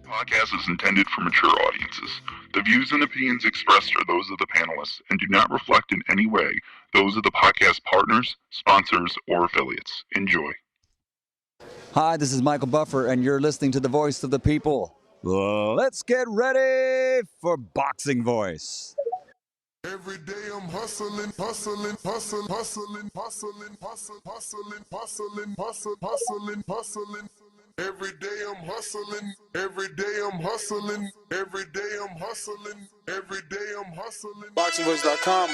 Podcast is intended for mature audiences. The views and opinions expressed are those of the panelists and do not reflect in any way those of the podcast partners, sponsors, or affiliates. Enjoy. Hi, this is Michael Buffer, and you're listening to the Voice of the People. Let's get ready for Boxing Voice. Every day I'm hustling, hustling, hustling, hustling, hustling, hustling, hustling, hustling, hustling, hustling, hustling. Every day I'm hustling, every day I'm hustling, every day I'm hustling, every day I'm hustling. BoxingVoice.com.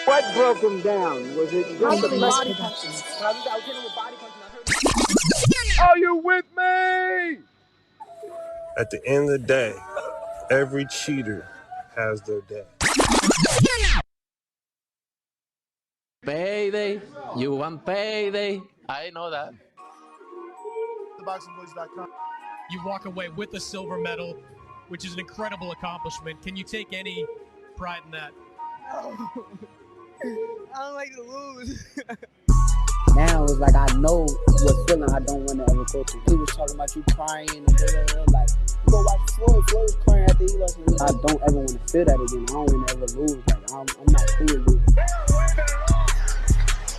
What broke him down? Was it just the body punches? I was hitting him with body punches and I heard. Are you with me? At the end of the day, every cheater has their day. Payday, you want payday. I know that. BoxingVoice.com. You walk away with a silver medal, which is an incredible accomplishment. Can you take any pride in that? I don't like to lose. Now it's like I know what feeling I don't want to ever go through. He was talking about you crying and blah, blah, blah. Like, you go watch Floyd. Floyd was crying after he lost. I don't ever want to feel that again. I don't want to ever lose. Like, I'm not cool with losing.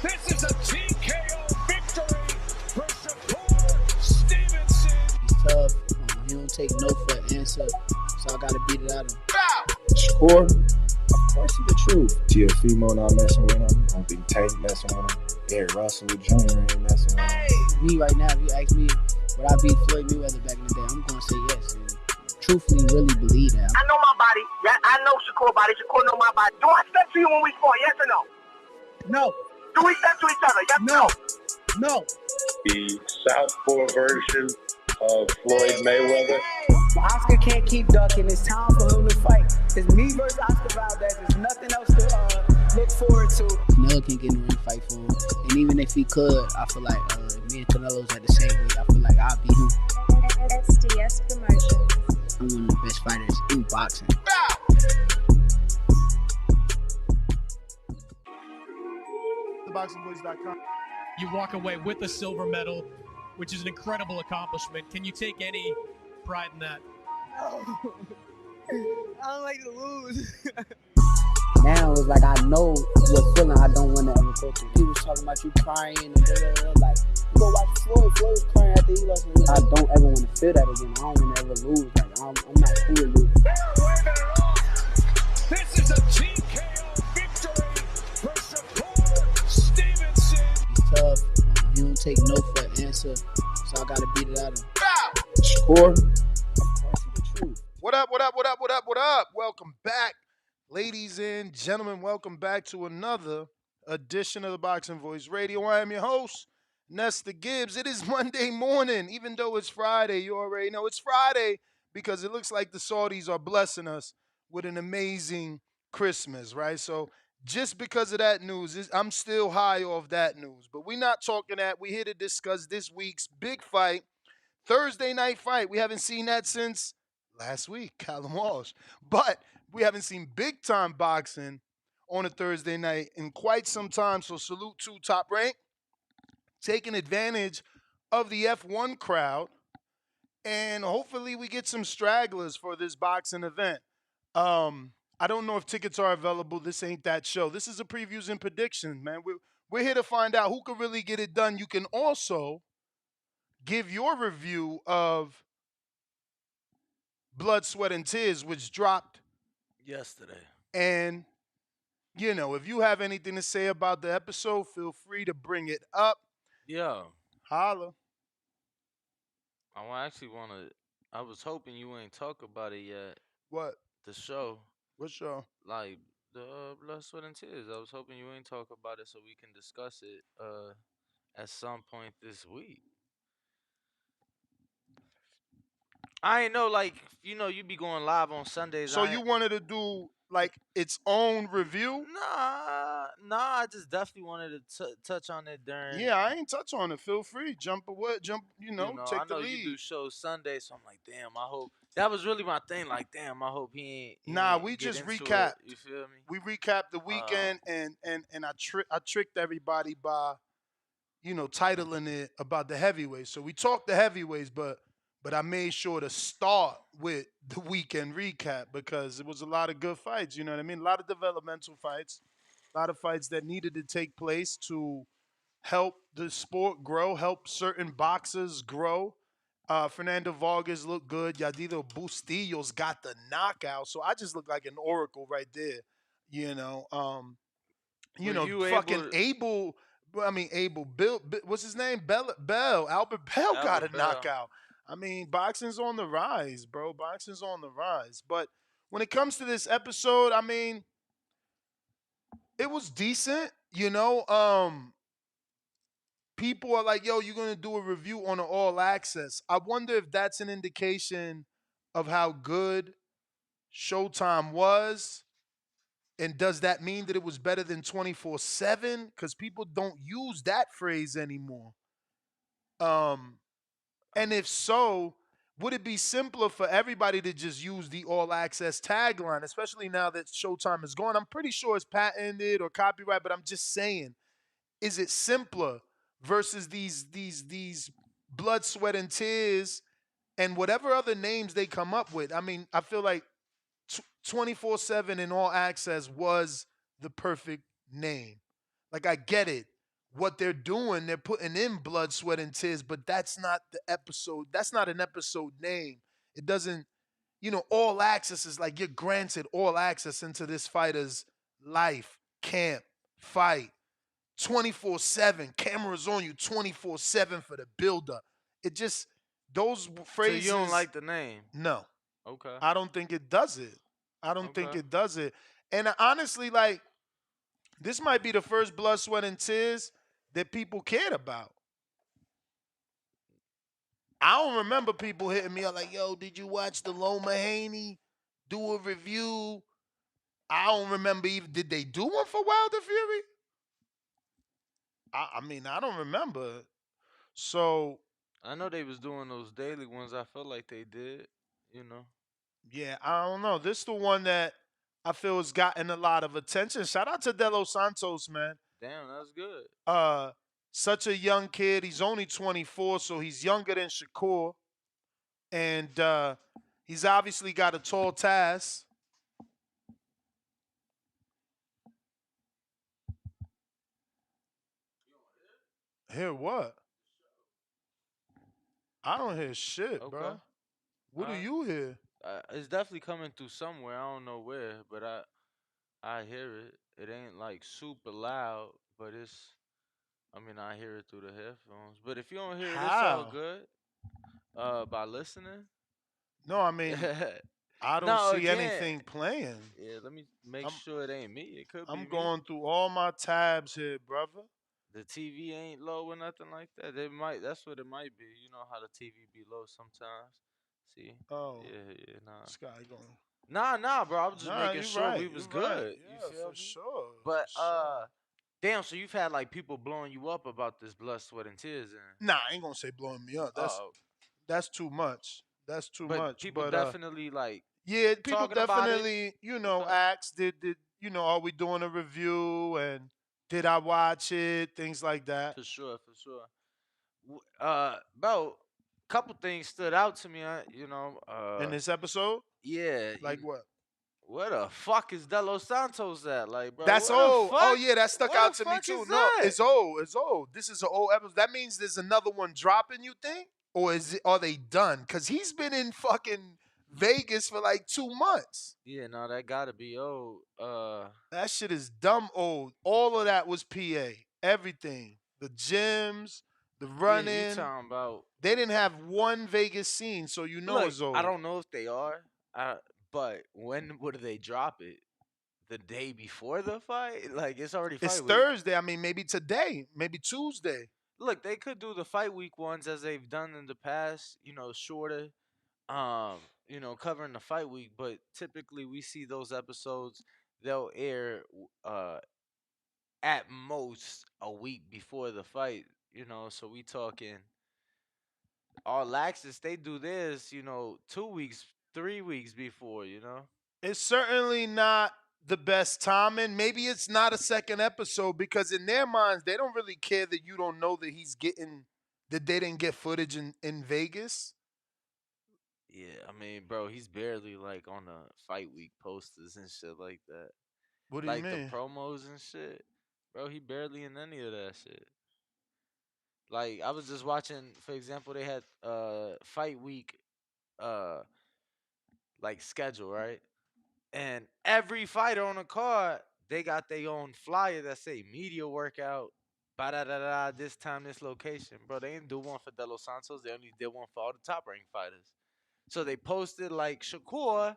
This is a TKO victory for Shakur Stevenson. He's tough. He don't take no for an answer, so I gotta beat it out of him. Shakur, of course he the truth. TFemo not messing with him. I don't think Tank messing with him. Eric Russell Jr. ain't messing with him. Me right now, if you ask me, would I beat Floyd Mayweather back in the day? I'm gonna say yes. And truthfully, really believe that. I know my body. Yeah, I know Shakur body. Shakur know my body. Do I step to you when we fought? Yes or no? No. Do we step to each other? Yes or no? No. The Southpaw version of Floyd Mayweather. Oscar can't keep ducking. It's time for him to fight. It's me versus Oscar Valdez. There's nothing else to look forward to. Canelo can't get in the ring fight for him. And even if he could, I feel like me and Canelo's at the same weight. I feel like I'll beat him. SDS Promotions. I'm one of the best fighters in boxing. BoxingVoice.com. You walk away with a silver medal, which is an incredible accomplishment. Can you take any pride in that? I don't like to lose. Now it's like I know what feeling I don't want to ever go through. He was talking about you crying and blah, blah, blah. Like, you go watch Floyd. Floyd was crying after he lost. I don't ever want to feel that again. I don't want to ever lose. Like, I'm not cool with losing. This is a TKO victory for Shakur Stevenson. He's tough. He don't take no for an answer, so I gotta beat it out of him. Shakur, of course he the truth. What up, what up, what up, what up, what up? Welcome back, ladies and gentlemen. Welcome back to another edition of the Boxing Voice Radio. I am your host, Nesta Gibbs. It is Monday morning, even though it's Friday. You already know it's Friday because it looks like the Saudis are blessing us with an amazing Christmas, right? So just because of that news, I'm still high off that news. But we're not talking that. We're here to discuss this week's big fight, Thursday night fight. We haven't seen that since last week, Callum Walsh. But we haven't seen big-time boxing on a Thursday night in quite some time. So salute to Top Rank, taking advantage of the F1 crowd. And hopefully we get some stragglers for this boxing event. I don't know if tickets are available. This ain't that show. This is a previews and predictions, man. We're here to find out who can really get it done. You can also give your review of Blood, Sweat, and Tears, which dropped Yesterday. And, you know, if you have anything to say about the episode, feel free to bring it up. Yeah. Holla. I was hoping you ain't talk about it yet. What? The show. What show? Like the Blood, Sweat, and Tears. I was hoping you ain't talk about it so we can discuss it at some point this week. I ain't know, like, you know, you be going live on Sundays. So you wanted to do, like, its own review? Nah, I just definitely wanted to touch on it during. Yeah, I ain't touch on it. Feel free. Jump, take I know the lead. You do shows Sunday, so I'm like, damn, I hope. That was really my thing, like, damn, I hope he ain't. Nah, we just recapped. You feel me? We recapped the weekend, and I tricked everybody by, titling it about the heavyweights. So we talked the heavyweights, but But I made sure to start with the weekend recap because it was a lot of good fights. You know what I mean? A lot of developmental fights, a lot of fights that needed to take place to help the sport grow, help certain boxers grow. Fernando Vargas looked good. Yadiro Bustillos got the knockout. So I just look like an oracle right there. You know, Were you fucking able to, Abel. I mean, Abel. What's his name? Bell. Albert Bell got a Albert Bell? knockout. I mean, boxing's on the rise, bro. Boxing's on the rise. But when it comes to this episode, I mean, it was decent. People are like, yo, you're gonna do a review on an all access. I wonder if that's an indication of how good Showtime was. And does that mean that it was better than 24/7? Because people don't use that phrase anymore. And if so, would it be simpler for everybody to just use the all access tagline, especially now that Showtime is gone? I'm pretty sure it's patented or copyright, but I'm just saying, is it simpler versus these blood, sweat, and tears and whatever other names they come up with? I mean, I feel like 24/7 and all access was the perfect name. Like, I get it. What they're doing, they're putting in blood, sweat, and tears, but that's not the episode. That's not an episode name. It doesn't, all access is like you're granted all access into this fighter's life, camp, fight. 24/7. Cameras on you 24/7 for the builder. It just, those So phrases. you don't like the name? No. Okay. I don't think it does it. I don't think Okay. it does it. And honestly, like, this might be the first blood, sweat, and tears that people cared about. I don't remember people hitting me up like, yo, did you watch the Loma Haney do a review? I don't remember even, did they do one for Wilder Fury? I mean, I don't remember. So, I know they was doing those daily ones. I felt like they did. You know. yeah, I don't know. This is the one that I feel has gotten a lot of attention. Shout out to De Los Santos, man. Damn, that's good. Such a young kid. He's only 24, so he's younger than Shakur. And he's obviously got a tall task. Hear what? I don't hear shit, Okay. bro. What do you hear? It's definitely coming through somewhere. I don't know where, but I hear it. It ain't like super loud, but it's. I mean, I hear it through the headphones. But if you don't hear it, it's all How? good. By listening. No, I mean, I don't No, see again. anything playing. Yeah, let me make sure it ain't me. It could be I'm me. going through all my tabs here, brother. The TV ain't low or nothing like that. It might. That's what it might be. You know how the TV be low sometimes. See. Oh. Yeah. Nah. This guy going. Nah, bro. I was just Nah, making you sure right. we was You good. right. You Yeah, feel for me? sure. But for sure. damn. So you've had like people blowing you up about this blood, sweat, and tears, and Nah, I ain't gonna say blowing me up. That's too much. That's too but much. people But definitely like. yeah, people talking about it. definitely, Okay. asked, did are we doing a review and did I watch it? Things like that. For sure. Bro, couple things stood out to me. In this episode? Yeah. Like what? Where the fuck is De Los Santos at? Like, bro, That's where the old. fuck? Oh yeah, that stuck Where out the to me fuck too. is No, that? it's old. It's old. This is an old episode. That means there's another one dropping, you think? Or are they done? Because he's been in fucking Vegas for like 2 months. Yeah, no, that gotta be old. That shit is dumb old. All of that was PA. Everything. The gyms, the running. Yeah, you talking about? They didn't have one Vegas scene, so you know Look, it's old. I don't know if they are. But when would they drop it? The day before the fight? Like it's already fight It's week. Thursday. I mean, maybe today, maybe Tuesday. Look, they could do the fight week ones as they've done in the past. Shorter. Covering the fight week, but typically we see those episodes they'll air at most a week before the fight, so we talking all access, they do this, 2 weeks, 3 weeks before. It's certainly not the best timing. Maybe it's not a second episode because in their minds, they don't really care that you don't know that they didn't get footage in Vegas. Yeah, I mean, bro, he's barely like on the fight week posters and shit like that. What do you Like the mean? promos and shit. Bro, he barely in any of that shit. Like I was just watching, for example, they had fight week uh like schedule, right? And every fighter on the card, they got their own flyer that say media workout, ba da da da, this time, this location. Bro, they didn't do one for De Los Santos. They only did one for all the top ranked fighters. So they posted like Shakur,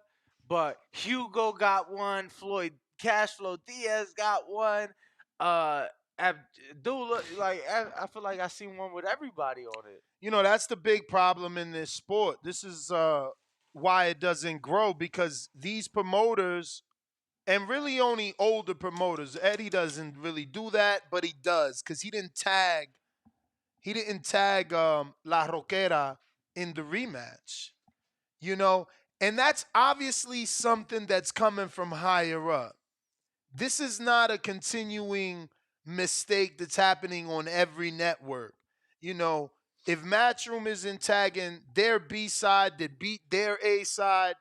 but Hugo got one, Floyd Cashflow Diaz got one, uh Abdullah, like I feel like I seen one with everybody on it. You know, that's the big problem in this sport. This is why it doesn't grow, because these promoters, and really only older promoters, Eddie doesn't really do that, but he does because he didn't tag La Roquera in the rematch. You know, and that's obviously something that's coming from higher up. This is not a continuing mistake that's happening on every network. You know, if Matchroom isn't tagging their B side that beat their A side,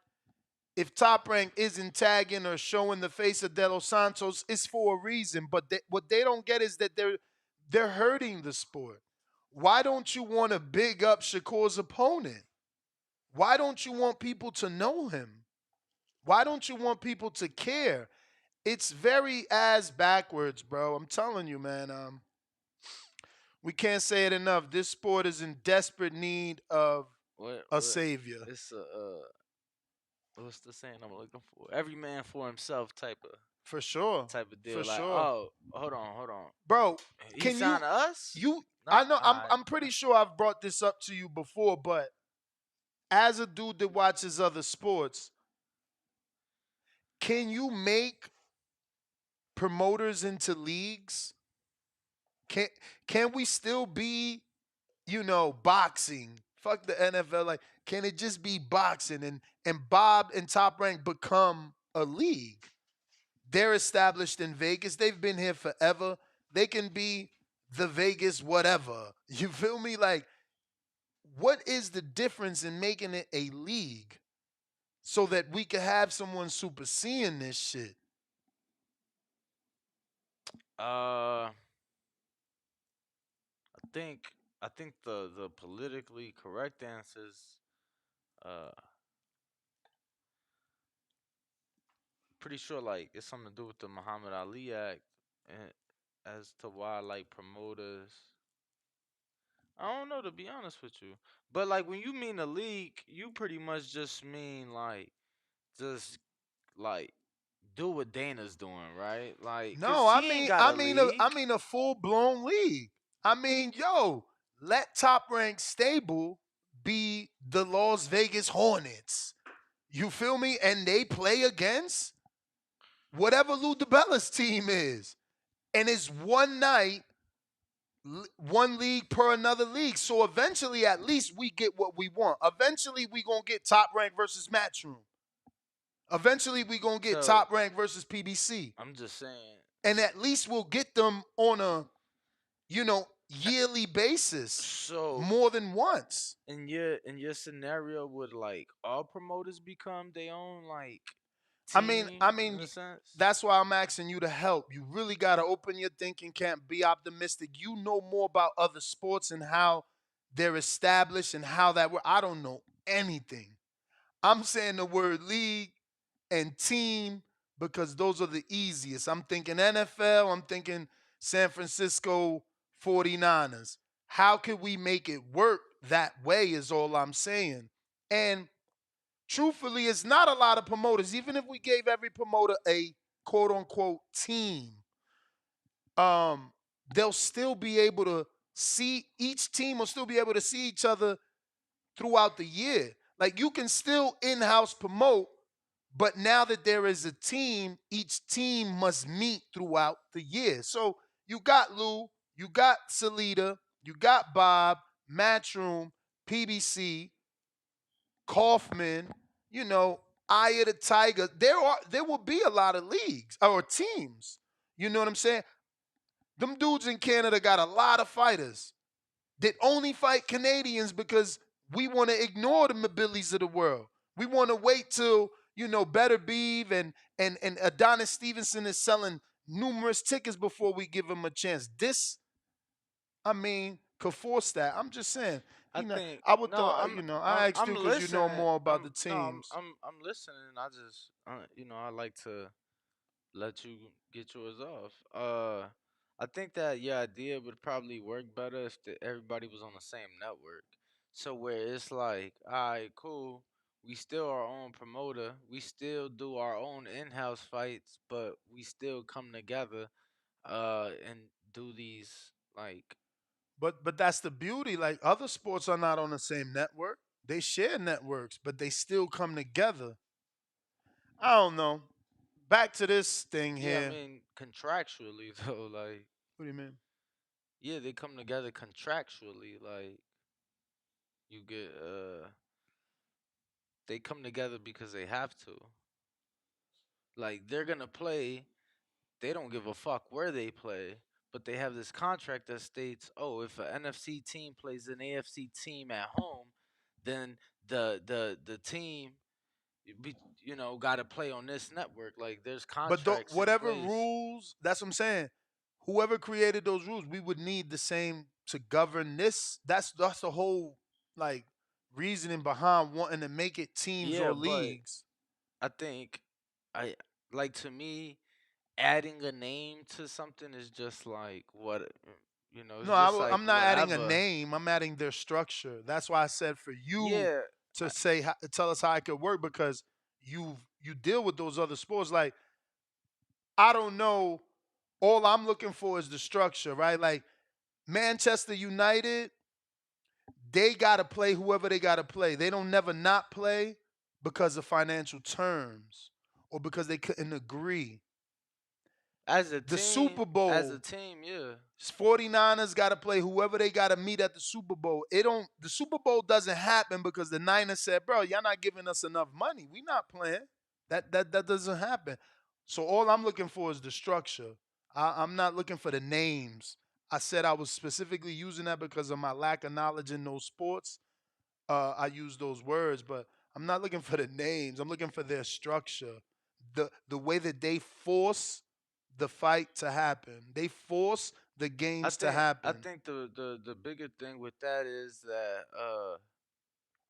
if Top Rank isn't tagging or showing the face of De Los Santos, it's for a reason. But what they don't get is that they're hurting the sport. Why don't you want to big up Shakur's opponent? Why don't you want people to know him? Why don't you want people to care? It's very ass backwards, bro. I'm telling you, man. We can't say it enough. This sport is in desperate need of a What savior. it's a what's the saying I'm looking for? Every man for himself For sure. type of For deal. Like, sure. oh, hold on. Bro, He can you signed to us? you No, I know I'm alright. I'm pretty sure I've brought this up to you before, but as a dude that watches other sports, can you make promoters into leagues? Can can we still be, boxing? Fuck the NFL. Like, can it just be boxing and Bob and Top Rank become a league? They're established in Vegas. They've been here forever. They can be the Vegas whatever. You feel me? Like, what is the difference in making it a league so that we could have someone superseeing this shit? Uh, think I think the politically correct answer is uh pretty sure like it's something to do with the Muhammad Ali Act, and as to why like promoters. I don't know, to be honest with you, but like when you mean a league, you pretty much just mean like just like do what Dana's doing, right? Like, cause No, I he ain't mean, got I a mean, a, I league. mean a full blown league. I mean, yo, let Top Rank Stable be the Las Vegas Hornets. You feel me? And they play against whatever Lou DiBella's team is, and it's one night, one league per another league. So eventually, at least we get what we want. Eventually, we gonna get Top Rank versus Matchroom. Eventually, we gonna get So Top Rank versus PBC, I'm just saying. and at least we'll get them on a yearly basis So more than once. in your scenario, would like all promoters become their own like I mean, team I in mean, a sense? that's why I'm asking you to help. You really got to open your thinking cap, be optimistic. You know more about other sports and how they're established and how that works. I don't know anything. I'm saying the word league and team because those are the easiest. I'm thinking NFL, I'm thinking San Francisco 49ers. How can we make it work that way is all I'm saying. And truthfully, it's not a lot of promoters. Even if we gave every promoter a quote unquote team, they'll still be able to see each team will still be able to see each other throughout the year. Like, you can still in-house promote, but now that there is a team, each team must meet throughout the year. So you got Lou, you got Salida, you got Bob, Matchroom, PBC, Kaufman, Eye of the Tiger. There will be a lot of leagues or teams. You know what I'm saying? Them dudes in Canada got a lot of fighters that only fight Canadians because we want to ignore the Mabilis of the world. We want to wait till, Better Beeve and Adonis Stevenson is selling numerous tickets before we give him a chance. This, could force that. I'm just saying. I think I would no, thought, I asked I'm you because you know listening. more about the I'm no, teams. I'm listening. I just I like to let you get yours off. I think that your idea would probably work better if everybody was on the same network. So where it's like, all right, cool. We still our own promoter. We still do our own in-house fights, but we still come together and do these like. But that's the beauty. Like other sports are not on the same network. They share networks, but they still come together. I don't know. Back to this thing Yeah, I here. mean contractually though, like What do you mean? yeah, they come together contractually. Like you get they come together because they have to. Like they're gonna play. They don't give a fuck where they play, but they have this contract that states, oh, if an NFC team plays an AFC team at home, then the team, got to play on this network. Like there's But contracts in whatever place. rules, that's what I'm saying. Whoever created those rules, we would need the same to govern this. That's the whole like reasoning behind wanting to make it teams or Yeah, but leagues. I think I like to me adding a name to something is just like what it's No, just like I'm not adding a whatever. name. I'm adding their structure. That's why I said for you Yeah, to say tell us how it could work because you deal with those other sports. Like I don't know. All I'm looking for is the structure, right? Like Manchester United, they gotta play whoever they gotta play. They don't never not play because of financial terms or because they couldn't agree. as a The team, Super Bowl, yeah. 49ers got to play whoever they got to meet at the Super Bowl. The Super Bowl doesn't happen because the Niners said, "Bro, y'all not giving us enough money. We not playing." That doesn't happen. So all I'm looking for is the structure. I'm not looking for the names. I said I was specifically using that because of my lack of knowledge in those sports. I use those words, but I'm not looking for the names. I'm looking for their structure, the way that they force the fight to happen. They force the I games to think I happen. think the bigger thing with that is that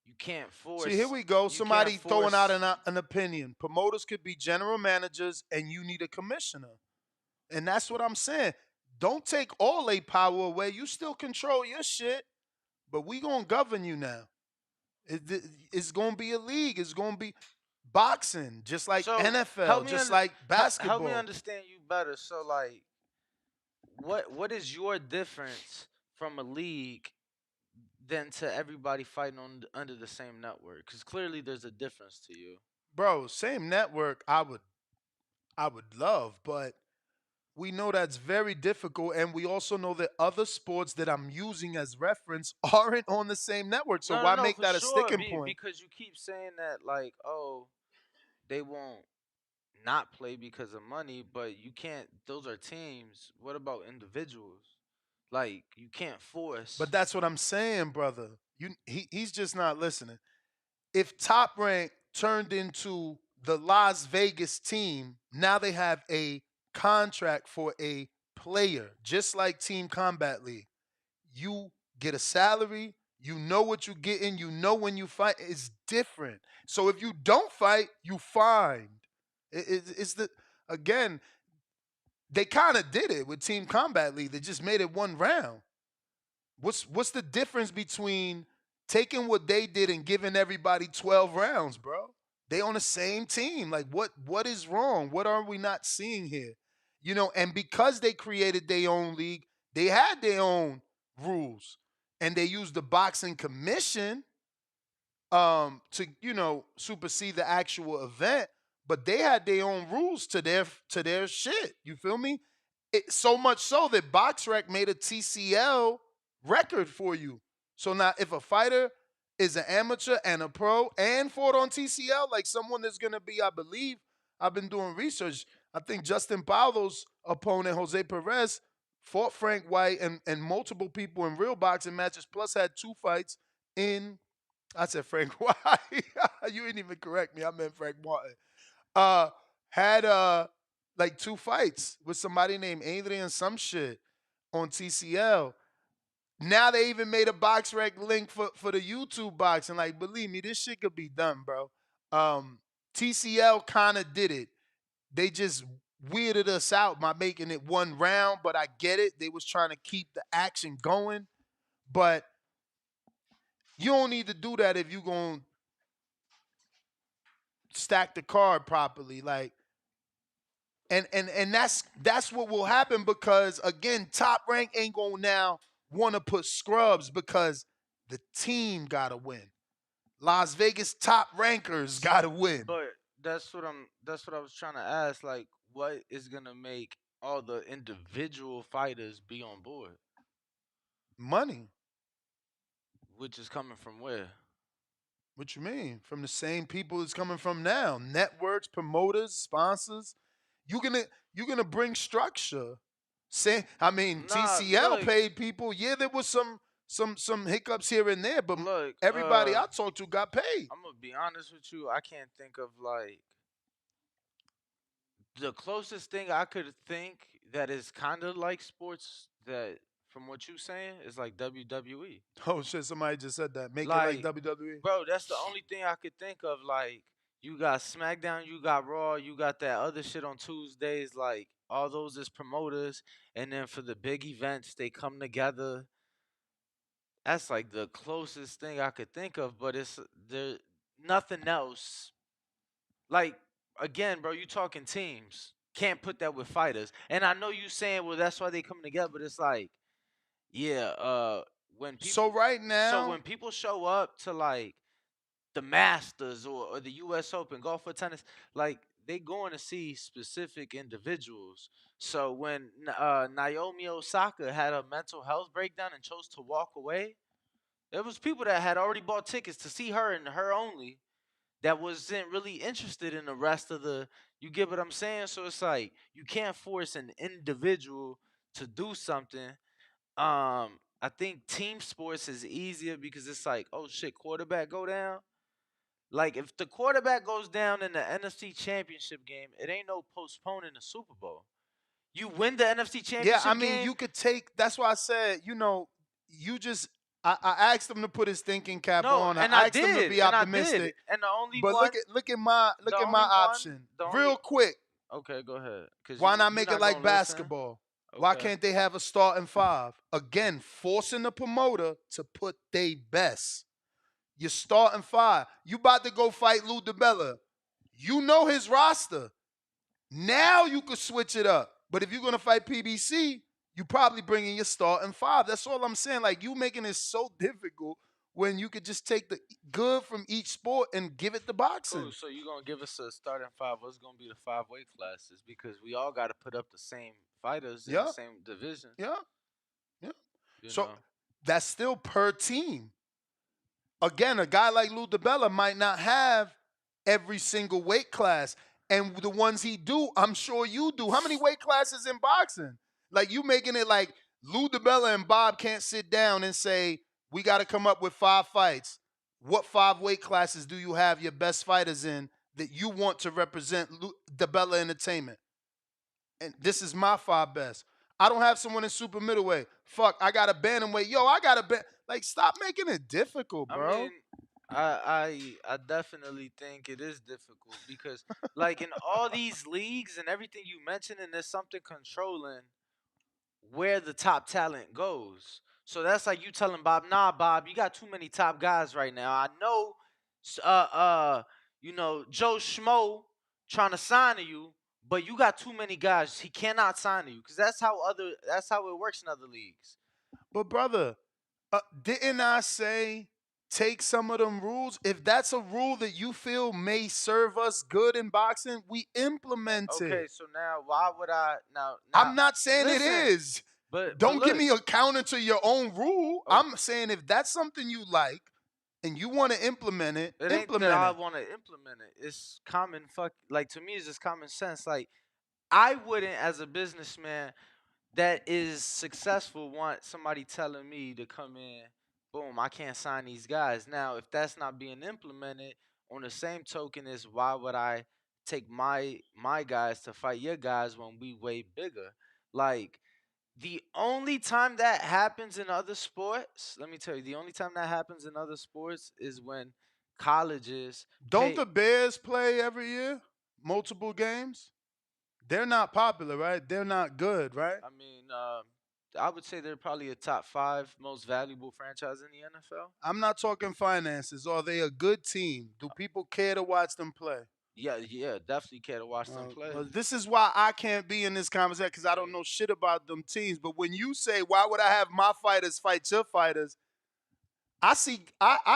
you can't See, here force we go. you can't Somebody throwing out force an opinion. Promoters could be general managers, and you need a commissioner. And that's what I'm saying. Don't take all a power away. You still control your shit, but we gonna govern you now. It's gonna be a league. It's gonna be boxing, just like so NFL, just like help me basketball. understand you better. So like what is your difference from a league than to everybody fighting under the same network? Because clearly there's a difference to you. Bro, same network. I would love, but we know that's very difficult, and we also know that other sports that I'm using as reference aren't on the same network. So why No, make for that a sure. sticking point? Because you keep saying that like, oh, they won't not play because of money, but you can't. Those are teams. What about individuals? Like you can't But force. that's what I'm saying, brother. He's just not listening. If Top Rank turned into the Las Vegas team, now they have a contract for a player, just like Team Combat League. You get a salary, you know what you're getting, you know when you fight. It's different. So if you don't fight, you fined. It's the again, they kind of did it with Team Combat League. They just made it one round. What's the difference between taking what they did and giving everybody 12 rounds, bro? They on the same team. Like what is wrong? What are we not seeing here? And because they created their own league, they had their own rules. And they used the boxing commission to supersede the actual event, but they had their own rules to their shit. You feel me? So much so that BoxRec made a TCL record for you. So now if a fighter is an amateur and a pro and fought on TCL, like someone that's gonna be, I believe, I've been doing research. I think Justin Paulo's opponent, Jose Perez, fought Frank White and multiple people in real boxing matches, plus had two fights in I said Frank White. You didn't even correct me. I meant Frank Martin. Had like 2 fights with somebody named Adrian some shit on TCL. Now they even made a box rec link for the YouTube box, and like, believe me, this shit could be done, bro. TCL kind of did it. They just weirded us out by making it 1 round, but I get it. They was trying to keep the action going, but you don't need to do that if you gonna stack the card properly. Like, and that's what will happen because again, Top Rank ain't gonna now want to put scrubs because the team gotta win. Las Vegas top rankers gotta win. But that's what I was trying to ask. Like, what is gonna make all the individual fighters be on board? Money. Which is coming from where? What you mean? From the same people it's coming from now. Networks, promoters, sponsors. You're gonna bring structure. I mean, Nah, TCL look, paid people. Yeah, there was some hiccups here and there, but look. everybody I talked to got paid. I'm gonna be honest with you. I can't think of like the closest thing I could think that is kind of like sports that from what you saying is like WWE. Oh shit! Somebody just said that. Make Like, it like WWE. bro, that's the only thing I could think of. Like, you got SmackDown, you got Raw, you got that other shit on Tuesdays. Like, all those is promoters, and then for the big events, they come together. That's like the closest thing I could think of, but it's there nothing else. Like, again, bro, you talking teams. Can't put that with fighters. And I know you saying, well, that's why they come together, but it's like, yeah, when people So right now, when people show up to like the Masters or the US Open, golf or tennis, like they going to see specific individuals. So when Naomi Osaka had a mental health breakdown and chose to walk away, there was people that had already bought tickets to see her and her only that wasn't really interested in the rest of the, you get what I'm saying? So it's like you can't force an individual to do something. I think team sports is easier because it's like, oh shit, quarterback go down. Like if the quarterback goes down in the NFC Championship game, it ain't no postponing the Super Bowl. You win the NFC yeah, Championship I mean, game. you could take. That's why I said, you just. I asked him to put his thinking cap on. And I I asked him to did, be and I optimistic. did. And the only But one, look at my option. Real quick. Okay, go ahead. Why not make it like basketball? Why Okay. can't they have a starting five? Again, forcing the promoter to put they best. You're starting five. You about to go fight Lou DiBella. You know his roster. Now you could switch it up. But if you're gonna fight PBC, you probably bring in your starting five. That's all I'm saying. Like you making it so difficult when you could just take the good from each sport and give it to boxing. Cool. So you're gonna give us a starting five. What's gonna be the 5 weight classes? Because we all got to put up the same fighters in Yeah. the same division. Yeah. You So know? that's still per team. Again, a guy like Lou DiBella might not have every single weight class. And the ones he do, I'm sure you do. How many weight classes in boxing? Like you making it like Lou DiBella and Bob can't sit down and say, we got to come up with 5 fights. What 5 weight classes do you have your best fighters in that you want to represent DiBella Entertainment? And this is my 5 best. I don't have someone in super middleweight. Fuck, I got a bantamweight. Yo, I got a like, stop making it difficult, bro. I mean, I definitely think it is difficult because like in all these leagues and everything you mentioned, and there's something controlling where the top talent goes. So that's like you telling Bob, nah, Bob, you got too many top guys right now. I know, Joe Schmo trying to sign to you, but you got too many guys. He cannot sign to you because that's how it works in other leagues. But brother, didn't I say take some of them rules? If that's a rule that you feel may serve us good in boxing, we implement it. Okay, so now why would I now I'm not saying listen, it is. But don't give look, me a counter to your own rule. I'm saying if that's something you like and you want to implement it, it ain't that I want to implement it. It's common like to me it's just common sense. Like I wouldn't as a businessman that is successful want somebody telling me to come in boom, I can't sign these guys. Now, if that's not being implemented, on the same token is why would I take my guys to fight your guys when we way bigger? Like the only time that happens in other sports, let me tell you, the only time that happens in other sports is when colleges Don't pay. the Bears play every year? Multiple games? They're not popular, right? They're not good, right? I mean, I would say they're probably a top five most valuable franchise in the NFL. I'm not talking finances. Are they a good team? Do people care to watch them play? Yeah, yeah, definitely care to watch them play. Well, this is why I can't be in this conversation because I don't know shit about them teams. But when you say, why would I have my fighters fight your fighters? I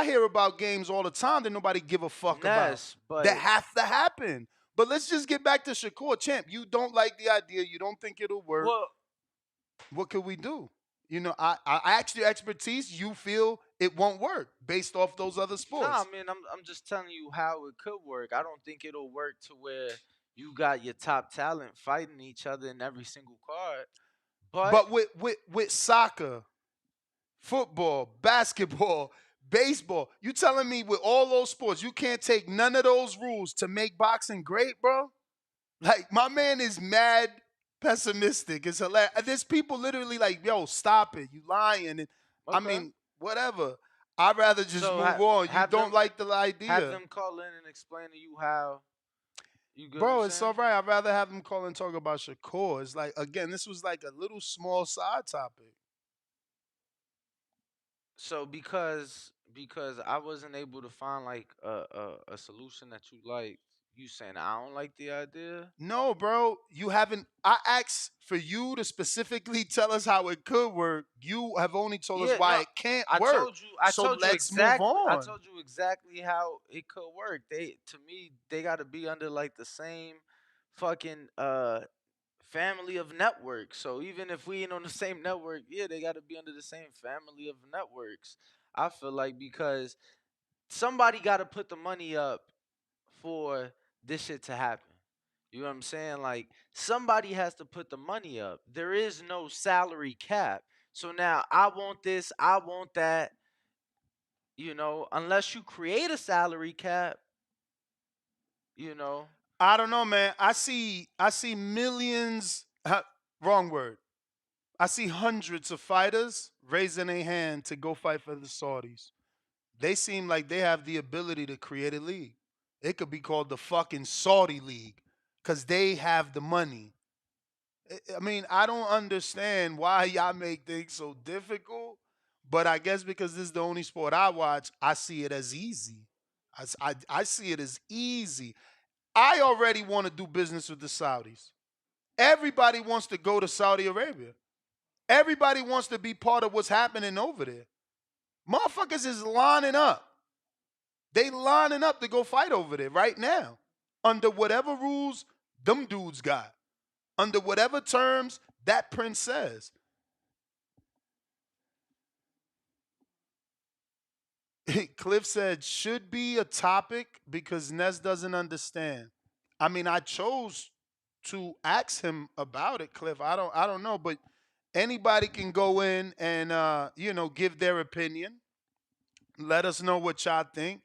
hear about games all the time that nobody give a fuck about. Yes, but That have to happen. But let's just get back to Shakur Champ. You don't like the idea. You don't think it'll work. well, What could we do? You know, I asked your expertise. You feel it won't work based off those other sports. no, I mean, I'm just telling you how it could work. I don't think it'll work to where you got your top talent fighting each other in every single card. But with soccer, football, basketball, baseball, you telling me with all those sports, you can't take none of those rules to make boxing great, bro? Like, my man is mad pessimistic. It's hilarious. There's people literally like, yo, stop it. You lying. And I Okay. mean, whatever. I'd rather just So move on. You don't them- like the idea. Have them call in and explain to you how you good. Bro, it's all right. I'd rather have them call and talk about Shakur. It's like, again, this was like a little small side topic. So because I wasn't able to find like a solution that you like, you saying I don't like the idea? No, bro, you haven't. I asked for you to specifically tell us how it could work. You have only told us why no, it can't I work. told you. I so told you let's exactly. move I on. told you exactly how it could work. To me, they got to be under like the same fucking family of networks. So even if we ain't on the same network, yeah, they got to be under the same family of networks. I feel like because somebody got to put the money up for this shit to happen. You know what I'm saying? Like somebody has to put the money up. There is no salary cap. So now I want this, I want that. You know, unless you create a salary cap, you know. I don't know, man. I see millions. Wrong word. I see hundreds of fighters raising a hand to go fight for the Saudis. They seem like they have the ability to create a league. It could be called the fucking Saudi League because they have the money. I mean, I don't understand why y'all make things so difficult, but I guess because this is the only sport I watch, I see it as easy. I see it as easy. I already want to do business with the Saudis. Everybody wants to go to Saudi Arabia. Everybody wants to be part of what's happening over there. Motherfuckers is lining up. They lining up to go fight over there right now. Under whatever rules them dudes got. Under whatever terms that prince says. Cliff said, should be a topic because Ness doesn't understand. I mean, I chose to ask him about it, Cliff. I don't know, but anybody can go in and give their opinion. Let us know what y'all think.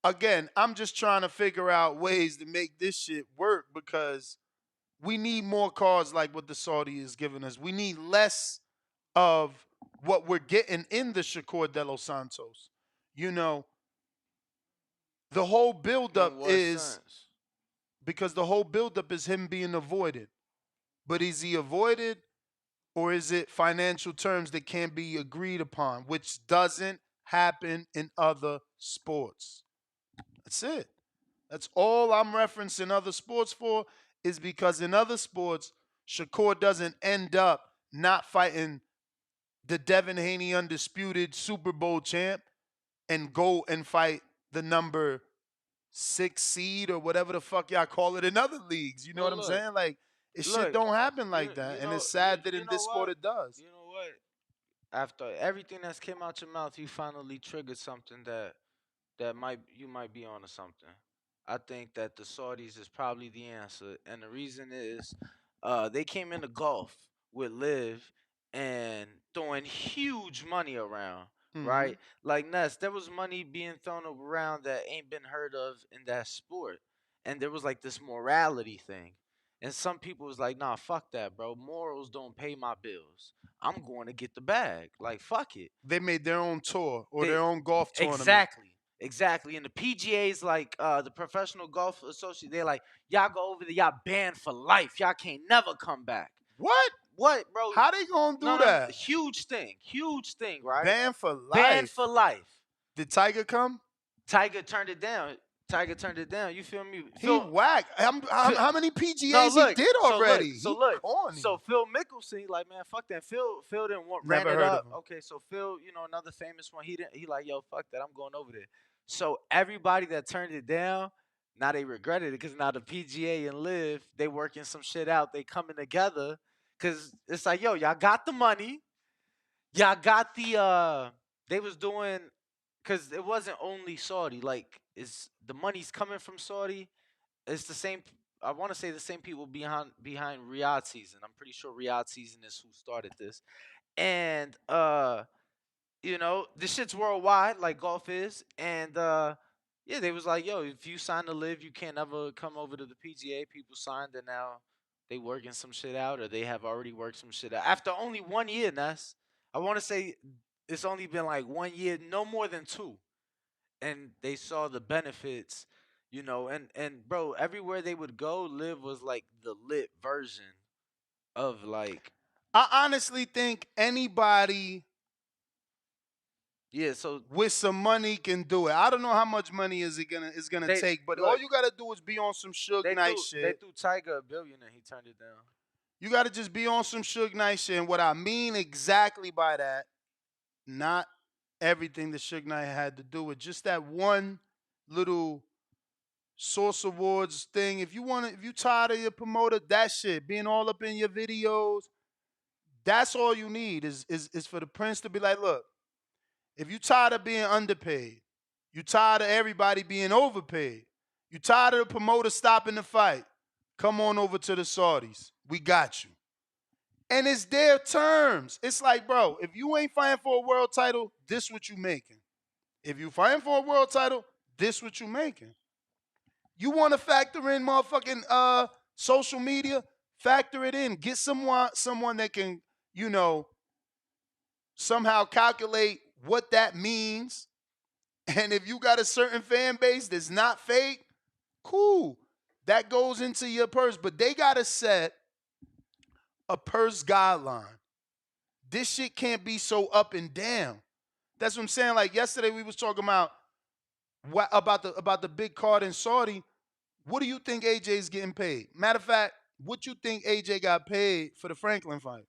Again, I'm just trying to figure out ways to make this shit work because we need more cards like what the Saudi is giving us. We need less of what we're getting in the Shakur de los Santos. You know, the whole buildup is because the whole buildup is him being avoided. But is he avoided or is it financial terms that can't be agreed upon, which doesn't happen in other sports? That's it. That's all I'm referencing other sports for is because in other sports, Shakur doesn't end up not fighting the Devin Haney undisputed Super Bowl champ and go and fight the number 6 seed or whatever the fuck y'all call it in other leagues. You know what I'm saying? Like, shit don't happen like that. And it's sad that in this sport it does. You know what? After everything that's came out your mouth, you finally triggered something that you might be onto something. I think that the Saudis is probably the answer, and the reason is, they came into golf with Liv and throwing huge money around. right? Like Ness, there was money being thrown around that ain't been heard of in that sport, and there was like this morality thing, and some people was like, "Nah, fuck that, bro. Morals don't pay my bills. I'm going to get the bag. Like, fuck it." They made their own tour or They their own golf tournament. exactly. And the PGA's like the Professional Golf Association. They're like, y'all go over there, y'all banned for life. Y'all can't never come back. What, bro? How they gonna do No, that? huge thing, right? Banned for life. Banned for life. Did Tiger come? Tiger turned it down. You feel me? He whack. How many PGAs he did already? So Phil Mickelson, like, man, fuck that. Phil didn't ran Never it heard up. of him. Okay, so Phil, another famous one. He like, yo, fuck that. I'm going over there. So everybody that turned it down, now they regretted it because now the PGA and Live, they working some shit out. They coming together because it's like, yo, y'all got the money. Y'all got the they was doing, because it wasn't only Saudi. Like, the money's coming from Saudi. It's the same. I want to say the same people behind Riyadh season. I'm pretty sure Riyadh season is who started this. And this shit's worldwide, like golf is. And yeah, they was like, yo, if you sign to Live, you can't ever come over to the PGA. People signed, and now they working some shit out, or they have already worked some shit out after only 1 year. Ness, I want to say it's only been like 1 year, no more than 2, and they saw the benefits. And bro, everywhere they would go, Live was like the lit version of like. I honestly think anybody so with some money can do it. I don't know how much money is gonna take, but all you gotta do is be on some Suge Knight shit. They threw Tiger $1 billion and he turned it down. You gotta just be on some Suge Knight shit. And what I mean exactly by that, not everything that Suge Knight had to do with, just that one little Source Awards thing. If you tired of your promoter, that shit being all up in your videos, that's all you need is for the Prince to be like, look, if you tired of being underpaid, you tired of everybody being overpaid, you tired of the promoter stopping the fight, come on over to the Saudis. We got you. And it's their terms. It's like, bro, if you ain't fighting for a world title, this what you making. If you fighting for a world title, this what you making. You want to factor in motherfucking social media? Factor it in. Get someone that can, somehow calculate what that means. And if you got a certain fan base that's not fake, cool. That goes into your purse. But they got to set a purse guideline. This shit can't be so up and down. That's what I'm saying. Like yesterday we was talking about the big card in Saudi. What do you think AJ's getting paid? Matter of fact, what you think AJ got paid for the Franklin fight?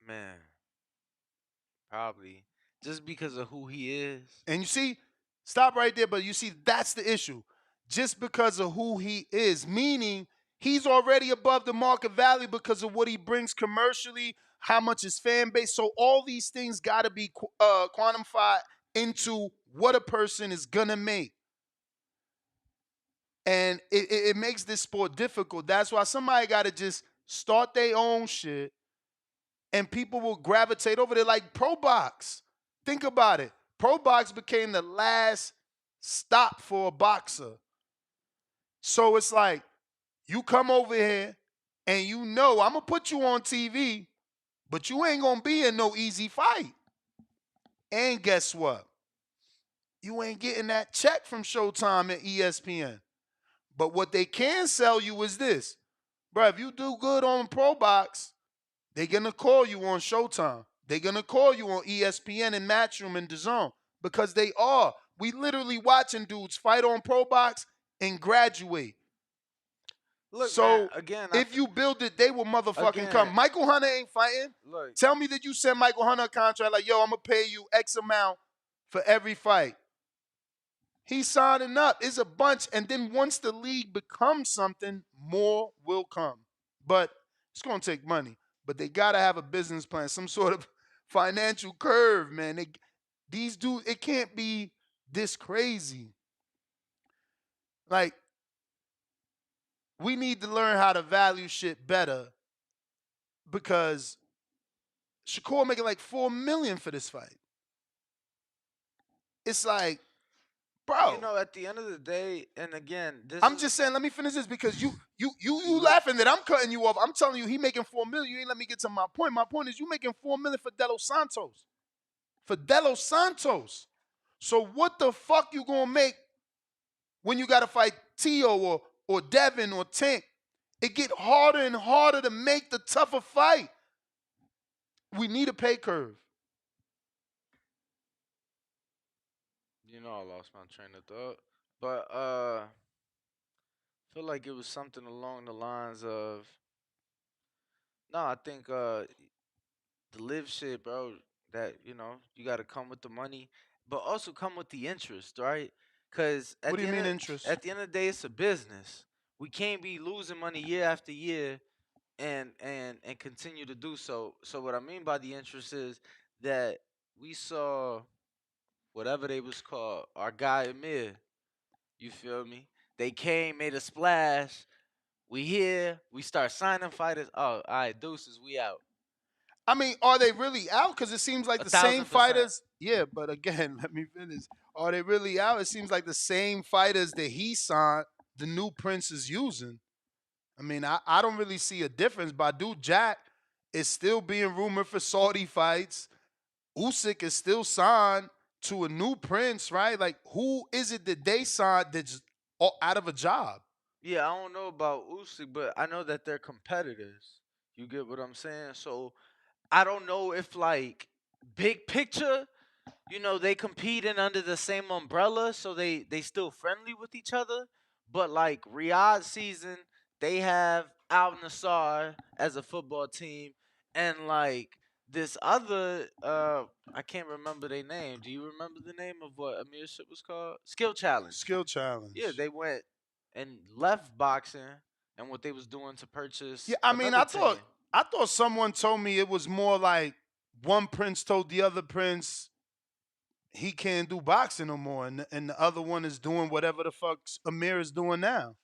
Man, probably just because of who he is. And you see, stop right there, but you see, that's the issue. Just because of who he is, meaning he's already above the market value because of what he brings commercially, how much his fan base. So all these things got to be quantified into what a person is going to make. And it makes this sport difficult. That's why somebody got to just start their own shit, and people will gravitate over there like Pro Box. Think about it. Pro Box became the last stop for a boxer. So it's like, you come over here and I'm going to put you on TV, but you ain't going to be in no easy fight. And guess what? You ain't getting that check from Showtime and ESPN. But what they can sell you is this. Bro, if you do good on Pro Box, they're going to call you on Showtime. They're going to call you on ESPN and Matchroom and DAZN because they are. We literally watching dudes fight on Pro Box and graduate. Look, so, man, again, if you build it, they will motherfucking come. Michael Hunter ain't fighting. Look, tell me that you send Michael Hunter a contract like, yo, I'm going to pay you X amount for every fight. He's signing up. It's a bunch. And then once the league becomes something, more will come. But it's going to take money. But they got to have a business plan, some sort of financial curve, man. These dudes, it can't be this crazy. Like, we need to learn how to value shit better because Shakur making like $4 million for this fight. It's like, bro. You know, at the end of the day, and again, this I'm is just saying, let me finish this because you laughing that I'm cutting you off. I'm telling you, he making $4 million. You ain't let me get to my point. My point is, you making $4 million for Delos Santos. For Delos Santos. So what the fuck you gonna make when you gotta fight Tio or Devin or Tank? It get harder and harder to make the tougher fight. We need a pay curve. you know, I lost my train of thought. But feel like it was something along the lines of no, I think the live shit, bro, that you know, you gotta come with the money, but also come with the interest, right? Cause What do you mean interest? at the end of the day it's a business. We can't be losing money year after year and continue to do so. So what I mean by the interest is that we saw whatever they was called, our guy Amir, you feel me? They came, made a splash. We here, we start signing fighters. Oh, all right, deuces, we out. I mean, are they really out? Because it seems like the same 1,000%. fighters. Yeah, but again, let me finish. Are they really out? It seems like the same fighters that he signed, the new Prince is using. I mean, I don't really see a difference. Badu Jack is still being rumored for Saudi fights. Usyk is still signed to a new Prince, right? Like, who is it that they signed that's out of a job? Yeah, I don't know about Usyk, but I know that they're competitors. You get what I'm saying? So I don't know if like big picture, you know, they competing under the same umbrella, so they still friendly with each other. But like Riyadh season, they have Al Nassr as a football team, and like this other I can't remember their name. Do you remember the name of what Amir shit was called? Skill Challenge. Skill challenge. Yeah, they went and left boxing and what they was doing to purchase. Yeah, I mean, another team. I thought someone told me it was more like one Prince told the other Prince he can't do boxing no more, and the other one is doing whatever the fuck Amir is doing now.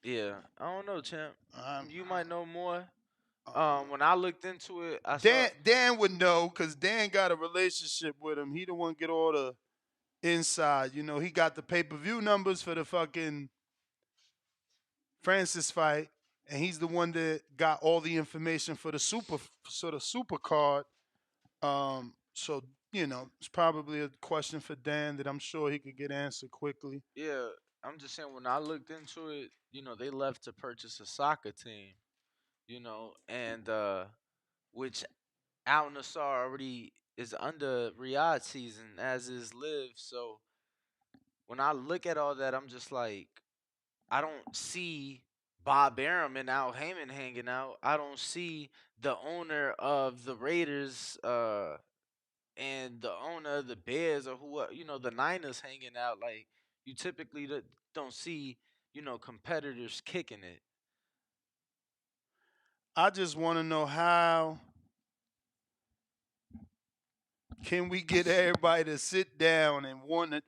Yeah, I don't know, champ. Um, You might know more. When I looked into it, I Dan would know because Dan got a relationship with him. He the one get all the inside. You know, he got the pay-per-view numbers for the fucking Francis fight, and he's the one that got all the information for the super card. So you know, it's probably a question for Dan that I'm sure he could get answered quickly. yeah, I'm just saying when I looked into it, you know, they left to purchase a soccer team, you know, and which Al Nassr already is under Riyadh season as is Live. So when I look at all that, I'm just like, I don't see Bob Arum and Al Heyman hanging out. I don't see the owner of the Raiders and the owner of the Bears or who you know the Niners hanging out. Like you typically don't see you know competitors kicking it. I just want to know how can we get everybody to sit down and want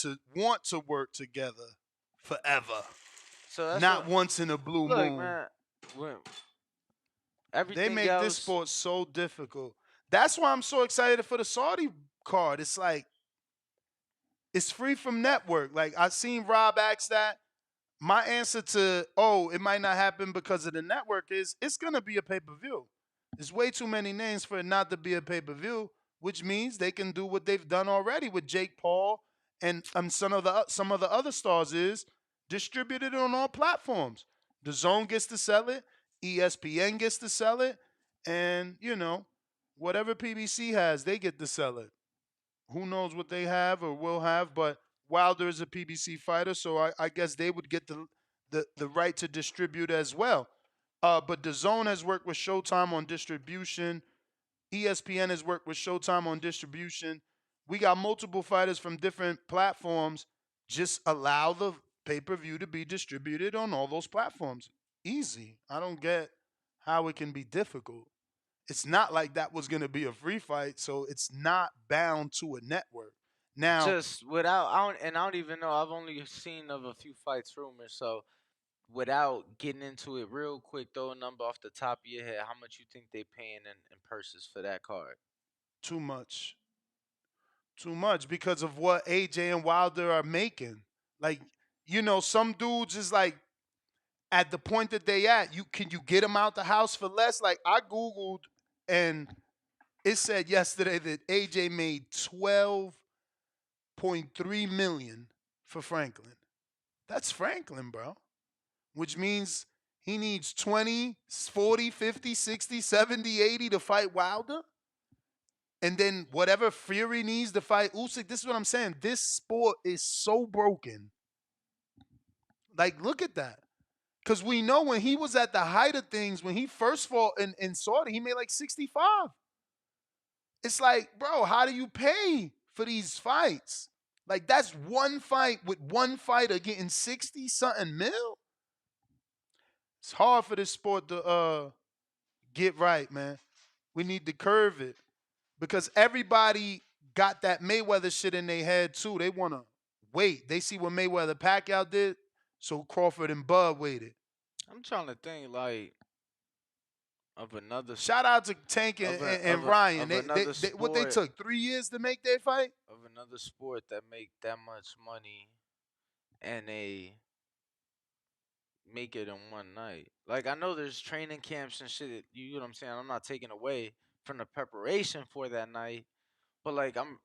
to work together forever, So that's not what, once in a blue look, moon. man. When They everything make this else, sport so difficult. That's why I'm so excited for the Saudi card. It's like it's free from network. Like I seen Rob ask that. My answer to it might not happen because of the network is it's gonna be a pay-per-view. There's way too many names for it not to be a pay-per-view, which means they can do what they've done already with Jake Paul and some of the other stars is distribute it on all platforms. The Zone gets to sell it, ESPN gets to sell it, and you know, whatever PBC has, they get to sell it. Who knows what they have or will have, but Wilder is a PBC fighter, so I guess they would get the right to distribute as well. But the Zone has worked with Showtime on distribution. ESPN has worked with Showtime on distribution. We got multiple fighters from different platforms. Just allow the pay-per-view to be distributed on all those platforms. Easy. I don't get how it can be difficult. It's not like that was going to be a free fight, so it's not bound to a network. Now, just without I don't even know. I've only seen of a few fights rumors, so without getting into it real quick, throw a number off the top of your head. How much you think they paying in purses for that card? Too much. Too much because of what AJ and Wilder are making. Like, some dudes is like at the point that they at, you get them out the house for less? Like I Googled and it said yesterday that AJ made 12.3 million for Franklin. That's Franklin, bro. Which means he needs 20, 40, 50, 60, 70, 80 to fight Wilder. And then whatever Fury needs to fight Usyk. This is what I'm saying. This sport is so broken. Like, look at that. Because we know when he was at the height of things, when he first fought in Saudi, he made like 65. It's like, bro, how do you pay for these fights? Like, that's one fight with one fighter getting 60 something mil. It's hard for this sport to get right, man. We need to curve it because everybody got that Mayweather shit in their head too. They want to wait. They see what Mayweather Pacquiao did, so Crawford and Bud waited. I'm trying to think like of another. Shout out to Tank and Ryan. What they took 3 years to make their fight. Of another sport that make that much money, and they make it in one night. Like I know there's training camps and shit. You know what I'm saying? I'm not taking away from the preparation for that night, but like I'm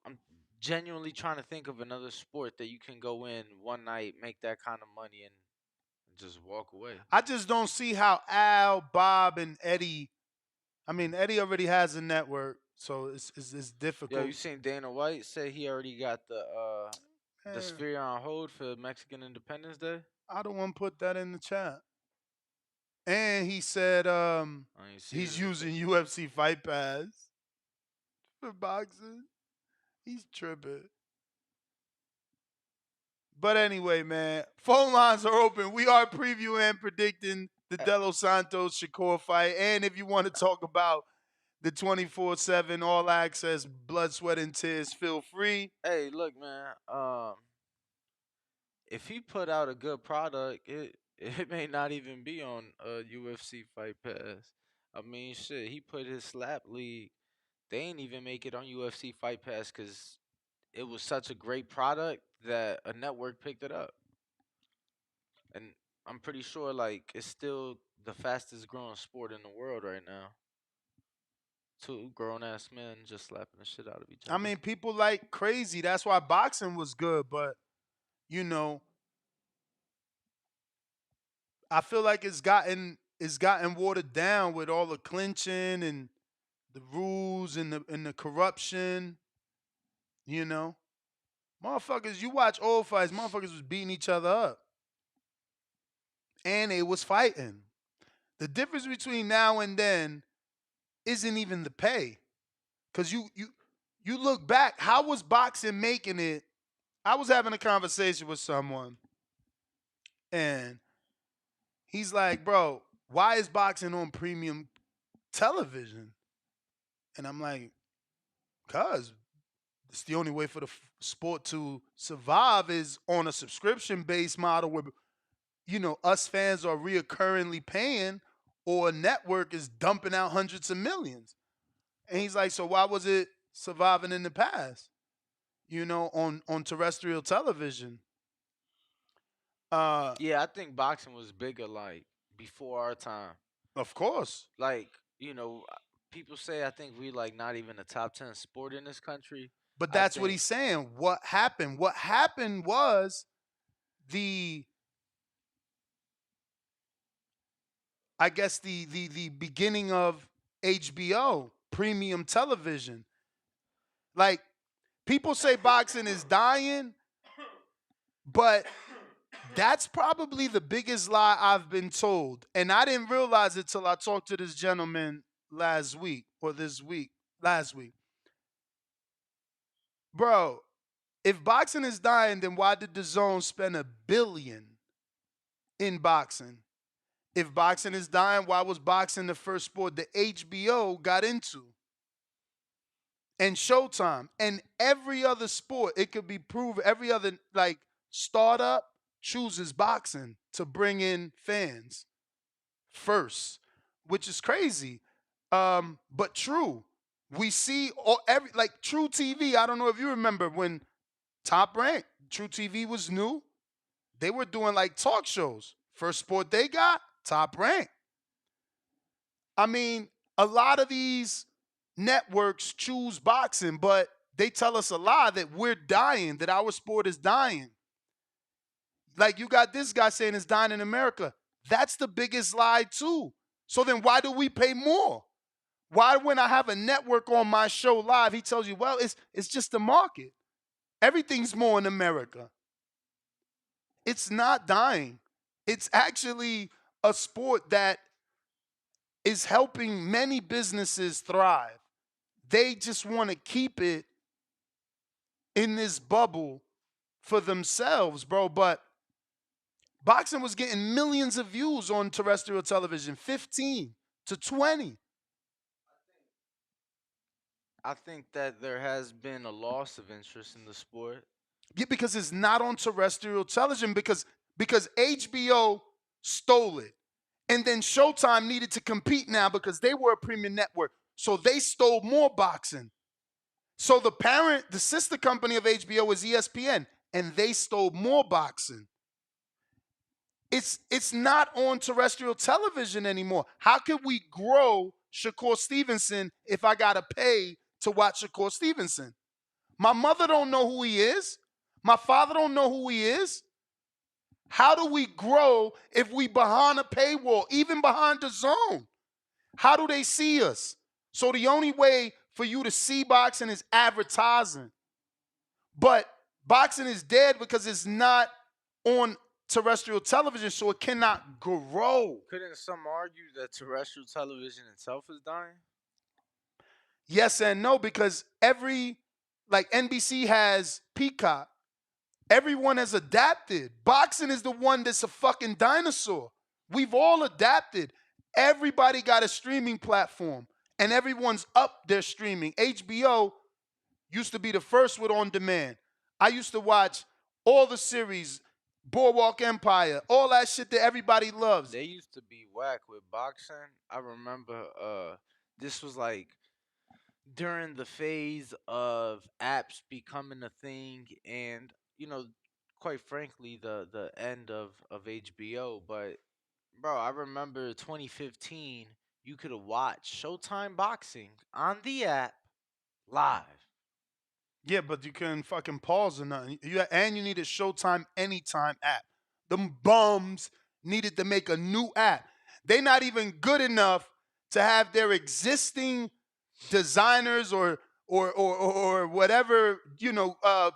genuinely trying to think of another sport that you can go in one night, make that kind of money, and just walk away. I just don't see how Al, Bob, and Eddie. I mean, Eddie already has a network, so it's difficult. Yo, you seen Dana White say he already got the sphere on hold for Mexican Independence Day? I don't want to put that in the chat. And he said he's using UFC Fight Pass for boxing. He's tripping. But anyway, man, phone lines are open. We are previewing and predicting the Delos Santos Shakur fight. And if you want to talk about the 24/7 all access blood, sweat, and tears, feel free. Hey, look, man. If he put out a good product, it may not even be on UFC Fight Pass. I mean, shit, he put his slap league. They ain't even make it on UFC Fight Pass because it was such a great product that a network picked it up. And I'm pretty sure, like, it's still the fastest growing sport in the world right now. Two grown-ass men just slapping the shit out of each other. I mean, people like crazy. That's why boxing was good, but I feel like it's gotten watered down with all the clinching and the rules and the corruption. Motherfuckers, you watch old fights, motherfuckers was beating each other up. And they was fighting. The difference between now and then isn't even the pay. Because you look back, how was boxing making it? I was having a conversation with someone, and he's like, bro, why is boxing on premium television? And I'm like, because it's the only way for the sport to survive is on a subscription-based model where, us fans are reoccurringly paying or a network is dumping out hundreds of millions. And he's like, so why was it surviving in the past? On terrestrial television. Yeah, I think boxing was bigger, like, before our time. Of course. Like, people say I think we, like, not even a top 10 sport in this country. But that's what he's saying. What happened? What happened was the beginning of HBO, premium television. Like, people say boxing is dying, but that's probably the biggest lie I've been told. And I didn't realize it till I talked to this gentleman last week. Bro, if boxing is dying, then why did DAZN spend $1 billion in boxing? If boxing is dying, why was boxing the first sport that HBO got into? And Showtime and every other sport, it could be proven, every other like startup chooses boxing to bring in fans first, which is crazy. But true. We see like True TV. I don't know if you remember when Top Rank, True TV was new. They were doing like talk shows. First sport they got, Top Rank. I mean, a lot of these networks choose boxing, but they tell us a lie that we're dying, that our sport is dying. Like you got this guy saying it's dying in America. That's the biggest lie too. So then why do we pay more? Why when I have a network on my show live, he tells you, well, it's just the market. Everything's more in America. It's not dying. It's actually a sport that is helping many businesses thrive. They just want to keep it in this bubble for themselves, bro. But boxing was getting millions of views on terrestrial television, 15 to 20. I think that there has been a loss of interest in the sport. Yeah, because it's not on terrestrial television because HBO stole it. And then Showtime needed to compete now because they were a premium network. So they stole more boxing. So the sister company of HBO is ESPN, and they stole more boxing. It's not on terrestrial television anymore. How could we grow Shakur Stevenson if I gotta pay to watch Shakur Stevenson? My mother don't know who he is. My father don't know who he is. How do we grow if we behind a paywall, even behind the zone? How do they see us? So the only way for you to see boxing is advertising. But boxing is dead because it's not on terrestrial television, so it cannot grow. Couldn't some argue that terrestrial television itself is dying? Yes and no, because like NBC has Peacock. Everyone has adapted. Boxing is the one that's a fucking dinosaur. We've all adapted. Everybody got a streaming platform, and everyone's up their streaming. HBO used to be the first with on demand. I used to watch all the series, Boardwalk Empire, all that shit that everybody loves. They used to be whack with boxing. I remember this was like during the phase of apps becoming a thing and quite frankly the end of HBO. But bro, I remember 2015 you could have watched Showtime Boxing on the app live. Yeah, but you couldn't fucking pause or nothing. And you needed Showtime Anytime app. Them bums needed to make a new app. They not even good enough to have their existing designers or whatever,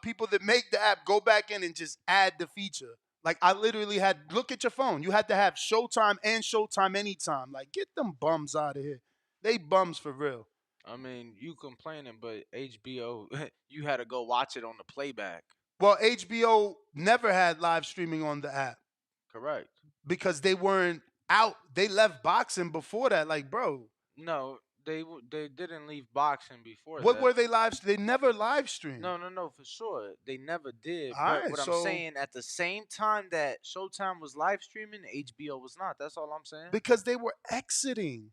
people that make the app go back in and just add the feature. Like I literally look at your phone. You had to have Showtime and Showtime Anytime. Like get them bums out of here. They bums for real. I mean, you complaining, but HBO, you had to go watch it on the playback. Well, HBO never had live streaming on the app. Correct. Because they weren't out. They left boxing before that. Like, bro. No, they didn't leave boxing before what that. Were they live? They never live streamed. No, for sure. They never did. All But right, what I'm saying, at the same time that Showtime was live streaming, HBO was not. That's all I'm saying. Because they were exiting.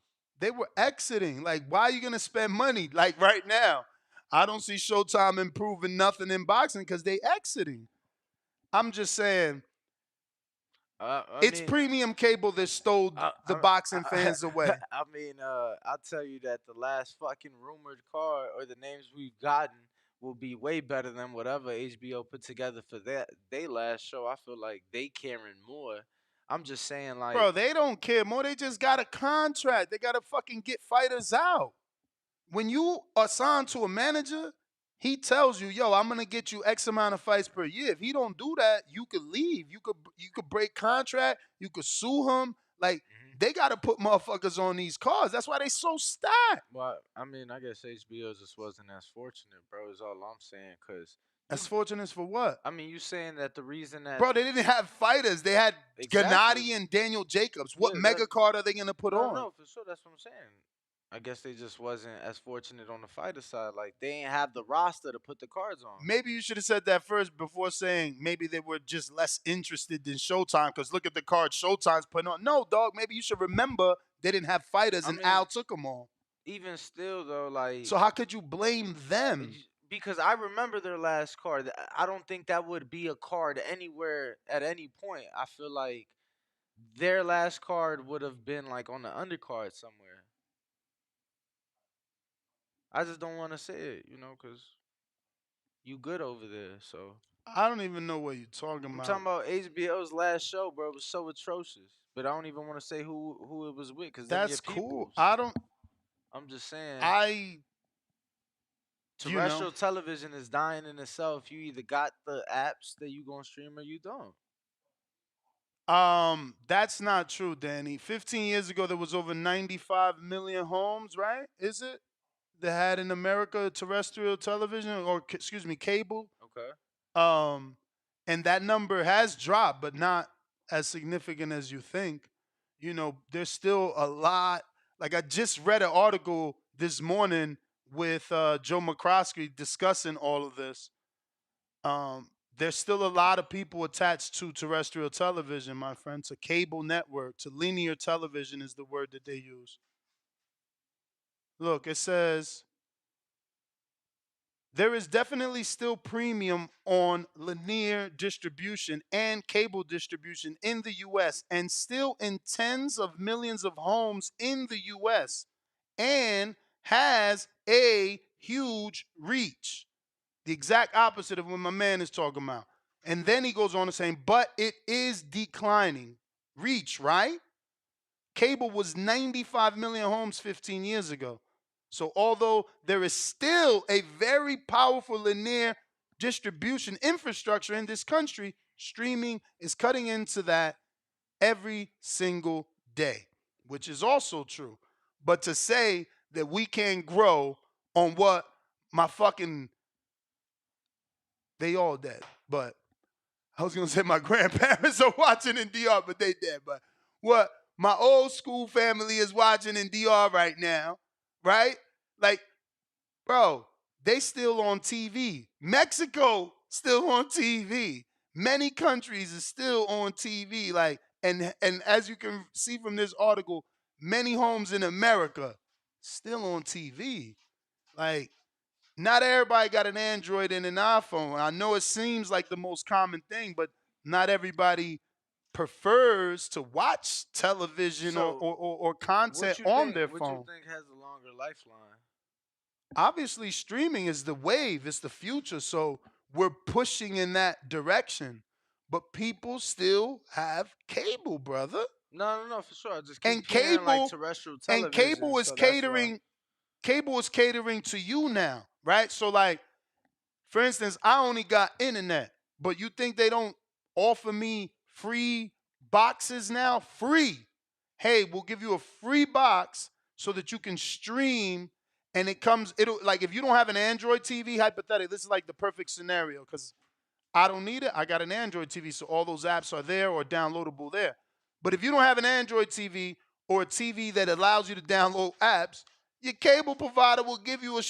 Like, why are you going to spend money? Like, right now, I don't see Showtime improving nothing in boxing because they exiting. I'm just saying, it's premium cable that stole the boxing fans away. I mean, I'll tell you that the last fucking rumored card or the names we've gotten will be way better than whatever HBO put together for they last show. I feel like they caring more. I'm just saying, like, bro, they don't care more. They just got a contract. They got to fucking get fighters out. When you are signed to a manager, he tells you, yo, I'm going to get you X amount of fights per year. If he don't do that, you could leave. You could break contract. You could sue him. Like, they got to put motherfuckers on these cards. That's why they so stacked. Well, I mean, I guess HBO just wasn't as fortunate, bro, is all I'm saying, because... As fortunate for what? I mean, you saying that the reason that... Bro, they didn't have fighters. They had Gennady and Daniel Jacobs. What mega card are they going to put on? No, for sure. That's what I'm saying. I guess they just wasn't as fortunate on the fighter side. Like they ain't have the roster to put the cards on. Maybe you should have said that first before saying maybe they were just less interested than Showtime because look at the card Showtime's putting on. No, dog, maybe you should remember they didn't have fighters and Al took them all. Even still, though, like... So how could you blame them? Because I remember their last card. I don't think that would be a card anywhere at any point. I feel like their last card would have been like on the undercard somewhere. I just don't want to say it, because you good over there, so... I don't even know what you're talking I'm about. talking about HBO's last show, bro. It was so atrocious. But I don't even want to say who it was with, because that's cool. I'm just saying. Terrestrial television is dying in itself. You either got the apps that you gonna stream or you don't. That's not true, Danny. 15 years ago, there was over 95 million homes, right? Is it? That had in America terrestrial television or excuse me, cable. Okay. And that number has dropped, but not as significant as you think. There's still a lot. Like I just read an article this morning with Joe McCroskey discussing all of this. There's still a lot of people attached to terrestrial television, my friend, to cable network, to linear television is the word that they use. Look, it says, there is definitely still premium on linear distribution and cable distribution in the U.S. and still in tens of millions of homes in the U.S. and has a huge reach. The exact opposite of what my man is talking about. And then he goes on to saying, but it is declining. Reach, right? Cable was 95 million homes 15 years ago. So although there is still a very powerful linear distribution infrastructure in this country, streaming is cutting into that every single day, which is also true. But to say that we can grow on what my fucking, they all dead, but I was going to say my grandparents are watching in DR, but they dead. But what my old school family is watching in DR right now, right? Like, bro, they still on TV. Mexico still on TV. Many countries is still on TV. Like, and as you can see from this article, many homes in America still on TV. Like, not everybody got an Android and an iPhone. I know it seems like the most common thing, but not everybody prefers to watch television or content on their phone. What you think has a longer lifeline? Obviously, streaming is the wave. It's the future. So we're pushing in that direction. But people still have cable, brother. No, for sure. I just keep hearing like terrestrial television. And cable is catering. Cable is catering to you now, right? So like, for instance, I only got internet, but you think they don't offer me free boxes now? Free. Hey, we'll give you a free box so that you can stream, and it'll like if you don't have an Android TV, hypothetically, this is like the perfect scenario because I don't need it. I got an Android TV, so all those apps are there or downloadable there. But if you don't have an Android TV or a TV that allows you to download apps, your cable provider will give you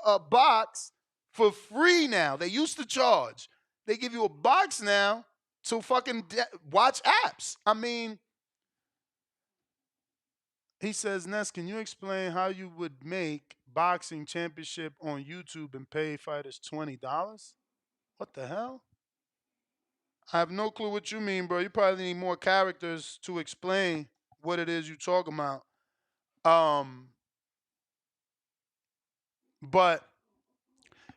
a box for free now. They used to charge. They give you a box now to fucking watch apps. I mean, he says, Ness, can you explain how you would make boxing championship on YouTube and pay fighters $20? What the hell? I have no clue what you mean, bro. You probably need more characters to explain what it is you're talking about. But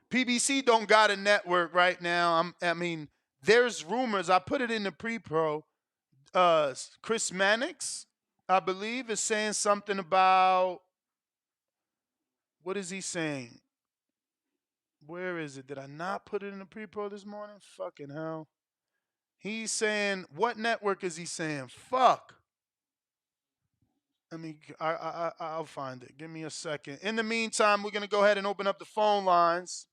PBC don't got a network right now. I mean, there's rumors. I put it in the pre-pro. Chris Mannix, I believe, is saying something about, what is he saying? Where is it? Did I not put it in the pre-pro this morning? Fucking hell. He's saying, what network is he saying? Fuck. I'll find it. Give me a second. In the meantime, we're going to go ahead and open up the phone lines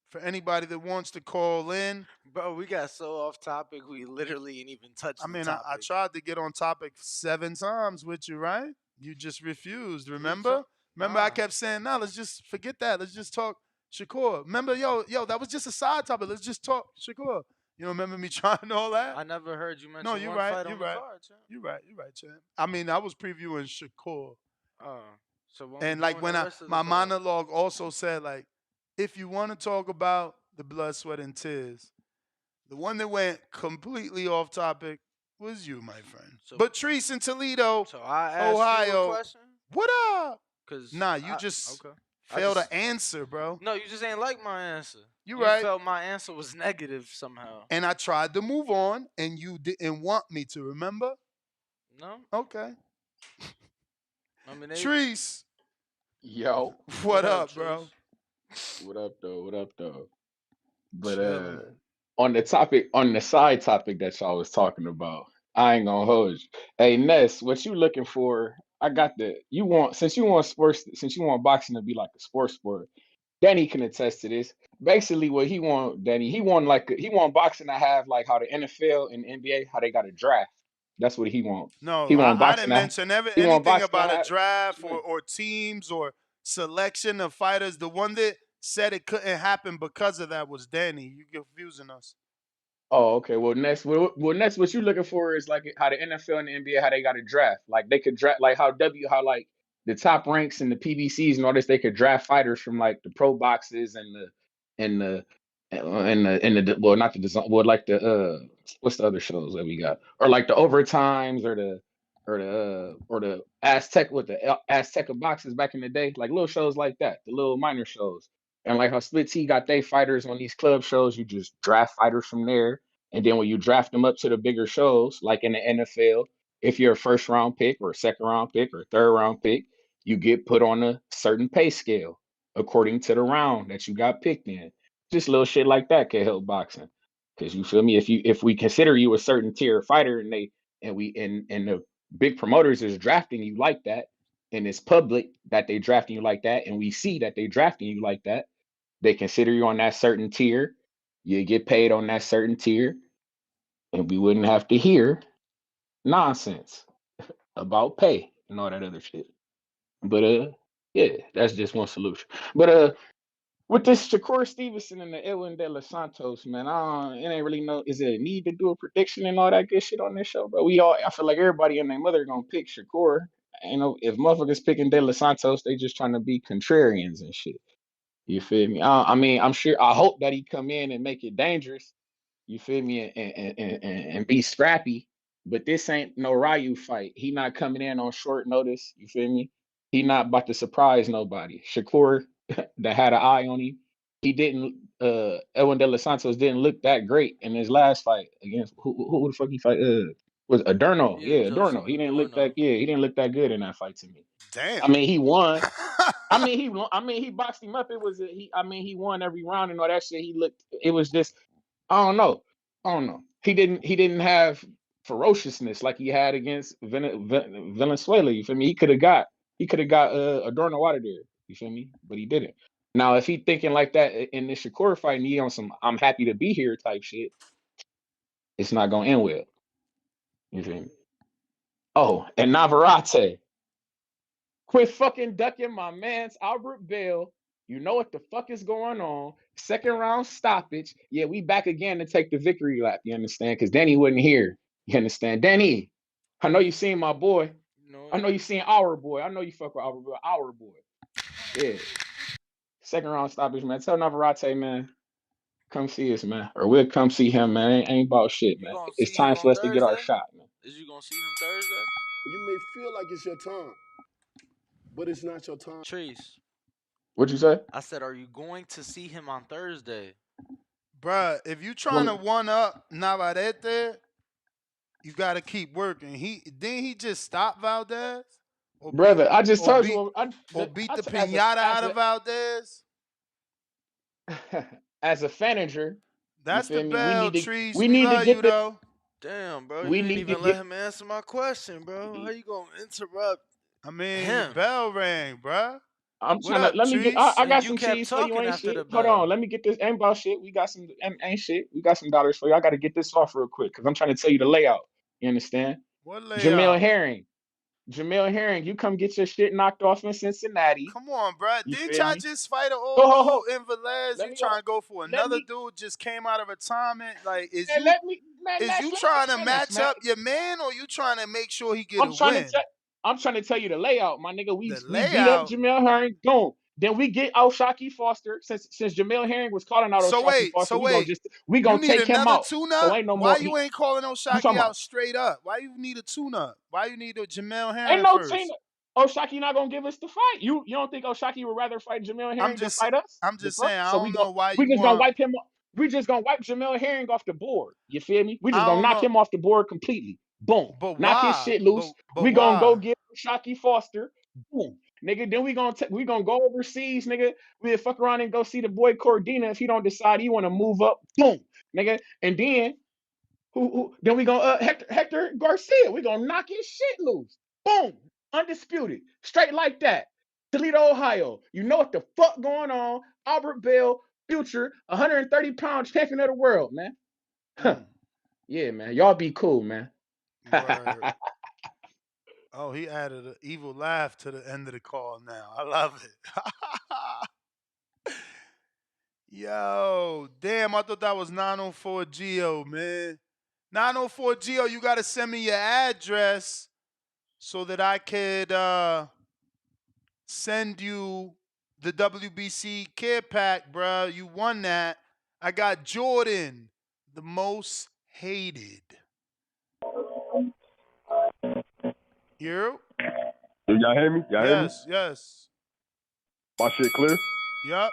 for anybody that wants to call in. Bro, we got so off topic, we literally ain't even touched the topic. I tried to get on topic 7 times with you, right? You just refused, remember? Remember, I kept saying, "No, let's just forget that. Let's just talk Shakur." Remember, yo, that was just a side topic. Let's just talk Shakur. You remember me trying all that? I never heard you No, mention you're one right. fight You're on the right. card, champ. You're right. You're right, champ. I mean, I was previewing Shakur, So when and we like doing when the I rest of the my card? monologue also said like, if you want to talk about the blood, sweat, and tears, the one that went completely off topic was you, my friend. But Treese in Toledo, So I asked you a Ohio, question. what up? Cause Nah, you just okay. failed to answer, bro. No, you just ain't like my answer. You You right. felt my answer was negative somehow. And I tried to move on, and you didn't want me to. Remember? No. Okay. I mean, Treese, Yo. what up, bro? What up, though? What up, though? But Chillin'. on the side topic that y'all was talking about, I ain't gonna hold you. Hey, Ness, what you looking for? I got since you want sports, since you want boxing to be like a sports sport. Danny can attest to this. Basically, what he want, Danny, he want boxing to have like how the NFL and the NBA, how they got a draft. That's what he want. No, He want I boxing didn't to mention he want anything boxing to about a have. draft or teams or selection of fighters. The one that said it couldn't happen because of that was Danny. You confusing us. Oh, okay. Next, what you looking for is like how the NFL and the NBA, how they got a draft. Like they could draft, like how like the top ranks and the PBCs and all this, they could draft fighters from like the pro boxes and the well, not the design, well, like the what's the other shows that we got, or like the overtimes or the Aztec with the Azteca boxes back in the day, like little shows like that, the little minor shows. And like how Split T got they fighters on these club shows, you just draft fighters from there. And then when you draft them up to the bigger shows, like in the NFL, if you're a first round pick or a second round pick or a third round pick, you get put on a certain pay scale according to the round that you got picked in. Just little shit like that can help boxing. Cause you feel me? If we consider you a certain tier fighter and the big promoters is drafting you like that, and it's public that they drafting you like that, and we see that they drafting you like that, they consider you on that certain tier. You get paid on that certain tier, and we wouldn't have to hear nonsense about pay and all that other shit. But yeah, that's just one solution. But with this Shakur Stevenson and the Edwin de los Santos, man, it ain't really is it a need to do a prediction and all that good shit on this show, bro? I feel like everybody and their mother gonna pick Shakur. You know, if motherfuckers picking de los Santos, they just trying to be contrarians and shit. You feel me? I mean, I hope that he come in and make it dangerous. You feel me? And be scrappy. But this ain't no Ryu fight. He not coming in on short notice. You feel me? He not about to surprise nobody. Shakur that had an eye on him. He didn't. Edwin de los Santos didn't look that great in his last fight against who the fuck he fight? Was Adorno? Yeah, Adorno. He didn't look that. Yeah, he didn't look that good in that fight to me. Damn. I mean, he won. he boxed him up. It was he won every round and all that shit. It was just I don't know. He didn't have ferociousness like he had against Venezuela. You feel me? He could have got Adorno out of there. You feel me? But he didn't. Now, if he thinking like that in this Shakur fight, and he on some "I'm happy to be here" type shit, it's not gonna end well. You feel me? Oh, and Navarrete. Quit fucking ducking my man's Albert Bell. You know what the fuck is going on. Second round stoppage. Yeah, we back again to take the victory lap. You understand? Because Danny wasn't here. You understand? Danny, I know you seen my boy. I know you seen our boy. I know you fuck with our boy. Yeah. Second round stoppage, man. Tell Navarrete, man, come see us, man. Or we'll come see him, man. Ain't about shit, man. It's time for us to get our shot, man. Is you gonna see him Thursday? You may feel like it's your time, but it's not your time. Trees. What'd you say? I said, are you going to see him on Thursday? Bruh, if you trying to one up Navarrete, you got to keep working. He just stop Valdez? Brother, I just told you. Or beat the pinata out of Valdez? As a fanager, that's the bell, Trees. We need to get the. Though. Damn, bro, you didn't even let him answer my question, bro. How you gonna interrupt? I mean, him? Bell rang, bro. I'm trying to let me get. I got some cheese for you. Ain't shit. Hold on, let me get this. Ain't about shit. We got some. Ain't shit. We got some dollars for you. I got to get this off real quick because I'm trying to tell you the layout. You understand? What layout? Jamel Herring. Jamel Herring, you come get your shit knocked off in Cincinnati. Come on, bro. You Didn't feel y'all me? just fight an Ho old ho ho. dude in Velez? Let You me trying to go for let another me dude just came out of retirement? Like, is man, you let me man, is Ness, you let trying me to finish, match man. up your man, or you trying to make sure he get I'm a trying to win? tell I'm trying to tell you the layout, my nigga. The We beat up layout. Jamel Herring, boom. Then we get out Shockey Foster. Since Jamel Herring was calling out So Shockey wait, Foster, so wait. we You gonna need take him another out. So tune-up? ain't no Why more. you ain't calling You Oshaki talking about? out straight up? Why you need a tune-up? Why you need a Jamel Ain't Herring no team. first? Oshaki not gonna give us the fight. You don't think Oshaki would rather fight Jamel I'm Herring than just fight us? I'm The just fuck? saying, I So don't know why we you just gonna want wipe him. We just gonna wipe Jamel Herring off the board. You feel me? We just I gonna don't knock know. him off the board completely. Boom. But Knock his why? shit loose. But We gonna go why? get Shockey Foster. Boom. Nigga, then we gonna go overseas, nigga. We'll fuck around and go see the boy Cordina if he don't decide he wanna move up. Boom, nigga. And then then we gonna Hector Garcia. We gonna knock his shit loose. Boom. Undisputed. Straight like that. Toledo, Ohio. You know what the fuck going on. Albert Bell, future 130-pound champion of the world, man. Yeah, man. Y'all be cool, man. Word. Oh, he added an evil laugh to the end of the call now. I love it. Yo, damn, I thought that was 904 Geo, man. 904 Geo, you gotta send me your address so that I could send you the WBC care pack, bruh. You won that. I got Jordan, the most hated. You? Y'all hear me? Y'all hear me? Yes. My shit clear? Yup.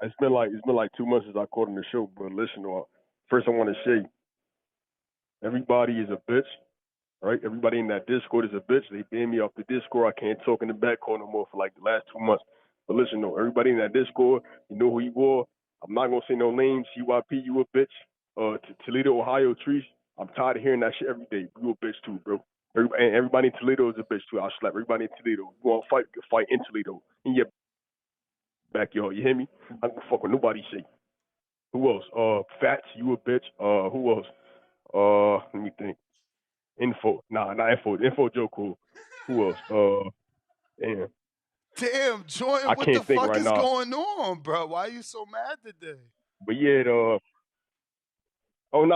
It's been like 2 months since I called on the show, but listen, first I want to say everybody is a bitch, right? Everybody in that Discord is a bitch. They banned me off the Discord. I can't talk in the back call no more for like the last 2 months. But listen, though, everybody in that Discord, you know who you are. I'm not gonna say no names. CYP, you a bitch. Toledo, Ohio, Trees. I'm tired of hearing that shit every day. You a bitch too, bro. Everybody in Toledo is a bitch too. I'll slap everybody in Toledo. You want to fight? You can fight in Toledo. In your backyard. You hear me? I don't fuck with nobody shit. Who else? Fats, you a bitch. Who else? Let me think. Info. Nah, not Info. Info Joe cool. Who else? Damn. Damn, Jordan, I what the can't think fuck right is now. going on, bro? Why are you so mad today? But yeah, I'm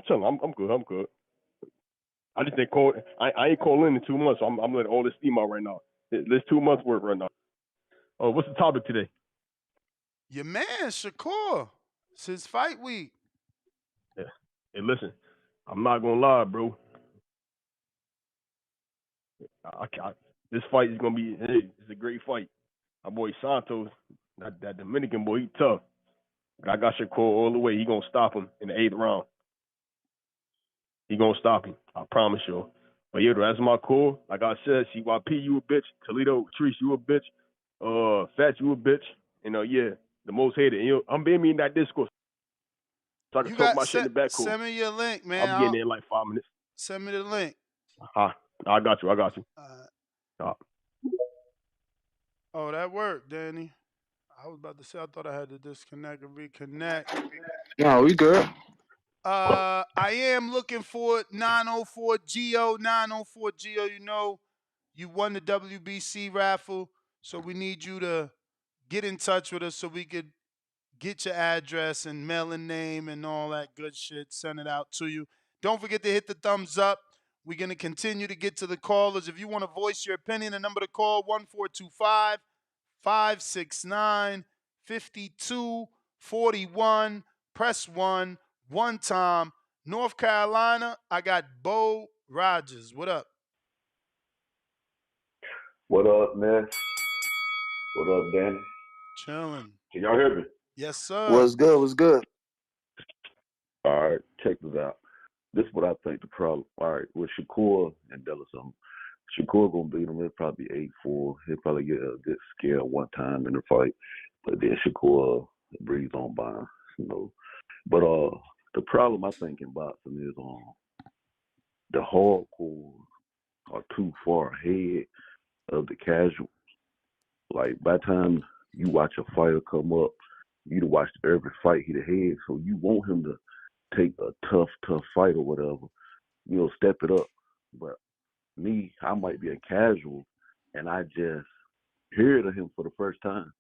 chilling. I'm good. I'm good. I just didn't call. I ain't calling in 2 months. So I'm letting all this steam out right now. There's 2 months work right now. What's the topic today? Your man, Shakur. It's his fight week. Yeah. Hey, listen, I'm not gonna lie, bro. This fight is gonna be. Hey, it's a great fight. My boy Santos, that Dominican boy, he tough. I got Shakur all the way. He gonna stop him in the 8th round. He gonna stop him. I promise you. But yeah, that's my core. Like I said, CYP, you a bitch. Toledo, Treese, you a bitch. Fats, you a bitch. And yeah, the most hated. And, I'm being me in that Discord so I can You talk got my shit in the back cool. send me your link, I'll man. be getting there in like 5 minutes. Send me the link. I got you. Oh, that worked, Danny. I was about to say I thought I had to disconnect and reconnect. No, we good. I am looking for 904 Geo. 904 Geo, you know, you won the WBC raffle, so we need you to get in touch with us so we could get your address and mailing name and all that good shit. Send it out to you. Don't forget to hit the thumbs up. We're going to continue to get to the callers. If you want to voice your opinion, the number to call 1425 569 5241. Press 1 one time. North Carolina, I got Bo Rogers. What up? What up, man? What up, Danny? Chilling. Can y'all hear me? Yes, sir. What's good? All right, check this out. This is what I think the problem. All right, with Shakur and Dellison, Shakur gonna beat him. It'll probably be 8-4. He'll probably get a good scare one time in the fight, but then Shakur breathes on by him, you know. But the problem I think in boxing is the hardcore are too far ahead of the casual. Like by the time you watch a fighter come up, you to watch every fight he had, so you want him to take a tough fight or whatever, step it up, But me, I might be a casual, and I just heard of him for the first time.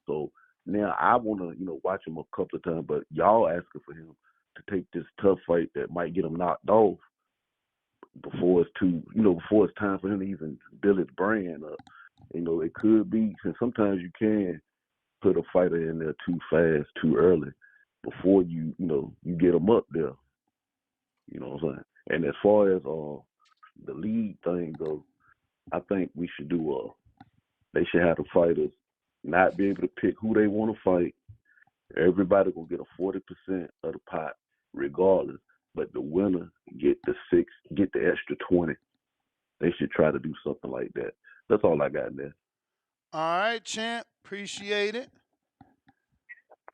So now I want to, watch him a couple of times. But y'all asking for him to take this tough fight that might get him knocked off before it's before it's time for him to even build his brand up. It could be, and sometimes you can put a fighter in there too fast, too early, before you get him up there. You know what I'm saying? And as far as the league thing goes, I think we should do they should have the fighters not be able to pick who they want to fight. Everybody gonna get a 40% of the pot regardless, but the winner get the extra 20. They should try to do something like that. That's all I got there. All right, champ. Appreciate it.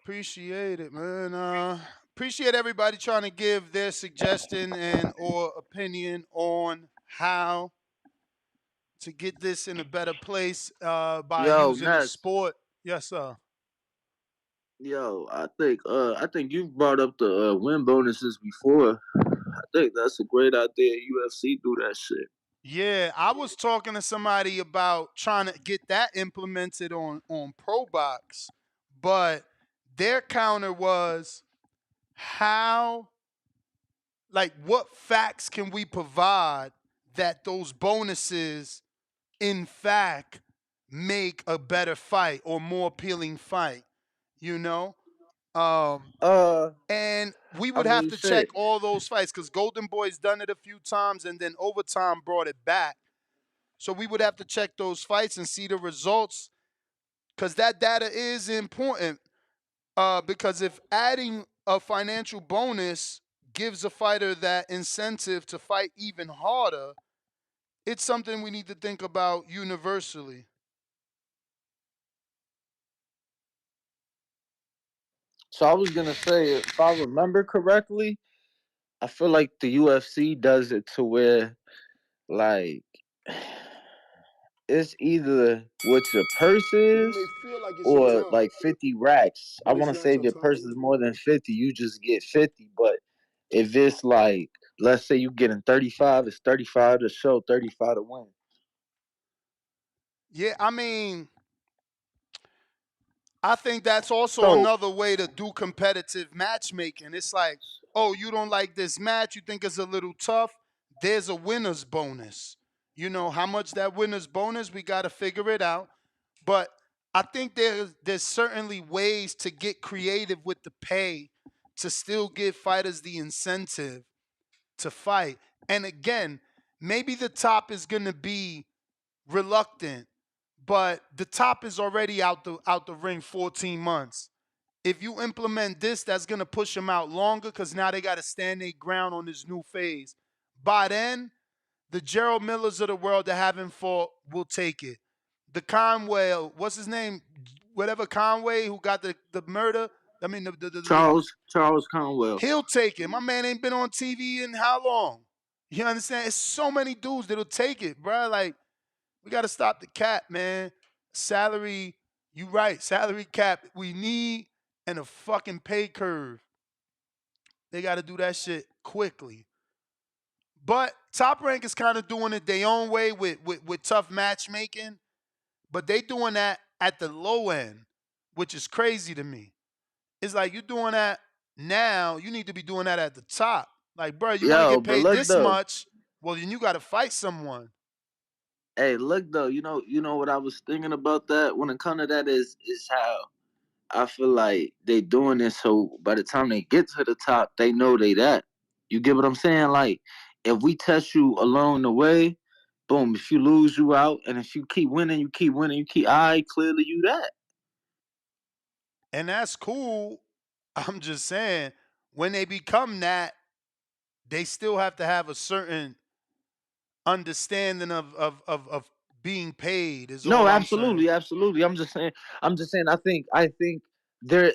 Appreciate it, man. Appreciate everybody trying to give their suggestion and or opinion on how to get this in a better place by Yo, using the Ness. sport. Yes, sir. Yo, I think you brought up the win bonuses before. I think that's a great idea. UFC do that shit. Yeah, I was talking to somebody about trying to get that implemented on Pro Box, but their counter was how, like, what facts can we provide that those bonuses, in fact, make a better fight or more appealing fight, you know? And we I would have mean, to shit. check all those fights because Golden Boy's done it a few times and then Overtime brought it back. So we would have to check those fights and see the results because that data is important. Because if adding a financial bonus gives a fighter that incentive to fight even harder, it's something we need to think about universally. So I was gonna say, if I remember correctly, I feel like the UFC does it to where, like, it's either what your purse You is may feel like it's your or time, like 50 racks. I but want it's to not say if your your time. purse is more than 50, you just get 50. But if it's like, let's say you getting 35, it's 35 to show, 35 to win. Yeah, I mean, I think that's also So, another way to do competitive matchmaking. It's like, oh, you don't like this match, you think it's a little tough. There's a winner's bonus. You know how much that winner's bonus, we got to figure it out. But I think there's certainly ways to get creative with the pay to still give fighters the incentive to fight. And again, maybe the top is going to be reluctant, but the top is already out the ring 14 months. If you implement this, that's gonna push them out longer because now they got to stand their ground on this new phase. By then, the Gerald Millers of the world that haven't fought will take it. The Conway, what's his name? Whatever Conway who got the murder. I mean Charles Conwell. he'll take it. My man ain't been on TV in how long? You understand? It's so many dudes that'll take it, bro. Like, we got to stop the cap, man. Salary, you right. Salary cap. We need and a fucking pay curve. They got to do that shit quickly. But Top Rank is kind of doing it their own way with tough matchmaking. But they doing that at the low end, which is crazy to me. It's like you doing that now. You need to be doing that at the top. Like, bro, you want to Yo, get but paid look this though. much? Well, then you got to fight someone. Hey, look though. You know what I was thinking about that when it comes to that is how I feel like they doing this so by the time they get to the top, they know they that. You get what I'm saying? Like, if we test you along the way, boom, if you lose, you out. And if you keep winning, you keep winning, you keep, all right, clearly you that. And that's cool. I'm just saying, when they become that, they still have to have a certain understanding of being paid, is No, all I'm saying. absolutely, absolutely. I'm just saying, I think there,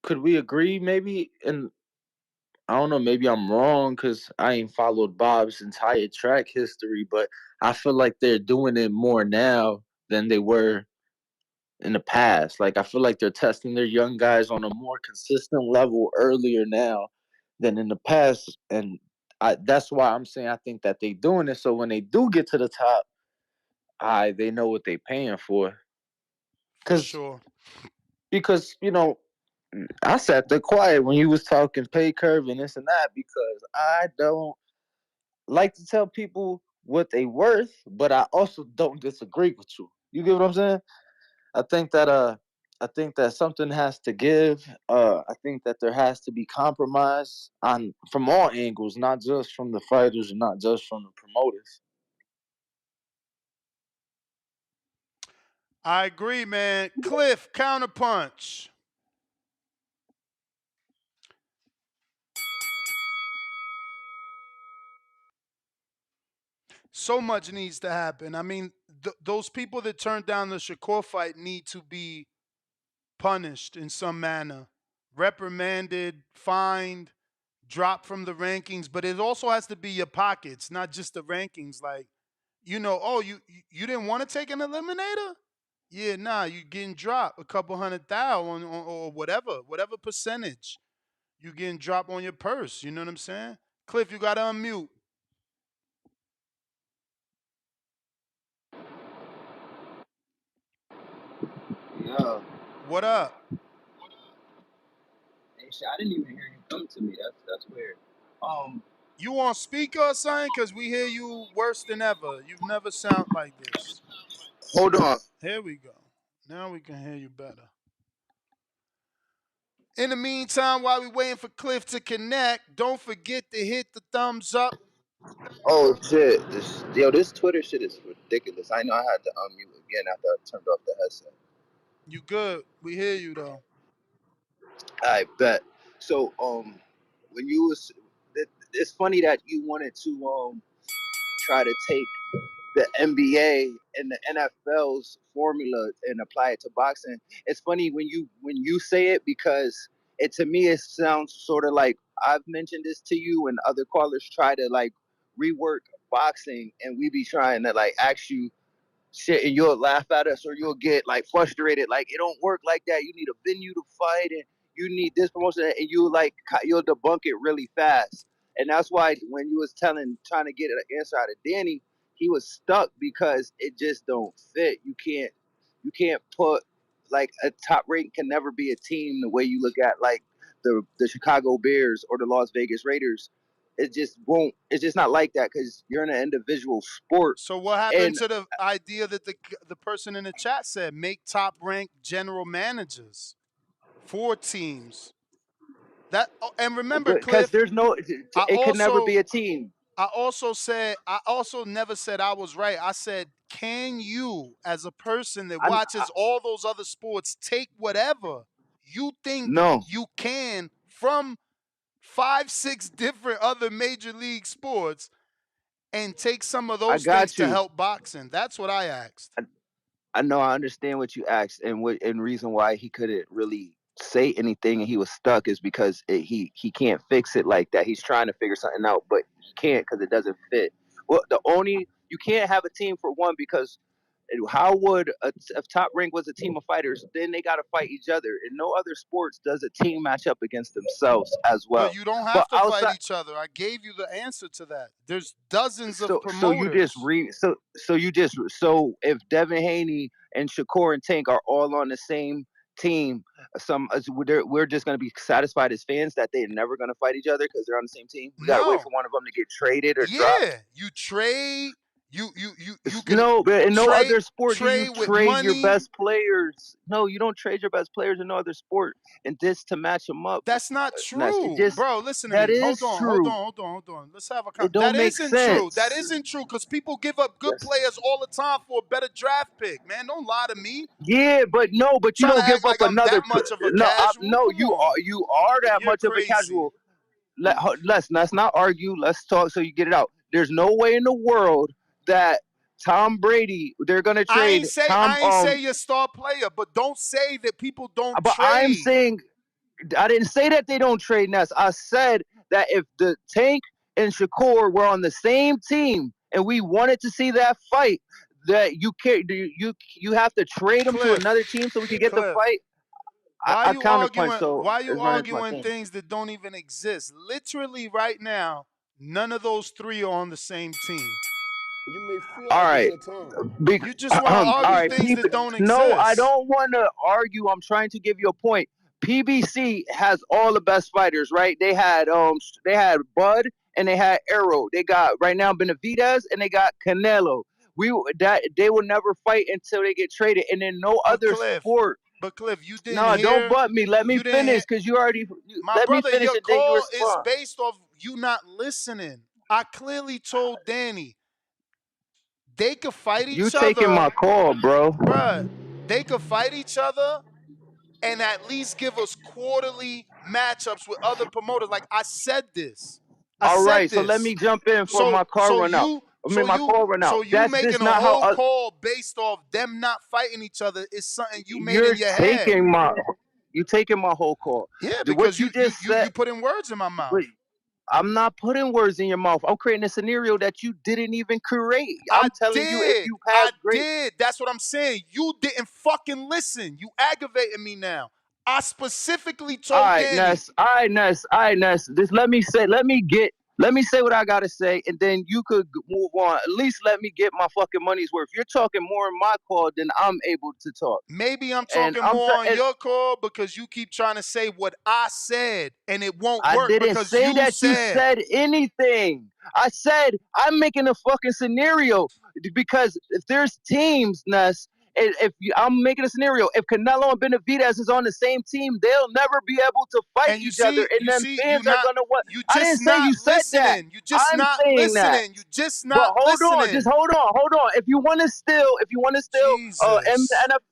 could we agree maybe? And I don't know, maybe I'm wrong because I ain't followed Bob's entire track history, but I feel like they're doing it more now than they were in the past. Like I feel like they're testing their young guys on a more consistent level earlier now than in the past. And That's why I'm saying I think that they doing it so when they do get to the top, they know what they paying for. For sure. Because I sat there quiet when you was talking pay curve and this and that because I don't like to tell people what they worth, but I also don't disagree with you. You get what I'm saying? I think that something has to give. I think that there has to be compromise on from all angles, not just from the fighters and not just from the promoters. I agree, man. Cliff, counterpunch. So much needs to happen. I mean, those people that turned down the Shakur fight need to be punished in some manner, reprimanded, fined, dropped from the rankings. But it also has to be your pockets, not just the rankings. Like, oh, you didn't want to take an eliminator? Yeah, nah, you getting dropped a couple $100,000 or whatever percentage you getting dropped on your purse. You know what I'm saying? Cliff, you gotta unmute. Yeah. What up? Hey, shit, I didn't even hear you come to me. That's weird. You on speaker or something? Cause we hear you worse than ever. You've never sound like this. Hold on. Here we go. Now we can hear you better. In the meantime, while we waiting for Cliff to connect, don't forget to hit the thumbs up. Oh shit! This Twitter shit is ridiculous. I know I had to unmute again after I turned off the headset. You good? We hear you though. I bet. So when you was, it's funny that you wanted to try to take the NBA and the NFL's formula and apply it to boxing. It's funny when you say it because to me it sounds sort of like I've mentioned this to you and other callers try to like rework boxing and we be trying to like ask you shit and you'll laugh at us or you'll get like frustrated like it don't work like that. You need a venue to fight and you need this promotion and you'll debunk it really fast. And that's why when you was trying to get an answer out of Danny, he was stuck because it just don't fit. You can't put like a top rank can never be a team the way you look at like the Chicago Bears or the Las Vegas Raiders. It just won't. It's just not like that because you're in an individual sport. So what happened And to the idea that the person in the chat said make top ranked general managers for teams? And remember, because Cliff, there's no, I it could never also be a team. I also never said I was right. I said, can you, as a person that watches all those other sports, take whatever you think No, you can from 5, 6 different other major league sports and take some of I those things got to you. help boxing? That's what I asked. I know I understand what you asked, and reason why he couldn't really say anything and he was stuck is because he can't fix it like that. He's trying to figure something out, but he can't because it doesn't fit. Well, you can't have a team for one because how would if Top Rank was a team of fighters, then they got to fight each other. In no other sports does a team match up against themselves as But well. you don't But have to fight outside, each other. I gave you the answer to that. There's dozens of so you just promoters. so if Devin Haney and Shakur and Tank are all on the same team, we're just gonna be satisfied as fans that they're never gonna fight each other because they're on the same team. We gotta wait for No. one of them to get traded or dropped. Yeah. You trade. You can No, but in no trade other sport do you with trade your money. best players. No, you don't trade your best players in no other sport, and this to match them up. That's not Ness, it true. just Bro, listen to that me. is true. Hold on. Let's have a It That don't make isn't true. That sense. isn't true because people give up good players all the time for a better draft pick, man. Don't lie to me. Yeah, but you Trying to don't give act up like I'm another. that much of a No, casual. no, Come on. you are that You're much of a crazy. casual. Let's not argue. Let's talk so you get it out. There's no way in the world that Tom Brady they're gonna trade Tom. I ain't say your star player, but don't say that people don't But I'm trade. saying I didn't say that they don't trade Ness. I said that if the Tank and Shakur were on the same team and we wanted to see that fight, that you have to trade them to another team so we can get the Cliff. fight. Why I you counterpunch, arguing? so Why you it's running to my arguing team. things that don't even exist? Literally, right now, None of those three are on the same team. You may feel All like right. it's your time. You just want to All argue right, things that don't no, I exist. don't want to argue. I'm trying to give you a point. PBC has all the best fighters, right? They had Bud and they had Arrow. They got right now Benavidez and they got Canelo. They will never fight until they get traded, and then no other sport. But Cliff, you didn't No, hear. don't butt me. Let me you didn't finish because you already. My Let brother, me finish your and then you call is respond. based off you not listening. I clearly told Danny they could fight You each taking other. my call, bro. Bruh, they could fight each other and at least give us quarterly matchups with other promoters. Like I said this. All right, so let me jump in for my car run out. My call run out. So you That's making just a not whole how. call based off them not fighting each other is something you made You're in your head. taking my whole call. Yeah, What because you just said. you putting words in my mouth. But I'm not putting words in your mouth. I'm creating a scenario that you didn't even create. I'm telling you, if you have great. did. That's what I'm saying. You didn't fucking listen. You aggravating me now. I specifically told Danny. All right, Ness. Just let me say what I gotta say, and then you could move on. At least let me get my fucking money's worth. You're talking more in my call than I'm able to talk. Maybe I'm talking more on your call because you keep trying to say what I said, and it won't work I didn't because say you that said. you said anything. I said I'm making a fucking scenario because if there's teams, Ness, I'm making a scenario. If Canelo and Benavidez is on the same team, they'll never be able to fight each other, and then fans are gonna what? I didn't say you said that. You just I'm not saying listening. that. You just But not hold listening. on, just hold on. If you want to still,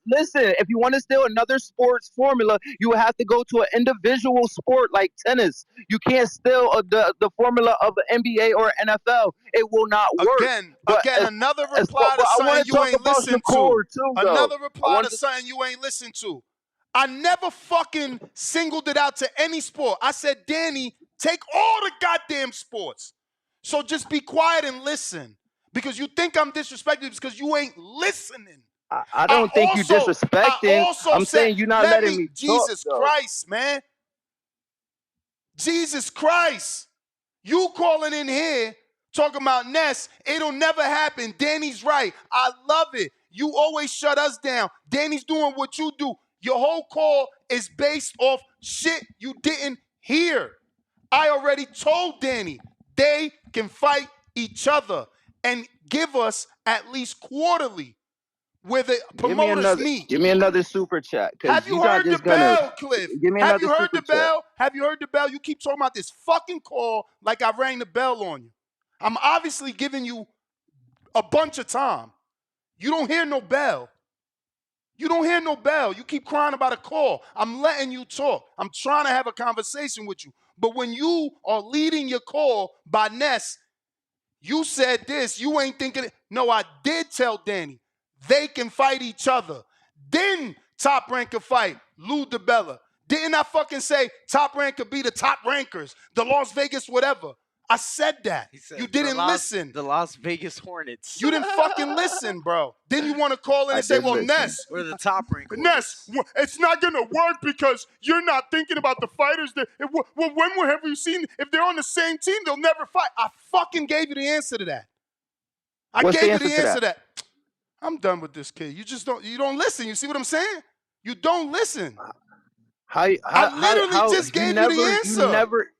listen. If you want to steal another sports formula, you would have to go to an individual sport like tennis. You can't steal the formula of the NBA or NFL. It will not work. Again, another reply to something you ain't listened to. Another reply to something you ain't listened to. I never fucking singled it out to any sport. I said, Danny, take all the goddamn sports. So just be quiet and listen. Because you think I'm disrespecting because you ain't listening. I don't think you disrespecting. I'm saying you're not letting me talk. Jesus Christ, man. Jesus Christ. You calling in here talking about Ness. It'll never happen. Danny's right. I love it. You always shut us down. Danny's doing what you do. Your whole call is based off shit you didn't hear. I already told Danny they can fight each other and give us at least quarterly where the promoters meet. Give me another super chat. Have you heard the bell, Cliff? Have you heard the bell? Have you heard the bell? You keep talking about this fucking call like I rang the bell on you. I'm obviously giving you a bunch of time. You don't hear no bell. You don't hear no bell. You keep crying about a call. I'm letting you talk. I'm trying to have a conversation with you. But when you are leading your call by Ness, you said this. You ain't thinking it. No, I did tell Danny. They can fight each other. Then Top Rank could fight Lou DiBella. Didn't I fucking say Top Rank could be the top rankers, the Las Vegas whatever? I said that. You didn't listen. The Las Vegas Hornets. You didn't fucking listen, bro. Then you want to call in and say, well, Ness. We're the top rank. Ness, it's not going to work because you're not thinking about the fighters. When have you seen, if they're on the same team, they'll never fight. I fucking gave you the answer to that. What's the answer to that? I'm done with this kid. You don't listen. You see what I'm saying? You don't listen. I literally just gave you the answer. You never.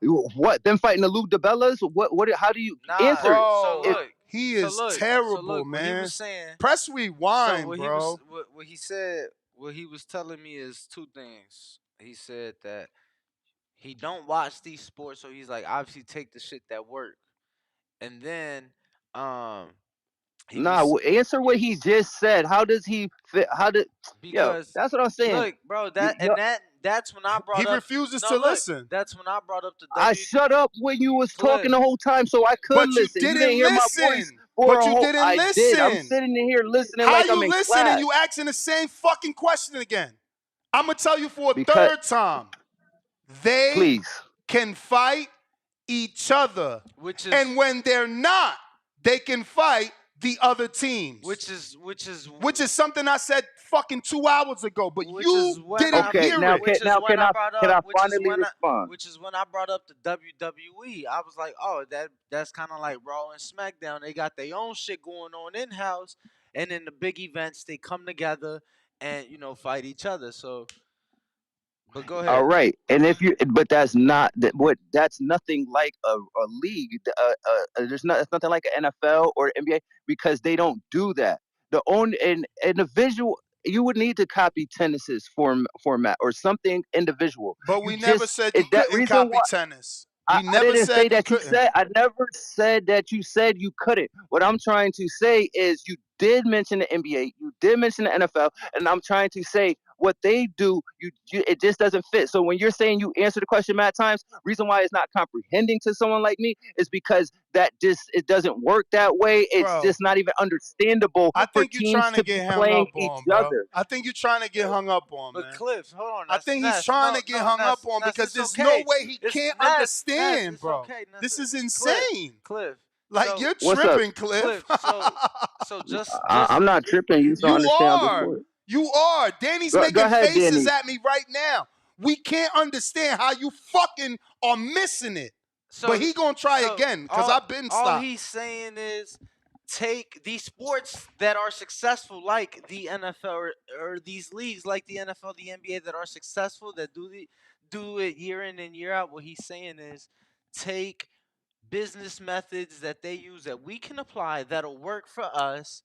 What? Them fighting the Lou DiBellas? What? How do you answer? Bro, he is terrible, man. What he was saying, press rewind, bro. What he said, what he was telling me is two things. He said that he don't watch these sports, so he's like, obviously take the shit that work. And then, answer what he just said. How does he fit? Because that's what I'm saying. Look, bro, that's when I brought up. He refuses to listen. That's when I brought up the. I shut up when you was talking the whole time, so I could listen. You didn't hear my voice. But you didn't listen. Did. I'm sitting in here listening like I'm in class. How you listen and you asking the same fucking question again? I'm gonna tell you for a third time. They can fight each other, and when they're not, they can fight the other teams. Which is something I said fucking 2 hours ago, but you didn't Okay, hear now it. can I finally respond? Which is when I brought up the WWE. I was like, oh, that's kind of like Raw and SmackDown. They got their own shit going on in house, and in the big events they come together and fight each other. So, but go ahead. All right, and but that's not that. What that's nothing like a league. There's nothing like an NFL or NBA because they don't do that. The only in the visual, you would need to copy tennis's format or something individual. But we never said you couldn't copy tennis. We I never didn't said say you that you couldn't. said. I never said that you said you couldn't. What I'm trying to say is you did mention the NBA, you did mention the NFL, and I'm trying to say what they do. It just doesn't fit. So when you're saying you answer the question mad times, reason why it's not comprehending to someone like me is because it doesn't work that way. It's just not even understandable for teams to be playing each other. I think you're trying to get hung up on, But man. Cliff, hold on. I think he's trying to get hung up on because there's no way he can't understand, bro. This is insane. Cliff. Like, you're What's tripping, up? Cliff. So just I'm not tripping. You don't understand are. before. You are. Danny's Go making ahead, faces Danny. at me right now. We can't understand how you fucking are missing it. But he gonna try again because I've been stopped. All he's saying is take these sports that are successful, like the NFL or these leagues like the NFL, the NBA that are successful, that do it year in and year out. What he's saying is take business methods that they use that we can apply that'll work for us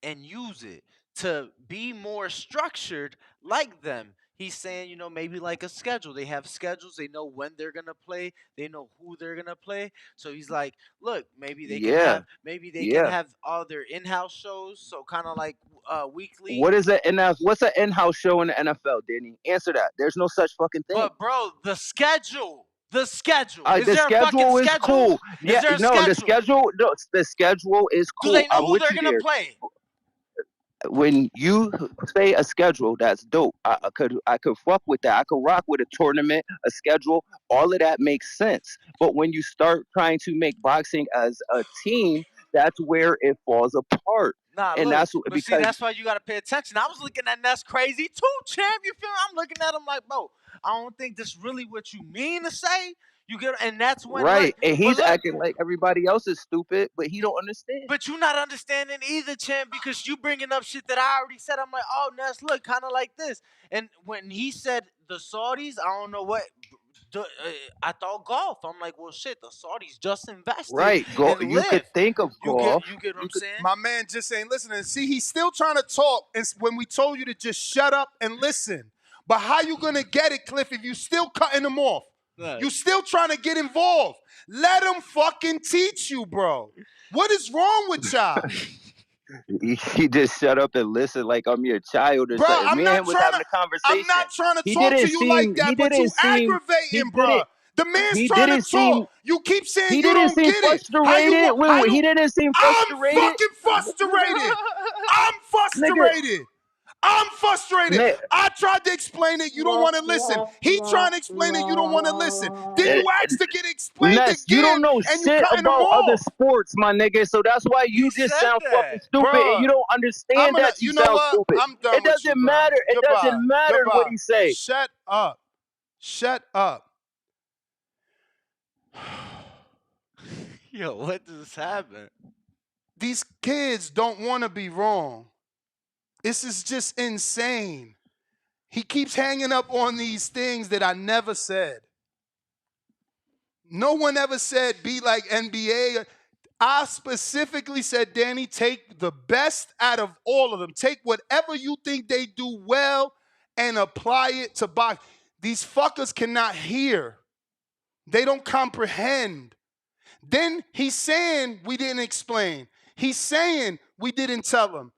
and use it to be more structured like them. He's saying, maybe like a schedule. They have schedules. They know when they're gonna play. They know who they're gonna play. So he's like, look, maybe they can have all their in-house shows. So kind of like weekly. What's an in-house show in the NFL, Danny? Answer that. There's no such fucking thing. But bro, the schedule. The schedule. The schedule is cool. Yeah, the schedule is cool. Do they know I'm who with they're you gonna there. play? When you say a schedule, that's dope. I could fuck with that. I could rock with a tournament, a schedule. All of that makes sense. But when you start trying to make boxing as a team, that's where it falls apart. Nah, and look, that's but because see, that's why you gotta pay attention. I was looking at that's crazy too, champ. You feel me? I'm looking at him like, bro, I don't think this really what you mean to say. You get, and that's when right, look, and he's acting like everybody else is stupid, but he don't understand. But you not understanding either, champ, because you bringing up shit that I already said. I'm like, oh, Ness, look, kind of like this. And when he said the Saudis, I don't know what. I thought golf. I'm like, well, shit, the Saudis just invested. Right, you could think of golf. You get what I'm saying? My man just ain't listening. See, he's still trying to talk when we told you to just shut up and listen. But how you going to get it, Cliff, if you still cutting him off? Right. You still trying to get involved. Let him fucking teach you, bro. What is wrong with y'all? He just shut up and listen like I'm your child or Bro, something. Me and him was having a conversation. I'm not trying to talk to you like that, but you aggravating, bro. The man's trying to talk. You keep saying you don't get it. He didn't seem frustrated. I'm fucking frustrated. I'm frustrated. I'm frustrated. Man. I tried to explain it. You don't want to listen. He trying to explain it. You don't want to listen. Then you ask to get explained again. You don't know and shit about other sports, my nigga. So that's why you just sound fucking stupid. Bruh, and you don't understand that you sound stupid. I'm done it doesn't matter. It doesn't matter what he say. Shut up. Shut up. Yo, what just happened? These kids don't want to be wrong. This is just insane. He keeps hanging up on these things that I never said. No one ever said be like NBA. I specifically said, Danny, take the best out of all of them. Take whatever you think they do well and apply it to boxing. These fuckers cannot hear. They don't comprehend. Then he's saying we didn't explain. He's saying we didn't tell him.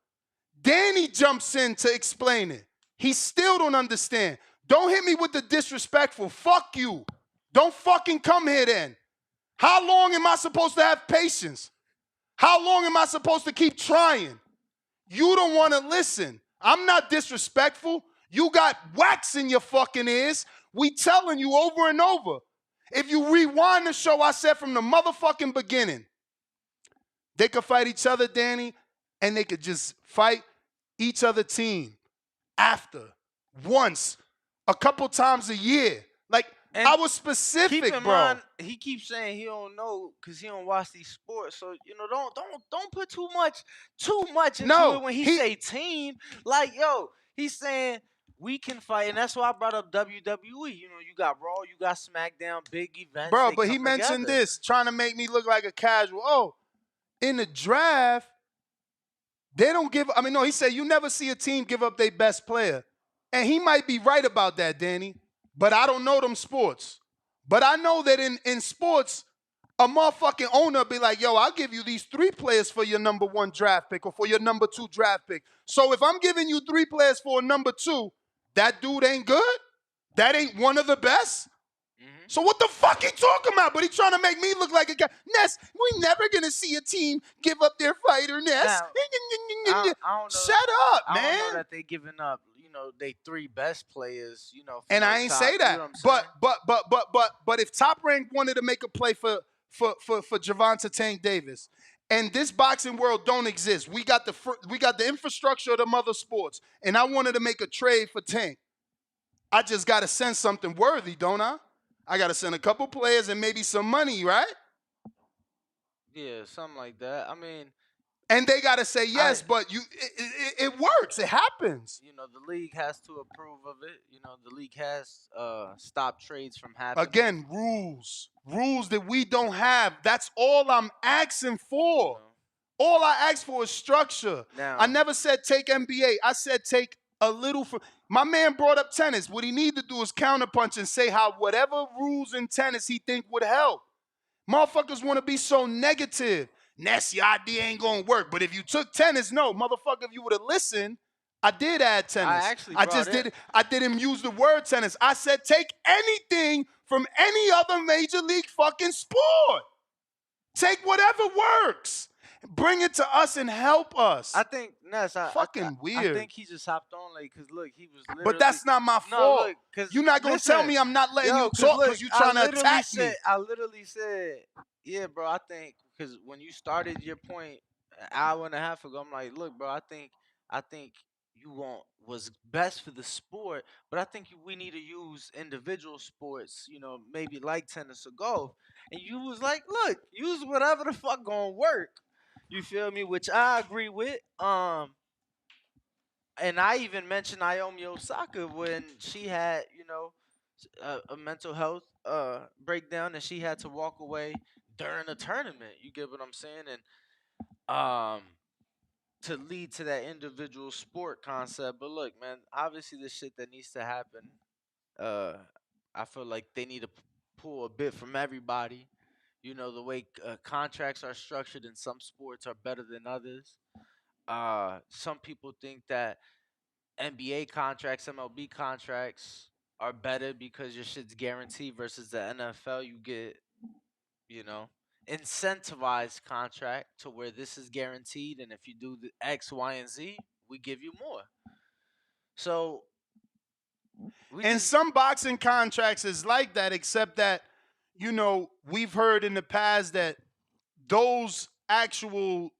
Danny jumps in to explain it. He still don't understand. Don't hit me with the disrespectful. Fuck you. Don't fucking come here then. How long am I supposed to have patience? How long am I supposed to keep trying? You don't want to listen. I'm not disrespectful. You got wax in your fucking ears. We telling you over and over. If you rewind the show, I said from the motherfucking beginning, They could fight each other, Danny, and they could just fight each other team after once, a couple times a year. Like, And I was specific, keep in bro. mind, he keeps saying he don't know because he don't watch these sports. So don't put too much into it when he say team. Like, yo, he's saying we can fight, and that's why I brought up WWE. You know, you got Raw, you got SmackDown, big events. Bro, they but he come mentioned together. this, trying to make me look like a casual. Oh, in the draft, they don't give. I mean, no, he said you never see a team give up their best player, and he might be right about that, Danny. But I don't know them sports. But I know that in sports, a motherfucking owner be like, yo, I'll give you these 3 players for your number 1 draft pick or for your number 2 draft pick. So if I'm giving you 3 players for a number 2, that dude ain't good? That ain't one of the best? So what the fuck he talking about? But he trying to make me look like a guy. Ness, we never gonna see a team give up their fighter, Ness. I don't know, Shut up, man. I don't know that they giving up, they 3 best players, for And no I ain't top, say that. You know what I'm saying? But if Top Rank wanted to make a play for Javonte Tank Davis, and this boxing world don't exist, we got the infrastructure of the mother sports, and I wanted to make a trade for Tank. I just got to send something worthy, don't I? I got to send a couple players and maybe some money, right? Yeah, something like that. I mean, and they got to say yes, but it works. It happens. The league has to approve of it. The league has stopped trades from happening. Again, rules that we don't have. That's all I'm asking for. All I ask for is structure. Now, I never said take NBA. I said take a little. My man brought up tennis. What he need to do is counterpunch and say how whatever rules in tennis he think would help. Motherfuckers want to be so negative. Ness, your idea ain't gonna work. But if you took tennis, no, motherfucker, if you would have listened, I did add tennis. I didn't use the word tennis. I said take anything from any other major league fucking sport. Take whatever works. Bring it to us and help us. I think Ness, fucking weird. I think he just hopped on late because look, he was literally. But that's not my fault. Look, you're not gonna tell me I'm not letting you talk because you're trying to attack me. I literally said, yeah, bro. I think because when you started your point an hour and a half ago, I'm like, look, bro. I think you was best for the sport, but I think we need to use individual sports. Maybe like tennis or golf. And you was like, look, use whatever the fuck gonna work. You feel me? Which I agree with. And I even mentioned Naomi Osaka when she had, a mental health breakdown and she had to walk away during a tournament. You get what I'm saying? And to lead to that individual sport concept. But look, man, obviously the shit that needs to happen. I feel like they need to pull a bit from everybody. The way contracts are structured in some sports are better than others. Some people think that NBA contracts, MLB contracts are better because your shit's guaranteed versus the NFL. You get, incentivized contract to where this is guaranteed, and if you do the X, Y, and Z, we give you more. So, some boxing contracts is like that, except that, we've heard in the past that those actual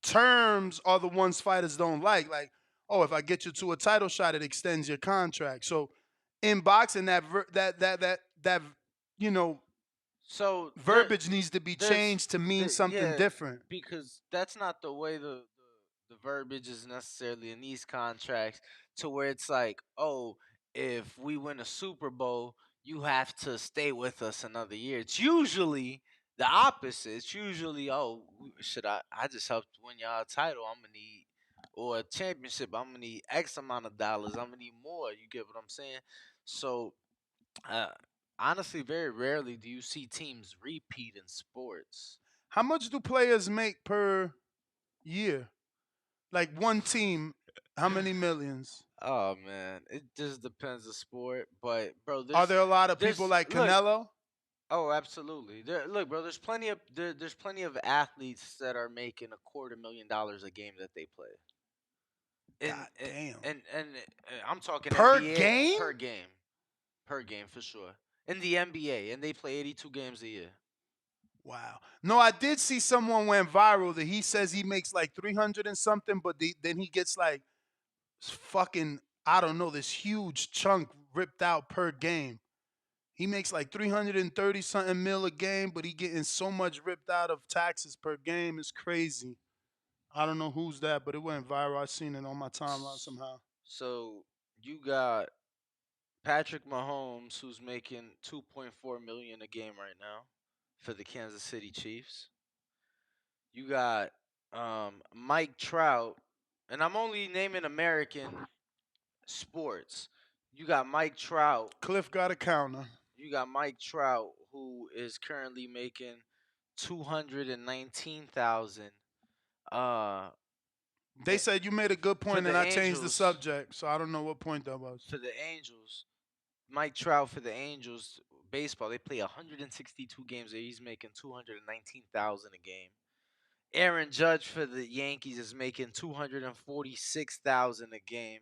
terms are the ones fighters don't like. Like, oh, if I get you to a title shot, it extends your contract. So in boxing, that so verbiage needs to be changed to mean something different. Because that's not the way the verbiage is necessarily in these contracts, to where it's like, oh, if we win a Super Bowl, you have to stay with us another year. It's usually the opposite. It's usually, oh, I just helped win y'all a title. I'm going to need, or a championship, I'm going to need X amount of dollars. I'm going to need more. You get what I'm saying? So, honestly, very rarely do you see teams repeat in sports. How much do players make per year? Like one team, how many millions? Oh man, it just depends the sport. But bro, are there a lot of people like Canelo? Look, oh, absolutely. Look, bro, there's plenty of athletes that are making $250,000 a game that they play. God damn. And I'm talking per NBA, game? Per game for sure. In the NBA, and they play 82 games a year. Wow. No, I did see someone went viral that he says he makes like 300 and something, but then he gets like fucking, I don't know, this huge chunk ripped out per game. He makes like 330 something mil a game, but he getting so much ripped out of taxes per game. It's crazy. I don't know who's that, but it went viral. I seen it on my timeline somehow. So you got Patrick Mahomes, who's making 2.4 million a game right now for the Kansas City Chiefs. You got Mike Trout, and I'm only naming American sports. You got Mike Trout. Cliff got a counter. You got Mike Trout, who is currently making 219,000. They said you made a good for point, the and I changed the Angels. subject, so I don't know what point that was. For the Angels, Mike Trout for the Angels baseball, they play 162 games. He's making 219,000 a game. Aaron Judge for the Yankees is making 246,000 a game.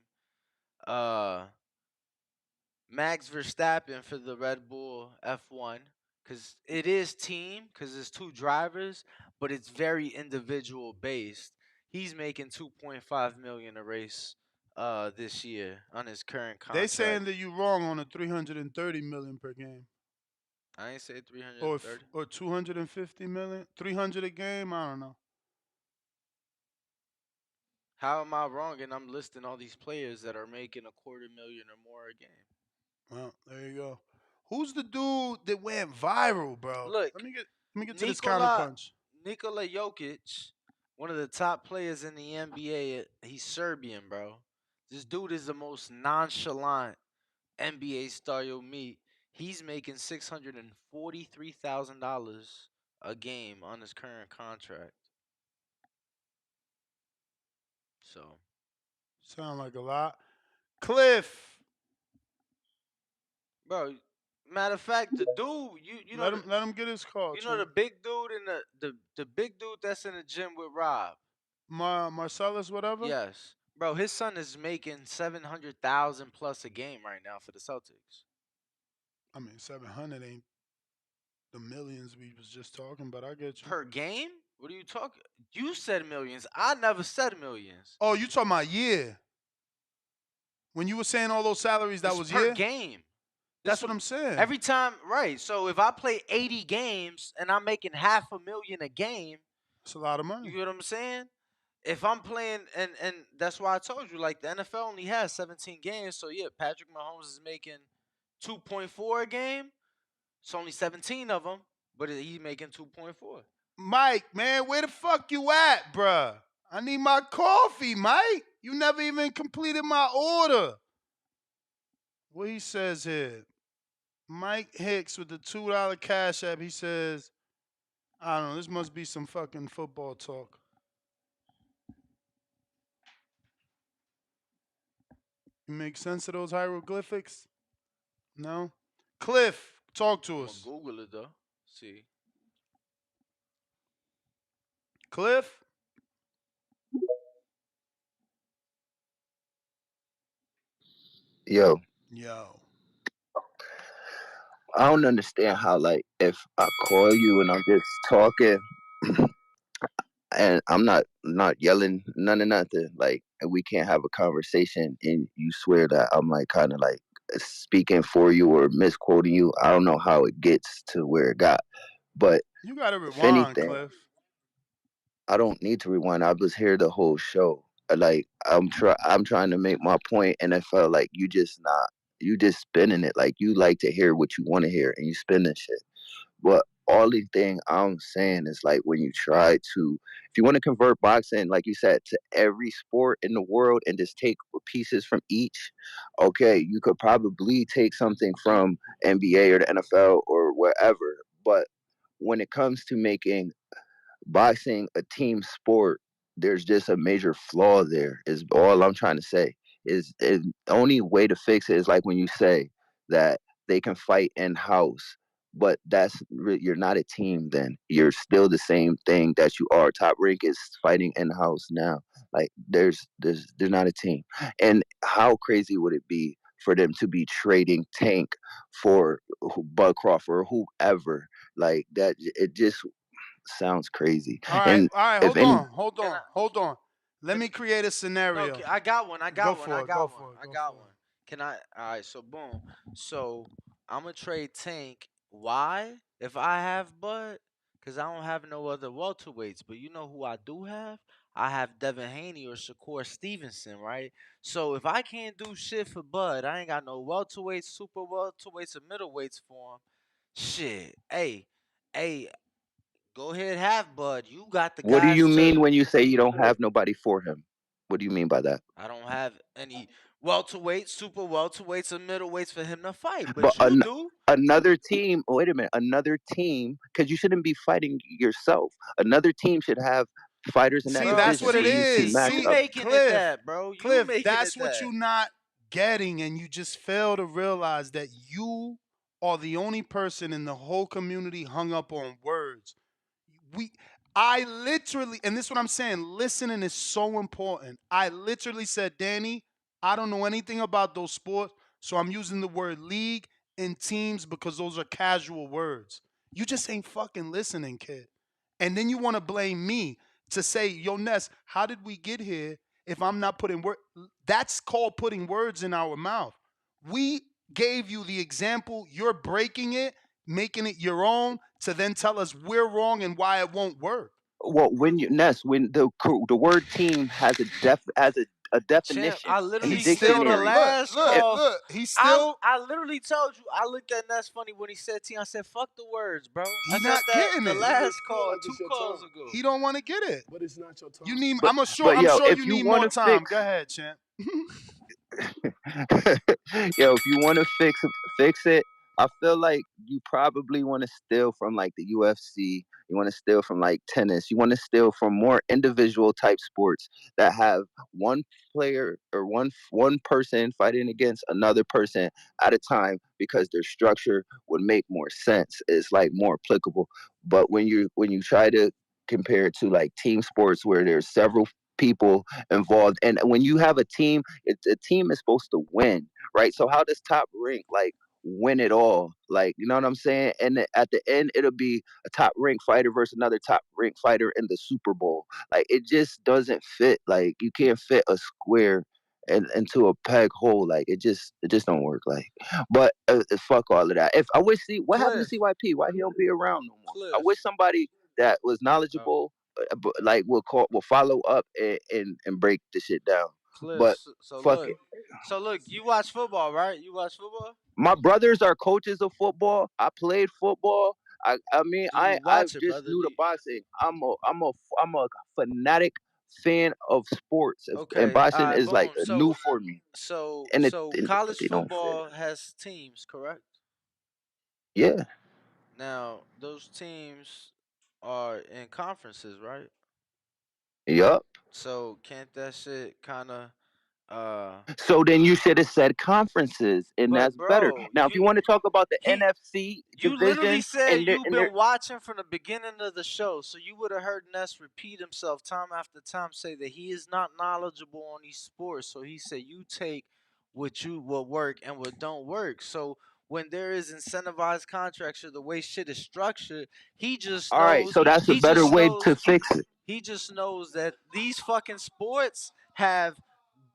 Max Verstappen for the Red Bull F1, because it is team, because it's two drivers, but it's very individual based. He's making 2.5 million a race this year on his current They contract. saying that you wrong on the 330 million per game. I ain't say 330. Or 250 million, 300 a game. I don't know. How am I wrong? And I'm listing all these players that are making $250,000 or more a game. Well, there you go. Who's the dude that went viral, bro? Look, let me get to this counterpunch. Nikola Jokic, one of the top players in the NBA. He's Serbian, bro. This dude is the most nonchalant NBA star you'll meet. He's making $643,000 a game on his current contract. So, sound like a lot. Cliff, bro. Matter of fact, the dude, you know, let him get his call. You know the big dude in the big dude that's in the gym with Rob. Marcellus, whatever. Yes, bro. His son is making 700,000 plus a game right now for the Celtics. I mean, 700 ain't the millions we was just talking, but I get you. Per game? What are you talking? You said millions. I never said millions. Oh, you talking about year? When you were saying all those salaries, that was per year? game. That's what I'm saying. Every time, right? So if I play 80 games and I'm making $500,000 a game, that's a lot of money. You get what I'm saying? If I'm playing, and that's why I told you, like the NFL only has 17 games, so yeah, Patrick Mahomes is making 2.4 a game. It's only 17 of them, but he's making 2.4. Mike, man, where the fuck you at, bruh? I need my coffee, Mike. You never even completed my order. What he says here, Mike Hicks with the $2 cash app. He says, I don't know. This must be some fucking football talk. You make sense of those hieroglyphics? No? Cliff, talk to us. Google it though. See. Cliff? Yo. Yo. I don't understand how, like, if I call you and I'm just talking and I'm not yelling none of nothing, like, and we can't have a conversation and you swear that I'm like kind of like speaking for you or misquoting you. I don't know how it gets to where it got, but you gotta if rewind, anything, Cliff. I don't need to rewind. I was here the whole show. Like I'm trying to make my point, and I felt like you just spinning it. Like you like to hear what you want to hear, and you spinning shit. But only thing I'm saying is like when you try to, if you want to convert boxing, like you said, to every sport in the world and just take pieces from each, okay, you could probably take something from NBA or the NFL or wherever. But when it comes to making boxing a team sport, there's just a major flaw there. Is all I'm trying to say. Is the only way to fix it is like when you say that they can fight in house, but you're not a team. Then you're still the same thing that you are. Top Rank is fighting in house now. Like they're not a team. And how crazy would it be for them to be trading Tank for Bud Crawford or whoever Like that, it just sounds crazy. All right, And all right. if Hold on. Let me create a scenario. I got one. Go for it. Go for it. I got one. Can I? All right. So boom. So I'm gonna trade Tank. Why? If I have Bud, because I don't have no other welterweights. But you know who I do have? I have Devin Haney or Shakur Stevenson, right? So if I can't do shit for Bud, I ain't got no welterweights, super welterweights, or middleweights for him. Shit. Hey, go ahead, have Bud. You got the what do you guys mean to. when you say you don't have nobody for him? What do you mean by that? I don't have any welterweights, super welterweights, or middleweights for him to fight, But but you do. another team. Wait a minute. Another team, because you shouldn't be fighting yourself. Another team should have fighters in that See, Bro, that's division what for it you to see, is. match you See, up. making it Cliff, that, bro. You Cliff, making that's it what that. you're not getting, and you just fail to realize that you are the only person in the whole community hung up on words. we I literally, and this is what I'm saying, listening is so important. I literally said, Danny, I don't know anything about those sports, so I'm using the word league and teams because those are casual words. You just ain't fucking listening, kid. And then you want to blame me to say, yo, Ness, how did we get here if I'm not putting word? That's called putting words in our mouth. We gave you the example, you're breaking it, making it your own to then tell us we're wrong and why it won't work. Well, when you Ness, when the word team has a Champ, definition I in the literally Still said the don't dictionary. last call. look. He still I literally told you. I looked at Ness funny when he said team. I said, "Fuck the words, bro." I he said not that getting the it. last Feel call, like two it's your calls time, ago. He don't want to get it. but it's not your You time. need. But I'm yo, sure if you you need want more to time. fix, Go ahead, champ. yo, if you want to fix it, I feel like you probably want to steal from like the UFC. You want to steal from like tennis. You want to steal from more individual type sports that have one player or one person fighting against another person at a time because their structure would make more sense. It's like more applicable. But when you try to compare it to like team sports where there's several people involved, and when you have a team, a team is supposed to win, right? So how does Top Rank like win it all? Like, you know what I'm saying? And at the end, it'll be a top ranked fighter versus another top ranked fighter in the Super Bowl. Like, it just doesn't fit. Like, you can't fit a square into a peg hole. Like, it just don't work. Like, but fuck all of that. If I wish, see what happened Cliff, to CYP? Why he don't be around no more? I wish Cliff. somebody that was Oh, knowledgeable, like will follow up and break the shit down. Cliff. But So fuck look, it. you watch football, right? You watch football. My brothers are coaches of football. I played football. I mean Do you I watch it, just brother? knew the boxing. I'm a fanatic fan of sports, and Okay, all boxing right, is like boom. new So, for me. so, And it, so, it, college they don't fit. football has teams, correct? Yeah. Now, those teams are in conferences, right? Yup. So, can't that shit kind of, uh, So then you should have said conferences, and but that's better. bro, Now, if you want to talk about the he NFC You literally division, said and you've they're been watching from the beginning of the show, so you would have heard Ness repeat himself time after time say that he is not knowledgeable on these sports. So he said you take what work and what don't work. So when there is incentivized contracts or the way shit is structured, he just all right. knows So that's a he better just way to knows fix it. he just knows that these fucking sports have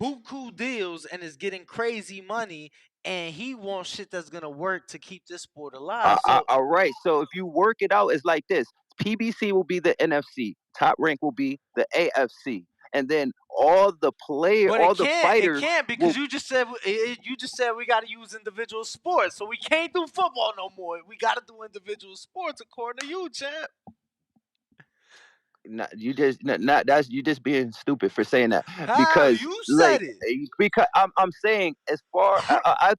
buku deals and is getting crazy money, and he wants shit that's gonna work to keep this sport alive. So All right. So if you work it out, it's like this: PBC will be the NFC, Top Rank will be the AFC, and then but all the it fighters can't will. because you just said we got to use individual sports, so we can't do football no more. We got to do individual sports according to you, champ. Not, you just not that's you just being stupid for saying that How because you like said it? because I'm saying as far I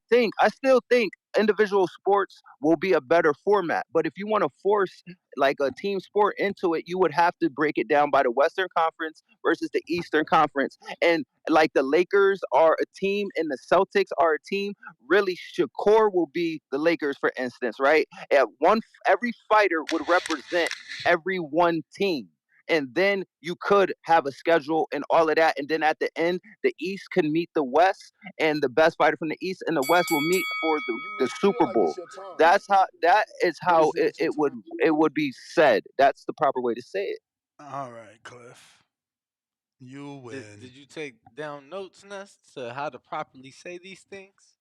still think individual sports will be a better format, but if you want to force like a team sport into it, you would have to break it down by the Western Conference versus the Eastern Conference, and like the Lakers are a team and the Celtics are a team. Really, Shakur will be the Lakers, for instance, right? Every fighter would represent every one team, and then you could have a schedule and all of that, and then at the end, the East can meet the West, and the best fighter from the East and the West will meet for the Super like Bowl. it's your time, That is but how it's not your time. it would be said. That's the proper way to say it. All right, Cliff. You win. Did you take down notes, Nest, to how to properly say these things?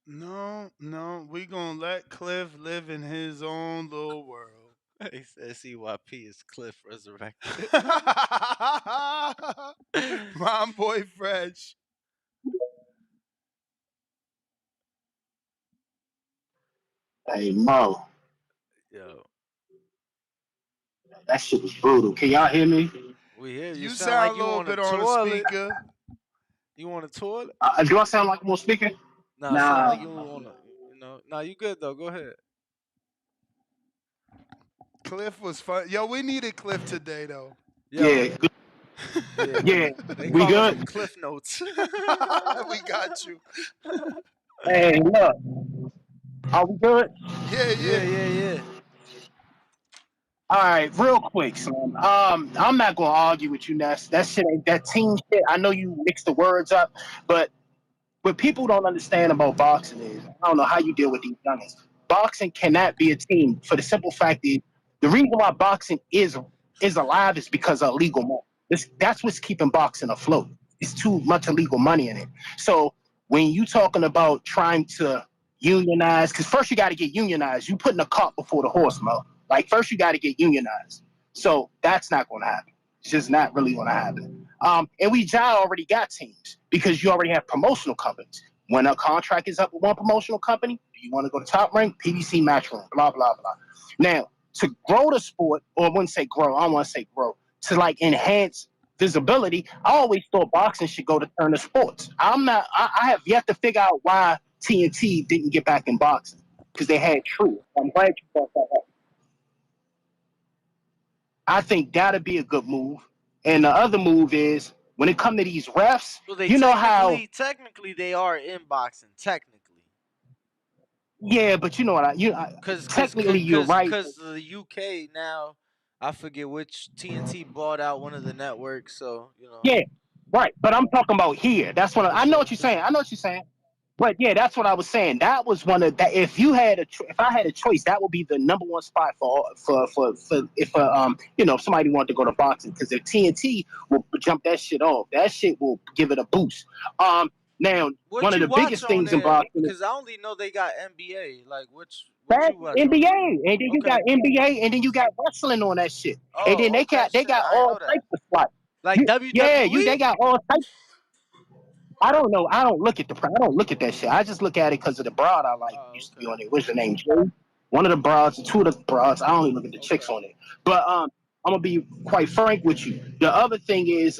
No, we gonna let Cliff live in his own little world. He said CYP is Cliff resurrected. My boy Fresh. Hey Mo, Yo, that shit was brutal. Can y'all hear me? we hear you. You Sound like sound a you little on a bit on the toilet. speaker. You on a toilet? Do I sound like I'm on speaker? Nah, sound Nah. like you on a, Nah, you good though. Go ahead. Cliff was fun. Yo, we needed Cliff today though. Yo, Yeah. yeah. Yeah. They We calling good? them Cliff Notes. We got you. Hey, look. Are we good? Yeah. All right, real quick, son. I'm not gonna argue with you, Ness. That shit ain't that team shit. I know you mix the words up, but what people don't understand about boxing is I don't know how you deal with these youngins. Boxing cannot be a team for the simple fact that the reason why boxing is alive is because of illegal money. That's what's keeping boxing afloat. It's too much illegal money in it. So when you talking about trying to unionize, because first you got to get unionized. You putting the cart before the horse, Mo. Like first you got to get unionized. So that's not going to happen. It's just not really going to happen. And already got teams because you already have promotional companies. When a contract is up with one promotional company, do you want to go to Top Rank, PBC, Matchroom, blah, blah, blah. Now, to grow the sport, or I wouldn't say grow, I don't want to say grow, to like enhance visibility, I always thought boxing should go to Turner Sports. I have yet to figure out why TNT didn't get back in boxing because they had True. I'm glad you brought that up. I think that'd be a good move. And the other move is when it comes to these refs, Well, they you know how technically they are in boxing. Technically, yeah, but you know what technically you're right. cause the UK now, I forget which TNT bought out one of the networks. So Yeah, right. But I'm talking about here. That's what I know what you're for saying. sure. I know what you're saying. But yeah, that's what I was saying. That was one of that. If you had if I had a choice, that would be the number one spot for if if somebody wanted to go to boxing because if TNT will jump that shit off, that shit will give it a boost. Now What one of you the watch biggest on things in there? boxing is Because I only know they got NBA. Like what that you watch on NBA, there? and then you got Okay. NBA, and then you got wrestling on that shit, and then Oh, okay. they Shit, got I ain't all know that. types of spots. Like They WWE. got all types. I don't know. I don't look at that shit. I just look at it because of the broad I like used to be on it. What's her name? Joe? One of the broads, two of the broads. I only look at the chicks on it. But I'm gonna be quite frank with you. The other thing is,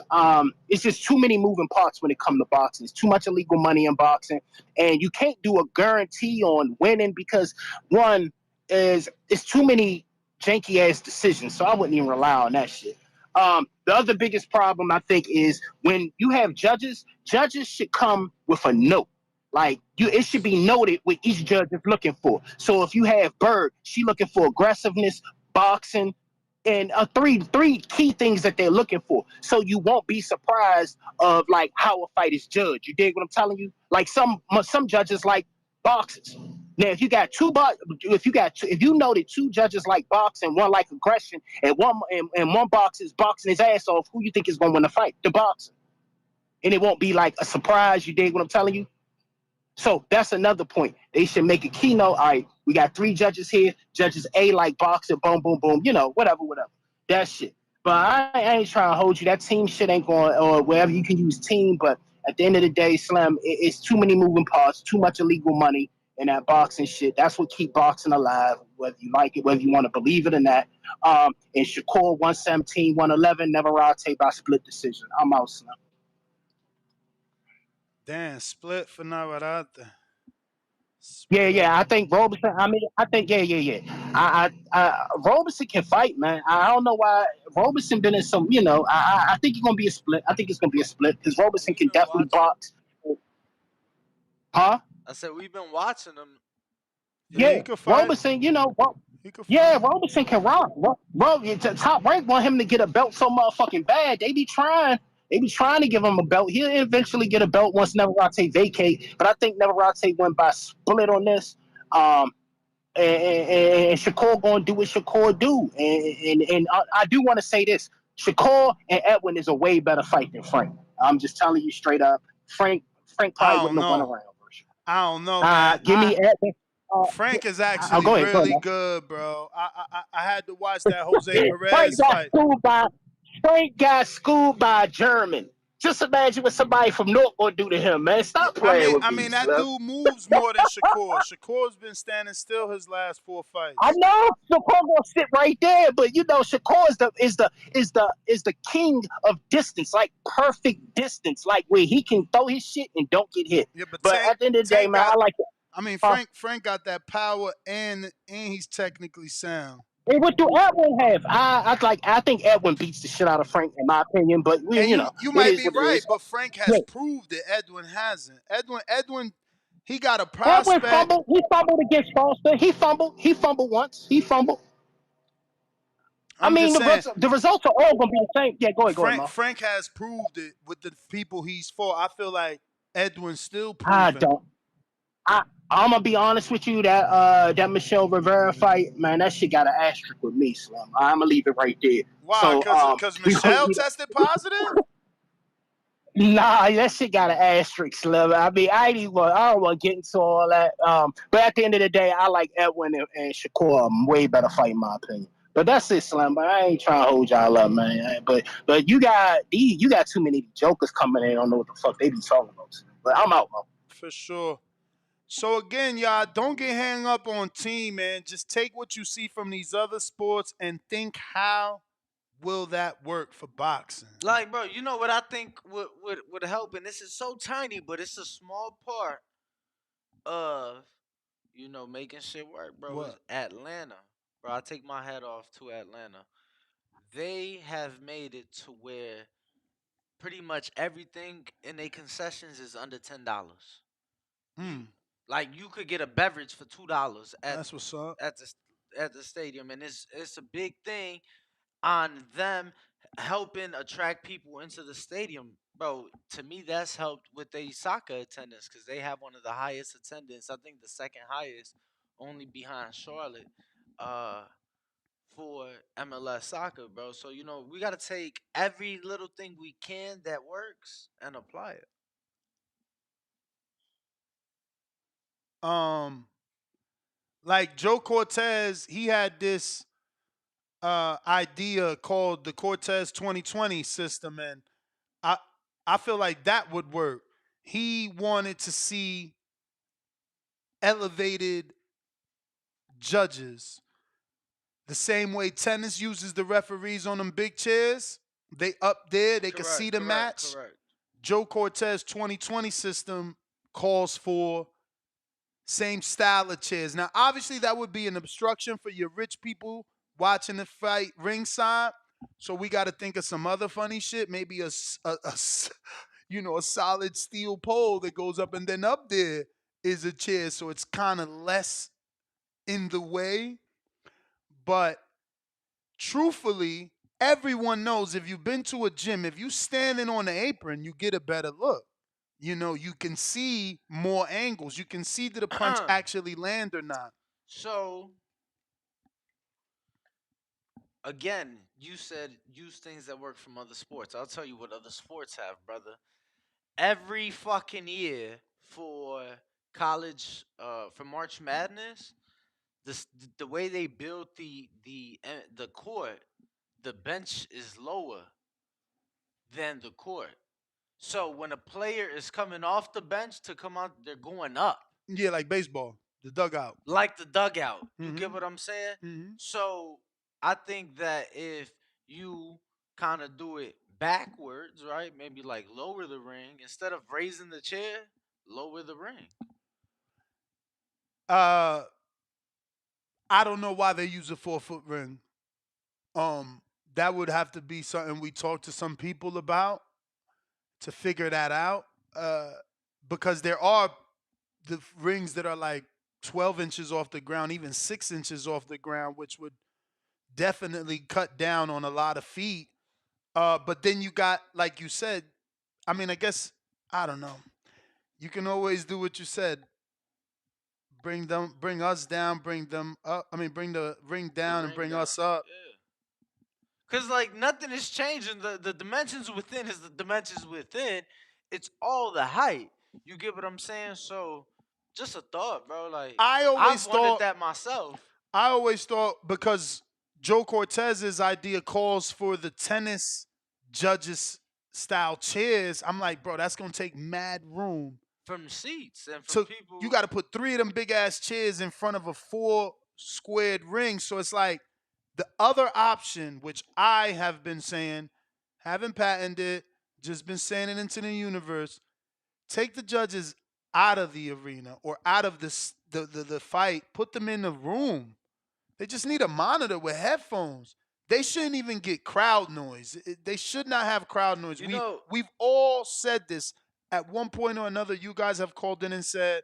it's just too many moving parts when it comes to boxing. It's too much illegal money in boxing, and you can't do a guarantee on winning because one is it's too many janky ass decisions. So I wouldn't even rely on that shit. The other biggest problem I think is when you have judges. Judges should come with a note. Like it should be noted what each judge is looking for. So if you have Bird, she looking for aggressiveness, boxing, and three key things that they're looking for. So you won't be surprised of like how a fight is judged. You dig what I'm telling you? Like some judges like boxers. Now, if you got if you know that two judges like boxing, one like aggression, and one boxer is boxing his ass off, who you think is gonna win the fight? The boxer. And it won't be like a surprise. You dig what I'm telling you? So that's another point. They should make a keynote. All right, we got three judges here. Judges A like boxing, boom, boom, boom. Whatever. That shit. But I ain't trying to hold you. That team shit ain't going, or wherever you can use team. But at the end of the day, Slim, it's too many moving parts, too much illegal money in that boxing shit. That's what keep boxing alive, whether you like it, whether you want to believe it or not. And Shakur 117, 111, Neverate by split decision. I'm out, Slim. Damn, split for Navarrete. Yeah. I think Roberson. Yeah. Roberson can fight, man. I don't know why Roberson been in some. I think it's gonna be a split. I think it's gonna be a split because Roberson can definitely box. Huh? I said we've been watching them. Yeah, he Yeah, could fight. Roberson. He could Yeah, fight. Roberson can rock. Bro, the top rank want him to get a belt so motherfucking bad. They be trying. They be trying to give him a belt. He'll eventually get a belt once Neverate vacate. But I think Neverate went by split on this. And Shakur gonna do what Shakur do. And I do want to say this: Shakur and Edwin is a way better fight than Frank. I'm just telling you straight up. Frank I probably don't wouldn't have won know. around. I don't know, man. Give me Edwin. Frank is actually Go ahead, go really ahead. good, bro. I had to watch that Jose Frank Perez got fight. schooled by a German. Just imagine what somebody from North gonna do to him, man. Stop playing with I me, mean that Slim. dude moves more than Shakur. Shakur's been standing still his last 4 I fights. know Shakur gonna sit right there, but you know Shakur is the king of distance, like perfect distance, like where he can throw his shit and don't get hit. Yeah, but But at the end of the day, Tank man, got. I like it. I mean Huh? Frank got that power and he's technically sound. Hey, what do Edwin have? I think Edwin beats the shit out of Frank in my opinion, but And you know you it might is be what it right, is. but Frank has Yeah. proved that Edwin hasn't. Edwin, he got a Edwin prospect. fumbled. He fumbled against Foster. He fumbled. He fumbled once. He fumbled. I I'm mean, just saying, the results are all gonna be the same. Yeah, go ahead, Mo. Frank has proved it with the people he's fought. I feel like Edwin's still I proving. don't. I'm gonna be honest with you. That Michelle Rivera fight, man, that shit got an asterisk with me, Slim. I'm gonna leave it right there. Why? So Cause Michelle tested positive? nah, that shit got an asterisk, Slim. I mean, I don't want to get into all that. But at the end of the day, I like Edwin and Shakur way better fight in my opinion. But that's it, Slim. But I ain't trying to hold y'all up, man. But you got too many jokers coming in. I don't know what the fuck they be talking about. But I'm out, man. For sure. So again, y'all, don't get hung up on team, man. Just take what you see from these other sports and think how will that work for boxing? Like, bro, you know what I think would help, and this is so tiny, but it's a small part of making shit work, bro. Is What? Atlanta, bro. I take my hat off to Atlanta. They have made it to where pretty much everything in their concessions is under $10. Like you could get a beverage for $2 That's what's up. at the stadium, and it's a big thing on them helping attract people into the stadium, bro. To me, that's helped with their soccer attendance because they have one of the highest attendance. I think the second highest, only behind Charlotte, uh, for MLS soccer, bro. So we got to take every little thing we can that works and apply it. Like Joe Cortez, he had this idea called the Cortez 2020 system, and I I feel like that would work. He wanted to see elevated judges. The same way tennis uses the referees on them big chairs, they up there, they could see the match. Correct. Joe Cortez 2020 system calls for same style of chairs. Now, obviously, that would be an obstruction for your rich people watching the fight ringside. So we got to think of some other funny shit. Maybe a solid steel pole that goes up, and then up there is a chair, so it's kind of less in the way. But truthfully, everyone knows if you've been to a gym, if you standing on the apron, you get a better look. You can see more angles. You can see did a punch actually land or not. So again, you said use things that work from other sports. I'll tell you what other sports have, brother. Every fucking year for college, for March Madness, the way they build the court, the bench is lower than the court. So when a player is coming off the bench to come out, they're going up. Yeah, like baseball, the dugout. Like the dugout. You get what I'm saying? Mm-hmm. So I think that if you kind of do it backwards, right? Maybe like lower the ring instead of raising the chair, lower the ring. I don't know why they use a 4-foot ring. That would have to be something we talk to some people about to figure that out. Because there are the rings that are like 12 inches off the ground, even 6 inches off the ground, which would definitely cut down on a lot of feet. But then you got, like you said, I mean, I guess, I don't know. You can always do what you said. Bring us down, bring them up. I mean, bring the ring down and bring us up. Cause like nothing is changing. The dimensions within is the dimensions within. It's all the height. You get what I'm saying? So just a thought, bro. Like I've wanted that myself. I always thought because Joe Cortez's idea calls for the tennis judges style chairs. I'm like, bro, that's gonna take mad room. From seats and So from people. you got to put 3 of them big ass chairs in front of a 4 squared ring. So it's like the other option, which I have been saying, haven't patented, just been saying it into the universe. Take the judges out of the arena or out of the fight. Put them in the room. They just need a monitor with headphones. They shouldn't even get crowd noise. They should not have crowd noise. We've all said this. At one point or another, you guys have called in and said,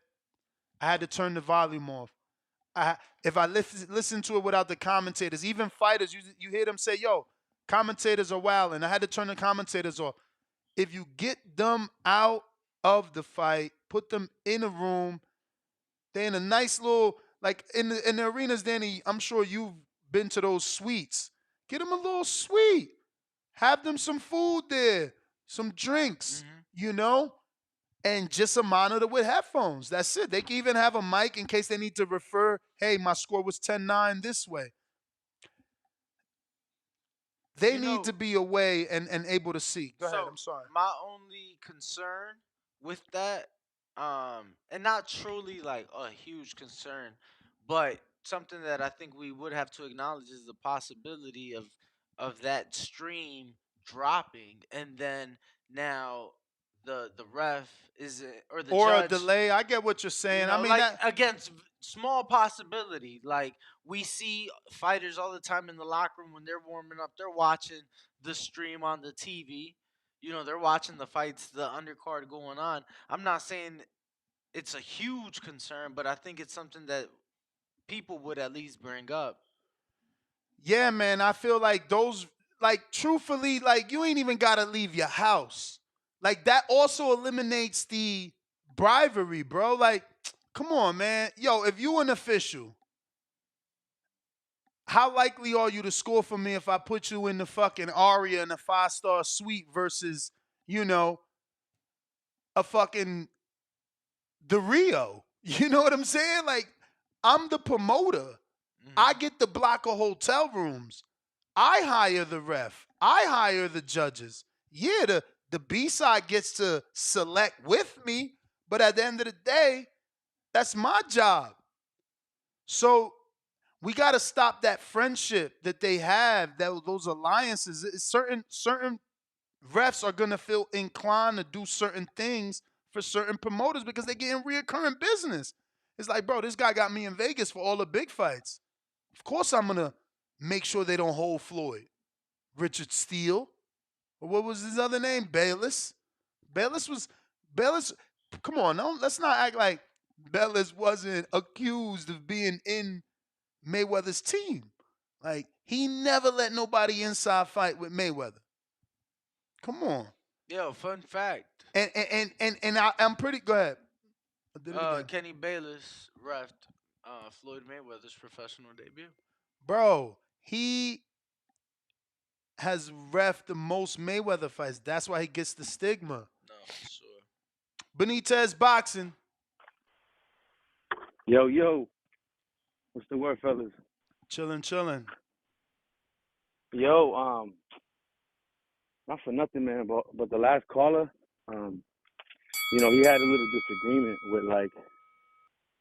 I had to turn the volume off. If I listen to it without the commentators, even fighters, you hear them say, yo, commentators are wilding. I had to turn the commentators off. If you get them out of the fight, put them in a room, they're in a nice little, like in the arenas, Danny, I'm sure you've been to those suites. Get them a little suite. Have them some food there, some drinks, and just a monitor with headphones. That's it. They can even have a mic in case they need to refer, hey, my score was 10-9 this way. They need to be away and able to see. Go ahead, I'm sorry. My only concern with that, and not truly like a huge concern, but something that I think we would have to acknowledge is the possibility of that stream dropping, and then now the ref is or the or judge, a delay. I get what you're saying. I mean, like against small possibility. Like we see fighters all the time in the locker room when they're warming up, they're watching the stream on the TV. They're watching the fights, the undercard going on. I'm not saying it's a huge concern, but I think it's something that people would at least bring up. Yeah, man, I feel like those, like, truthfully, like, you ain't even got to leave your house. Like, that also eliminates the bribery, bro. Like, come on, man. Yo, if you an official, how likely are you to score for me if I put you in the fucking Aria in a 5-star suite versus, a fucking the Rio? You know what I'm saying? Like, I'm the promoter. I get the block of hotel rooms. I hire the ref. I hire the judges. Yeah, the B-side gets to select with me, but at the end of the day, that's my job. So we got to stop that friendship that they have, those alliances. Certain refs are going to feel inclined to do certain things for certain promoters because they're getting reoccurring business. It's like, bro, this guy got me in Vegas for all the big fights. Of course I'm going to make sure they don't hold Floyd. Richard Steele. Or what was his other name? Bayless. Bayless, come on, let's not act like Bayless wasn't accused of being in Mayweather's team. Like, he never let nobody inside fight with Mayweather. Come on. Yo, fun fact. And I'm pretty, go ahead. Kenny Bayless refed Floyd Mayweather's professional debut. Bro, he has refed the most Mayweather fights. That's why he gets the stigma. No, for sure. Benitez boxing. Yo. What's the word, fellas? Chillin'. Yo, not for nothing, man, but the last caller, he had a little disagreement with, like,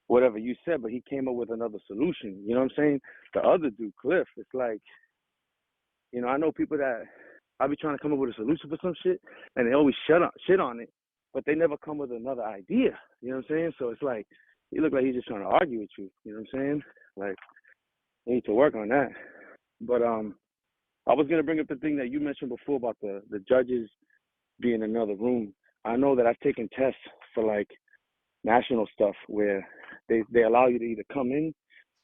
whatever you said, but he came up with another solution. You know what I'm saying? The other dude, Cliff, it's like, I know people that I be trying to come up with a solution for some shit, and they always shit on it, but they never come with another idea. You know what I'm saying? So it's like, he look like he's just trying to argue with you. You know what I'm saying? Like, you need to work on that. But I was gonna bring up the thing that you mentioned before about the judges being in another room. I know that I've taken tests for, like, national stuff where they allow you to either come in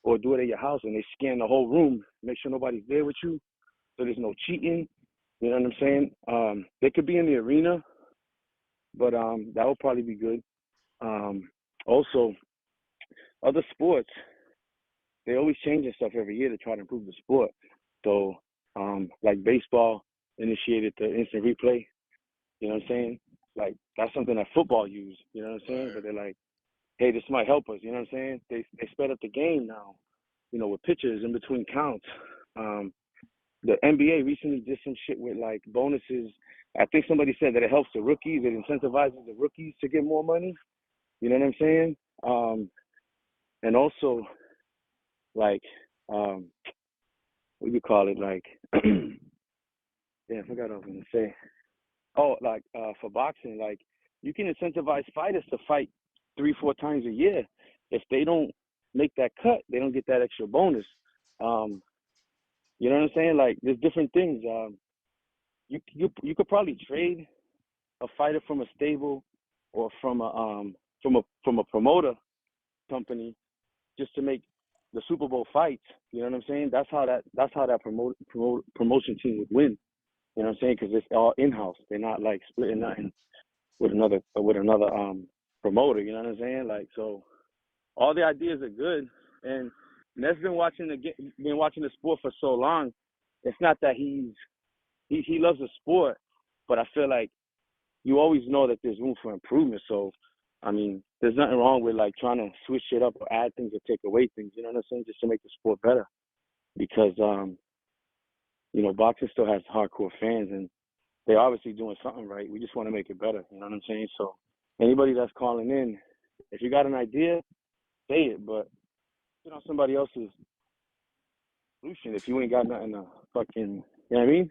or do it at your house, and they scan the whole room, make sure nobody's there with you, so there's no cheating. You know what I'm saying? They could be in the arena, but that would probably be good. Also, other sports, they always changing stuff every year to try to improve the sport. So, like baseball initiated the instant replay. You know what I'm saying? Like that's something that football use. You know what I'm saying? But they're like, hey, this might help us. You know what I'm saying? They sped up the game now. You know, with pitchers in between counts. The NBA recently did some shit with like bonuses. I think somebody said that it helps the rookies. It incentivizes the rookies to get more money. You know what I'm saying? And also, like, what do you call it? Like, yeah, I forgot what I was gonna say. Oh, like for boxing, like you can incentivize fighters to fight 3-4 times a year. If they don't make that cut, they don't get that extra bonus. You know what I'm saying? Like there's different things. You could probably trade a fighter from a stable or from a promoter company just to make the Super Bowl fights. You know what I'm saying? That's how that promotion team would win. You know what I'm saying? Because it's all in house. They're not like splitting nothing with another promoter. You know what I'm saying? Like so, all the ideas are good. And Ned's been watching the sport for so long. It's not that he loves the sport, but I feel like you always know that there's room for improvement. So, I mean, there's nothing wrong with like trying to switch it up or add things or take away things. You know what I'm saying? Just to make the sport better. Because you know, boxing still has hardcore fans, and they're obviously doing something right. We just want to make it better. You know what I'm saying? So, anybody that's calling in, if you got an idea, say it. But you know, somebody else's solution. If you ain't got nothing to fucking, you know what I mean?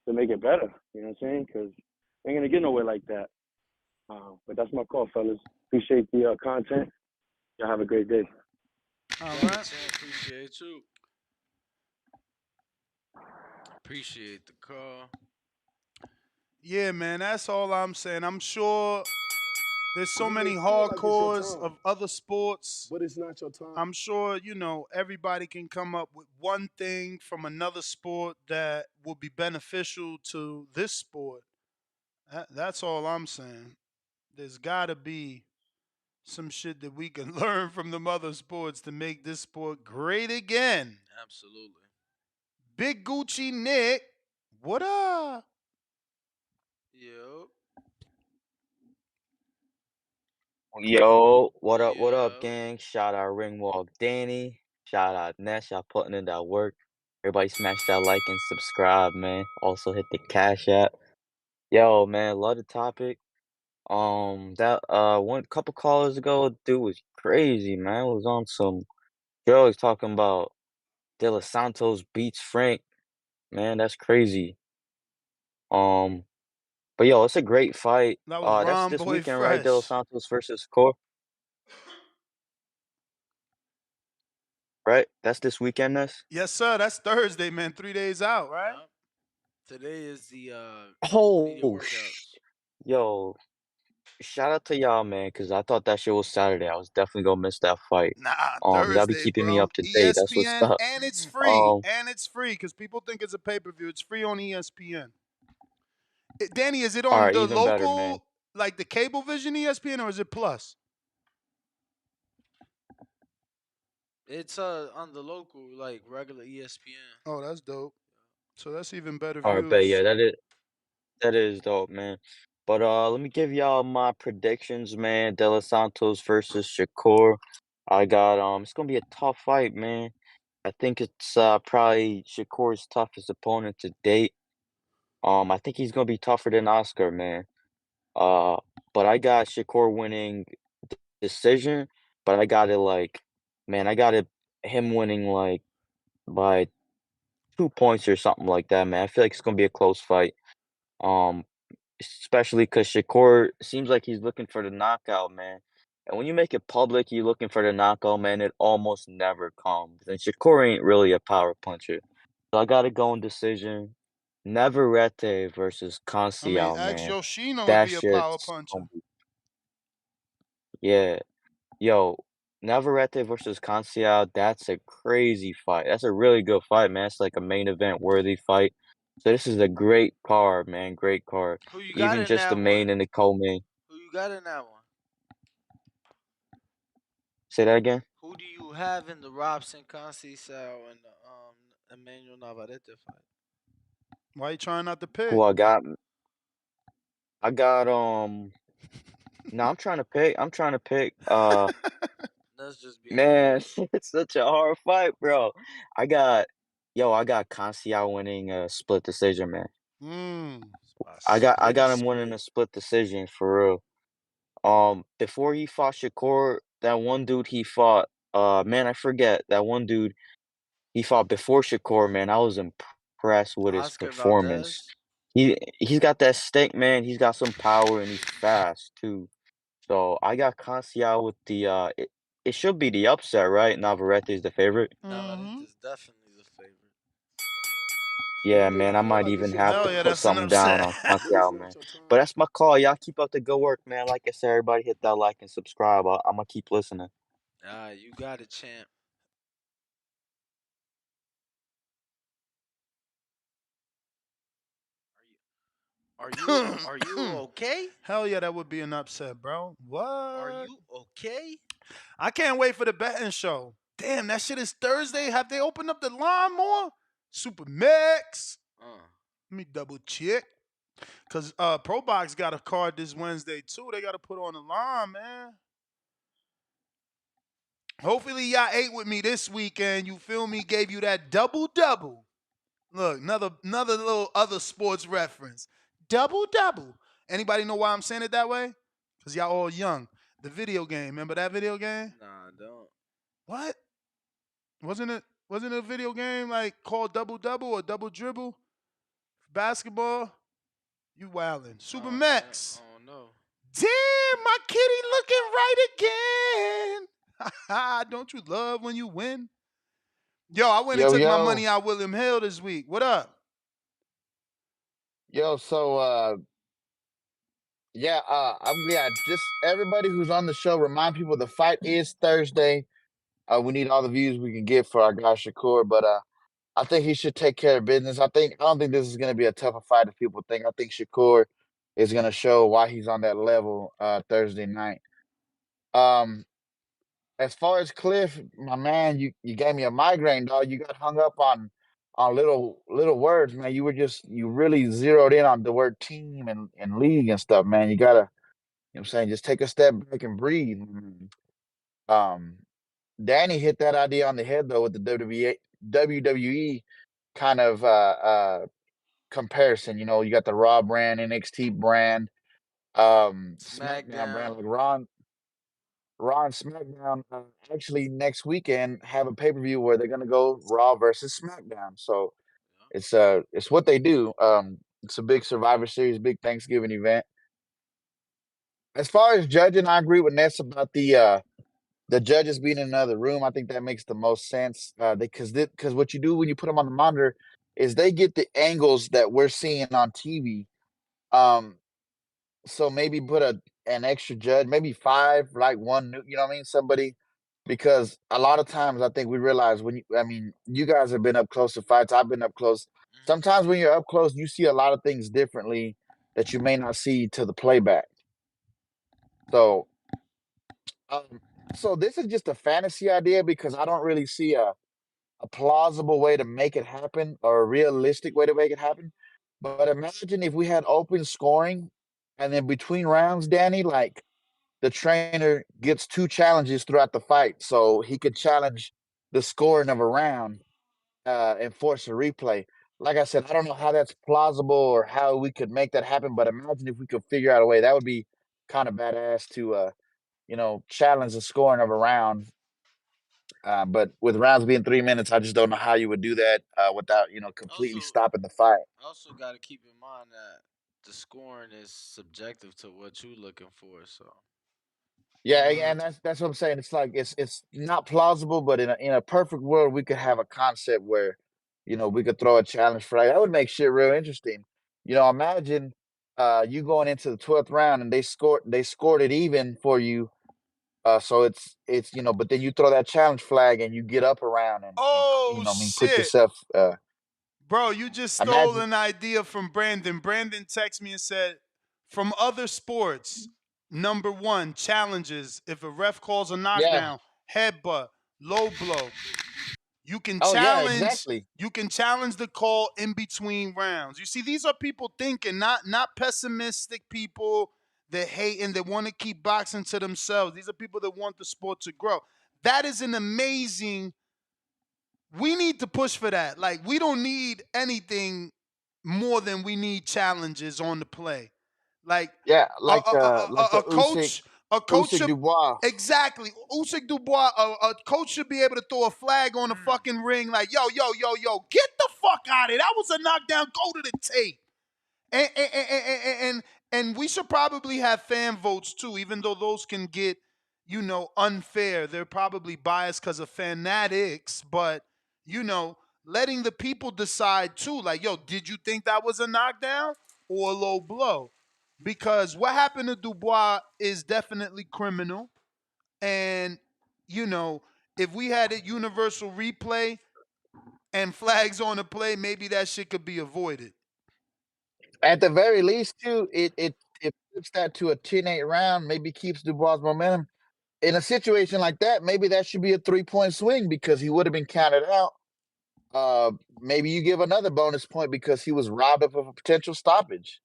To make it better. You know what I'm saying? Because ain't gonna get nowhere like that. But that's my call, fellas. Appreciate the content. Y'all have a great day. All Yeah, right. appreciate you. Appreciate the call. Yeah, man, that's all I'm saying. I'm sure there's so You may many feel like it's your hardcores time, of other sports. but it's not your time. I'm sure, you know, everybody can come up with one thing from another sport that will be beneficial to this sport. That's all I'm saying. There's got to be some shit that we can learn from the other sports to make this sport great again. Absolutely. Big Gucci Nick, what up? Yo. Yo, what up, Yo. gang? Shout out Ringwalk Danny. Shout out Ness. Y'all putting in that work. Everybody smash that like and subscribe, man. Also hit the Cash App. Yo, man, love the topic. That one couple callers ago, dude was crazy, man. Was on some drugs talking about De Los Santos beats Frank. Man, that's crazy. Um, but yo, it's a great fight. That was That's Ron this Boy weekend, right? De Los Fresh. Santos versus Core, right? That's this weekend, Ness. Yes, sir. That's Thursday, man. 3 days out, right? Yup. Today is the media Oh, workouts. yo, shout out to y'all, man, because I thought that shit was Saturday. I was definitely gonna miss that fight. Nah, Y'all be Thursday, keeping me bro. up to date. That's what's ESPN, up. and it's free. Um, And it's free because people think it's a pay per view. It's free on ESPN. Danny, is it all on right, the even better, man. local, like the Cablevision ESPN, or is it Plus? It's on the local, like regular ESPN. Oh, that's dope. So that's even better All right, but yeah, views. that is dope, man. But let me give y'all my predictions, man. De Los Santos versus Shakur. I got it's gonna be a tough fight, man. I think it's probably Shakur's toughest opponent to date. I think he's gonna be tougher than Oscar, man. Uh, but I got Shakur winning decision, but I got it like, man, I got it him winning like by 2 points or something like that, man. I feel like it's gonna be a close fight. Um, Especially because Shakur seems like he's looking for the knockout, man. And when you make it public, you're looking for the knockout, man, it almost never comes. And Shakur ain't really a power puncher. So I gotta go in decision. Navarrete versus I mean, Conceição, ask man. Yoshino if That he a power shit's puncher. gonna be Yeah. Yo, Navarrete versus Canciel, that's a crazy fight. That's a really good fight, man. It's like a main event worthy fight. So this is a great card, man. Great card. Who you got Even in just the that one? main and the co-main. Who you got in that one? Say that again? Who do you have in the Robson Conceição and the Emmanuel Navarrete fight? Why you trying not to pick? Who I got? I got no, I'm trying to pick That's just being a man, hater. it's such a hard fight, bro. I got I got Canciel winning a split decision, man. I got him winning a split decision for real. Before he fought Shakur, that one dude he fought, man, I forget that one dude he fought before Shakur, man. I was impressed with his Oscar performance. Valdez. He's got that stink, man. He's got some power and he's fast too. So I got Canciel with the it should be the upset, right? Navarrete is the favorite. Navarrete is definitely the favorite. Yeah, man, I might even have Hell to yeah, put that's an something down upset. on Canciel, man. But that's my call. Y'all keep up the good work, man. Like I said, everybody hit that like and subscribe. I'm gonna keep listening. You got it, champ. Are you okay? Hell yeah, that would be an upset, bro. What? Are you okay? I can't wait for the betting show. Damn, that shit is Thursday. Have they opened up the line more? Super Mix. Let me double check. Cause Pro Box got a card this Wednesday too. They gotta put on the line, man. Hopefully y'all ate with me this weekend. You feel me? Gave you that double double. Look, another little other sports reference. Double double. Anybody know why I'm saying it that way? Cause y'all all young. The video game. Remember that video game? Nah, I don't. What? Wasn't it a video game like called Double Double or Double Dribble? Basketball? You wildin'. Super Max. Oh no. Damn, my kitty looking right again. Don't you love when you win? Yo, I went and Yo, took my yo, money out William Hill this week. What up? yo. So, yeah, just everybody who's on the show, remind people the fight is Thursday. We need all the views we can get for our guy Shakur, but I think he should take care of business. I don't think this is going to be a tougher fight as people think. I think Shakur is going to show why he's on that level Thursday night. Um, as far as Cliff, my man, you gave me a migraine, dog. You got hung up on little words, man. You really zeroed in on the word team and league and stuff, man. You gotta, you know what I'm saying, just take a step back and breathe. Um, Danny hit that idea on the head though with the WWE kind of comparison. You know, you got the Raw brand, NXT brand, SmackDown brand, SmackDown. like Raw and SmackDown actually next weekend have a pay per view where they're gonna go Raw versus SmackDown. So it's what they do. It's a big Survivor Series, big Thanksgiving event. As far as judging, I agree with Ness about the judges being in another room. I think that makes the most sense because what you do when you put them on the monitor is they get the angles that we're seeing on TV. Um, so maybe put an extra judge, maybe five, like one, you know what I mean? Somebody, because a lot of times I think we realize I mean, you guys have been up close to fights. I've been up close. Sometimes when you're up close, you see a lot of things differently that you may not see to the playback. So, um, so this is just a fantasy idea because I don't really see a plausible way to make it happen or a realistic way to make it happen. But imagine if we had open scoring and then between rounds, Danny, like the trainer gets two challenges throughout the fight. So he could challenge the scoring of a round and force a replay. Like I said, I don't know how that's plausible or how we could make that happen, but imagine if we could figure out a way. That would be kind of badass to challenge the scoring of a round. But with rounds being 3 minutes, I just don't know how you would do that without completely stopping the fight. Also got to keep in mind that the scoring is subjective to what you're looking for. So Yeah, and that's what I'm saying. It's like it's not plausible, but in a perfect world, we could have a concept where, we could throw a challenge for that. That would make shit real interesting. Imagine you going into the 12th round and they scored it even for you, So it's but then you throw that challenge flag and you get up around and Oh put shit. yourself. Bro, you just stole Imagine. an idea from Brandon. Brandon texted me and said, from other sports, number one, challenges. If a ref calls a Yeah. knockdown, headbutt, low blow, you can Oh yeah, challenge. exactly. You can challenge the call in between rounds. You see, these are people thinking, not pessimistic people that hate and that want to keep boxing to themselves. These are people that want the sport to grow. That is an amazing. We need to push for that. Like, we don't need anything more than we need challenges on the play. Like Yeah, a, a, a, like a the coach, a coach Usyk should Dubois. exactly. Usyk Dubois, a coach should be able to throw a flag on the fucking ring. Like, yo, get the fuck out of it. That was a knockdown. Go to the tape. And we should probably have fan votes too, even though those can get, unfair. They're probably biased because of fanatics, but letting the people decide too. Like, yo, did you think that was a knockdown or a low blow? Because what happened to Dubois is definitely criminal. And, if we had a universal replay and flags on the play, maybe that shit could be avoided. At the very least, too, it puts that to a 10-8 round. Maybe keeps Dubois' momentum. In a situation like that, maybe that should be a 3-point swing because he would have been counted out. Maybe you give another bonus point because he was robbed of a potential stoppage.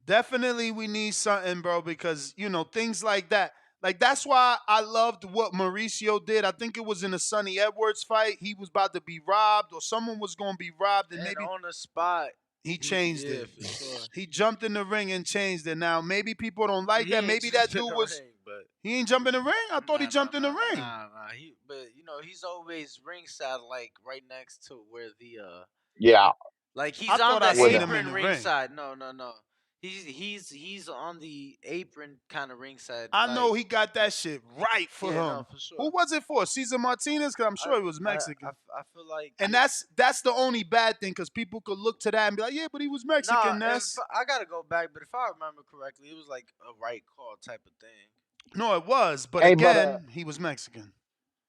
Definitely we need something, bro, because, things like that. Like, that's why I loved what Mauricio did. I think it was in a Sonny Edwards fight. He was about to be robbed, or someone was going to be robbed, and maybe on the spot, he changed yeah, it. for sure. He jumped in the ring and changed it. Now, maybe people don't like that. Maybe that dude was. He ain't jump in the ring? I thought he jumped in the ring. Nah. But he's always ringside, like right next to where the Yeah. like he's I on thought the I seen him in apron the ring. ringside. No. He's on the apron kind of ringside. I like, know he got that shit right for him. No, for sure. Who was it for? Cesar Martinez? Because I'm sure he was Mexican. I feel like, and that's the only bad thing, because people could look to that and be like, yeah, but he was Mexican. I gotta go back, but if I remember correctly, it was like a right call type of thing. No, it was, but Hey, again, he was Mexican.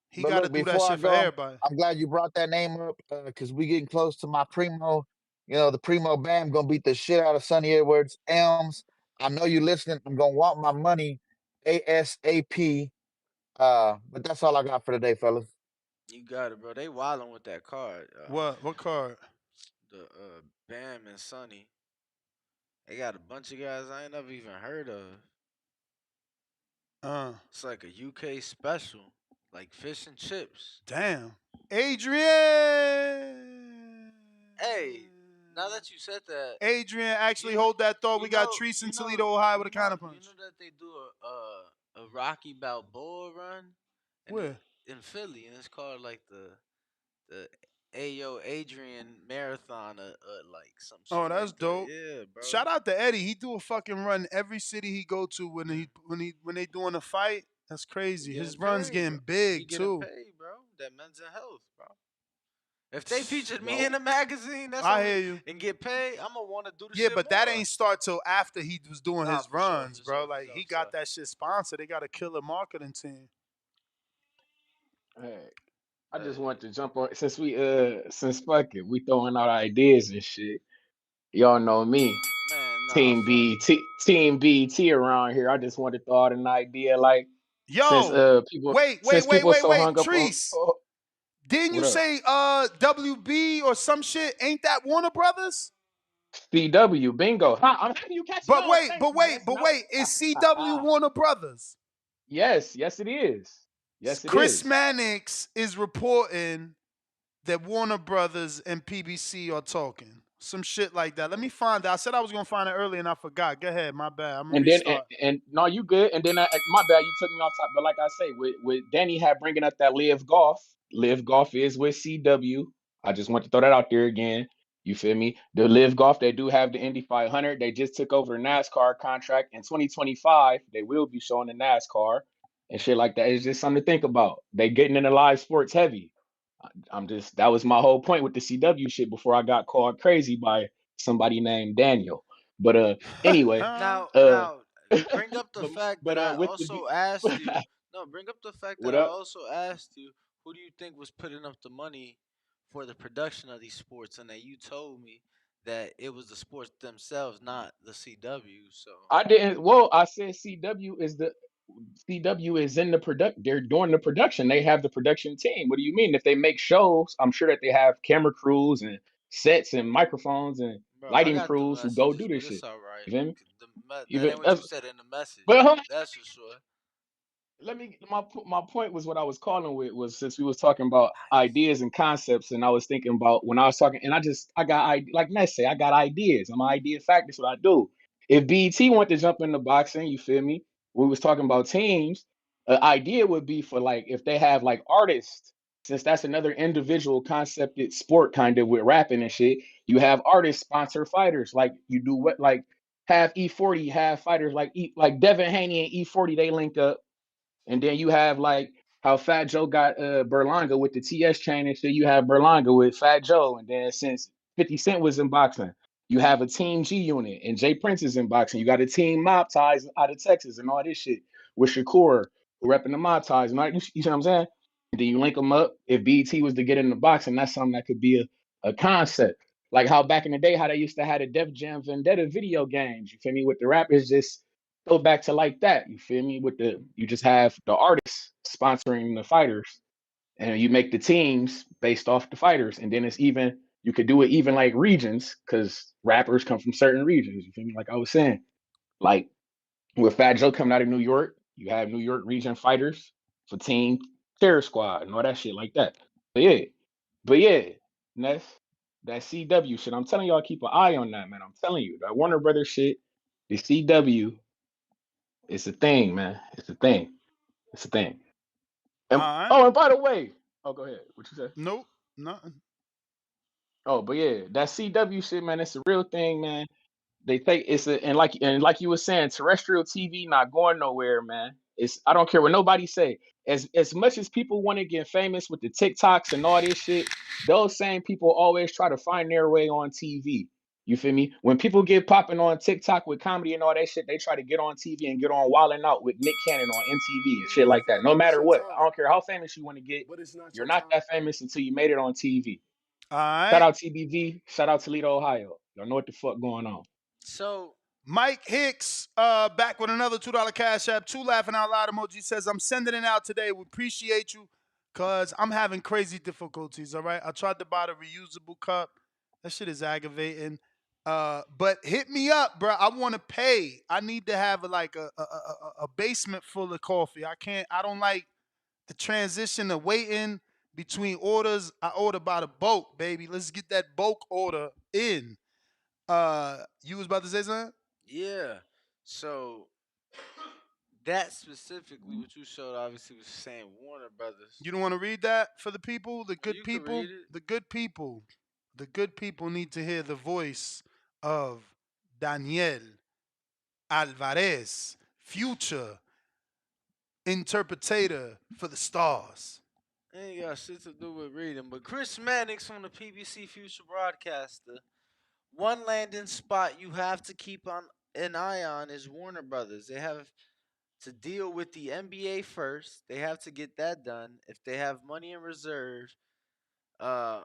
He But got to look, do that before I shit for go, everybody. I'm glad you brought that name up because we getting close to my primo. The primo bam gonna beat the shit out of Sonny Edwards. Elms, I know you listening. I'm gonna want my money ASAP. But that's all I got for today, fellas. You got it, bro. They wilding with that card. What card? The Bam and Sonny. They got a bunch of guys I ain't never even heard of. It's like a UK special, like fish and chips. Damn. Adrian. Hey, now that you said that, Adrian, actually hold that thought. We got Treese in Toledo, Ohio with a counterpunch. You know that they do a Rocky Balboa run? Where? In Philly, and it's called like the Ayo Adrian Marathon, like some shit. Oh, that's like dope. That. Yeah, bro. Shout out to Eddie. He do a fucking run every city he go to when they doing a fight. That's crazy. His run's getting big too. Paid, bro. That men's health, bro. If they featured me in a magazine, hear you. And get paid, I'm gonna want to do the Yeah, shit. but that ain't start till after he was doing his runs, bro. Sure, like he got that shit sponsored. They got a killer marketing team. Hey, I just want to jump on since fuck it, we throwing out ideas and shit. Y'all know me. Man, Team BT around here. I just wanted to throw out an idea like since people wait, so hung up on Treese. Didn't you say WB or some shit? Ain't that Warner Brothers? CW, bingo. How you catch But wait, is CW Warner Brothers? Yes, it is. Yes, it Chris is. Mannix is reporting that Warner Brothers and PBC are talking. Some shit like that. Let me find it. I said I was gonna find it earlier and I forgot. Go ahead, my bad. I'm gonna restart. And no, you good. And then my bad, you took me off top. But like I say, with Danny had bringing up that Live Golf. Live Golf is with CW. I just want to throw that out there again. You feel me? The Live Golf, they do have the Indy 500. They just took over a NASCAR contract in 2025. They will be showing the NASCAR and shit like that. It's just something to think about. They getting into live sports heavy. That was my whole point with the CW shit before I got called crazy by somebody named Daniel. But anyway, now bring up the fact that I with also asked you No, bring up the fact that What I up? also asked you who do you think was putting up the money for the production of these sports, and that you told me that it was the sports themselves, not the CW. So I didn't. Well, I said CW is in the product. They're doing the production. They have the production team. What do you mean? If they make shows, I'm sure that they have camera crews and sets and microphones and bro, I lighting got the crews who go do messages, this but shit. it's all right. You feel me? You That feel, ain't what you said in the but message. hold on, That's for sure. let me my point was what I was calling with was since we was talking about ideas and concepts, and I was thinking about when I was talking, and I got like Ness say I got ideas. I'm an idea fact. That's what I do. If BET wanted to jump into boxing, you feel me? We was talking about teams. An idea would be for like if they have like artists, since that's another individual concepted sport kind of with rapping and shit. You have artists sponsor fighters, like you do what like have E40 have fighters like Devin Haney and E40 they link up and then you have like how Fat Joe got Berlanga with the TS chain and shit. You have Berlanga with Fat Joe, and then since 50 Cent was in boxing, you have a Team G unit, and Jay Prince is in boxing. You got a Team Mob Ties out of Texas and all this shit with Shakur who repping the Mob Ties. And all, you see what I'm saying? And then you link them up. If BT was to get into boxing, that's something that could be a concept. Like how back in the day, how they used to have the Def Jam Vendetta video games. You feel me? With the rappers just go back to like that. You feel me? With the you just have the artists sponsoring the fighters, and you make the teams based off the fighters, and then it's even you could do it even like regions because rappers come from certain regions. You feel me? Like I was saying, like with Fat Joe coming out of New York, you have New York region fighters for Team Terror Squad and all that shit like that. But yeah, Ness, that CW shit. I'm telling y'all, keep an eye on that, man. I'm telling you, that Warner Brothers shit, the CW, it's a thing, man. It's a thing. It's a thing. All And right. oh, and by the way, oh, go ahead. What you say? Nope. Nothing. Oh, but yeah, that CW shit, man. It's a real thing, man. They think it's a and like you were saying, terrestrial TV not going nowhere, man. It's I don't care what nobody say. As much as people want to get famous with the TikToks and all this shit, those same people always try to find their way on TV. You feel me? When people get popping on TikTok with comedy and all that shit, they try to get on TV and get on Wildin' Out with Nick Cannon on MTV and shit Yeah, like that. No but it's matter your what, time. I don't care how famous you want to get, But it's not you're your not time. that famous until you made it on TV. All Shout right. out TBV. Shout out Toledo, Ohio. Y'all know what the fuck going on. So Mike Hicks, back with another $2 cash app. Two laughing out loud emoji says, I'm sending it out today. We appreciate you because I'm having crazy difficulties. All right. I tried to buy the reusable cup. That shit is aggravating. But hit me up, bro. I want to pay. I need to have like a basement full of coffee. I don't like the transition of waiting between orders. I order by the bulk, baby. Let's get that bulk order in. You was about to say something? yeah, so that specifically, what you showed obviously was saying Warner Brothers. You don't want to read that for the people, the good You can people? read it. The good people. The good people need to hear the voice of Daniel Alvarez, future interpretator for the stars. Ain't got shit to do with reading. But Chris Mannix from the PBC Future Broadcaster. One landing spot you have to keep on an eye on is Warner Brothers. They have to deal with the NBA first. They have to get that done. If they have money in reserve, uh,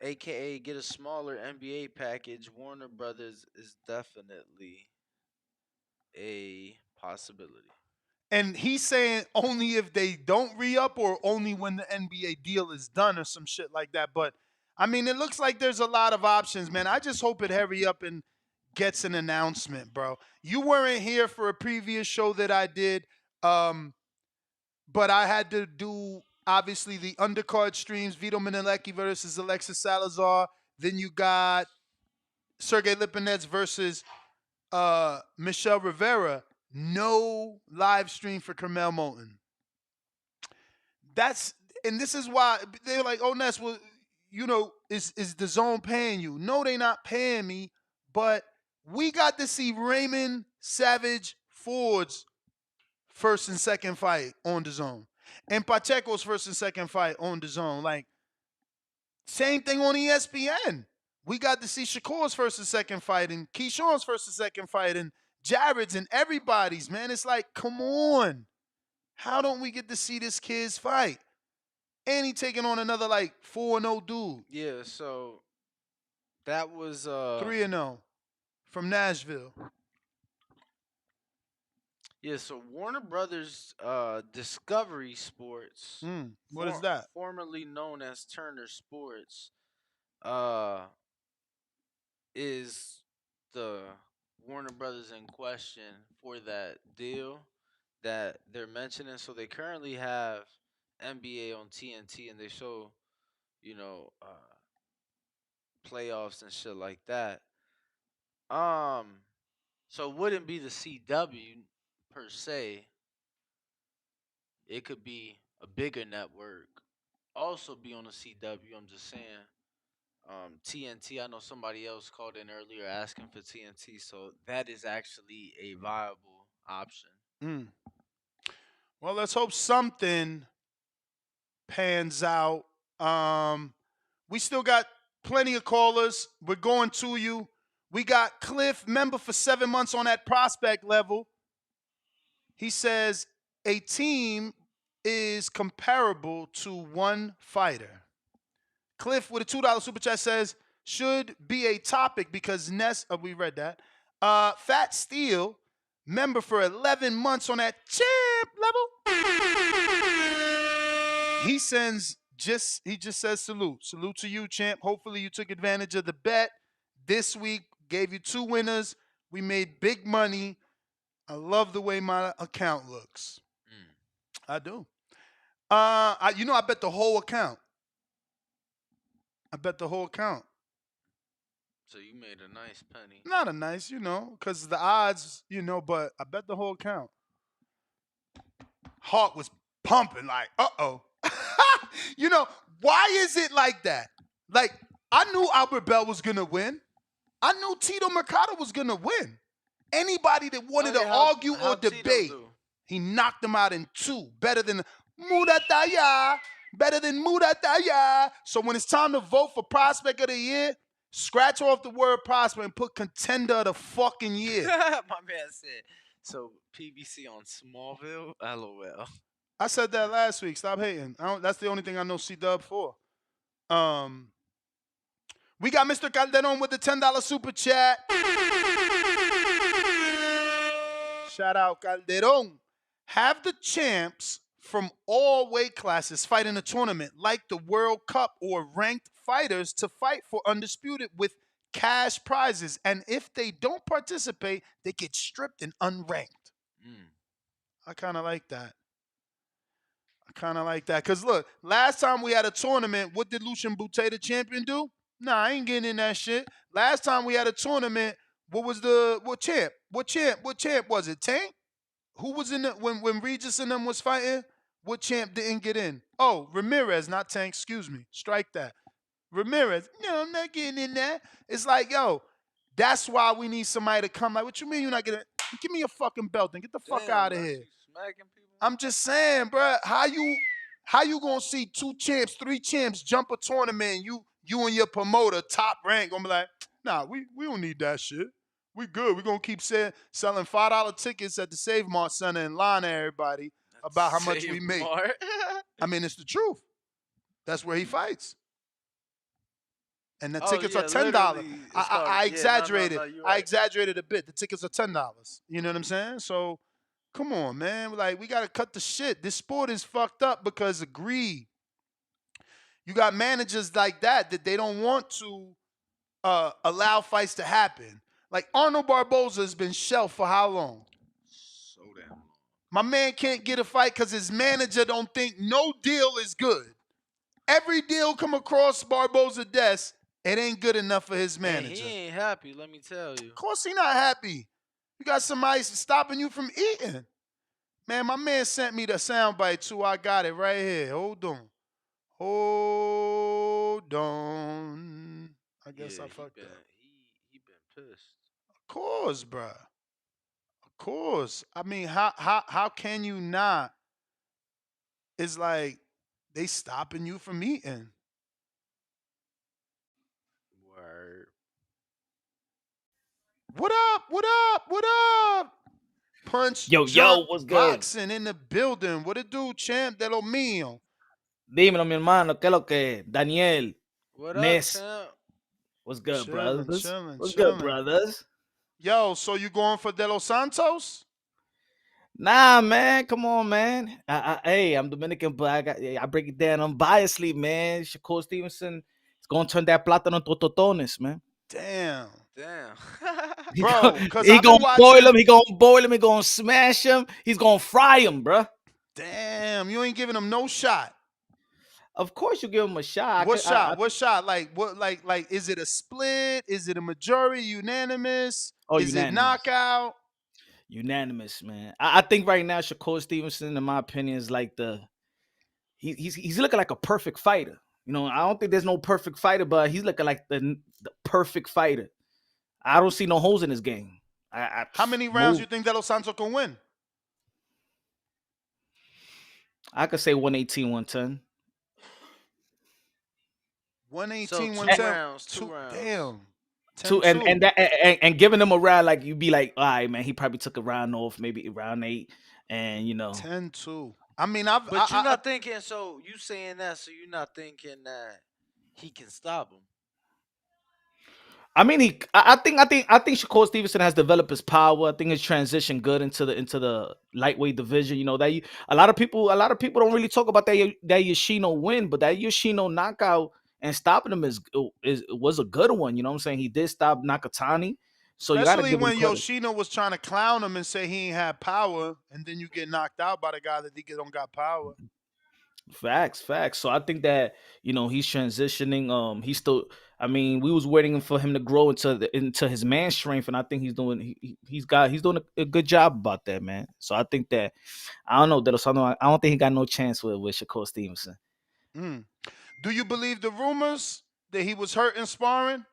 aka get a smaller NBA package, Warner Brothers is definitely a possibility. And he's saying only if they don't re up or only when the NBA deal is done or some shit like that. But I mean, it looks like there's a lot of options, man. I just hope it hurry up and gets an announcement, bro. You weren't here for a previous show that I did, but I had to do obviously the undercard streams: Vito Minelecki versus Alexis Salazar. Then you got Sergey Lipinets versus Michelle Rivera. No live stream for Carmel Moulton. And this is why they're like, oh Ness, well, is the zone paying you? No, they not paying me, but we got to see Raymond Savage Ford's first and second fight on the zone. And Pacheco's first and second fight on the zone. Like, same thing on ESPN. We got to see Shakur's first and second fight and Keyshawn's first and second fight and Jared's and everybody's, man. It's like, come on. How don't we get to see this kid's fight? And he taking on another like 4-0 dude. Yeah, so that was 3-0 from Nashville. yeah, so Warner Brothers Discovery Sports, What is that? formerly known as Turner Sports, uh is the Warner Brothers in question for that deal that they're mentioning. So they currently have NBA on TNT and they show, you know, playoffs and shit like that. So it wouldn't be the CW per se. It could be a bigger network. Also be on the CW. I'm just saying. TNT. I know somebody else called in earlier asking for TNT, so that is actually a viable option. Well, let's hope something pans out. We still got plenty of callers. We're going to you. We got Cliff, member for 7 months on that prospect level. He says a team is comparable to one fighter. Cliff with a $2 super chat says should be a topic because Ness. We read that. Fat Steel, member for 11 months on that champ level. He just says salute to you, champ. Hopefully you took advantage of the bet this week. Gave you 2 winners. We made big money. I love the way my account looks. I do. I bet the whole account. So you made a nice penny. Not a nice, because the odds, but I bet the whole account. Heart was pumping like, uh-oh. Why is it like that? Like, I knew Albert Bell was going to win. I knew Tito Mercado was going to win. Anybody that wanted to argue or debate, he knocked him out in 2. Better than Murataya. So when it's time to vote for Prospect of the Year, scratch off the word prospect and put contender of the fucking year. My man said, so PBC on Smallville? LOL. I said that last week. Stop hating. That's the only thing I know C-Dub for. We got Mr. Calderon with the $10 super chat. Shout out Calderon. Have the champs from all weight classes fight in a tournament like the World Cup or ranked fighters to fight for Undisputed with cash prizes. And if they don't participate, they get stripped and unranked. I kind of like that. Because, look, last time we had a tournament, what did Lucian Bute, the champion, do? Nah, I ain't getting in that shit. Last time we had a tournament, what champ was it? Tank? Who was in it when Regis and them was fighting? What champ didn't get in? Oh, Ramirez, not Tank, excuse me. Strike that. Ramirez, no, I'm not getting in that. It's like, yo, that's why we need somebody to come. Like, what you mean you're not getting? Give me a fucking belt and get the fuck out of here. I'm just saying, bro, how you gonna see 2 champs, 3 champs jump a tournament and you and your promoter top rank gonna be like, nah, we don't need that shit. We good. We're gonna keep selling $5 tickets at the Save Mart Center and lying to everybody about how much we make. I mean, it's the truth. That's where he fights. And the tickets are $10. I exaggerated. I exaggerated a bit. The tickets are $10. You know what I'm saying? So come on, man. Like, we got to cut the shit. This sport is fucked up because of greed. You got managers like that they don't want to allow fights to happen. Like, Arnold Barboza has been shelved for how long? So damn long. My man can't get a fight because his manager don't think no deal is good. Every deal come across Barboza's desk, it ain't good enough for his manager. He ain't happy, let me tell you. Of course he not happy. You got somebody stopping you from eating. Man, my man sent me the soundbite too. I got it right here. Hold on. I guess I fucked up. He been pissed. Of course, bruh. Of course. I mean, how can you not? It's like they stopping you from eating. Word. What up? Punch Yo, Drunk what's good? Boxing in the building. What it do, champ? De lo mío. Dímelo, mi hermano, ¿qué es lo que? Daniel, What up, Ness, champ? what's good, Chilling, brothers? chilling, What's good, chilling. brothers? Yo, so you going for De Los Santos? Nah, man, come on, man. Hey, I'm Dominican, but I break it down unbiasedly, man. Shakur Stevenson is gonna turn that plátano to totones, man. Damn. Damn. Bro, because He I've been gonna boil watching. him. He gonna boil him. He gonna smash him. He's gonna fry him, bruh. Damn, you ain't giving him no shot. Of course, you give him a shot. What shot? What shot? Like what? Like is it a split? Is it a majority? Unanimous? Oh, Is it unanimous. knockout? Unanimous, man. I think right now Shakur Stevenson, in my opinion, is like he's looking like a perfect fighter. You know, I don't think there's no perfect fighter, but he's looking like the perfect fighter. I don't see no holes in his game. How many rounds you think De Los Santos can win? I could say 118, 110. 118, So 110. rounds. Damn. 2 and giving him a round, like you'd be like, all right, man, he probably took a round off, maybe round 8, and you know 10-2. I mean, But you're not thinking. So you saying that? So you're not thinking that he can stop him? I mean, I think Shakur Stevenson has developed his power. I think his transition good into the lightweight division. You know that a lot of people don't really talk about that Yoshino win, but that Yoshino knockout and stopping him was a good one. You know what I'm saying? He did stop Nakatani, so you got to especially give him when credit. Yoshino was trying to clown him and say he ain't had power, and then you get knocked out by the guy that he don't got power. Facts. So I think that he's transitioning. He's still. I mean, we was waiting for him to grow into his man strength, and I think he's doing a good job about that, man. So I think that I don't know De Los Santos, I don't think he got no chance with Shakur Stevenson. Do you believe the rumors that he was hurt in sparring?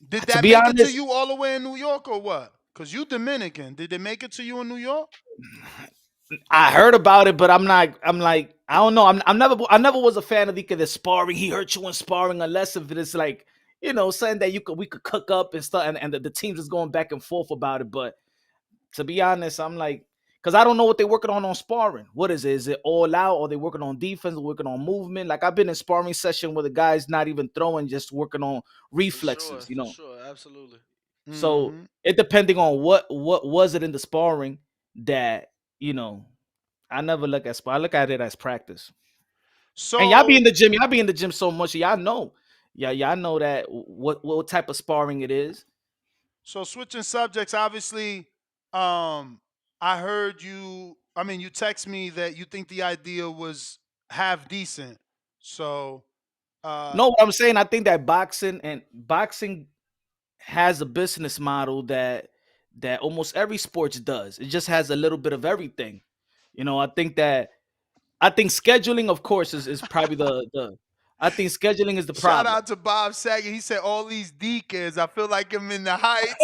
Did that make it to you all the way in New York or what? Because you Dominican. Did they make it to you in New York? I heard about it, but I'm like, I don't know. I never was a fan of the sparring. He hurt you in sparring unless if it is like, something that we could cook up and stuff, and the teams is going back and forth about it. But to be honest, I'm like, because I don't know what they're working on sparring. What is it? Is it all out? Or they working on defense? Or working on movement? Like I've been in sparring session where the guy's not even throwing, just working on reflexes. For sure, absolutely. So it depending on what was it in the sparring that I never look at sparring. I look at it as practice. So and y'all be in the gym. Y'all be in the gym so much. Y'all know. Y'all know that what type of sparring it is. So switching subjects, obviously, I heard you. I mean, you text me that you think the idea was half decent. So no, what I'm saying, I think that boxing has a business model that almost every sports does. It just has a little bit of everything. I think scheduling, of course, is probably the I think scheduling is the problem. Shout out to Bob Saget. He said all these deacons. I feel like I'm in the Heights.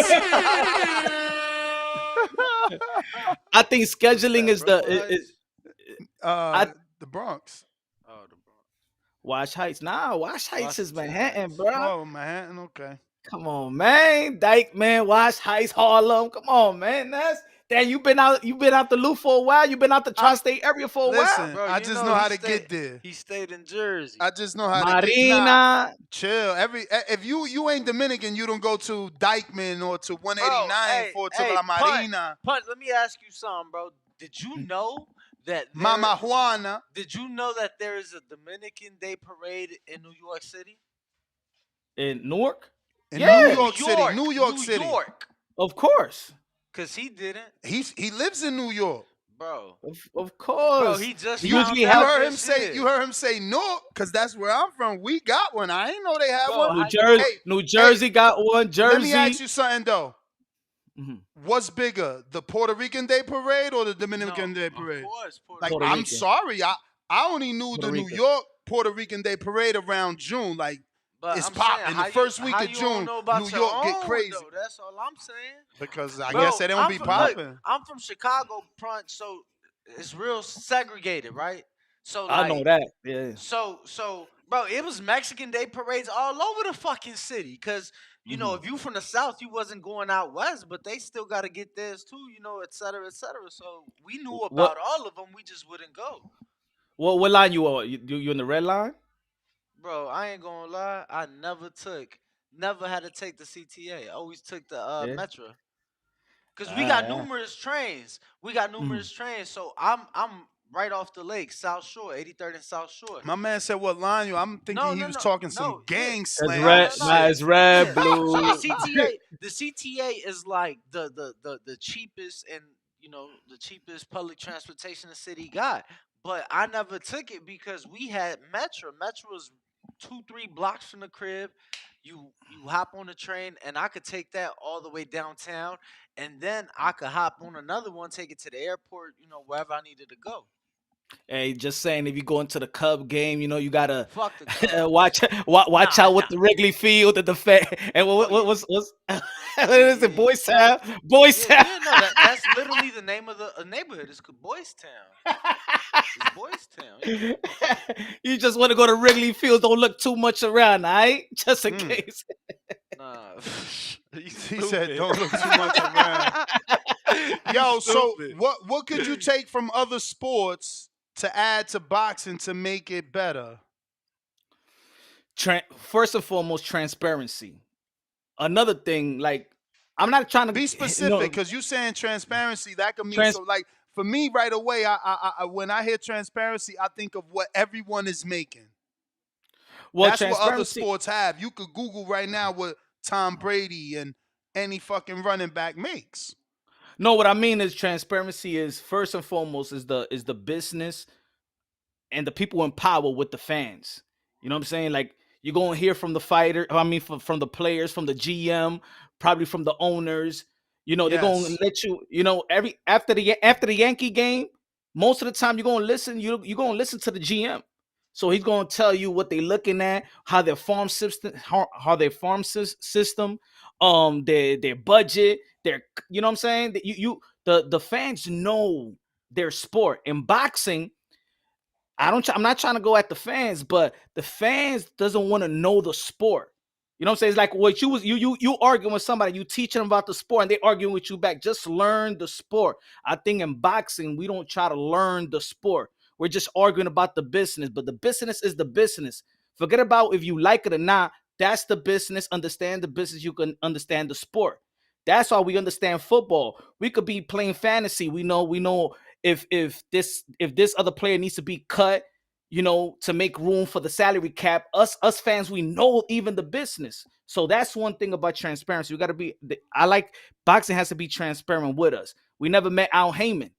I think scheduling is the Bronx. Oh, the Bronx. Wash Heights. Nah, Wash Heights is Manhattan, bro. Oh, Manhattan. Okay. Come on, man. Dyke, man. Wash Heights, Harlem. Come on, man. Damn, you've been out the loop for a while. You've been out the tri-state area for a while. Listen, Bro, I just know how to get there. He stayed in Jersey. I just know how to Marina. get nah, chill. If you ain't Dominican, you don't go to Dykeman or to 189 to La Marina. Punt, let me ask you something, bro. Did you know that Mama Juana? Did you know that there is a Dominican Day Parade in New York City? In Newark? In New York City. New York. Of course. Cause he didn't. He lives in New York, bro. Of course. Bro, he just you heard him say Newark, cause that's where I'm from. We got one. I ain't know they had one. New Jersey got one. Jersey. Let me ask you something though. What's bigger, the Puerto Rican Day Parade or the Dominican Day Parade? Of course, I'm sorry, I only knew the New York Puerto Rican Day Parade around June. Like. But it's popping. The first week of June, New York get crazy. Though? That's all I'm saying. Because I guess they don't be popping. I'm from Chicago, Punch, so it's real segregated, right? So I know that. Yeah. So, bro, it was Mexican Day parades all over the fucking city. Cause If you from the South, you wasn't going out west, but they still got to get theirs too. Et cetera, et cetera. So we knew What about all of them. We just wouldn't go. what line you on? You in the red line? Bro, I ain't gonna lie. I never had to take the CTA. I always took the Yeah. Metro. Cause we got Yeah. numerous trains. So I'm right off the lake, South Shore, 83rd and South Shore. My man said what line you? I'm thinking he was talking some Yeah. gang It's slang red. and Nah, shit. it's red, Yeah. So blue. the CTA is like the cheapest and the cheapest public transportation the city got. But I never took it because we had Metro. Metro was 2-3 blocks from the crib. You hop on the train and I could take that all the way downtown, and then I could hop on another one, take it to the airport, wherever I needed to go. Hey, just saying, if you go into the Cub game, you gotta Fuck the Cubs. watch Nah, out with the Wrigley Field and the fan. And what's what is it? Boys Town, Boys Town. No, that's literally the name of the neighborhood. It's Boys Town. It's Boys Town. Yeah. You just want to go to Wrigley Field. Don't look too much around, all right? Just in case. Nah, He said, "Don't look too much around." Yo, so what could you take from other sports to add to boxing to make it better? First and foremost, transparency. Another thing, like I'm not trying to Be specific, because you saying transparency, that could mean so. Like for me, right away, I when I hear transparency, I think of what everyone is making. Well, that's what other sports have. You could Google right now what Tom Brady and any fucking running back makes. No, what I mean is transparency is first and foremost is the business and the people in power with the fans. You know what I'm saying? Like you're going to hear from the fighter, from the players, from the GM, probably from the owners. They're going to let every after the Yankee game, most of the time you're going to listen, you're going to listen to the GM. So he's going to tell you what they're looking at, how their farm system, their budget, you know what I'm saying? The fans know their sport. In boxing, I'm not trying to go at the fans, but the fans doesn't want to know the sport. You know what I'm saying? It's like what you arguing with somebody, you teaching them about the sport, and they arguing with you back. Just learn the sport. I think in boxing, we don't try to learn the sport. We're just arguing about the business, but the business is the business. Forget about if you like it or not. That's the business. Understand the business. You can understand the sport. That's why we understand football. We could be playing fantasy. We know if this other player needs to be cut, to make room for the salary cap. Us fans, we know even the business. So that's one thing about transparency. We got to be. I like boxing has to be transparent with us. We never met Al Heyman,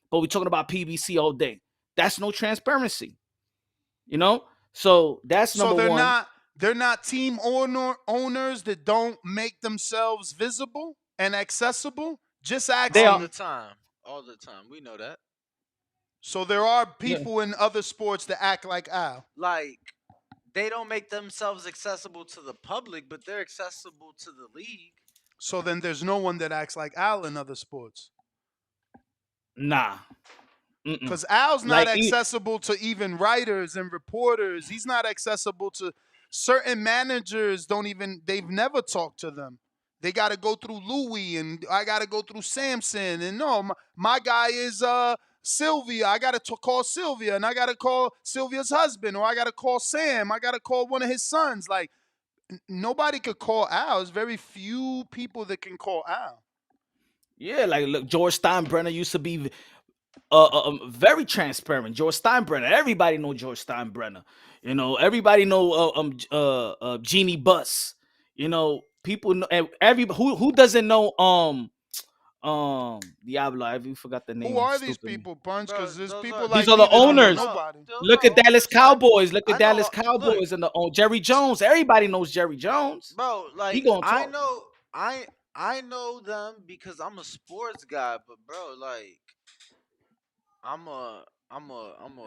but we're talking about PBC all day. That's no transparency. So that's number one. They're not team owners that don't make themselves visible and accessible. Just asking. All the time. We know that. So there are people in other sports that act like Al. Like they don't make themselves accessible to the public, but they're accessible to the league. So then there's no one that acts like Al in other sports. Nah. Because Al's not accessible to even writers and reporters. He's not accessible to certain managers. They've never talked to them. They got to go through Louis, and I got to go through Samson. And no, my guy is Sylvia. I got to call Sylvia, and I got to call Sylvia's husband, or I got to call Sam. I got to call one of his sons. Like, nobody could call Al. There's very few people that can call Al. Yeah, like look, George Steinbrenner used to be very transparent. George Steinbrenner, everybody know George Steinbrenner. Everybody know Jeannie Buss. People know who doesn't know Diablo. I forgot the name. Who are these people, Punch? Because there's people like these are the owners. Nobody. Look at Dallas Cowboys. Look at Dallas Cowboys and the Jerry Jones. Everybody knows Jerry Jones. Bro, like I know them because I'm a sports guy, but bro, like I'm a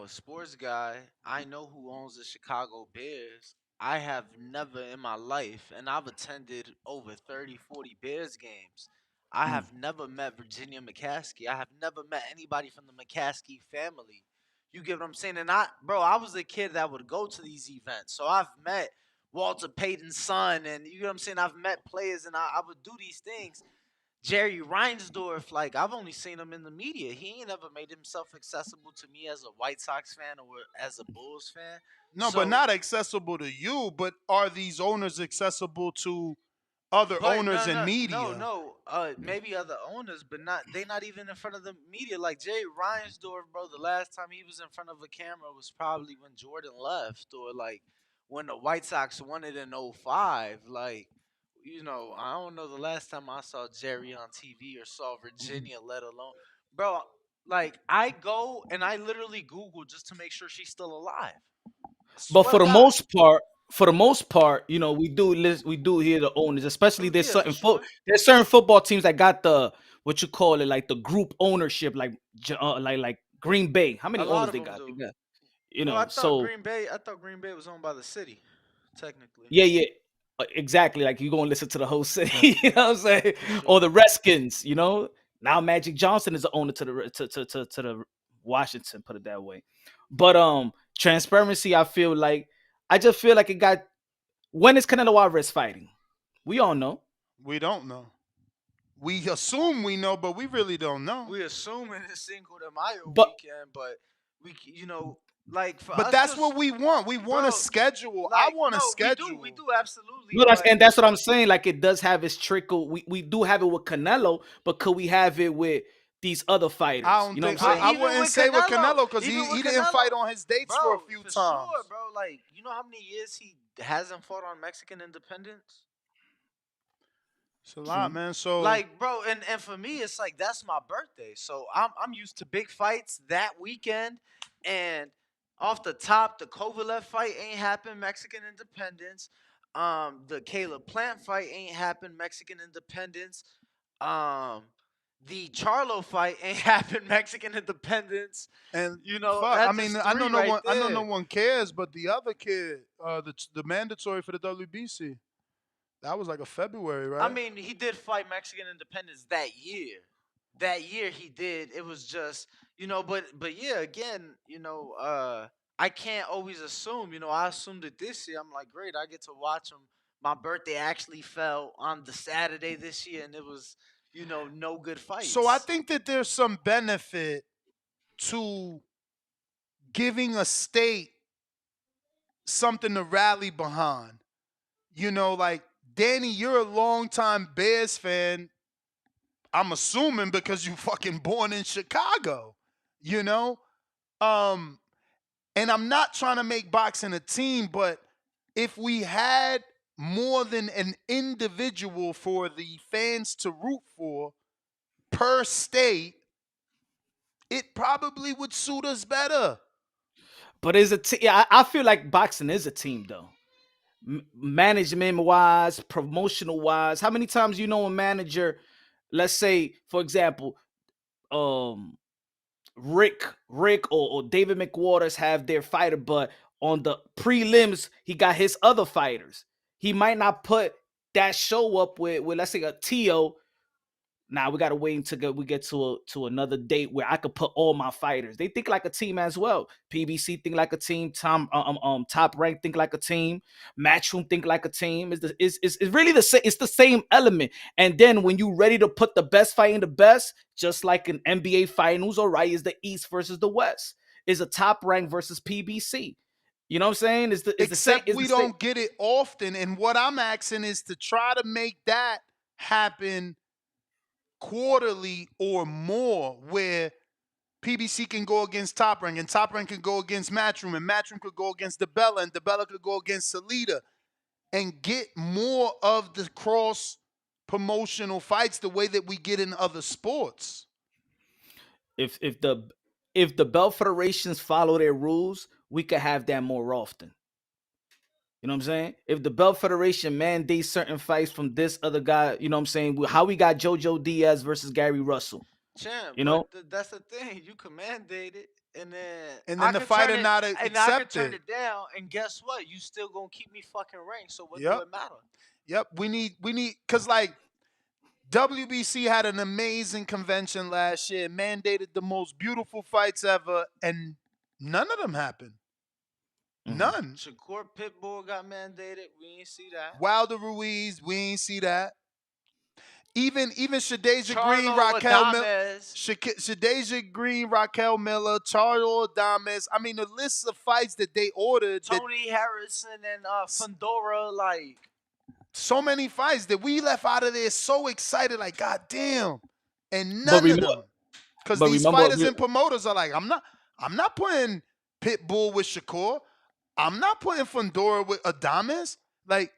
sports guy. I know who owns the Chicago Bears. I have never in my life, and I've attended over 30, 40 Bears games. I have never met Virginia McCaskey. I have never met anybody from the McCaskey family. You get what I'm saying? And I was a kid that would go to these events. So I've met Walter Payton's son, and you know what I'm saying. I've met players, and I would do these things. Jerry Reinsdorf, like I've only seen him in the media. He ain't ever made himself accessible to me as a White Sox fan or as a Bulls fan. No, but So, not accessible to you. But are these owners accessible to other but owners no, and no, no, media? no. Maybe other owners, but not even in front of the media. Like Jerry Reinsdorf, bro. The last time he was in front of a camera was probably when Jordan left, or like when the White Sox won it in '05. Like, I don't know the last time I saw Jerry on TV or saw Virginia, let alone, bro. Like I go and I literally Google just to make sure she's still alive. But Swear to God. for the most part, we do hear the owners, especially Yeah, for sure. there's certain football teams that got the what you call it, like the group ownership, like like Green Bay. How many A lot owners of they them got? They do. got, Well, so I thought Green Bay was owned by the city, technically. yeah, exactly. Like you gonna listen to the whole city, you know what I'm saying? For Or sure. the Redskins, Now Magic Johnson is the owner to the Washington, put it that way. But transparency, I just feel like it got when is Canelo Alvarez fighting? We all know. We don't know. We assume we know, but we really don't know. We assuming it's Cinco de Mayo But weekend, but like for But us that's to, what we want. We want a bro, schedule. I like want a no, schedule. we do absolutely, no, but that's what I'm saying. Like it does have its trickle. We do have it with Canelo, but could we have it with these other fighters? I don't You know think what I'm saying? I wouldn't say with Canelo because even he with didn't Canelo, fight on his dates for a few for times. sure, bro. Like you know how many years he hasn't fought on Mexican independence? It's a lot, man. So Like, bro, and for me, it's like that's my birthday, so I'm used to big fights that weekend, and off the top, the Kovalev fight ain't happened, Mexican independence. The Caleb Plant fight ain't happened, Mexican independence. Um, the Charlo fight ain't happened, Mexican independence. and fuck, I That's mean, just I know three no right one, I know no there. one cares, but the other kid, the mandatory for the WBC, that was like a February, I right? mean, he did fight Mexican independence that year. That year he did. It was just, but yeah, again, I can't always assume. I assumed it this year. I'm like, great, I get to watch him. My birthday actually fell on the Saturday this year, and it was, no good So I fights. think that there's some benefit to giving a state something to rally behind. Like Danny, you're a longtime Bears fan. I'm assuming because you fucking born in Chicago, you know? Um, and I'm not trying to make boxing a team, but if we had more than an individual for the fans to root for per state, it probably would suit us better. But yeah, I feel like boxing is a team though. Management wise, promotional wise. How many times a manager, let's say, for example, um Rick or David McWaters have their fighter, but on the prelims, he got his other fighters. He might not put that show up with let's say a Tio. Now we gotta wait until we get to another date where I could put all my fighters. They think like a team as well. PBC think like a team. Top Rank think like a team. Matchroom think like a team. It's really the same. It's the same element. And then when you ready to put the best fight in the best, just like an NBA Finals, all right, is the East versus the West. Is a Top Rank versus PBC. You know what I'm saying? It's the same. Except we don't get it often. And what I'm asking is to try to make that happen quarterly or more, where PBC can go against Top Rank, and Top Rank can go against Matchroom, and Matchroom could go against DeBella, and DeBella could go against Salida, and get more of the cross promotional fights the way that we get in other sports. If the belt federations follow their rules, we could have that more often. You know what I'm saying? If the belt federation mandates certain fights from this other guy, you know what I'm saying? How we got Jojo Diaz versus Gary Russell. Champ, You but know? that's the thing. You can mandate it, and then the fighter not and I accept can turn it. it down. And guess what? You still gonna keep me fucking ranked. So what do Yep. it matter? Yep. We need because like WBC had an amazing convention last year, mandated the most beautiful fights ever, and none of them happened. None. Shakur Pitbull got mandated. We ain't see that. Wilder Ruiz, we ain't see that. Even Shadeja Green, Charlo Raquel Miller, Adames. Shadeja Green, Raquel Miller, Charlo Adames. I mean, the list of fights that they ordered. Tony Harrison and Fandora, like so many fights that we left out of there so excited, like God damn, and But none of remember, them. Because but these remember, fighters and promoters are like, I'm not putting Pitbull with Shakur. I'm not putting Fandora with Adames. Like,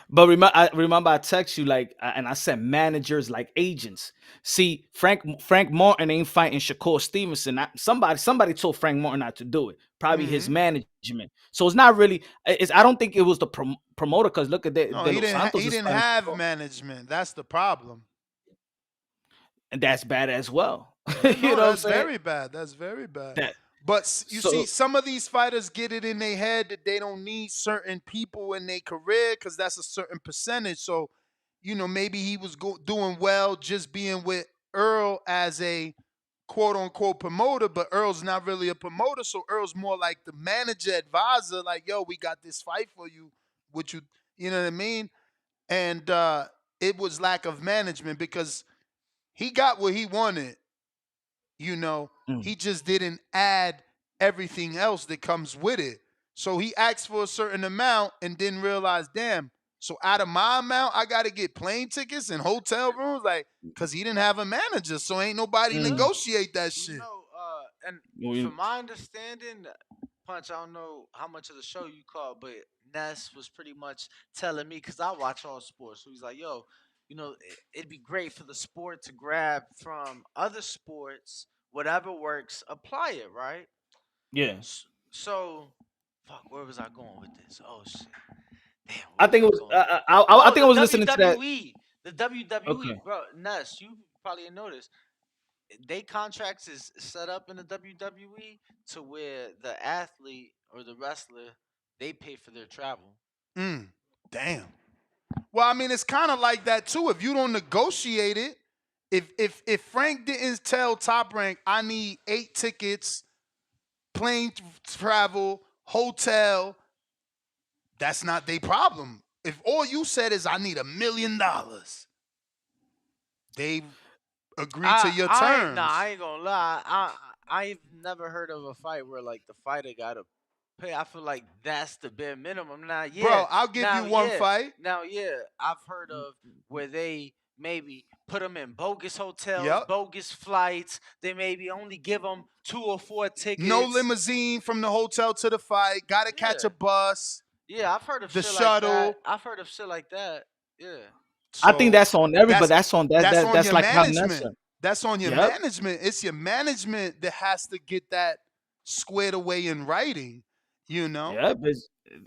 but remember, I text you like, and I said managers like agents. See, Frank Martin ain't fighting Shakur Stevenson. Somebody told Frank Martin not to do it. Probably his management. So it's not really. I don't think it was the promoter, because look at De no, Los Santos. he didn't have management. That's the problem. And that's bad as well. No, you know what I'm that's saying? very bad. That's very bad. That, but you so- see, some of these fighters get it in their head that they don't need certain people in their career because that's a certain percentage. So, maybe he was doing well just being with Earl as a quote-unquote promoter, but Earl's not really a promoter, so Earl's more like the manager, advisor, like, yo, we got this fight for you. Would you know what I mean? And it was lack of management because he got what he wanted. He just didn't add everything else that comes with it. So he asked for a certain amount and didn't realize, damn, so out of my amount, I got to get plane tickets and hotel rooms, like, because he didn't have a manager, so ain't nobody negotiate that shit. and from my understanding, Punch, I don't know how much of the show you caught, but Ness was pretty much telling me, because I watch all sports, so he's like, yo, it'd be great for the sport to grab from other sports, whatever works, apply it, right? Yeah. So, fuck, where was I going with this? Oh shit! Damn. I think it was. I think I was listening to that. The WWE, Okay. bro. Ness, you probably didn't notice. They contracts is set up in the WWE to where the athlete or the wrestler, they pay for their travel. Damn. Well, I mean, it's kind of like that too. If you don't negotiate it, if Frank didn't tell Top Rank, I need 8 tickets, plane travel, hotel, that's not their problem. If all you said is I need $1 million, they agree to your terms. I ain't gonna lie. I've never heard of a fight where like the fighter gotta pay. I feel like that's the bare minimum. Now, yeah, bro, I'll give you one fight. Now, yeah, I've heard of where they maybe put them in bogus hotels, bogus flights. They maybe only give them 2 or 4 tickets. No limousine from the hotel to the fight. Got to catch a bus. Yeah, I've heard of the shit shuttle. Like that. I've heard of shit like that. Yeah. So I think that's on everybody. That's on that. That's like management. That's on your management. It's your management that has to get that squared away in writing. Yeah,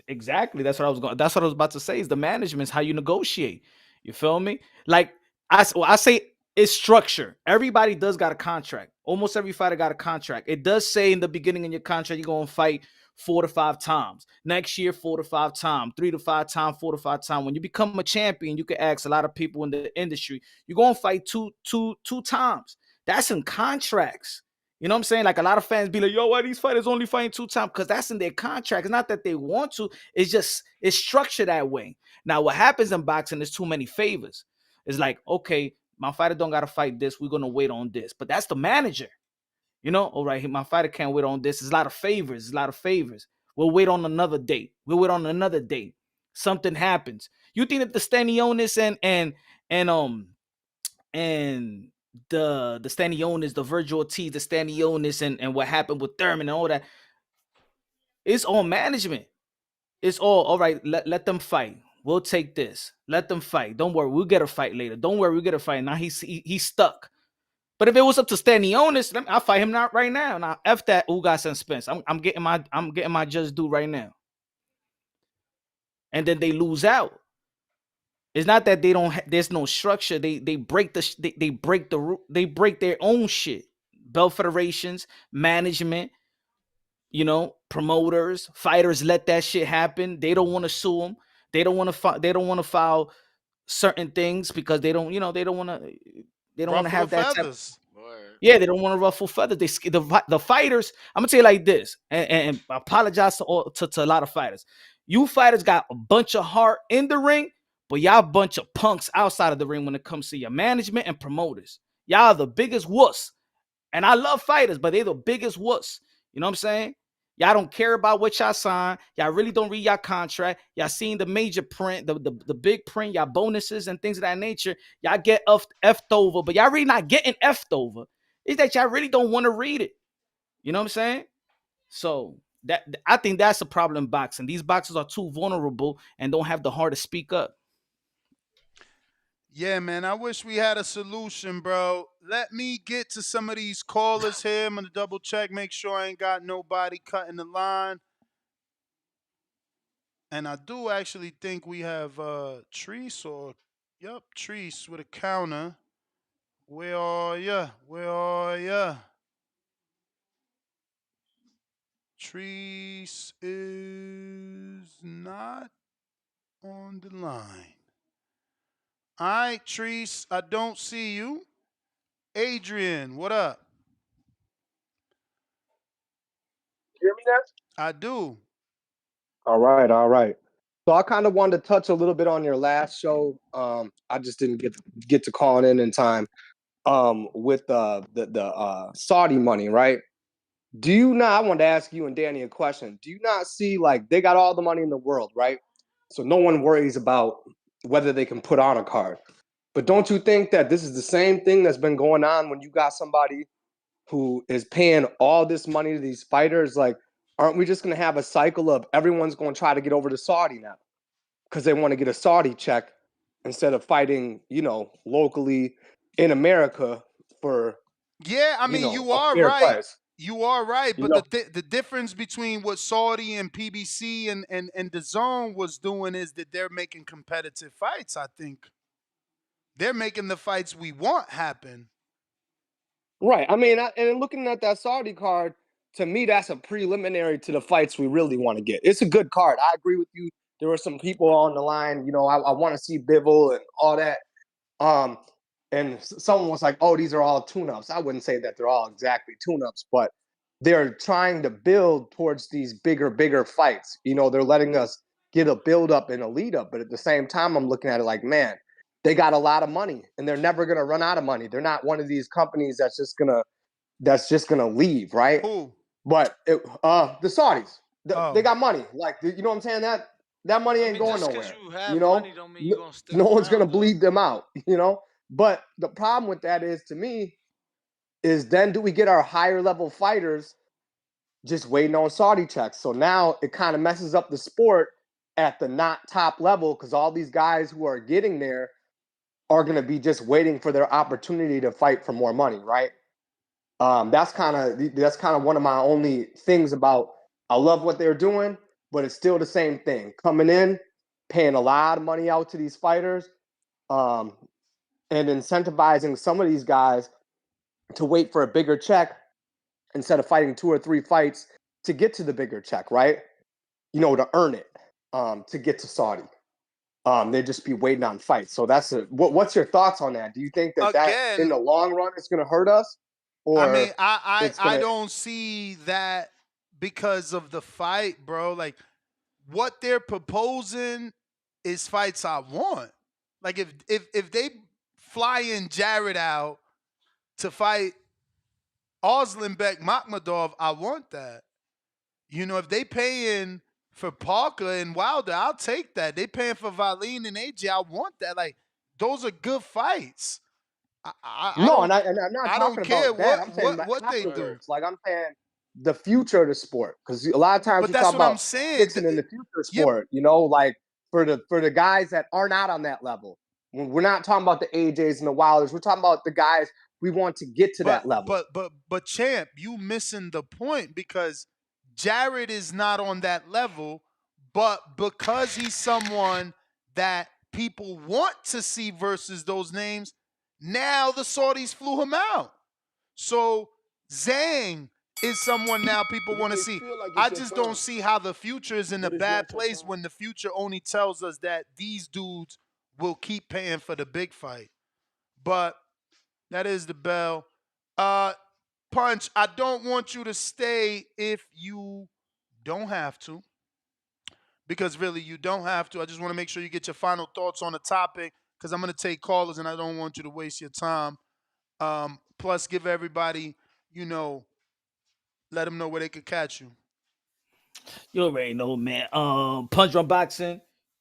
exactly. That's what I was going. That's what I was about to say. Is the management's how you negotiate. You feel me? Like I say, it's structure. Everybody does got a contract. Almost every fighter got a contract. It does say in the beginning in your contract you're gonna fight 4 to 5 times. Next year, 4 to 5 times. 3 to 5 times. 4 to 5 times. When you become a champion, you can ask a lot of people in the industry. You're gonna fight two times. That's in contracts. You know what I'm saying? Like a lot of fans be like, yo, why these fighters only fighting 2 times? Because that's in their contract. It's not that they want to. It's structured that way. Now, what happens in boxing is too many favors. It's like, okay, my fighter don't got to fight this. We're going to wait on this. But that's the manager. All right, my fighter can't wait on this. It's a lot of favors. We'll wait on another date. Something happens. You think that the Stanionis and the Stanionis, the Virgil Ortiz, the Stanionis, and what happened with Thurman and all that, it's all management. It's all right. Let them fight. We'll take this. Let them fight. Don't worry, we'll get a fight later. Don't worry, we'll get a fight. Now he's stuck. But if it was up to Stanionis, I'll fight him not right now. Now F that Ugas and Spence. I'm getting my just due right now. And then they lose out. It's not that they don't. There's no structure. They break they break their own shit. Belt federations, management, promoters, fighters let that shit happen. They don't want to sue them. They don't want to file certain things because they don't want to have that. Yeah, they don't want to ruffle feathers. The fighters. I'm gonna tell you like this, and I apologize to a lot of fighters. You fighters got a bunch of heart in the ring, but y'all a bunch of punks outside of the ring when it comes to your management and promoters. Y'all are the biggest wuss. And I love fighters, but they're the biggest wuss. You know what I'm saying? Y'all don't care about what y'all sign. Y'all really don't read y'all contract. Y'all seen the major print, the big print, y'all bonuses and things of that nature. Y'all get effed over, but y'all really not getting effed over. It's that y'all really don't want to read it. You know what I'm saying? So that I think that's a problem in boxing. These boxers are too vulnerable and don't have the heart to speak up. Yeah, man, I wish we had a solution, bro. Let me get to some of these callers here. I'm going to double check, make sure I ain't got nobody cutting the line. And I do actually think we have Treese Treese with a counter. Where are ya? Where are ya? Treese is not on the line. All right, Treese, I don't see you. Adrian, what up? Hear me now? I do. All right, all right. So I kind of wanted to touch a little bit on your last show. I just didn't get to calling in time. With the Saudi money, right? Do you not? I wanted to ask you and Danny a question. Do you not see like they got all the money in the world, right? So no one worries about whether they can put on a card. But don't you think that this is the same thing that's been going on when you got somebody who is paying all this money to these fighters? Like, aren't we just going to have a cycle of everyone's going to try to get over to Saudi now because they want to get a Saudi check instead of fighting, locally in America for, Yeah, I mean, you a are fair right. price? You are right, You but know, the difference between what Saudi and PBC and the Zone was doing is that they're making competitive fights. I think they're making the fights we want happen. right. I mean, and looking at that Saudi card, to me, that's a preliminary to the fights we really want to get. It's a good card. I agree with you. There were some people on the line, I want to see Bivol and all that. Um, and someone was like, "Oh, these are all tune-ups." I wouldn't say that they're all exactly tune-ups, but they're trying to build towards these bigger fights. They're letting us get a build-up and a lead-up, but at the same time, I'm looking at it like, man, they got a lot of money, and they're never gonna run out of money. They're not one of these companies that's just gonna leave, right? Who? But the Saudis, they Oh, got money. Like, you know what I'm saying? That money I ain't mean, going just because nowhere. you have You know, money don't mean no, you're gonna stick no one's gonna around, though. bleed them out. But the problem with that is, to me, is then do we get our higher level fighters just waiting on Saudi checks? So now it kind of messes up the sport at the not top level because all these guys who are getting there are going to be just waiting for their opportunity to fight for more money, right? That's kind of one of my only things about. I love what they're doing, but it's still the same thing. Coming in, paying a lot of money out to these fighters, um, and incentivizing some of these guys to wait for a bigger check instead of fighting 2 or 3 fights to get to the bigger check, right? To earn it, to get to Saudi. They'd just be waiting on fights. So what's your thoughts on that? Do you think that in again, the long run it's going to hurt us, I mean, or I it's I going I to? don't see that because of the fight, bro. Like what they're proposing is fights I want. Like if they fly in Jared out to fight Oslenbeck Makhmadov, I want that. If they paying for Parker and Wilder, I'll take that. They paying for Valine and AJ, I want that. Like those are good fights. I No, don't and I'm not I don't talking care about that. what I'm saying what what they do. afterwards. Like, I'm saying the future of the sport, because a lot of times But we that's talk what I'm about saying. fixing in the future Yeah, sport. Like for the guys that are not on that level. We're not talking about the AJs and the Wilders. We're talking about the guys we want to get to but that level. but champ, you missing the point because Jared is not on that level, but because he's someone that people want to see versus those names, now the Saudis flew him out. So Zhang is someone now people want to It see. feel like I it's your just don't time, see how the future is in a but it's bad not your place time. when the future only tells us that these dudes will keep paying for the big fight. But that is the bell. Punch, I don't want you to stay if you don't have to, because really you don't have to. I just want to make sure you get your final thoughts on the topic because I'm going to take callers and I don't want you to waste your time. Plus, give everybody, you know, let them know where they could catch you. You already know, man. Punch Drunk Boxing,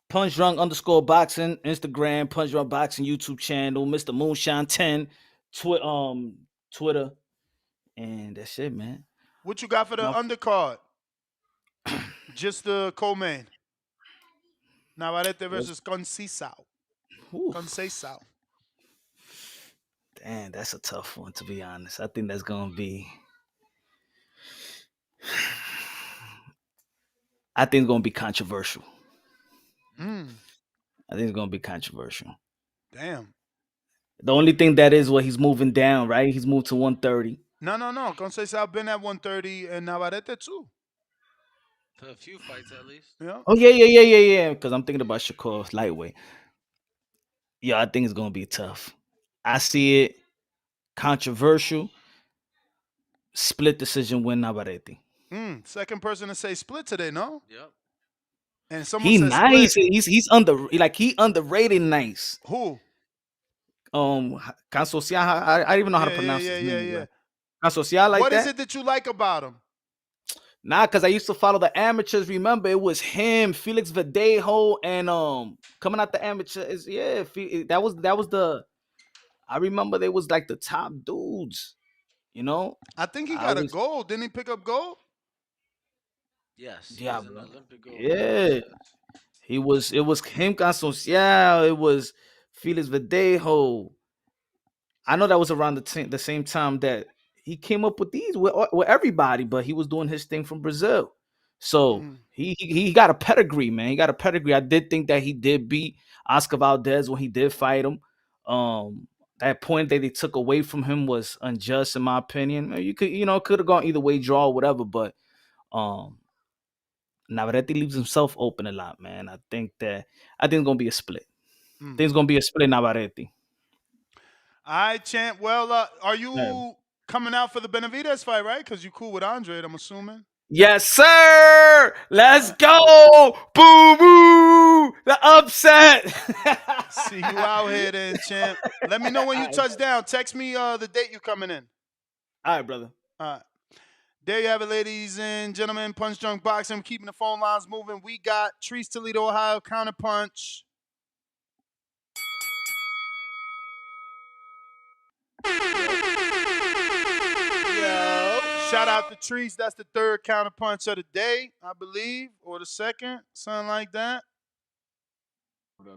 Punch Drunk underscore boxing, Instagram, Punch Drunk Boxing YouTube channel, Mr. Moonshine 10, Twitter, and that's it, man. What you got for the My, undercard? Just the co-main. Navarrete what- versus Conceição. Oof. Conceição. Damn, that's a tough one to be honest. I think that's gonna be. I think it's gonna be controversial. Mm, I think it's gonna be controversial. damn. The only thing that is what he's moving down, right? He's moved to 130. No. Conceição been at 130 and Navarrete too. For a few fights at least. Yeah. Oh yeah. Because I'm thinking about Shakur lightweight. Yeah, I think it's gonna be tough. I see it controversial. Split decision win Navarrete. Second person to say split today, no? Yep. And someone He said split. nice. He underrated nice. Who? Consocial. I don't even know how to pronounce his name. Yeah. Consocial like What that. is it that you like about him? Nah, because I used to follow the amateurs. Remember, it was him, Felix Verdejo, and coming out the amateurs. Yeah, that was the. I remember they was like the top dudes. You know. I think he I got a was gold. Didn't he pick up gold? Yes, he yeah, was an bro. Olympic gold medalist. Yeah, Yes. he was. It was him, Consocial. It was Felix Verdejo. I know that was around the same time that he came up with these with everybody, but he was doing his thing from Brazil. So he got a pedigree, man. He got a pedigree. I did think that he did beat Oscar Valdez when he did fight him. That point that they took away from him was unjust, in my opinion. Could have gone either way, draw or whatever, but um, Navarrete leaves himself open a lot, man. I think it's gonna be a split. I think it's gonna be a split, Navarrete. All right, champ. Well, are Yeah. you coming out for the Benavidez fight, right? Because you cool with Andre, I'm assuming. Yes, sir. Let's go. Boo boo. The upset. See you out here then, champ. Let me know when you touch down. Text me the date you coming in. All right, brother. All right. There you have it, ladies and gentlemen. Punch Drunk Boxing. Keeping the phone lines moving. We got Trees Toledo, Ohio, Counterpunch. Yo. Shout out to Trees. That's the third Counterpunch of the day, I believe, or the second, something like that. What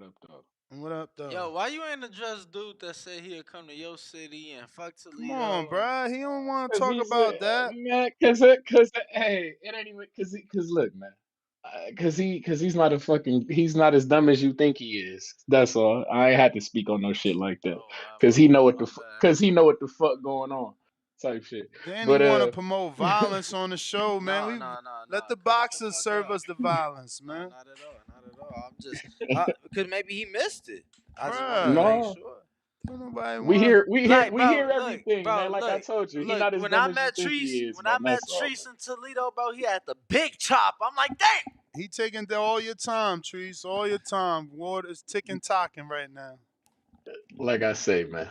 up, dog? What up, though? Yo, why you ain't address dude that said he'd come to your city and fuck Toledo? Come on, bruh. He don't want to Cause talk he's about that. man, hey, it ain't even cause look, man, cause he's not he's not as dumb as you think he is. That's all. I ain't had to speak on no shit like that, cause he know what the fuck going on, type shit. Then he But want to promote violence on the show, man. No. Let the boxers serve us the violence, man. Not at all. I'm just, cause maybe he missed it. I just wanted to Bruh. make no, sure. Don't nobody we want. hear Look, everything, bro, man. Like I told you, he look. not as When dumb I as you met think he Treese, is, man. That's all. in Toledo, bro, he had the big chop. I'm like, damn. He taking all your time, Trees. All your time. Water is ticking, talking right now. Like I say, man,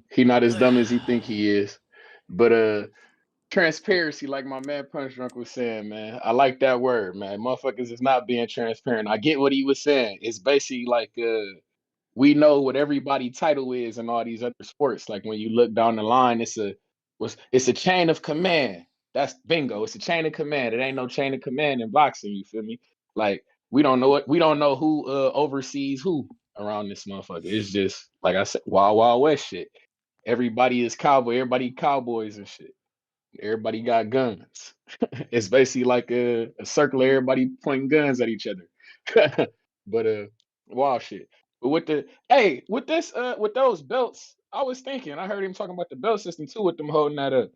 he not as dumb as he think he is. But transparency, like my man Punch Drunk was saying, man. I like that word, man. Motherfuckers is not being transparent. I get what he was saying. It's basically like we know what everybody title is in all these other sports. Like when you look down the line, it's a chain of command. That's bingo. It's a chain of command. It ain't no chain of command in boxing, you feel me? Like we don't know it. We don't know who oversees who around this motherfucker. It's just like I said, wild wild west shit. Everybody is cowboy, everybody cowboys and shit. Everybody got guns. It's basically like a circle of everybody pointing guns at each other. But wild shit. But with those belts, I was thinking, I heard him talking about the belt system too with them holding that up.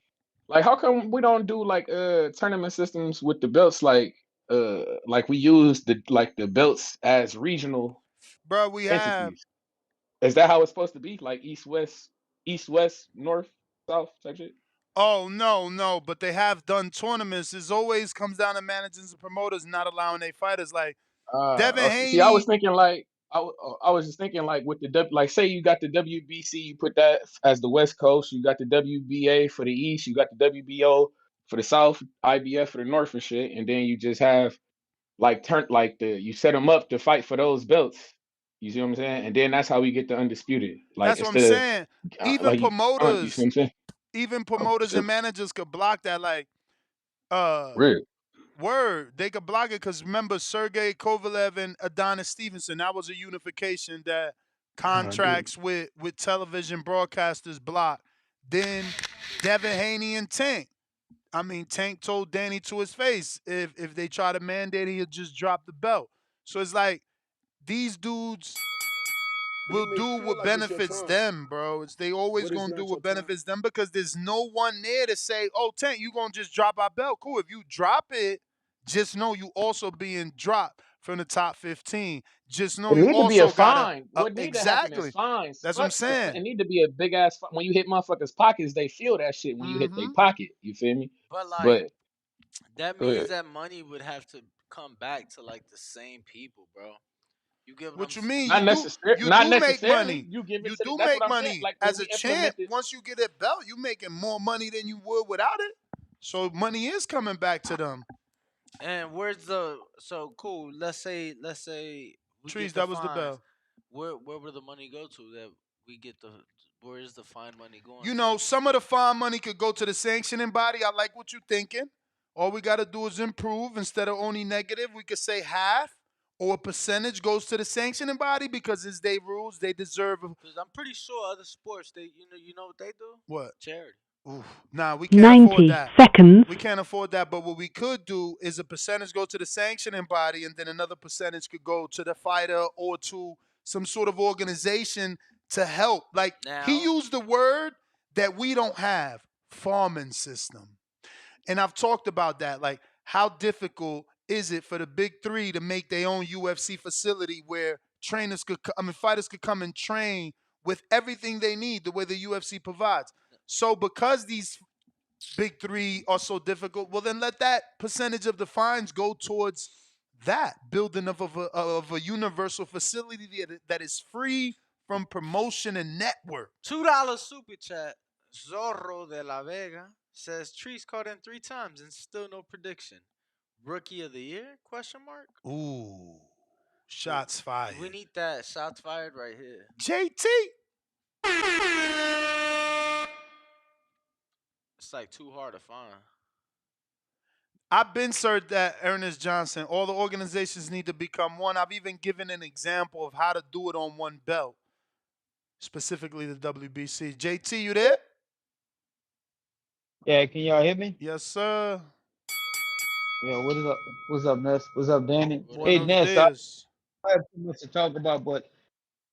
Like how come we don't do like tournament systems with the belts like we use the belts as regional Bro, we have entities? Is that how it's supposed to be? Like East West? East, West, North, South type shit? Oh no, but they have done tournaments. It always comes down to managers and promoters not allowing their fighters. Like Devin See, I was Haney. thinking like I was just thinking like with the like say you got the WBC, you put that as the West Coast. You got the WBA for the East. You got the WBO for the South, IBF for the North and shit, and then you just have like you set them up to fight for those belts. You see what I'm saying? And then that's how we get the undisputed. Like That's what I'm instead of saying. Even like you hunt, you see what I'm promoters, saying? even promoters and managers could block that. Like uh Real. word, they could block it because remember Sergey Kovalev and Adonis Stevenson. That was a unification that I do. contracts with television broadcasters blocked. Then Devin Haney and Tank. I mean, Tank told Danny to his face if they try to mandate, he'll just drop the belt. So it's like these dudes will You may do feel what like it's your benefits time, them, bro. They always but it's gonna do not your what time. benefits them because there's no one there to say, "Oh, Tank, you gonna just drop our belt?" Cool. If you drop it, just know you also being dropped from the top 15. Just know It you need to be a also gotta fine. What need to happen is exactly. fines. That's what I'm saying. It need to be a big ass. When you hit motherfuckers' pockets, they feel that shit when you hit their Mm-hmm. pocket. You feel me? But like But that go means ahead. that money would have to come back to like the same people, bro. You get what I'm What you saying? mean? Not necessarily. You Not do make necessarily. money. You give it You to. do That's what make I'm saying. money Like when as a we champ. implemented. Once you get that belt, you making more money than you would without it. So money is coming back to them. And where's the so cool? Let's say we Trees, get the that was the fines. bell. Where will the money go to? That we get the where is the fine money going You to? know, some of the fine money could go to the sanctioning body. I like what you're thinking. All we got to do is improve. Instead of only negative, we could say half or a percentage goes to the sanctioning body because it's their rules. They deserve Because I'm pretty sure other sports they you know what they do? what? Charity. Oof. Nah, we can't afford 90 that. seconds. We can't afford that. But what we could do is a percentage go to the sanctioning body, and then another percentage could go to the fighter or to some sort of organization to help. Like he Now used the word that we don't have, farming system. And I've talked about that. Like, how difficult is it for the big three to make their own UFC facility where fighters could come and train with everything they need the way the UFC provides. So because these big three are so difficult, well then let that percentage of the fines go towards that building of a universal facility that is free from promotion and network. $2 super chat. Zorro de la Vega says Trees caught in 3 times and still no prediction. Rookie of the year? Question mark. Ooh, shots fired. We need that shots fired right here. JT. It's like too hard to find. I've been served that Ernest Johnson. All the organizations need to become one. I've even given an example of how to do it on one belt, specifically the WBC. JT, you there? Yeah, can y'all hear me? Yes, sir. Yeah, what is up? What's up, Ness? What's up, Danny? What Hey, up? Buenos Ness, I dias. have too much to talk about, but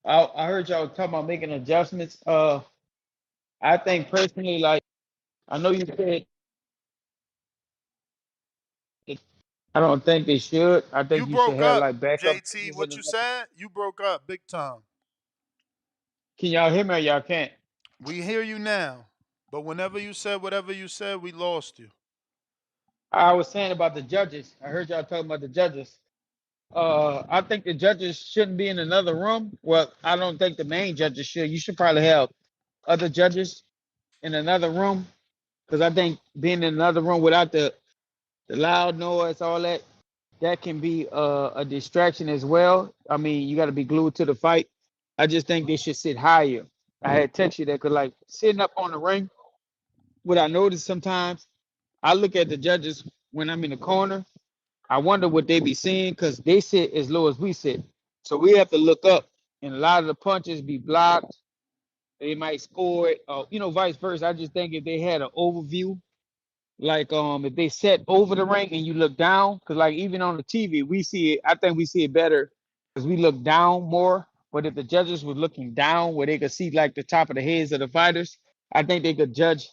I heard y'all talking about making adjustments. I think personally, like I know you said, I don't think they should. I You think you should broke have up, like backup JT. matches in What the you next. said? You broke up big time. Can y'all hear me or y'all can't? We hear you now. But whenever you said whatever you said, we lost you. I was saying about the judges. I heard y'all talking about the judges. I think the judges shouldn't be in another room. Well, I don't think the main judges should. You should probably have other judges in another room because I think being in another room without the loud noise, all that, that can be a distraction as well. I mean, you got to be glued to the fight. I just think they should sit higher. I had text you that could like sitting up on the ring. What I notice sometimes, I look at the judges when I'm in the corner. I wonder what they be seeing because they sit as low as we sit. So we have to look up, and a lot of the punches be blocked. They might score it, vice versa. I just think if they had an overview, like if they set over the ring and you look down, because like even on the TV, we see it. I think we see it better because we look down more. But if the judges were looking down, where they could see like the top of the heads of the fighters, I think they could judge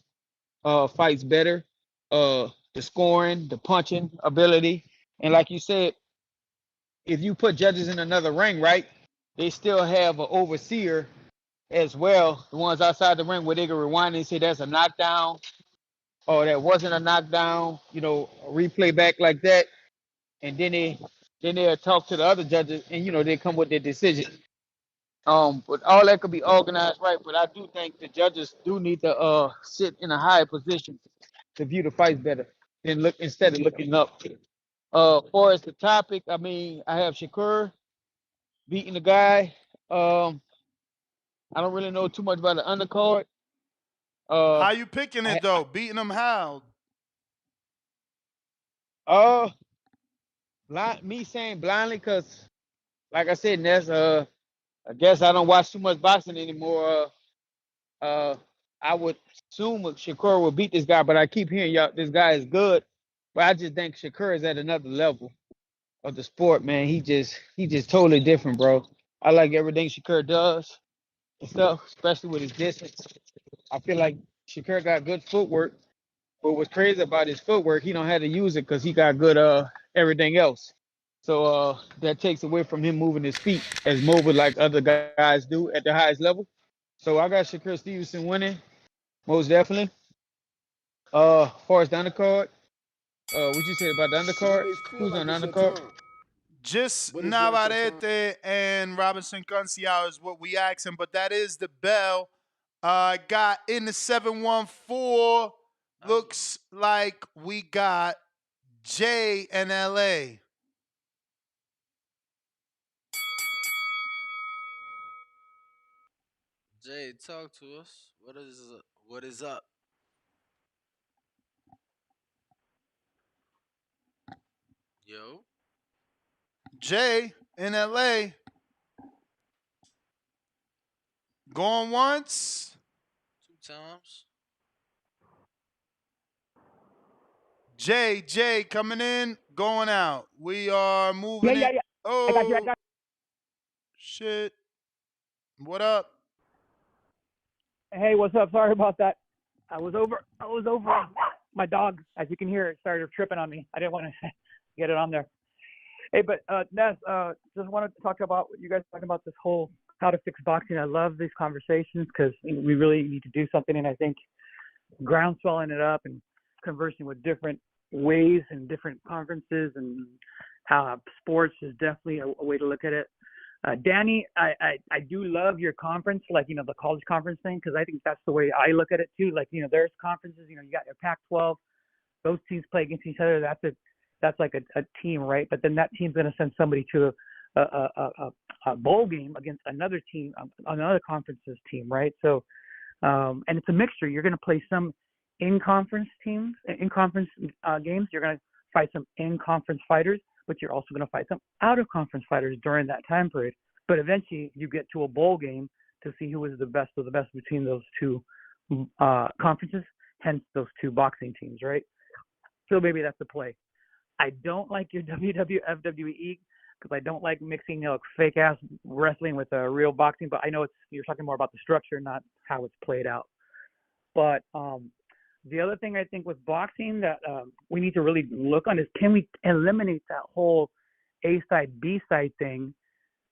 fights better. The scoring, the punching ability, and like you said, if you put judges in another ring, right, they still have an overseer as well. The ones outside the ring where they can rewind and say that's a knockdown or that wasn't a knockdown. You know, a replay back like that, and then they'll talk to the other judges, and they come with their decision. But all that could be organized right. But I do think the judges do need to sit in a higher position to view the fights better than look instead of looking up. For as the topic, I mean, I have Shakur beating the guy. Um, I don't really know too much about the undercard. Uh, How you picking I, it though? Beating them how? uh, me saying blindly because, like I said, Ness, I guess I don't watch too much boxing anymore. I would assume Shakur will beat this guy, but I keep hearing y'all this guy is good. But I just think Shakur is at another level of the sport, man. He just totally different, bro. I like everything Shakur does and stuff, especially with his distance. I feel like Shakur got good footwork, but what's crazy about his footwork, he don't have to use it because he got good everything else. So that takes away from him moving his feet as mobile like other guys do at the highest level. So I got Shakur Stevenson winning, most definitely. Far as the undercard, what you said about the You undercard? always feel Who's like on the it's your undercard? time, Just but it's not your time. Navarrete and Robinson Conciao is what we asking, but that is the bell. Got in the 714. Looks like we got Jay in LA. Jay, talk to us. What is up? Yo, Jay in LA. Going once. two times. Jay coming in, going out. We are Yeah, moving yeah, it. yeah. I got you. I Oh, got shit. What up? you. Hey, what's up? Sorry about that. I was over. My dog, as you can hear, started tripping on me. I didn't want to get it on there. Hey, but Ness, just wanted to talk about what you guys talking about this whole how to fix boxing. I love these conversations because we really need to do something, and I think groundswelling it up and conversing with different ways and different conferences and how sports is definitely a way to look at it. Danny, I do love your conference, like, the college conference thing, because I think that's the way I look at it too. Like, there's conferences, you got your Pac-12, those teams play against each other. That's like a team, right? But then that team's going to send somebody to a bowl game against another team, another conference's team, right? So, and it's a mixture. You're going to play some in-conference teams, in-conference games. You're going to fight some in-conference fighters, but you're also going to fight some out-of-conference fighters during that time period. But eventually, you get to a bowl game to see who is the best of the best between those two conferences, hence those two boxing teams, right? So maybe that's the play. I don't like your WWE because I don't like mixing fake ass wrestling with real boxing. But I know you're talking more about the structure, not how it's played out. But the other thing I think with boxing that we need to really look on is, can we eliminate that whole A side B side thing?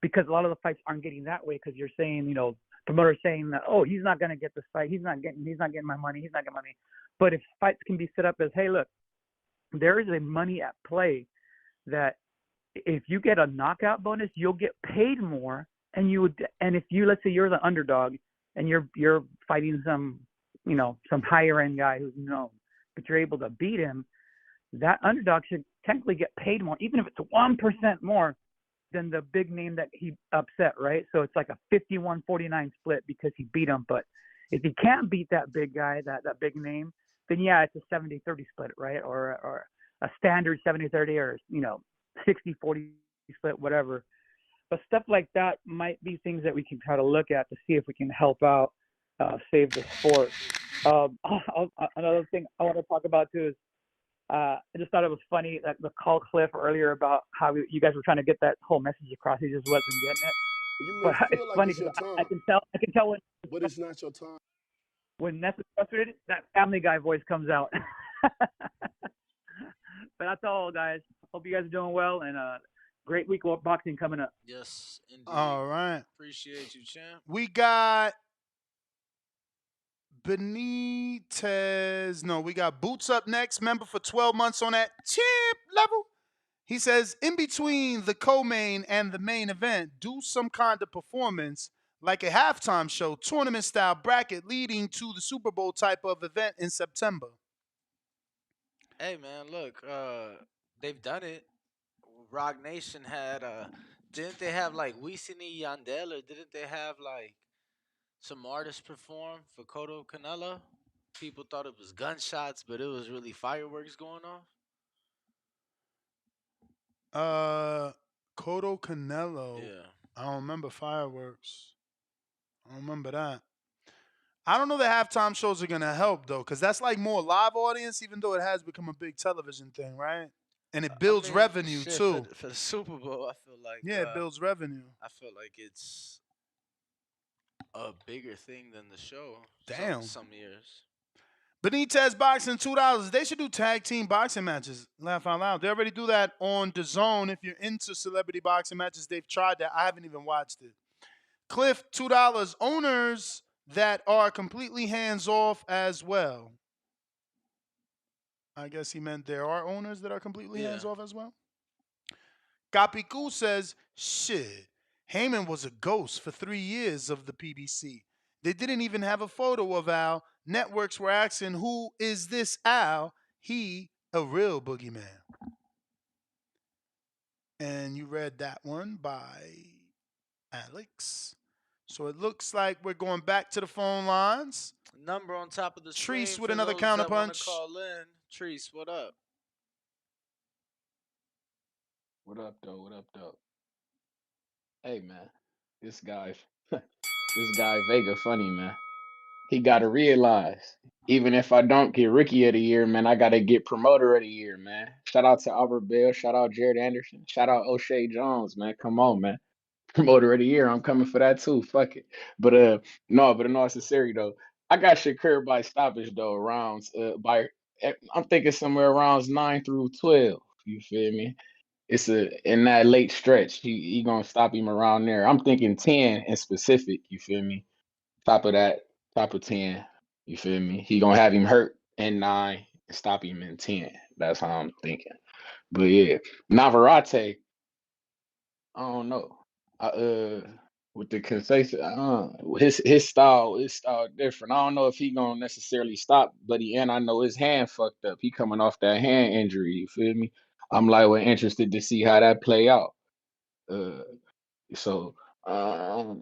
Because a lot of the fights aren't getting that way because you're saying, promoters saying that, oh, he's not going to get this fight, he's not getting my money, he's not getting money. But if fights can be set up as, hey, look, there is a money at play that if you get a knockout bonus, you'll get paid more, and if you, let's say you're the underdog and you're fighting some higher end guy who's known, but you're able to beat him, that underdog should technically get paid more, even if it's 1% more than the big name that he upset, right? So it's like a 51-49 split because he beat him. But if he can't beat that big guy, that big name, then yeah, it's a 70-30 split, right? Or a standard 70-30 or 60-40 split, whatever. But stuff like that might be things that we can try to look at to see if we can help out, save the sport. Another thing I want to talk about too is I just thought it was funny that the call Cliff earlier about how you guys were trying to get that whole message across. He just wasn't getting it. You But may it's feel like funny it's your because time, I can tell but it's not your time. when Ness is frustrated, that Family Guy voice comes out. But that's all, guys. Hope you guys are doing well, and great week of boxing coming up. Yes, indeed. All right. Appreciate you, champ. We got Benitez. No, we got Boots up next. Member for 12 months on that champ level. He says, in between the co-main and the main event, do some kind of performance like a halftime show, tournament style bracket leading to the Super Bowl type of event in September. Hey man, look, they've done it. Rock Nation had didn't they have like Wisin y Yandel, or didn't they have like some artists perform for Kodo Canella? People thought it was gunshots, but it was really fireworks going off. Coto Canelo. Yeah. I don't remember fireworks. I don't remember that. I don't know that halftime shows are gonna help though, because that's like more live audience, even though it has become a big television thing, right? And it I builds mean, revenue shit too. for the Super Bowl, I feel like Yeah, it builds revenue. I feel like it's a bigger thing than the show. Damn. Some years. Benitez boxing $2. They should do tag team boxing matches. Laugh out loud. They already do that on the Zone. If you're into celebrity boxing matches, they've tried that. I haven't even watched it. Cliff $2. Owners that are completely hands off as well. I guess he meant there are owners that are completely hands off as well. Kapiku says, shit, Heyman was a ghost for 3 years of the PBC. They didn't even have a photo of Al. Networks were asking, who is this Al? He a real boogeyman. And you read that one by Alex. So it looks like we're going back to the phone lines. Number on top of the screen. Treese with for another those that wanna counterpunch. Call in. Treese, what up? What up, though? What up, though? Hey, man, this guy, this guy Vega, funny man. He gotta realize, even if I don't get Rookie of the Year, man, I gotta get Promoter of the Year, man. Shout out to Albert Bell, shout out Jared Anderson, shout out O'Shea Jones, man. Come on, man. Promoter of the Year, I'm coming for that too. Fuck it. But in all sincerity though, I got Shakur by stoppage though, rounds I'm thinking somewhere rounds 9 through 12. You feel me? It's in that late stretch. He gonna stop him around there. I'm thinking 10 in specific. You feel me? Top of that, top of 10. You feel me? He gonna have him hurt in 9 and stop him in 10. That's how I'm thinking. But yeah, Navarrete, I don't know. With the concession, his style different. I don't know if he gonna necessarily stop, but I know his hand fucked up. He coming off that hand injury. You feel me? I'm like, well, interested to see how that play out. Uh, so You I'm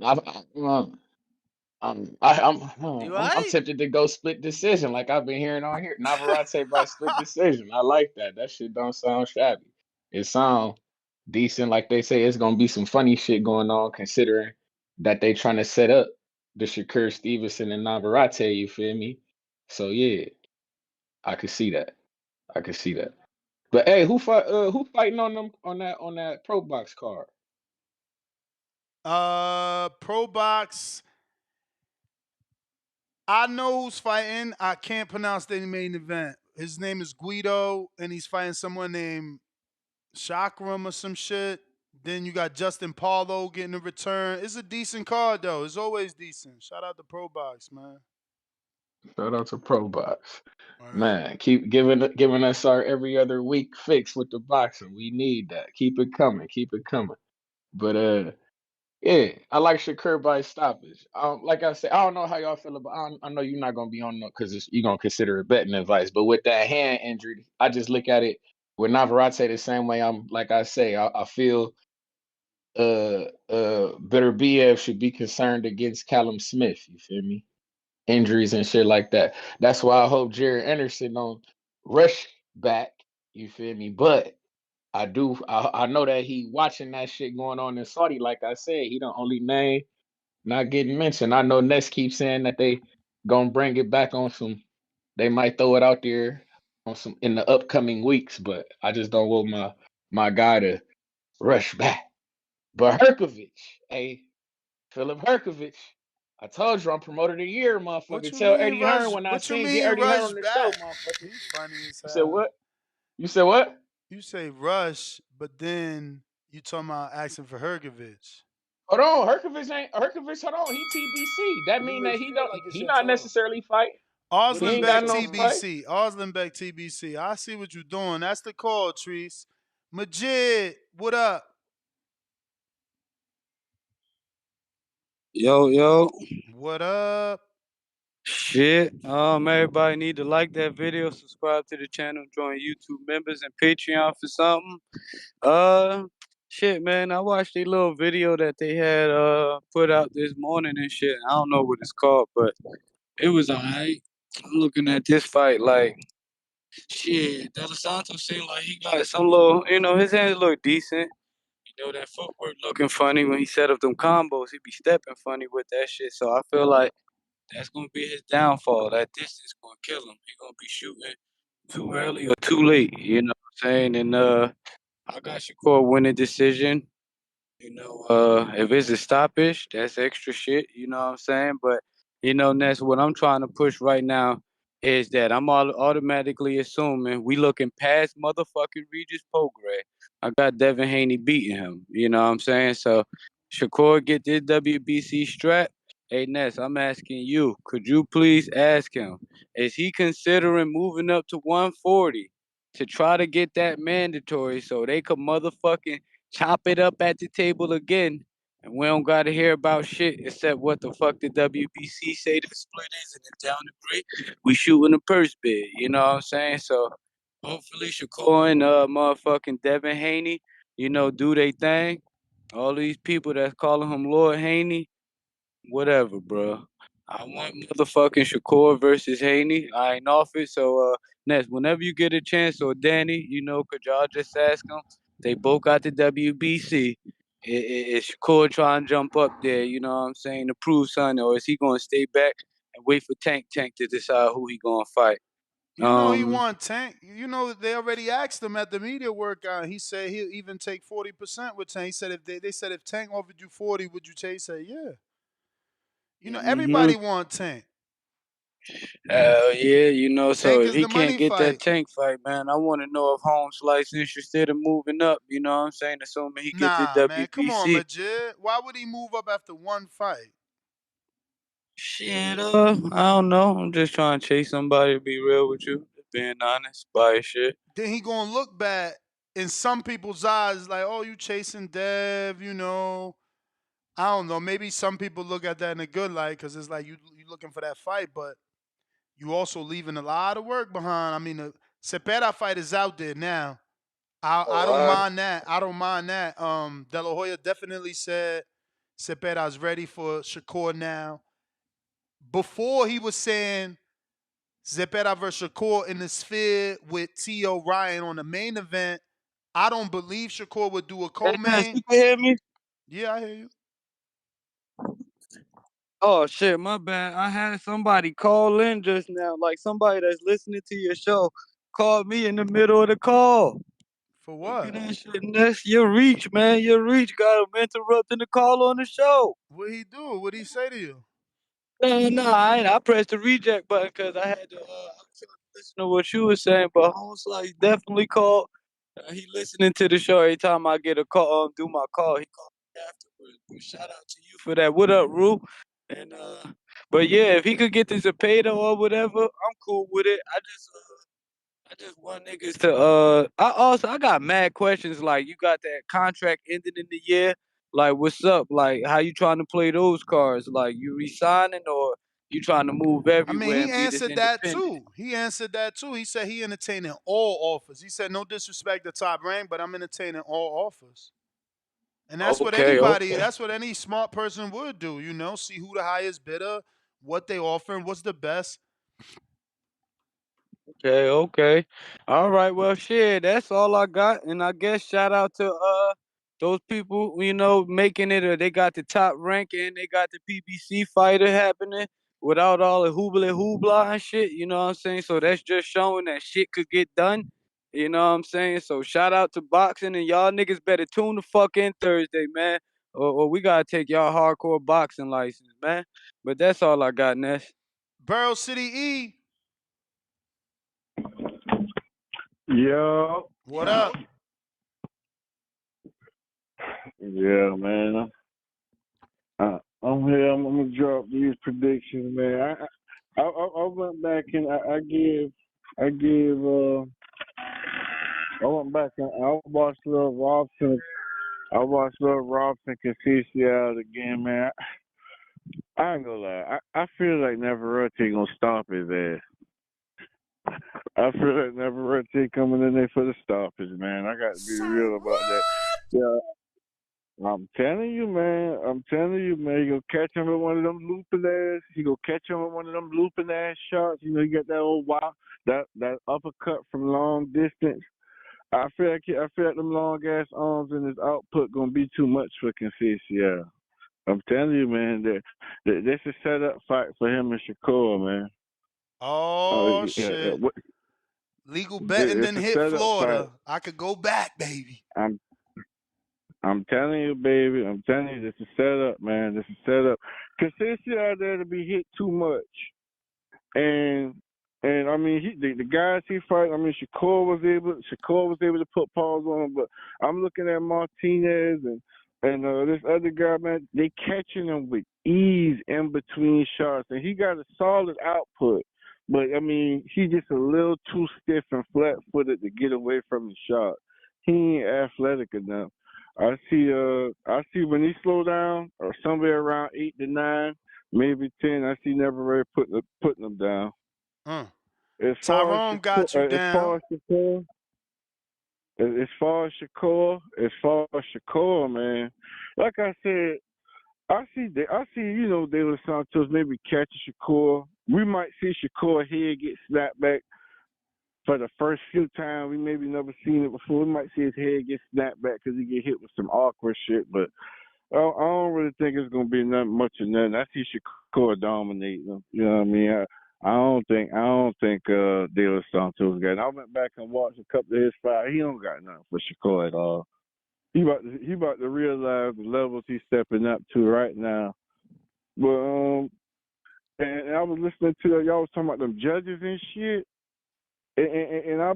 alright? tempted to go split decision, like I've been hearing on here. Navarrete by split decision. I like that. That shit don't sound shabby. It sound decent. Like they say, it's gonna be some funny shit going on, considering that they trying to set up the Shakur Stevenson and Navarrete. You feel me? So yeah, I could see that. I could see that. But hey, who fighting on them on that pro box card? Pro box. I know who's fighting. I can't pronounce the main event. His name is Guido, and he's fighting someone named Chakram or some shit. Then you got Justin Paulo getting a return. It's a decent card though. It's always decent. Shout out to Pro Box, man. Shout out to Pro Box. All right. Man, keep giving us our every other week fix with the boxing. We need that. Keep it coming. Keep it coming. But yeah, I like Shakur by stoppage. Like I said, I don't know how y'all feel about. I know you're not gonna be on because you're gonna consider it betting advice. But with that hand injury, I just look at it with Navarrete the same way. I'm like I say, I feel better BF should be concerned against Callum Smith. You feel me? Injuries and shit like that. That's why I hope Jared Anderson don't rush back. You feel me? But I know that he watching that shit going on in Saudi. Like I said, he the only name not getting mentioned. I know Ness keeps saying that they gonna bring it back on some. They might throw it out there on some in the upcoming weeks, but I just don't want my guy to rush back. But Herkovich, hey, Philip Herkovich. I told you I'm promoter of the year, What motherfucker. you Tell mean Eddie Hearn rush? when I What you sing, get mean Eddie Hearn rush on the show, back? motherfucker. He's funny as You said hell. what? You said what? You say rush, but then you talking about asking for Hergovich. Hold on, Herkovich. Hold on, he TBC. That You mean may that feel like it's he your not time, necessarily fight. but He it's ain't not got Oslenbeck your no time. fight. TBC. Oslenbeck TBC. I see what you're doing. That's the call, Treese. Majid, what up? Yo, yo. What up? Shit. Everybody need to like that video, subscribe to the channel, join YouTube members and Patreon for something. Uh shit, man. I watched a little video that they had put out this morning and shit. I don't know what it's called, but it was alright. I'm looking at this fight like shit, Del Santos seemed like he got some little, his hands look decent. That footwork looking funny when he set up them combos. He be stepping funny with that shit. So I feel like that's gonna be his downfall. That distance gonna kill him. He gonna be shooting too early or too late. You know what I'm saying? And I got Shakur winning decision. If it's a stoppage, that's extra shit. You know what I'm saying? But Ness, what I'm trying to push right now is that I'm automatically assuming we looking past motherfucking Regis Prograis. I got Devin Haney beating him. You know what I'm saying? So Shakur get this WBC strap. Hey Ness, I'm asking you, could you please ask him, is he considering moving up to 140 to try to get that mandatory so they could motherfucking chop it up at the table again, and we don't gotta hear about shit except what the fuck the WBC say the split is, and then down the break, we shooting the purse bid. You know what I'm saying? So hopefully Shakur and motherfucking Devin Haney, do they thing. All these people that's calling him Lord Haney, whatever, bro. I want motherfucking Shakur versus Haney. I ain't off it. So, Ness, whenever you get a chance, or Danny, could y'all just ask them? They both got the WBC. Is Shakur trying to jump up there, you know what I'm saying, to prove something, or is he going to stay back and wait for Tank to decide who he going to fight? You know he want Tank. You know they already asked him at the media workout. He said he'll even take 40% with Tank. He said if they said if Tank offered you 40, would you take? He said yeah. Mm-hmm. Everybody want Tank. Hell yeah, so Tank if is he the can't money get that fight. Tank fight, man, I want to know if Home Slice interested in moving up, you know what I'm saying? Assuming he get the Nah, man, come on, WBC. Majid. Why would he move up after one fight? Shit, I don't know. I'm just trying to chase somebody to be real with you. Just being honest, buy shit. Then he gonna look bad in some people's eyes, like, oh, you chasing Dev, I don't know. Maybe some people look at that in a good light because it's like you looking for that fight, but you also leaving a lot of work behind. I mean, the Cepeda fight is out there now. I don't Oh, mind that. I don't mind that. De La Hoya definitely said Cepeda's ready for Shakur now. Before he was saying Cepeda versus Shakur in the sphere with T.O. Ryan on the main event. I don't believe Shakur would do a hey, Ness, co-main. you can hear me? Yeah, I hear you. Oh shit, my bad. I had somebody call in just now, like somebody that's listening to your show called me in the middle of the call. For Look at what? that shit. And that's your reach, man. Your reach got him interrupting the call on the show. What he do? What he say to you? No, I ain't. I pressed the reject button because I had to. I was trying to listen to what you were saying, but Holmes like definitely called. He listening to the show every time I get a call. Do my call. He called me afterwards. But shout out to you for that. What up, Rue? And but yeah, if he could get the Zepeda or whatever, I'm cool with it. I just want niggas to I got mad questions like you got that contract ending in the year. Like what's up? Like how you trying to play those cards? Like you resigning or you trying to move I mean, everywhere he and be this answered that independent? too. He answered that too. He said he entertaining all offers. He said no disrespect to Top Rank, but I'm entertaining all offers. And that's what Okay, anybody, okay. that's what any smart person would do, see who the highest bidder, what they offering, what's the best. Okay, okay. All right, well shit, that's all I got. And I guess shout out to those people, making it they got the top rank and they got the PBC fighter happening without all the hoobla and shit, you know what I'm saying? So that's just showing that shit could get done. You know what I'm saying? So shout out to boxing and y'all niggas better tune the fuck in Thursday, man. Or we gotta take y'all hardcore boxing license, man. But that's all I got, Ness. Burrow City E, Yo. what up? Yeah, man. I'm here. I'm gonna drop these predictions, man. I went back and I went back and I watched Lil Robson. I watched Lil Robson Casey out again, man. I ain't gonna lie. I feel like Navarrete gonna stop his ass. I feel like Navarrete coming in there for the stoppage, man. I got to be real about that. Yeah. I'm telling you, man. You gonna catch him with one of them looping ass. You gonna catch him with one of them looping ass shots. You know, you got that old wild, that uppercut from long distance. I feel like them long ass arms and his output gonna be too much for Conceição. I'm telling you, man. That this is a setup fight for him and Shakur, man. Oh Yeah. shit! Legal betting It's done a hit setup fight. Florida. I could go back, baby. I'm telling you, baby. I'm telling you, this is set up, man. This is set up. Consistency out there to be hit too much, and I mean, the guys he fight. I mean, Shakur was able to put paws on him, but I'm looking at Martinez and this other guy, man. They catching him with ease in between shots, and he got a solid output. But I mean, he's just a little too stiff and flat-footed to get away from the shot. He ain't athletic enough. I see when he slow down, or somewhere around 8 to 9, maybe 10. I see Navarrete putting them down. As far as Tyrone got you down. As far as Shakur, man. Like I said, I see De Los Santos maybe catch Shakur. We might see Shakur head get snapped back for the first few times. We maybe never seen it before. We might see his head get snapped back because he get hit with some awkward shit. But I don't really think it's gonna be nothing much of nothing. I see Shakur dominating him. You know what I mean? I don't think De Los Santos got it. I went back and watched a couple of his fights. He don't got nothing for Shakur at all. He about to realize the levels he's stepping up to right now. But and I was listening to y'all was talking about them judges and shit. And I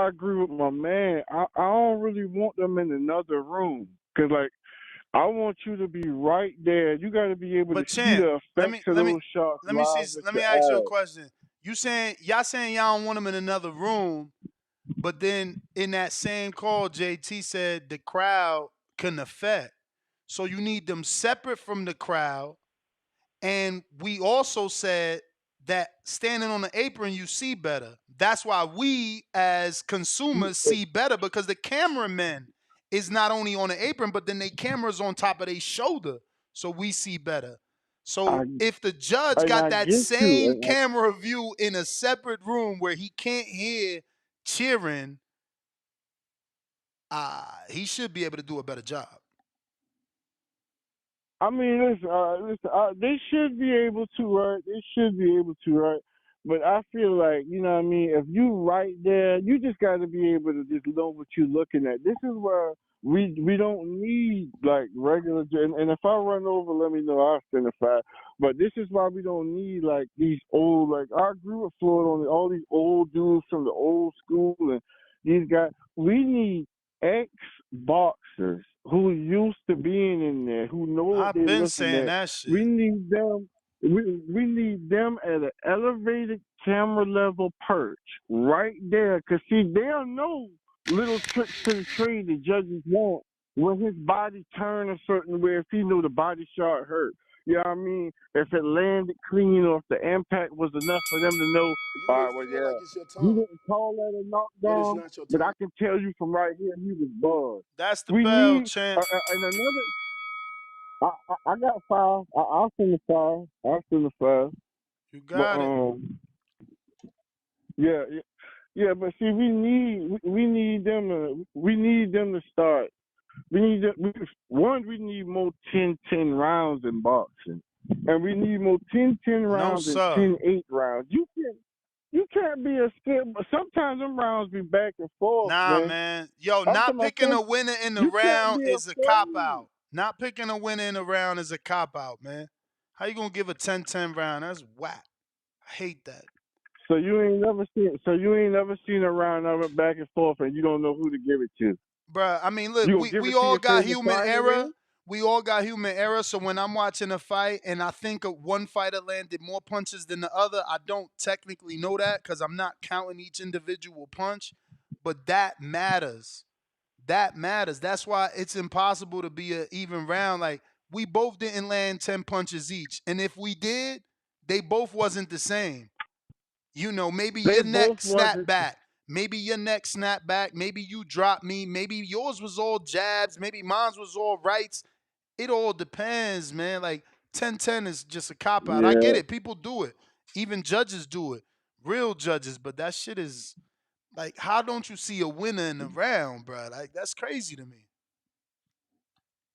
agree with my man. I don't really want them in another room because, like, I want you to be right there. You got to be able to see the effects of those shots live with Let me your ask you a eyes. question. Y'all saying y'all don't want them in another room, but then in that same call, JT said the crowd couldn't affect. So you need them separate from the crowd. And we also said that standing on the apron, you see better. That's why we as consumers see better because the cameraman is not only on the apron, but then the camera's on top of their shoulder. So we see better. So if the judge got I that get same you. camera view in a separate room where he can't hear cheering, he should be able to do a better job. I mean, they should be able to, right? They should be able to, right? But I feel like, you know what I mean, if you right there, you just got to be able to just know what you're looking at. This is where we don't need, like, regular, and if I run over, let me know, I'll send a fire. But this is why we don't need, like, these old, like, I grew with Floyd on all these old dudes from the old school, and these guys. We need ex-boxers who used to being in there, who know what I've they're been looking saying at. that shit. We need them. We need them at an elevated camera level perch right there, cause see they'll know little tricks to the trade the judges want when his body turn a certain way. If he knew the body shot hurt, you know what I mean? If it landed clean or if the impact was enough for them to know. You All may right, well, feel yeah, like it's your he time, didn't call that a but it's knockdown, not your but time. I can tell you from right here he was buzzed. That's the We bell, need champ. and another. I got 5. I'll send the 5. I'll send the 5. You But got it. yeah. But see, we need them to start. We need more 10-10 rounds in boxing, and we need more 10-10 No, rounds and sir. 10-8 rounds. You can't be a scared. Sometimes them rounds be back and forth, Nah, man. Yo, I'm not talking about picking a winner in the you can't round be is a cop afraid. out. Not picking a winner in the round is a cop out, man. How you gonna give a 10-10 round? That's whack. I hate that. So you ain't never seen a round of it back and forth, and you don't know who to give it to. Bruh, I mean, look, You gonna give we it to all your got favorite human fighter error. then? we all got human error. So when I'm watching a fight and I think of one fighter landed more punches than the other, I don't technically know that because I'm not counting each individual punch. But that matters. That matters. That's why it's impossible to be an even round. Like we both didn't land 10 punches each. And if we did, they both wasn't the same. You know, maybe They your both neck snapped wasn't. back. Maybe your neck snapped back. Maybe you dropped me. Maybe yours was all jabs. Maybe mine was all rights. It all depends, man. Like 10-10 is just a cop out. I get Yeah. it. People do it. Even judges do it. Real judges. But that shit is like, how don't you see a winner in the round, bro? Like, that's crazy to me.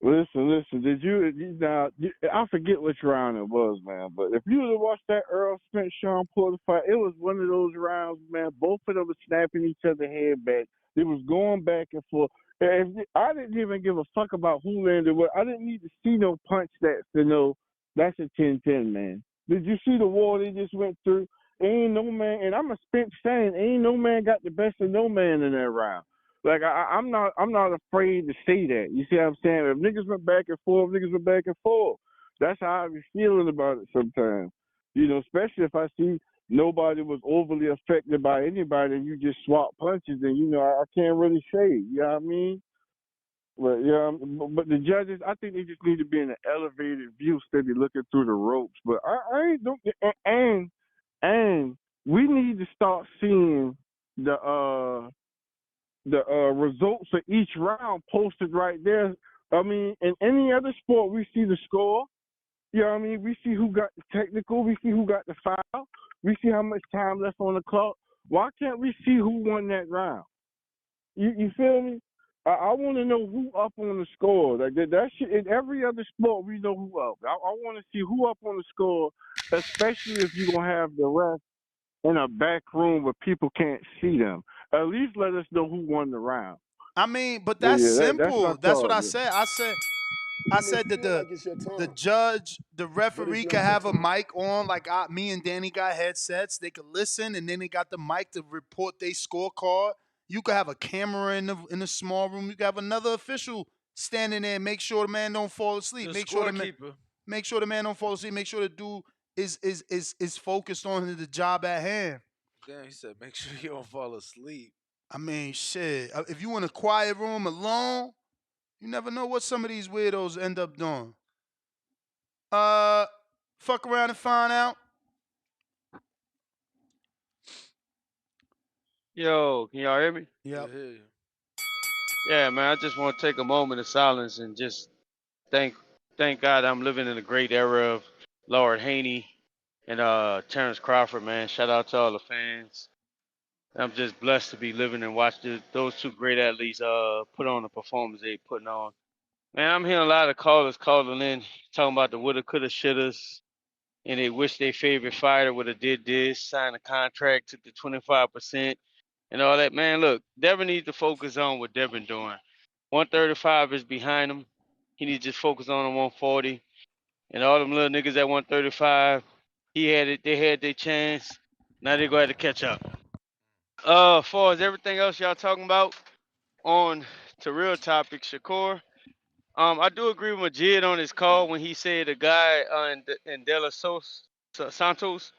Listen. Did I forget which round it was, man. But if you would have watched that Earl Spence Sean Porter fight, it was one of those rounds, man. Both of them were snapping each other head back. They was going back and forth. I didn't even give a fuck about who landed what. I didn't need to see no punch that to know that's a 10-10, man. Did you see the war they just went through? Ain't no man, and I'm a Spence fan. Ain't no man got the best of no man in that round. Like I'm not afraid to say that. You see what I'm saying? If niggas went back and forth, niggas went back and forth. That's how I be feeling about it sometimes. You know, especially if I see nobody was overly affected by anybody and you just swap punches, then I can't really say. You know what I mean? But but the judges, I think they just need to be in an elevated view, steady looking through the ropes. But I ain't don't and we need to start seeing the results of each round posted right there. I mean, in any other sport, we see the score. You know what I mean? We see who got the technical. We see who got the foul. We see how much time left on the clock. Why can't we see who won that round? You feel me? I want to know who up on the score. Like that shit, in every other sport, we know who up. I want to see who up on the score, especially if you're going to have the ref in a back room where people can't see them. At least let us know who won the round. I mean, but But that's yeah, that's my simple. That's what I target. said. I You may said that feel like it's your the time, judge, the but it's referee could not your have a time. mic on, like me and Danny got headsets. They could listen, and then they got the mic to report their scorecard. You could have a camera in the small room. You could have another official standing there, and make sure the man don't fall asleep. The Make sure scorekeeper. make sure the man don't fall asleep. Make sure the dude is focused on the job at hand. Damn, he said, make sure you don't fall asleep. I mean, shit. If you in a quiet room alone, you never know what some of these weirdos end up doing. Uh, fuck around and find out. Yo, can y'all hear me? Yeah, Yep. hear you. Yeah, man. I just want to take a moment of silence and just thank thank God I'm living in a great era of Lord Haney and Terrence Crawford, man. Shout out to all the fans. I'm just blessed to be living and watch those two great athletes put on the performance they putting on. Man, I'm hearing a lot of callers calling in talking about the woulda, coulda, shouldas, and they wish their favorite fighter would have did this, signed a contract, took the 25%, and all that. Man, look, Devin needs to focus on what Devin doing. 135 is behind him. He needs to just focus on 140. And all them little niggas at 135, he had it. They had their chance. Now they gonna have to catch up. As far as everything else y'all talking about, on to real topic, Shakur. I do agree with Majid on his call when he said the guy in De La Santos,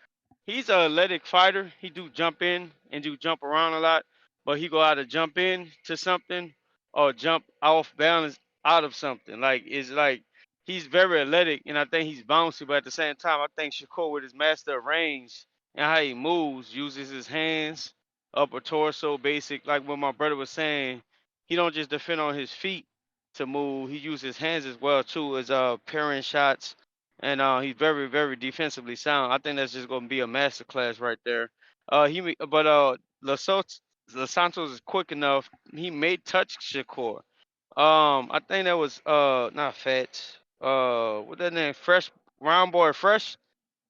he's an athletic fighter. He do jump in and do jump around a lot, but he go either jump in to something or jump off balance out of something. Like it's like he's very athletic, and I think he's bouncy, but at the same time, I think Shakur with his master of range and how he moves, uses his hands, upper torso, basic. Like what my brother was saying, he don't just defend on his feet to move. He uses his hands as well too as parrying shots, and he's very very defensively sound. I think that's just gonna be a master class right there. Los Santos is quick enough. He may touch Shakur. I think that was not Fat. What that name? Fresh Round Boy Fresh.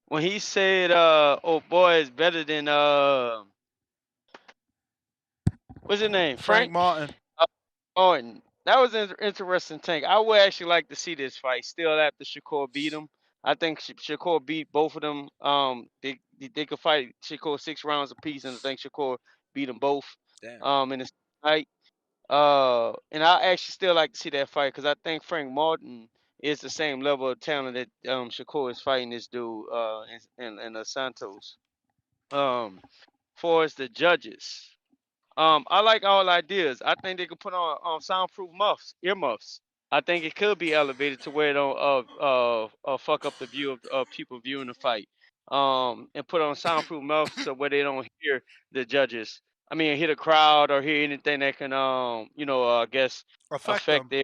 When he said oh boy is better than what's his name? Frank Frank? Martin. Martin. That was an interesting take. I would actually like to see this fight still after Shakur beat him. I think Shakur beat both of them. They could fight Shakur 6 rounds apiece, and I think Shakur beat them both. Damn. In this fight. And I actually still like to see that fight because I think Frank Martin is the same level of talent that Shakur is fighting this dude in Santos. For as the judges. I like all ideas. I think they could put on soundproof earmuffs. I think it could be elevated to where it don't fuck up the view of people viewing the fight. And put on soundproof muffs so where they don't hear the judges. I mean, hear the crowd or hear anything that can I guess Affect affect them.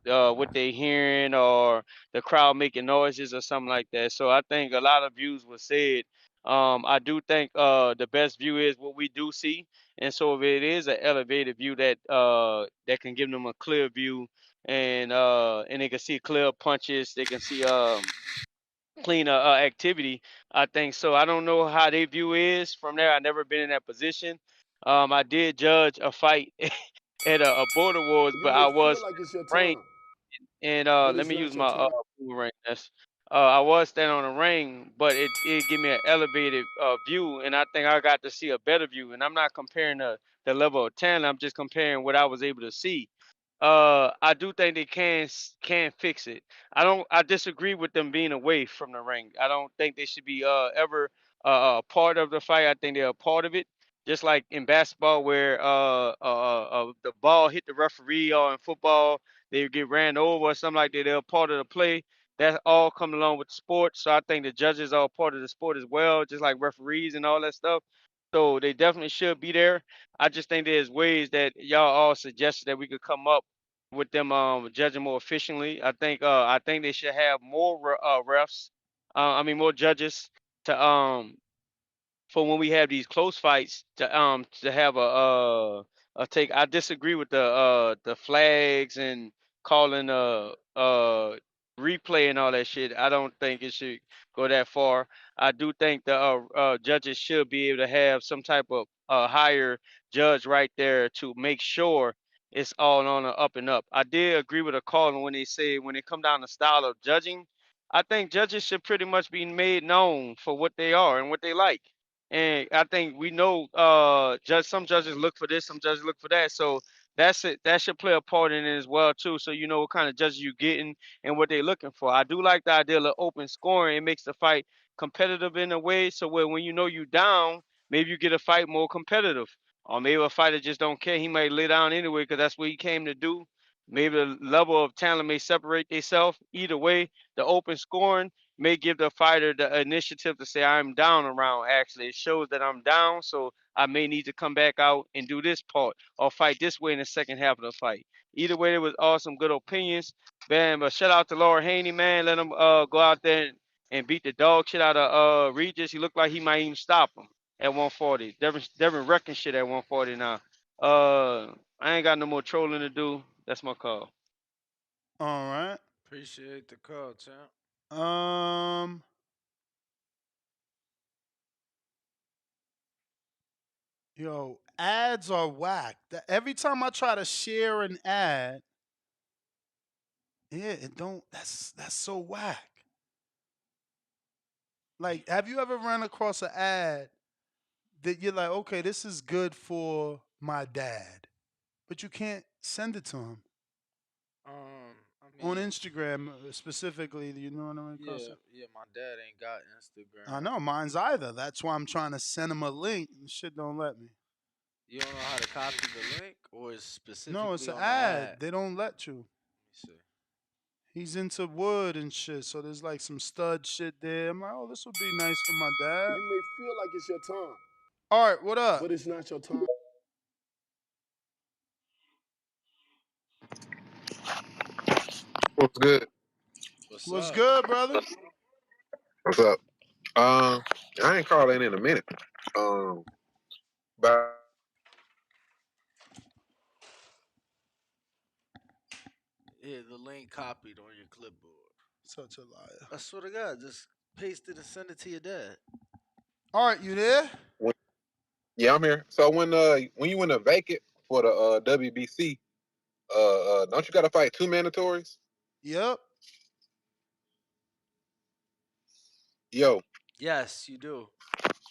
their what they hearing or the crowd making noises or something like that. So I think a lot of views were said. I do think the best view is what we do see, and so if it is an elevated view that can give them a clear view and they can see clear punches, they can see clean activity. I think so. I don't know how their view is from there. I never been in that position. I did judge a fight at a border wars, You but I may feel was like it's your ranked. time, And but let it's me not use your my time. boomerang. I was standing on the ring, but it give me an elevated view, and I think I got to see a better view. And I'm not comparing the level of talent. I'm just comparing what I was able to see. I do think they can fix it. I disagree with them being away from the ring. I don't think they should be ever part of the fight. I think they're a part of it. Just like in basketball, where the ball hit the referee, or in football they get ran over or something like that. They're part of the play. That's all coming along with the sport. So I think the judges are part of the sport as well, just like referees and all that stuff. So they definitely should be there. I just think there's ways that y'all all suggested that we could come up with them judging more efficiently. I think they should have more refs. I mean more judges to for when we have these close fights to have a take. I disagree with the flags and calling replay and all that shit. I don't think it should go that far. I do think the judges should be able to have some type of higher judge right there to make sure it's all on the up and up. I did agree with a caller when they say when it come down to style of judging, I think judges should pretty much be made known for what they are and what they like. And I think we know some judges look for this, some judges look for that. So that's it. That should play a part in it as well too. So you know what kind of judges you're getting and what they're looking for. I do like the idea of open scoring. It makes the fight competitive in a way. So where when you know you down, maybe you get a fight more competitive. Or maybe a fighter just don't care. He might lay down anyway because that's what he came to do. Maybe the level of talent may separate themselves. Either way, the open scoring may give the fighter the initiative to say I'm down around. Actually, it shows that I'm down, so I may need to come back out and do this part or fight this way in the second half of the fight. Either way, it was awesome, good opinions. Man, but shout out to Laura Haney, man. Let him go out there and beat the dog shit out of Regis. He looked like he might even stop him at 140. Devin wrecking shit at 140 now. I ain't got no more trolling to do. That's my call. All right. Appreciate the call, champ. Um. Yo, ads are whack. Every time I try to share an ad, yeah, it don't. That's so whack. Like, have you ever run across an ad that you're like, okay, this is good for my dad, but you can't send it to him I on mean, Instagram specifically? You know what I mean? yeah, yeah. My dad ain't got I Instagram. know mine's either. That's why I'm trying to send him a link. And shit don't let me. You don't know how to copy the link, or it's No, it's specifically an on the ad. ad. They don't let you. Let me see. He's into wood and shit, so there's like some stud shit there. I'm like, oh, this would be nice for my dad. You may feel like it's your time, All right, what up? but it's not your time. What's good? What's What's up? good, brother? What's up? I ain't calling in a minute. But Yeah, the link copied on your clipboard. Such a liar. I swear to God, just paste it and send it to your dad. All right, you there? when, yeah, I'm here. So when you win a vacant for the WBC, don't you got to fight two mandatories? Yep. Yo, Yes, you do.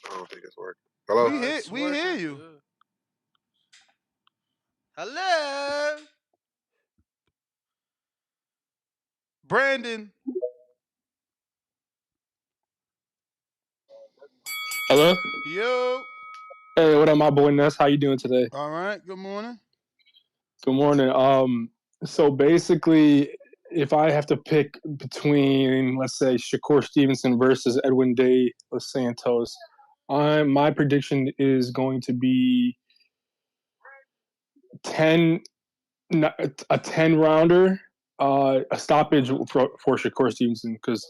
I don't think it's working. Hello. We No, hear it's we hear working. you. Good. Hello, Brandon. Hello. Yo. Hey, what up, my boy Ness? How you doing today? All right. Good morning. Good morning. So basically, if I have to pick between, let's say, Shakur Stevenson versus Edwin de Los Santos, my prediction is going to be 10, a 10 rounder, a stoppage for Shakur Stevenson, because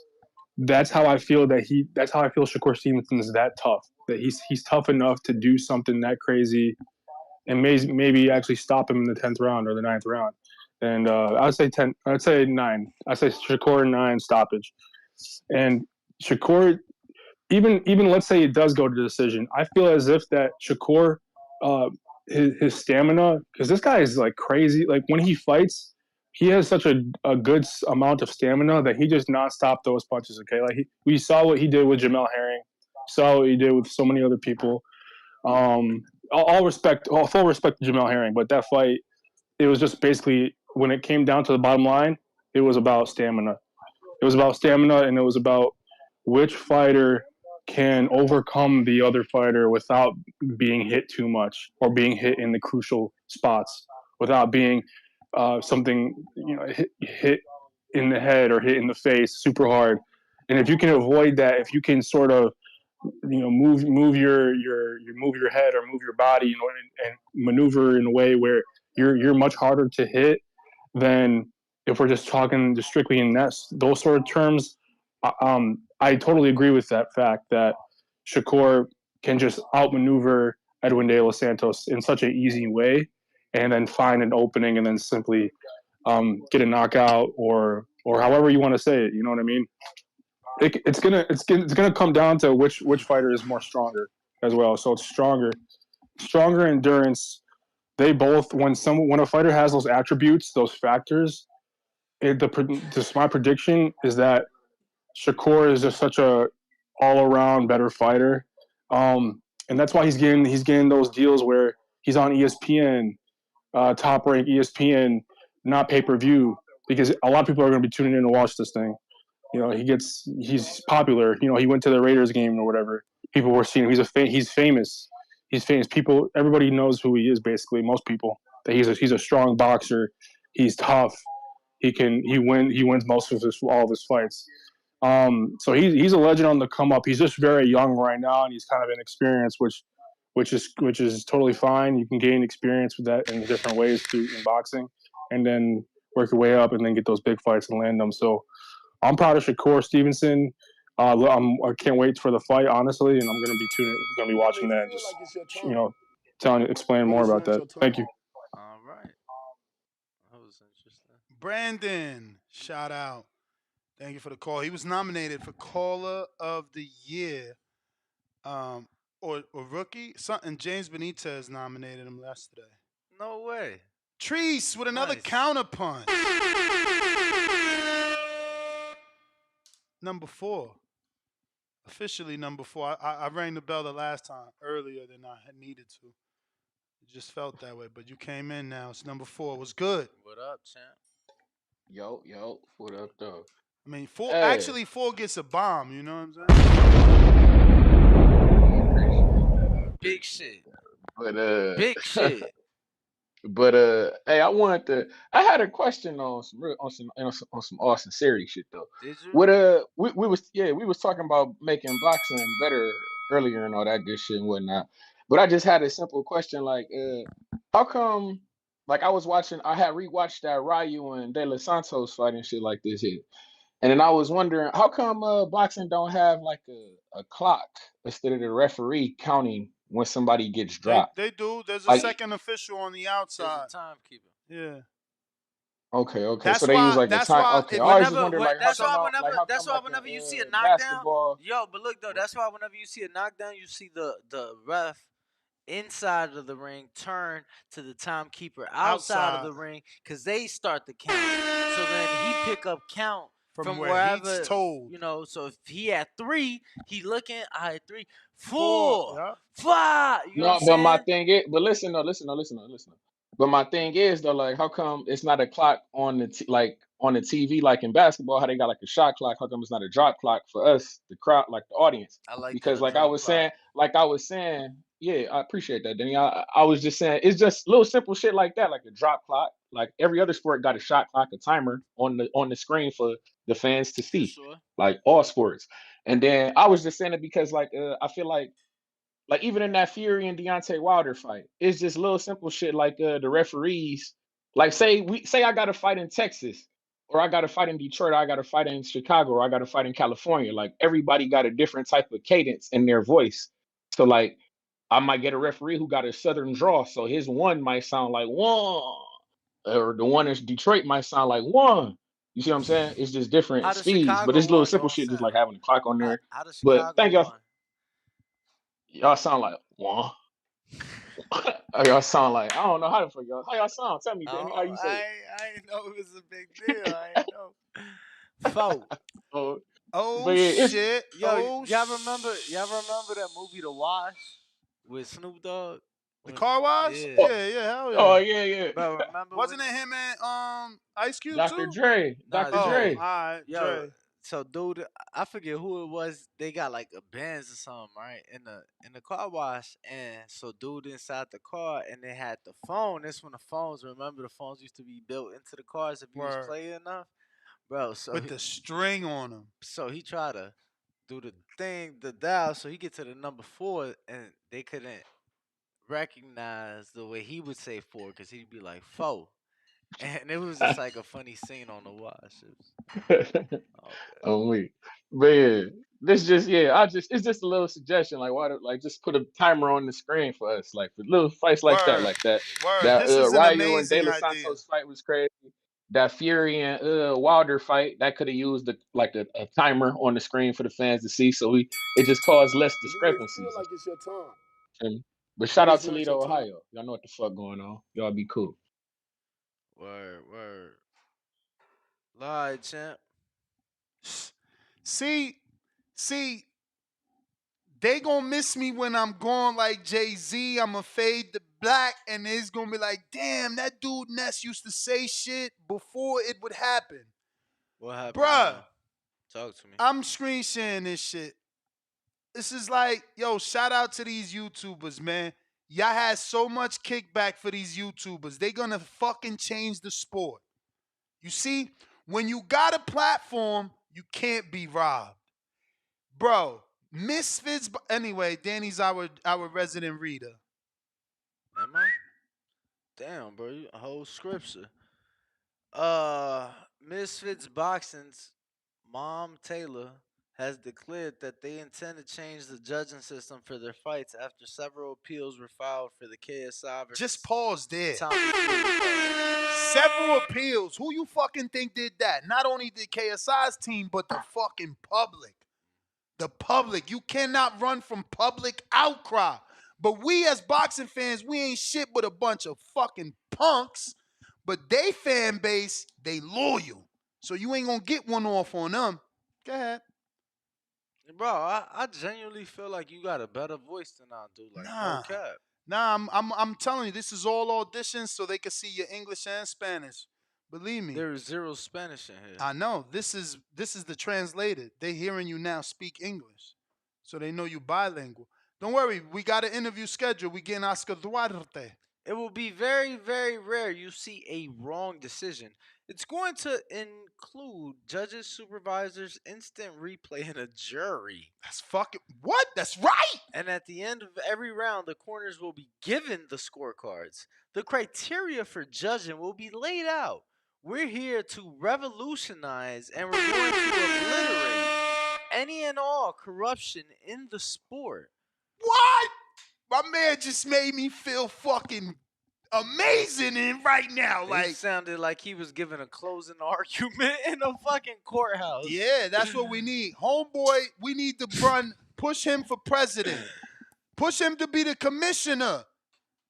that's how I feel Shakur Stevenson is that tough. That he's tough enough to do something that crazy and maybe actually stop him in the 10th round or the 9th round. And I'd say 10. I'd say 9. I'd say Shakur 9 stoppage. And Shakur, even let's say it does go to decision, I feel as if that Shakur, uh, his stamina, because this guy is like crazy. Like when he fights, he has such a good amount of stamina that he just not stop those punches. Okay, like we saw what he did with Jamel Herring, saw what he did with so many other people. All respect, all full respect to Jamel Herring, but that fight, it was just basically when it came down to the bottom line, it was about stamina. It was about stamina, and it was about which fighter can overcome the other fighter without being hit too much or being hit in the crucial spots, without being something hit in the head or hit in the face super hard. And if you can avoid that, if you can sort of move your head or move your body, and maneuver in a way where you're much harder to hit than if we're just talking just strictly in those sort of terms. I totally agree with that fact that Shakur can just outmaneuver Edwin de Los Santos in such an easy way, and then find an opening and then simply get a knockout or however you want to say it. You know what I mean? It's gonna come down to which fighter is more stronger as well. So it's stronger endurance. They both when a fighter has those attributes, those factors. Just my prediction is that Shakur is just such a all around better fighter, and that's why he's getting those deals where he's on ESPN, top rank ESPN, not pay per view, because a lot of people are going to be tuning in to watch this thing. He's popular. He went to the Raiders game or whatever. People were seeing him. He's famous. He's famous. People, everybody knows who he is. Basically, most people that he's a strong boxer. He's tough. He wins most of all of his fights. So he's a legend on the come up. He's just very young right now, and he's kind of inexperienced, which is totally fine. You can gain experience with that in different ways in boxing, and then work your way up, and then get those big fights and land them. So I'm proud of Shakur Stevenson. I can't wait for the fight, honestly, and I'm gonna be watching that. And just Like it's your turn, explain but more it's about not that. your turn. Thank you. All right. That was interesting. Brandon, shout out. Thank you for the call. He was nominated for Caller of the Year, or Rookie. Something James Benitez nominated him yesterday. No way. Treese with another Nice. counterpunch. Number 4. Officially number 4. I rang the bell the last time earlier than I had needed to. It just felt that way, but you came in now. It's number 4. It was good. What up, champ? Yo, what up, though? I mean, 4 Hey, actually 4 gets a bomb. You know what I'm saying? Big shit. but Big shit. hey, I had a question on some on some all sincerity shit though. Did you? What we was talking about making boxing better earlier and all that good shit and whatnot. But I just had a simple question like, how come? Like I had rewatched that Ryu and De Los Santos fight and shit like this here, and then I was wondering how come boxing don't have like a clock instead of the referee counting when somebody gets dropped. They do. There's a Like, second official on the There's a outside. timekeeper. Yeah. okay. So That's they use why. like a That's time. why. Okay, I If always just Whenever, wondered like how that's come why out like whenever, how that's come why like whenever you see a in knockdown, basketball. yo, but look though, that's why whenever you see a knockdown, you see the ref inside of the ring turn to the timekeeper outside of outside the ring, because they start the count. So then he pick up count from from where he's wherever, told. so if he at 3, he looking, I had 3, 4. 4, Yeah. 5, you know what I'm No, but my saying? thing is, but listen. But my thing is though, like, how come it's not a clock on the like on the TV like in basketball? How they got like a shot clock? How come it's not a drop clock for us, the crowd, like the audience? I like that Because a drop clock. like I was saying, yeah, I appreciate that, Denny. I was just saying, it's just little simple shit like that, like a drop clock. Like every other sport got a shot clock, a timer on the screen for the fans to For see, sure. like all sports. And then I was just saying it because I feel like even in that Fury and Deontay Wilder fight, it's just little simple shit like the referees. Like say I got a fight in Texas, or I got a fight in Detroit, or I got a fight in Chicago, or I got a fight in California. Like everybody got a different type of cadence in their voice. So like I might get a referee who got a southern draw, so his one might sound like one, or the one in Detroit might sound like one. You see what I'm saying? It's just different How does speeds, but Chicago it's little one simple gonna shit, just sound? like having a clock on there. How does But Chicago thank y'all. one? Y'all sound like one. Y'all sound like I don't know how the fuck y'all. How y'all sound? Tell me, Danny. How Oh, you say I ain't know it was a big deal. I ain't know. Foe. it? Oh, but Oh yeah, it's shit. Yo, Oh y'all remember that movie The Wash with Snoop Dogg? the When car wash? yeah. oh, Yeah, yeah, hell yeah. oh yeah, yeah. Bro, remember when Wasn't it him and Ice Cube Dr. too? Dre, nah Dr. Oh, Dre. Dre. alright, Yo, Dre. so dude, I forget who it was. They got like a Benz or something, right? In the car wash. And so dude inside the car and they had the phone. This when the phones, remember the phones used to be built into the cars if you was Word. playing enough? Bro, With the string on him. so he tried to do the thing, the dial, so he get to the number 4 and they couldn't recognize the way he would say 4 because he'd be like 4. And it was just like a funny scene on the wash. It was all good. Oh wait, but yeah, this just it's just a little suggestion. Like why, like just put a timer on the screen for us. Like for little fights like that, Word. like that. Word. That This is an Ryu and De amazing Los idea. Santos fight was crazy. That Fury and Wilder fight that could have used a timer on the screen for the fans to see. So it just caused less You may feel discrepancies. like it's your time, But but shout out it's not your Toledo, time. Ohio. Y'all know what the fuck going on. Y'all be cool. Word, word. Lie, champ. See, they gonna miss me when I'm gone like Jay-Z. I'ma fade to black, and it's gonna be like, damn, that dude Ness used to say shit before it would happen. What happened Bruh, now? Talk to me. I'm screen sharing this shit. This is like, yo, shout out to these YouTubers, man. Y'all had so much kickback for these YouTubers. They gonna fucking change the sport. You see, when you got a platform, you can't be robbed. Bro, Misfits. Anyway, Danny's our resident reader. Am I? Damn, bro. You a whole scripture. Misfits Boxing's mom Taylor has declared that they intend to change the judging system for their fights after several appeals were filed for the KSI versus Just pause there. Santos card. Several appeals. Who you fucking think did that? Not only the KSI's team, but the fucking public. The public. You cannot run from public outcry. But we as boxing fans, we ain't shit but a bunch of fucking punks. But they fan base, they loyal. So you ain't gonna get one off on them. Go ahead. Bro, I genuinely feel like you got a better voice than I do. Like, no Nah. cap. Nah, I'm telling you, this is all auditions so they can see your English and Spanish. Believe me. There is zero Spanish in here. I know. This is the translated. They hearing you now speak English. So they know you bilingual. Don't worry, we got an interview scheduled. We getting Oscar Duarte. It will be very, very rare you see a wrong decision. It's going to include judges, supervisors, instant replay, and a jury. That's fucking what? That's right. And at the end of every round, the corners will be given the scorecards. The criteria for judging will be laid out. We're here to revolutionize and we're going to obliterate any and all corruption in the sport. What? My man just made me feel fucking amazing in right now. He Like, sounded like he was giving a closing argument in a fucking courthouse. yeah, that's what we need. Homeboy, we need to push him for president. Push him to be the commissioner.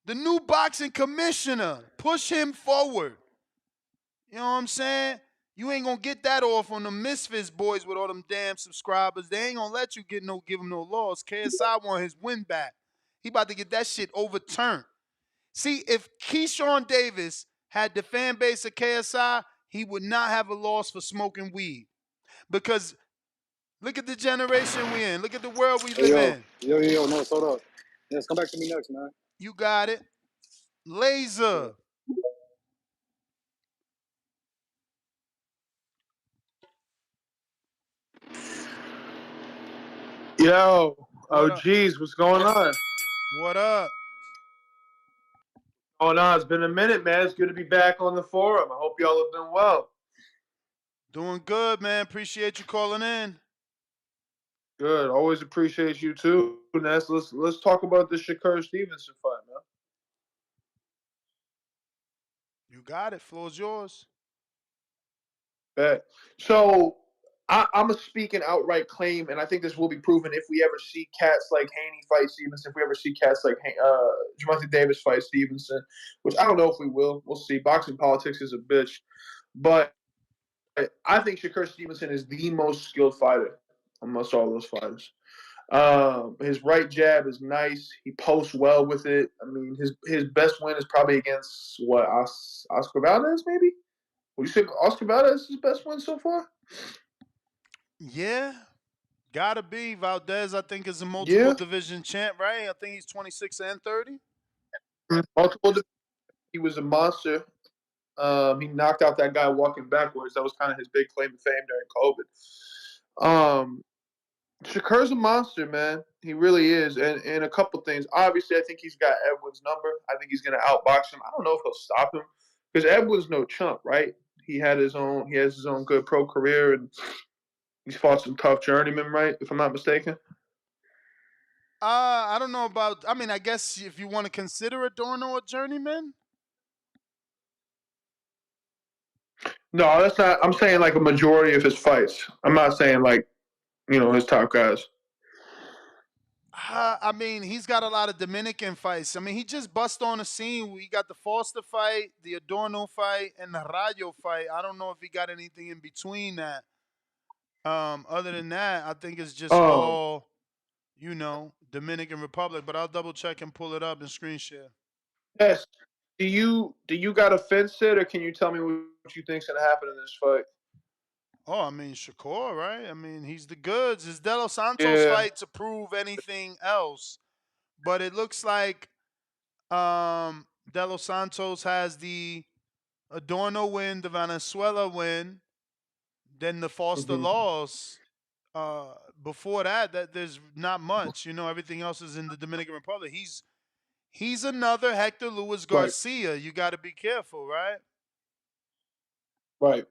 The new boxing commissioner. Push him forward. You know what I'm saying? You ain't gonna get that off on the Misfits boys with all them damn subscribers. They ain't gonna let you give him no laws. KSI want his win back. He about to get that shit overturned. See, if Keyshawn Davis had the fan base of KSI, he would not have a loss for smoking weed. Because look at the generation we in. Look at the world we live in. No, hold up. Yes, come back to me next, man. You got it. Laser. Yo, What oh up? geez, what's going on? What up? Going on? It's been a minute, man. It's good to be back on the forum. I hope y'all have been well. Doing good, man. Appreciate you calling in. Good. Always appreciate you too, Ness. Let's talk about the Shakur Stevenson fight, man. You got it. Floor's yours. Bet. So I'm a speaking outright claim, and I think this will be proven if we ever see cats like Haney fight Stevenson, if we ever see cats like Javante Davis fight Stevenson, which I don't know if we will. We'll see. Boxing politics is a bitch. But I think Shakur Stevenson is the most skilled fighter amongst all those fighters. His right jab is nice. He posts well with it. I mean, his best win is probably against Oscar Valdez, maybe. Would you say Oscar Valdez is his best win so far? Yeah. Gotta be. Valdez, I think, is a multiple Yeah. division champ, right? I think he's 26 and 30. Multiple. He was a monster. He knocked out that guy walking backwards. That was kind of his big claim to fame during COVID. Shakur's a monster, man. He really is. And a couple things. Obviously, I think he's got Edwin's number. I think he's going to outbox him. I don't know if he'll stop him because Edwin's no chump, right? He has his own good pro career, and he's fought some tough journeymen, right? If I'm not mistaken. I don't know about. I mean, I guess if you want to consider Adorno a journeyman. No, that's not. I'm saying like a majority of his fights. I'm not saying like, his top guys. I mean, he's got a lot of Dominican fights. I mean, he just bust on the scene. We got the Foster fight, the Adorno fight, and the Rayo fight. I don't know if he got anything in between that. Other than that, I think it's just all, Dominican Republic. But I'll double check and pull it up and screen share. Yes. Do you got a fence it, or can you tell me what you think's gonna happen in this fight? Oh, I mean, Shakur, right? I mean, he's the goods. It's De Los Santos fight to prove anything else. But it looks like De Los Santos has the Adorno win, the Venezuela win, then the Foster loss. Before that there's not much. Everything else is in the Dominican Republic. He's another Hector Luis Garcia. Right. You got to be careful, right? Right.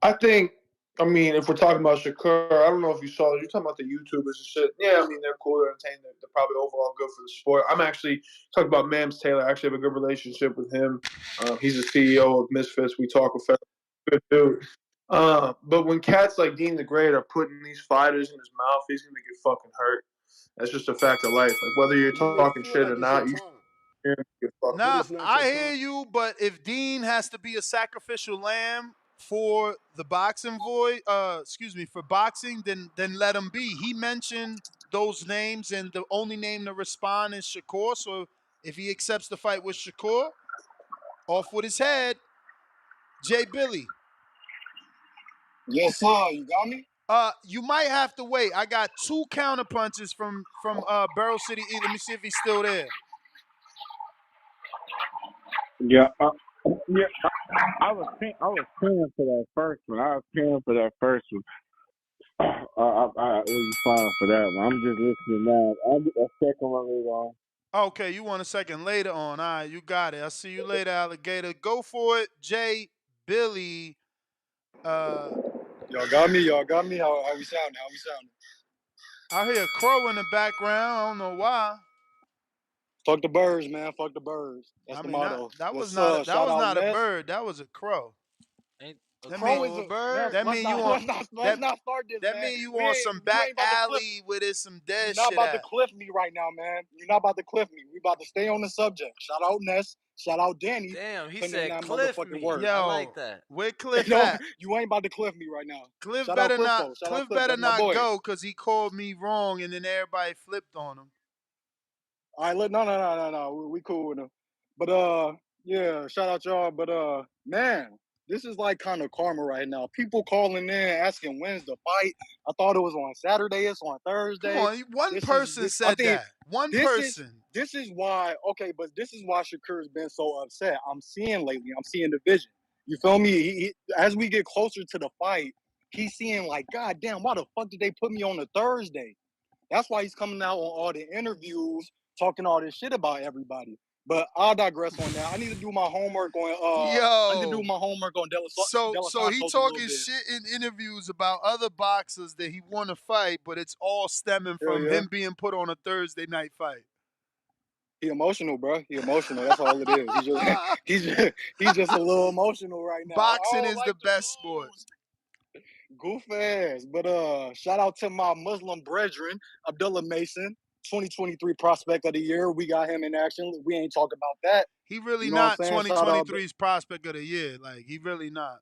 I mean, if we're talking about Shakur, I don't know if you saw it. You're talking about the YouTubers and shit. Yeah, I mean, they're cool, they're entertaining, they're probably overall good for the sport. I'm actually talking about Mams Taylor. I actually have a good relationship with him. He's the CEO of Misfits. We talk with good dude. But when cats like Dean the Great are putting these fighters in his mouth, he's going to get fucking hurt. That's just a fact of life. Like, whether you're talking shit or not, you hear him get fucked Nah, up. I hear you, but if Dean has to be a sacrificial lamb for the boxing for boxing, then let him be. He mentioned those names, and the only name to respond is Shakur. So if he accepts the fight with Shakur, off with his head. Jay Billy. Yes, sir. You got me? You might have to wait. I got 2 counter punches from Barrel City E. Let me see if he's still there. Yeah, I was paying for that first one. I was fine for that one. I'm just listening now. I'll get a second one later on. Okay, you want a second later on. All right, you got it. I'll see you later, alligator. Go for it, Jay Billy. Y'all got me. How we sounding? I hear a crow in the background. I don't know why. Fuck the birds, man. Fuck the birds. That's the motto. That was not a bird. That was a crow. Ain't a crow is a bird. That mean you want let's not start this, that man. mean you want some back alley where there's some dead shit. You're not about to cliff me right now, man. You're not about to cliff me. We about to stay on the subject. Shout out Ness. Shout out Danny. Damn, he said cliff me. Word. Yo, I like that. Where Cliff at? You ain't about to cliff me right now. Cliff Shout better out not. Shout Cliff out better That's my not boy. go because he called me wrong and then everybody flipped on him. All right, no. We cool with him. But yeah, shout out y'all. But man, this is like kind of karma right now. People calling in asking when's the fight. I thought it was on Saturday. It's on Come Thursday. on, one This is person this. I said think that. One this is person. this is why. Okay, but this is why Shakur's been so upset. I'm seeing lately. I'm seeing the vision. You feel me? As we get closer to the fight, he's seeing like, God damn, why the fuck did they put me on a Thursday? That's why he's coming out on all the interviews talking all this shit about everybody. But I'll digress on that. I need to do my homework on I need to do Yo. my homework on Dela So he Santos a little talking bit. shit in interviews about other boxers that he want to fight, but it's all stemming Hell from yeah. him being put on a Thursday night fight. He emotional, bro. He emotional. That's all it is. He's just a little emotional right now. I Boxing don't is the like to best sport. lose. Goof ass. But shout out to my Muslim brethren, Abdullah Mason, 2023 prospect of the year. We got him in action. We ain't talking about that. He really You know what not I'm saying? Shout out. 2023's prospect of the year. Like he really not.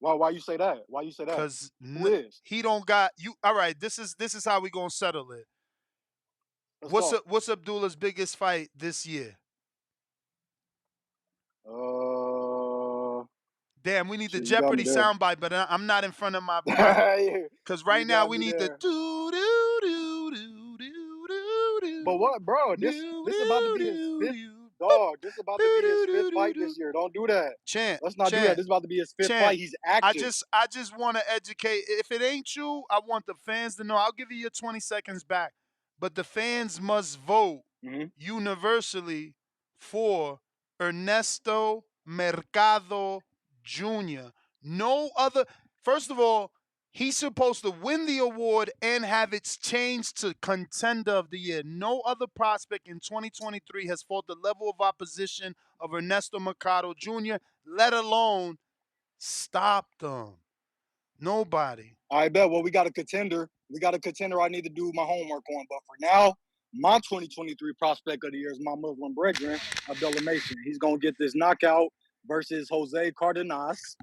Why you say that? Why you say that? Cause Who is? he don't got you. All right, this is how we gonna settle it. Let's talk. What's Abdullah's biggest fight this year? Damn, we need the Shit, you got me Jeopardy there. soundbite, but I'm not in front of my. Cause right You now got we me need the there. do do do do do do But what, bro? This do this about to be his do fifth do dog. This about to be his fifth fight do. this year. Don't do that. Chant, Let's not do that. chant, This about to be his fifth chant. fight. He's active. I just want to educate. If it ain't you, I want the fans to know. I'll give you your 20 seconds back, but the fans must vote universally for Ernesto Mercado Jr. No other. First of all, he's supposed to win the award and have it changed to contender of the year. No other prospect in 2023 has fought the level of opposition of Ernesto Mercado Jr., let alone stop them. Nobody. I bet. Well, we got a contender. We got a contender I need to do my homework on. But for now, my 2023 prospect of the year is my Muslim brethren, Abdullah Mason. He's going to get this knockout versus Jose Cardenas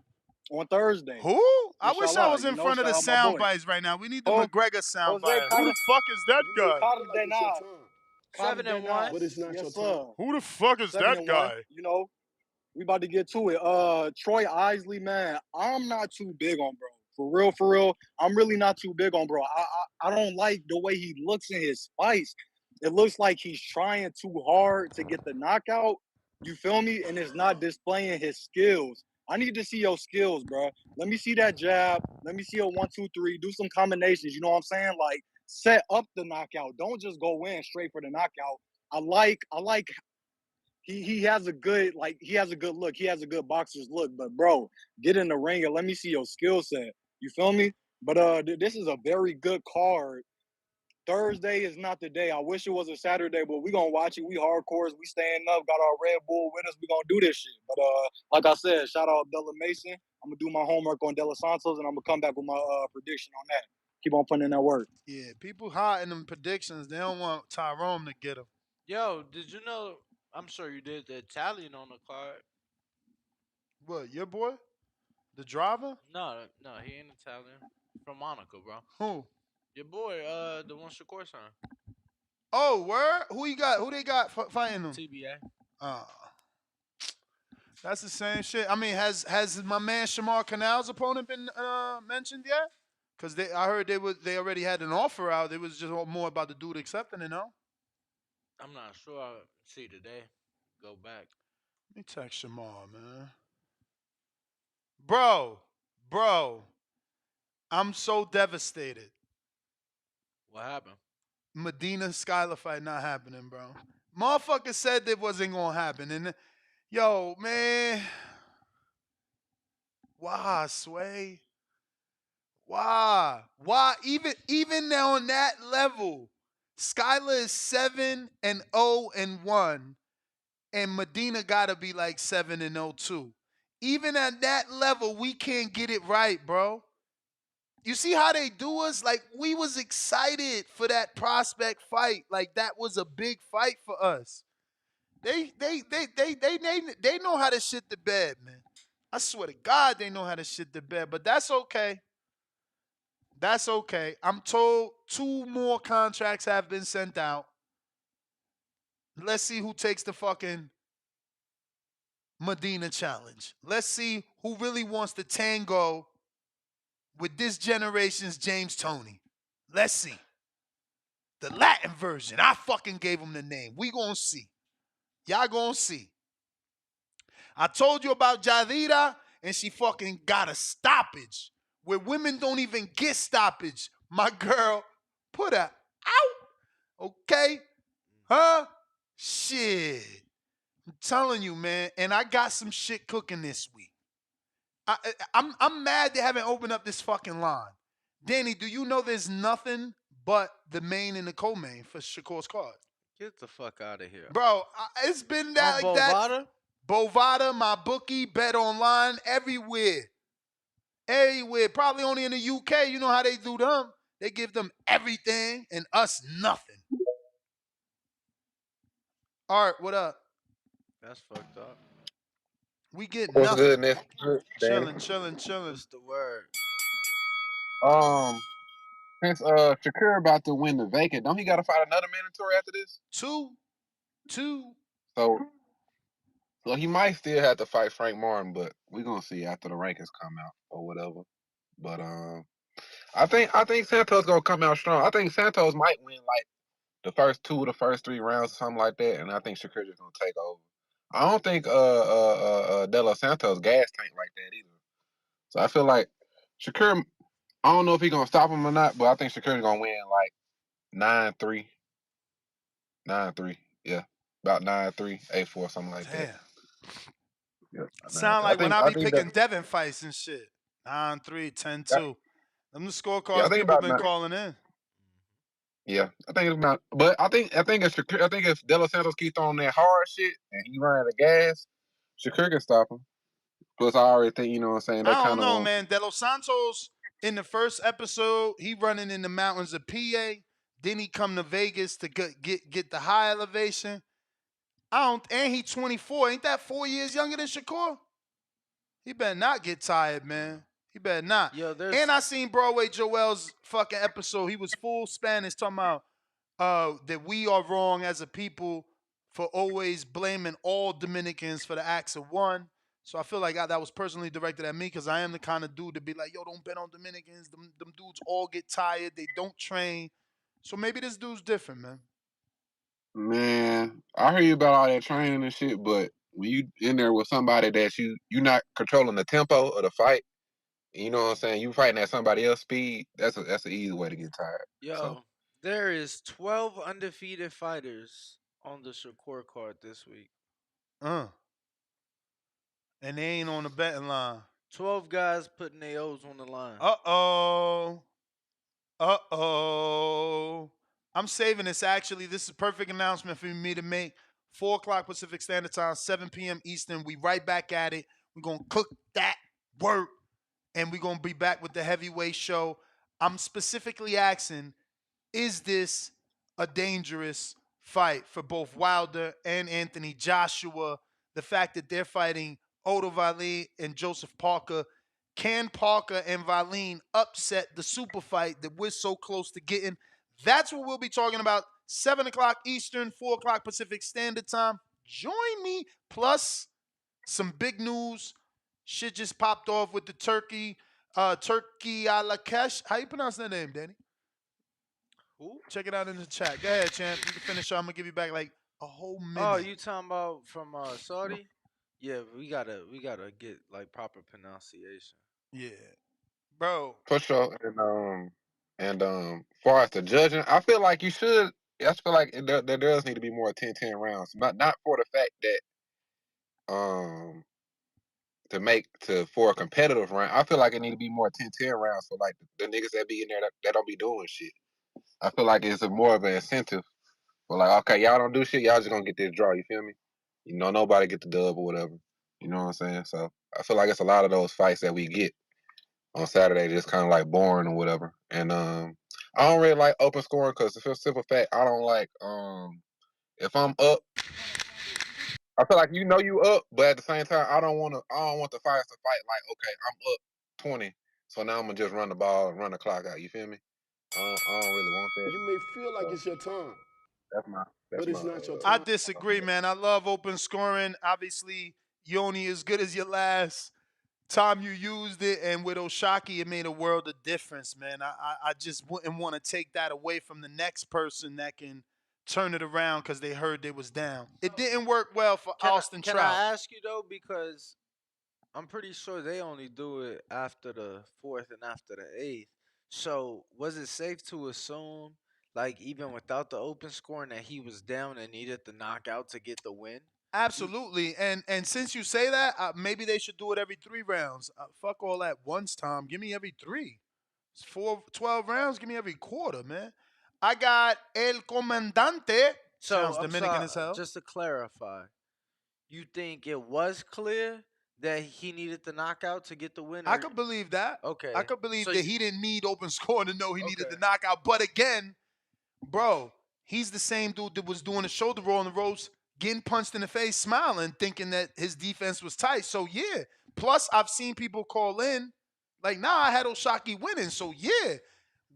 on Thursday. Who? I wish I Inshallah, was in front of the shout out my sound boy. bites right now. We need the Oh, McGregor sound Jose bite. Who the fuck is that You know, guy? I feel like it's your Cardenas. time. 7-1. But it's not your Yes, time. sir. Who the fuck is 7-1. that guy? You know, we about to get to it. Troy Isley, man, I'm not too big on bro. For real. I'm really not too big on bro. I don't like the way he looks in his fights. It looks like he's trying too hard to get the knockout. You feel me? And it's not displaying his skills. I need to see your skills, bro. Let me see that jab. Let me see a 1, 2, 3. Do some combinations. You know what I'm saying? Like set up the knockout. Don't just go in straight for the knockout. I like he has a good he has a good look. He has a good boxer's look. But bro, get in the ring and let me see your skill set. You feel me? But this is a very good card. Thursday is not the day. I wish it was a Saturday, but we gonna watch it. We hardcores. We staying up. Got our Red Bull with us. We gonna do this shit. But like I said, shout out Abdullah Mason. I'm gonna do my homework on Dela Santos, and I'm gonna come back with my prediction on that. Keep on putting in that work. Yeah, people hot in them predictions. They don't want Tyrone to get him. Yo, did you know? I'm sure you did. The Italian on the card. What, your boy? The driver? No, he ain't Italian. From Monaco, bro. Who? Your boy, the one Shakur son. Oh, word? Who they got fighting him? TBA. That's the same shit. I mean, has my man Shamar Canal's opponent been mentioned yet? Because I heard they already had an offer out. It was just more about the dude accepting it, no? I'm not sure. I'll see today. Go back. Let me text Shamar, man. Bro, I'm so devastated. What happened? Medina Skyler fight not happening, bro. Motherfucker said it wasn't gonna happen, and yo, man, why, Sway? Why? Even now on that level, Skyler is 7-0-1, and Medina gotta be like 7-0 too. Even at that level, we can't get it right, bro. You see how they do us? Like we was excited for that prospect fight. Like that was a big fight for us. They know how to shit the bed, man. I swear to God, they know how to shit the bed. But that's okay. That's okay. I'm told 2 more contracts have been sent out. Let's see who takes the fucking Medina challenge. Let's see who really wants to tango with this generation's James Toney. Let's see. The Latin version. I fucking gave him the name. We gonna see. Y'all gonna see. I told you about Jadira, and she fucking got a stoppage where women don't even get stoppage. My girl put her out. Okay? Huh? Shit. I'm telling you, man. And I got some shit cooking this week. I'm mad they haven't opened up this fucking line. Danny, do you know there's nothing but the main and the co-main for Shakur's card? Get the fuck out of here. Bro, it's been that On like that. Bovada? Bovada, my bookie, bet online, everywhere. Everywhere. Probably only in the UK. You know how they do them. They give them everything and us nothing. All right, what up? That's fucked up. We get What's nothing. good, Nick? Danny. Chilling. What's the word? Since Shakur about to win the vacant, don't he got to fight another mandatory after this? Two. So he might still have to fight Frank Martin, but we're gonna see after the rankings come out or whatever. But I think Santos gonna come out strong. I think Santos might win like the first 3 rounds, something like that, and I think Shakur just gonna take over. I don't think De Los Santos gas tank like that either. So I feel like Shakur. I don't know if he's gonna stop him or not, but I think Shakur's gonna win like 9-3. 9-3. Yeah. About 9-3, 8-4, something like that. Damn. Yeah. Sound 9-3. like when I be think that, picking Devin fights and shit. 9-3, 10-2. Them the yeah, I scorecards think people about been calling in. Yeah, I think it's not. But I think if Shakur, I think if De Los Santos keeps throwing that hard shit and he running the gas, Shakur can stop him. Plus, I already think you know what I'm saying. They I kind don't of know, want. man. De Los Santos in the first episode, he running in the mountains of PA. Then he come to Vegas to get the high elevation. And he 24. Ain't that 4 years younger than Shakur? He better not get tired, man. He better not. Yo, there's And I seen Broadway Joel's fucking episode. He was full Spanish talking about that we are wrong as a people for always blaming all Dominicans for the acts of one. So I feel like that was personally directed at me because I am the kind of dude to be like, yo, don't bet on Dominicans. Them dudes all get tired. They don't train. So maybe this dude's different, man. Man, I hear you about all that training and shit, but when you in there with somebody that you not controlling the tempo of the fight, you know what I'm saying? You fighting at somebody else's speed. That's an easy way to get tired. So there is 12 undefeated fighters on the Shakur card this week. And they ain't on the betting line. 12 guys putting their O's on the line. Uh-oh. I'm saving this, actually. This is a perfect announcement for me to make. 4 o'clock Pacific Standard Time, 7 p.m. Eastern. We right back at it. We're going to cook that work, and we're going to be back with the heavyweight show. I'm specifically asking, is this a dangerous fight for both Wilder and Anthony Joshua? The fact that they're fighting Odo Valle and Joseph Parker. Can Parker and Valine upset the super fight that we're so close to getting? That's what we'll be talking about. 7 o'clock Eastern, 4 o'clock Pacific Standard Time. Join me. Plus, some big news. Shit just popped off with the turkey a la Kesh. How you pronounce that name, Danny? Who? Check it out in the chat. Go ahead, champ. You can finish. I'm gonna give you back like a whole minute. Oh, you talking about from Saudi? Yeah, we gotta get like proper pronunciation. Yeah, bro. for sure. And far as the judging, I feel like you should. I feel like there does need to be more 10-10 rounds. Not for the fact that for a competitive round. I feel like it need to be more 10-10 rounds for like the niggas that be in there that don't be doing shit. I feel like it's more of an incentive for like, okay, y'all don't do shit, y'all just gonna get this draw. You feel me? You know, nobody get the dub or whatever. You know what I'm saying? So I feel like it's a lot of those fights that we get on Saturday just kind of like boring or whatever. And I don't really like open scoring because the simple fact I don't like if I'm up. I feel like you up, but at the same time I don't want the fighters to fight like, okay, I'm up 20, so now I'm gonna just run the ball and run the clock out. You feel me? I don't really want that. You may feel like it's your time. That's my That's But my it's not your I time. disagree, man. I love open scoring. Obviously, you only as good as your last time you used it, and with Oshaki, it made a world of difference, man. I just wouldn't want to take that away from the next person that can turn it around because they heard they was down. It didn't work well for Austin Can Trout. I ask you though, because I'm pretty sure they only do it after the fourth and after the eighth. So was it safe to assume, like even without the open scoring, that he was down and needed the knockout to get the win? Absolutely, and since you say that, maybe they should do it every 3 rounds. Fuck all that once time. Give me every three. It's 12 rounds. Give me every quarter, man. I got El Comandante. So Sounds I'm Dominican sorry, as hell. just to clarify, you think it was clear that he needed the knockout to get the win? I Or could believe that. okay, I could believe so that he didn't need open scoring to know he needed okay, the knockout. But again, bro, he's the same dude that was doing the shoulder roll on the ropes, getting punched in the face, smiling, thinking that his defense was tight. So yeah. Plus, I've seen people call in, like, nah, I had Oshaki winning. So yeah,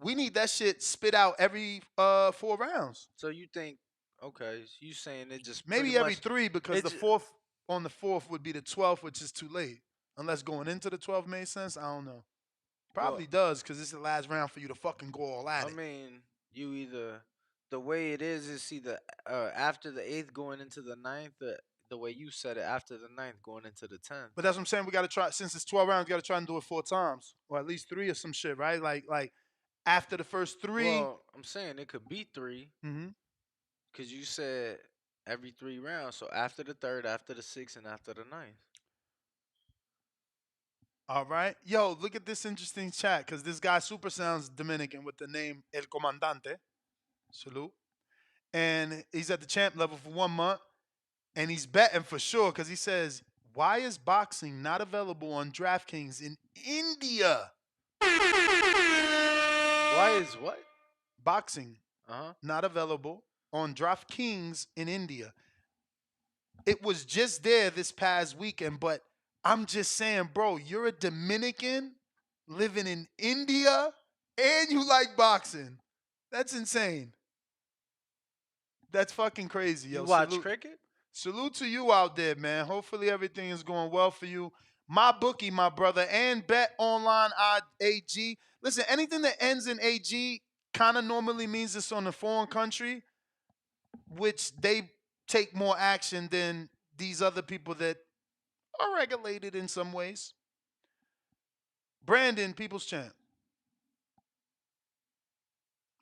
we need that shit spit out every 4 rounds. so you think, okay, you saying it just pretty Maybe every much 3 because it the just, fourth on the fourth would be the 12th, which is too late. Unless going into the 12th made sense. I don't know. well, Probably does because it's the last round for you to fucking go all at I it. mean, you either the way it is either after the eighth going into the ninth, the way you said it, after the ninth going into the 10th. But that's what I'm saying. We got to try, since it's 12 rounds, we got to try and do it 4 times or at least 3 or some shit, right? Like after the first 3. Well, I'm saying it could be 3 Mm-hmm. because you said every 3 rounds. So after the third, after the sixth, and after the ninth. All right. Yo, look at this interesting chat because this guy super sounds Dominican with the name El Comandante. Salute. And he's at the champ level for 1 month. And he's betting for sure because he says, why is boxing not available on DraftKings in India? Why is what? Boxing Uh-huh. not available on DraftKings in India. It was just there this past weekend, but I'm just saying, bro, you're a Dominican living in India and you like boxing. That's insane. That's fucking crazy, You yo. watch Salute. cricket? Salute to you out there, man. Hopefully everything is going well for you. My bookie, my brother, and Bet Online AG. Listen, anything that ends in AG kind of normally means it's on a foreign country, which they take more action than these other people that are regulated in some ways. Brandon, People's Champ.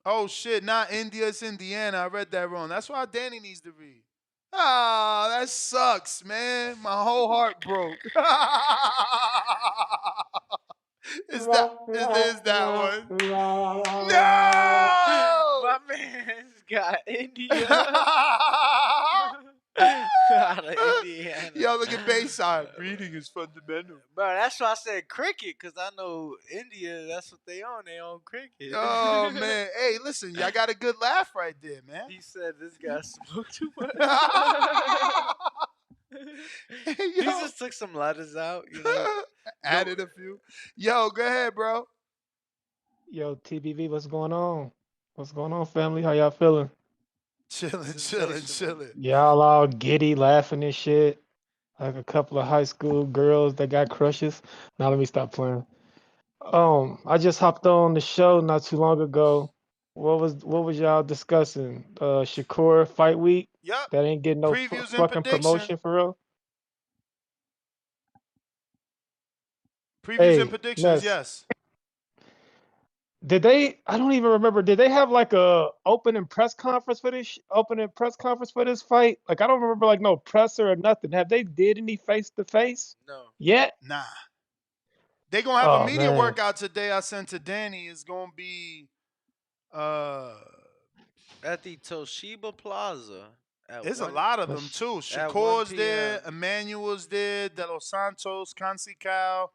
Oh shit, not India, it's Indiana. I read that wrong. That's why Danny needs to read. Ah, that sucks, man. My whole heart broke. is that one? No! My man's got India. Out of Indiana. Yo, look at Bayside. Breeding is fundamental. Bro, that's why I said cricket, because I know India, that's what they own. They own cricket. Oh, man. Hey, listen, y'all got a good laugh right there, man. He said this guy smoked too much. He Yo. just took some letters out, you know. Added a few. Yo, go ahead, bro. Yo, TBV, what's going on? What's going on, family? How y'all feeling? Chilling. Y'all all giddy, laughing and shit. Like a couple of high school girls that got crushes. Now let me stop playing. I just hopped on the show not too long ago. What was y'all discussing? Shakur fight week? Yep. That ain't getting no Previews and fucking prediction. promotion for real. Previews and Hey, predictions, Ness, yes. did they? I don't even remember. Did they have like a opening press conference for this? Opening press conference for this fight? Like I don't remember like no presser or nothing. Have they did any face to face? No. Yet? Nah. They gonna have a Oh media man. workout today. I sent to Danny. It's gonna be at the Toshiba Plaza. There's a lot of them too. At 1 Shakur's there, Emmanuel's there, De Los Santos, Consecal,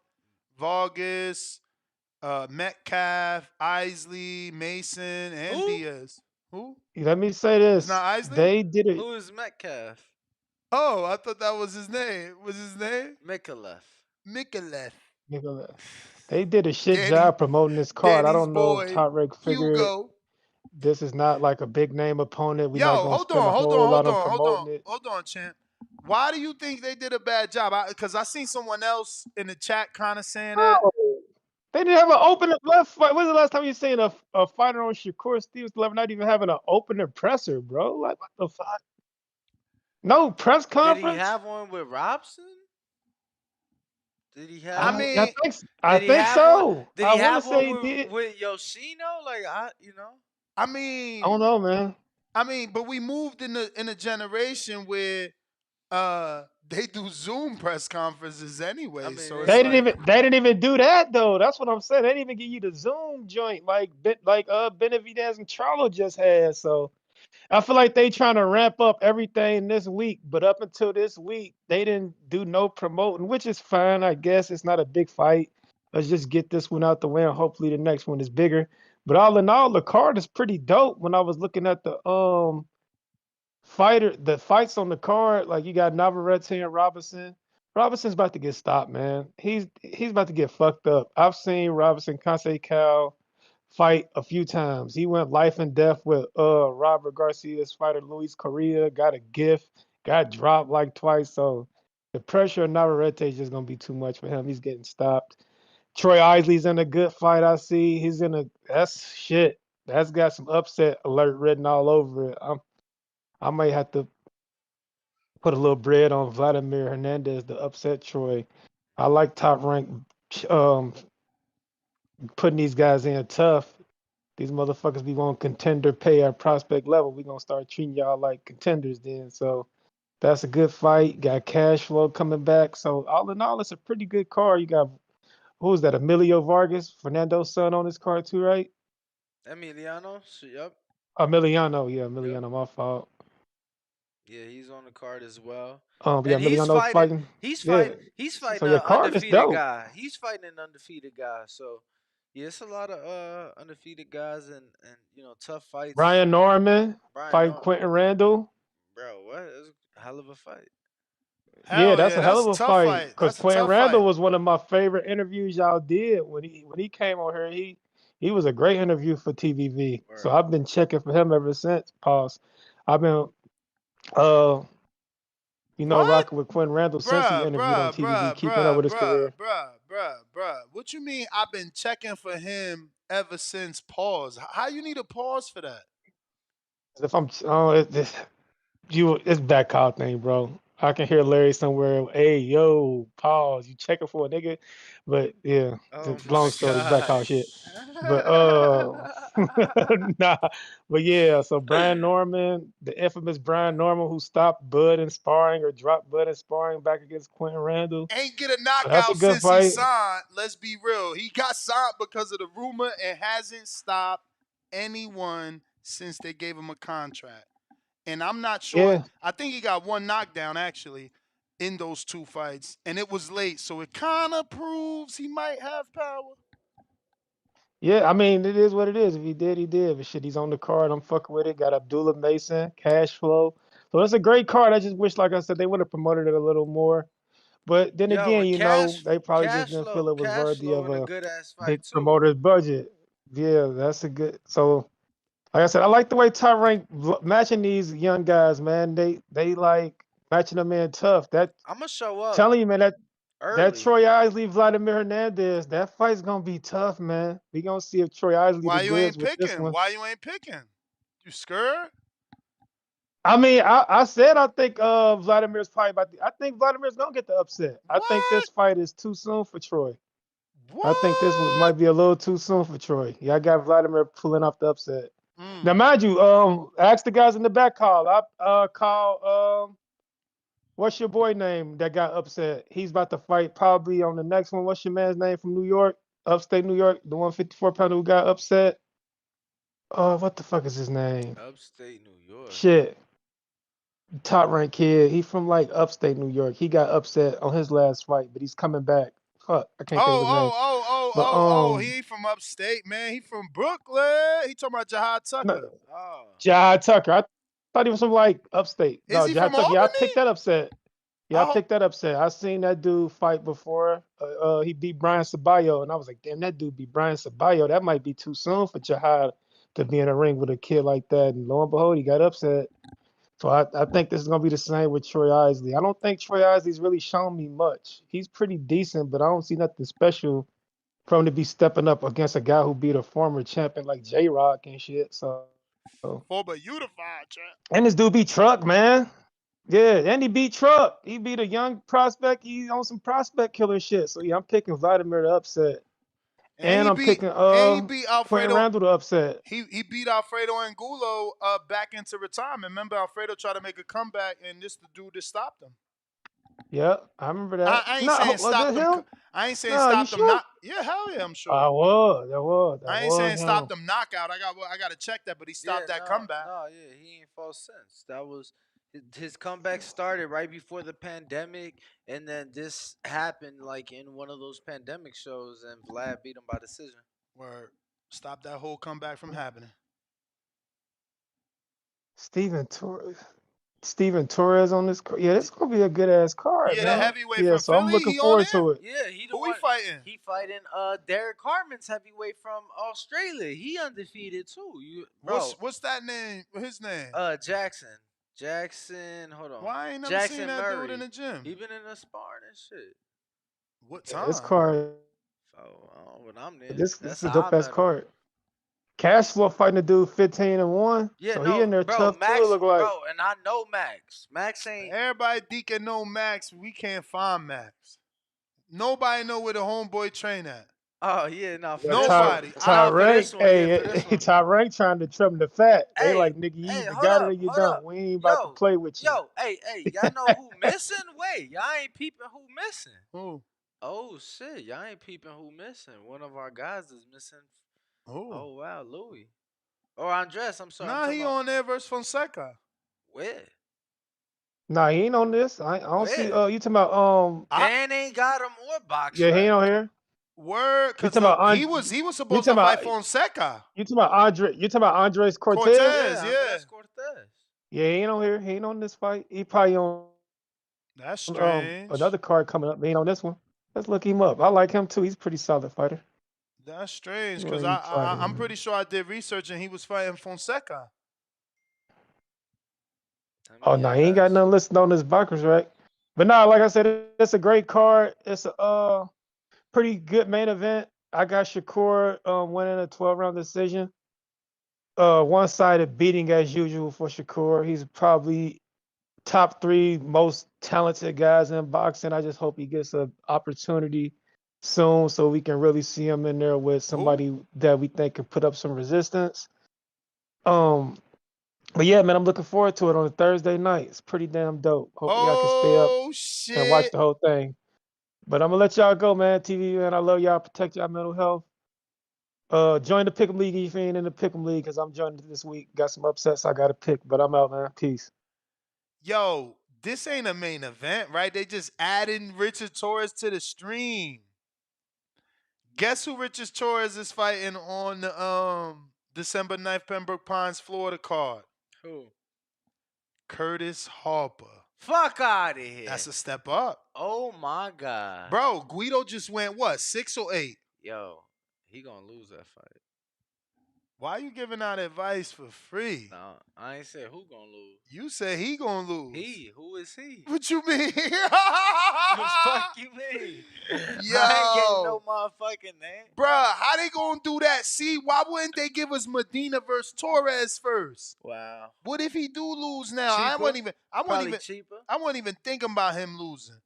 Vargas, Metcalf, Isley, Mason, and Who? Diaz. Who? Let me say It's this. not Isley? They did it. Who is Metcalf? Oh, I thought that was his name. Was his name? Mikalev. They did a shit Danny, job promoting this card. I Danny's don't know if boy, Top Rank figured Hugo. This is not like a big name opponent. We're not Yo, gonna hold spend a on, hold whole on, lot hold on on, hold on, promoting it. hold on, champ. Why do you think they did a bad job? Because I seen someone else in the chat kind of saying that. No, they didn't have an opener left fight. When's the last time you seen a fighter on Shakur Stevenson level not even having an opener presser, bro? Like what the fuck? No press Did he conference? have one with Robson? Did he I have? mean, I Did he think have one? so. Did I he want to have one say he did. with Yoshino? Like I I mean, don't know, man. but we moved in a generation where they do Zoom press conferences I anyway. mean, So it's it's like, They didn't even do that though. That's what I'm saying. They didn't even give you the Zoom joint like Benavidez and Charlo just had. So I feel like they trying to ramp up everything this week, but up until this week, they didn't do no promoting, which is fine, I guess. It's not a big fight. Let's just get this one out the way, and hopefully the next one is bigger. But all in all, the card is pretty dope. When I was looking at the fights on the card, like you got Navarrete and Robinson. Robinson's about to get stopped, man. He's about to get fucked up. I've seen Robinson Cal fight a few times. He went life and death with Robert Garcia's fighter Luis Correa, got a gift, got dropped like twice. So the pressure of Navarrete is just gonna be too much for him. He's getting stopped. Troy Isley's in a good fight, I see. That's shit. That's got some upset alert written all over it. I might have to put a little bread on Vladimir Hernandez to upset Troy. I like top rank um putting these guys in tough. These motherfuckers be on contender pay at prospect level. We gonna start treating y'all like contenders then. So that's a good fight. Got cash flow coming back. So all in all, it's a pretty good card. You got who's that? Emilio Vargas, Fernando's son on this card too, right? Emiliano. So, yep. Emiliano, yeah, Yep. Emiliano, my fault. Yeah, he's on the card as well. Yeah, And he's Emiliano fighting. fighting. He's Yeah. fighting. He's So fighting your an card is undefeated dope. guy. He's fighting an undefeated guy. So yeah, it's a lot of undefeated guys and tough fights. Ryan Norman Brian fighting Norton, Quentin Randall. bro, what? It's a hell of a fight. Yeah, hell that's yeah, a hell that's of a a tough fight. fight. Cause That's a Quentin tough Randall fight. was one of my favorite interviews y'all did when he came on here. He was a great interview for TVV. So Word. I've been checking for him ever since. Pause. I've been uh What? rocking with Quentin Randall since he Bruh, interviewed on bruh, TVV, bruh, keeping up bruh, with his bruh, career. bruh. What you mean I've been checking for him ever since pause? How you need a pause for that? If I'm it's that call thing, bro. I can hear Larry somewhere. Hey, yo, pause. You checking for a nigga? But yeah, Oh long my story. It's back god. call shit. But nah. But yeah. So Brian Norman, the infamous Brian Norman, who stopped Bud in sparring or dropped Bud in sparring back against Quentin Randall. Ain't get a So that's a knockout good since he fight. signed. Let's be real. He got signed because of the rumor and hasn't stopped anyone since they gave him a contract. And I'm not sure. Yeah. I think he got one knockdown actually in those two fights, and it was late, so it kind of proves he might have power. Yeah, I mean, it is what it is. If he did, he did. But shit, he's on the card. I'm fucking with it. Got Abdullah Mason, cash flow. So it's a great card. I just wish, like I said, they would have promoted it a little more. But then Yo, again, and they probably just cash didn't feel flow, it was cash worthy flow of in a a good ass big fight too. promoter's budget. Yeah, that's a good. So, like I said, I like the way Top Rank matching these young guys, man. They like matching them in tough. That I'm gonna show up telling you, man, that early. Troy Isley, Vladimir Hernandez, that fight's gonna be tough, man. We gonna see if Troy Isley the Why you goods ain't with this picking? one. Why you ain't picking? You scared? I mean, I said I think Vladimir's probably I think Vladimir's gonna get the upset. I think What? this fight is too soon for Troy. I think this one What? might be a little too soon for Troy. Yeah, I got Vladimir pulling off the upset. Now, Mm. mind you, ask the guys in the back call. I call what's your boy name that got upset? He's about to fight probably on the next one. What's your man's name from New York, upstate New York, the 154-pounder who got upset? What the fuck is his name? Upstate New York. Shit. Top ranked kid. He from like upstate New York. He got upset on his last fight, but he's coming back. Fuck, I can't think of his name. But He ain't from upstate, man. He from Brooklyn. He talking about Jahad no, Tucker. Oh. Jahad Tucker. I thought he was from like upstate. Is No, he Jahad from Tucker. Yeah, I Albany? picked that upset. Yeah, I I hope. picked that upset. I seen that dude fight before. He beat Brian Sabayo, and I was like, damn, that dude beat Brian Sabayo. That might be too soon for Jahad to be in a ring with a kid like that. And lo and behold, he got upset. So I think this is gonna be the same with Troy Isley. I don't think Troy Isley's really shown me much. He's pretty decent, but I don't see nothing special for him to be stepping up against a guy who beat a former champion like J Rock and shit. So Former unified champ. and this dude beat Truck, man. Yeah, and he beat Truck. He beat a young prospect. He's on some prospect killer shit. So yeah, I'm picking Vladimir to upset. And And he I'm beat picking and he beat Quentin Alfredo. Randall to upset. He beat Alfredo Angulo back into retirement. Remember, Alfredo tried to make a comeback, and this the dude that stopped him. Yeah, I remember I, that. I ain't No, saying was stop it them. him? I ain't saying No, you stop them. sure? Not yeah, hell yeah, I'm sure. I was. That I ain't saying was stop him. them knockout. I got to check that, but he stopped that comeback. Yeah, he ain't false sense. That was his comeback started right before the pandemic, and then this happened like in one of those pandemic shows, and Vlad beat him by decision. Where stop that whole comeback from happening. Steven Torres. Steven Torres on this. Yeah, this gonna be a good ass card, Yeah, the man. heavyweight Yeah, from so I'm Philly, looking he on forward to there. it. Yeah, he the Who one. he fighting? He fighting Derek Harmon's heavyweight from Australia. He undefeated too. What's that name? His name? Jackson. Jackson, hold on. Why I ain't never Jackson seen that Murray. dude in the gym? He been in the sparring and shit. What Yeah, this time? card. When I'm there, This that's is a how I dope ass met him. card. Cashflow fighting a dude 15-1. Yeah, So he no, in there bro, tough too. It Max, look like. bro, and I know Max. Max ain't. Everybody deacon know Max. We can't find Max. Nobody know where the homeboy train at. Oh yeah, no, for But this one. Nobody. No, for Tyrank, this one, yeah, for hey, this one. Tyrank trying to trim the fat. They Hey, like, nigga, you hey, either hold got it or up, you hold don't. up. We ain't about to play with you. Hey, y'all know who missing? Wait, y'all ain't peeping who missing. Who? Oh shit, y'all ain't peeping who missing. One of our guys is missing. Who? Oh wow, Louis. Or Andres, I'm sorry. Nah, he on there versus Fonseca. Where? Nah, he ain't on this. I don't see. Where? You talking about Dan ain't got him or box Yeah, he ain't rec. on here. Word, You cause talking look, about he was You supposed talking to fight about Fonseca. You talking about Andre? You talking about Andres Cortez? Cortez, yeah. Andres Cortez. Yeah, he ain't on here. He ain't on this fight. He probably on That's strange. another card coming up. He ain't on this one. Let's look him up. I like him too. He's a pretty solid fighter. That's strange, Where cause he fighting? I'm pretty sure I did research and he was fighting Fonseca. Oh no, he ain't got nothing listed on this Vikings, right? But no, like I said, it's a great card. It's a pretty good main event. I got Shakur winning a 12-round decision. One-sided beating as usual for Shakur. He's probably top 3 most talented guys in boxing. I just hope he gets an opportunity soon so we can really see him in there with somebody that we think can put up some resistance. But yeah, man, I'm looking forward to it on a Thursday night. It's pretty damn dope. Hopefully I can stay up and watch shit. the whole thing. But I'm gonna let y'all go, man. TV, man. I love y'all. Protect y'all mental health. Join the Pick'em League if you ain't in the Pick'em League, because I'm joining it this week. Got some upsets I gotta pick, but I'm out, man. Peace. Yo, this ain't a main event, right? They just adding Richard Torres to the stream. Guess who Richard Torres is fighting on the December 9th Pembroke Pines, Florida card? Who? Curtis Harper. Fuck out of here. That's a step up. Oh my god. Bro, Guido just went what, 6 or 8? Yo, he gonna lose that fight. Why you giving out advice for free? No, I ain't said who gonna lose. You said he gonna lose. He? Who is he? What you mean? The fuck you mean? Yo. I ain't getting no motherfucking name. Bruh, how they gonna do that? See, why wouldn't they give us Medina versus Torres first? Wow. What if he do lose now? Cheaper? I wouldn't Cheaper? even think about him losing.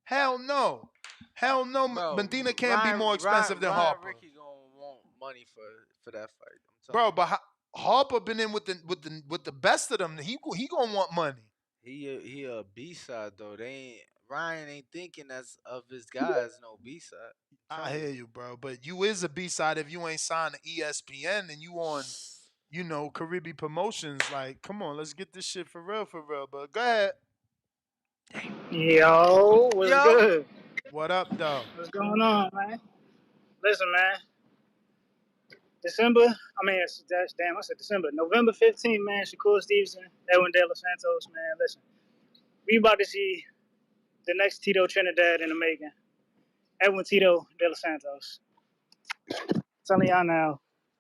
Hell no. Hell no. Bro, Medina can't be more expensive than Ryan Harper. Ricky gonna want money for that fight. Bro, but Harper been in with the best of them. He gonna want money. He a B-side though. Ryan ain't thinking as of his guys no B-side. I hear you, bro. But you is a B-side if you ain't signed to ESPN and you on, Caribbean Promotions. Like, come on, let's get this shit for real. But go ahead. Yo, what's good? What up, though? What's going on, man? Listen, man. I said December. November 15th, man, Shakur Stevenson, Edwin De Los Santos, man. Listen, we about to see the next Tito Trinidad in the making. Edwin Tito De Los Santos. Telling y'all now,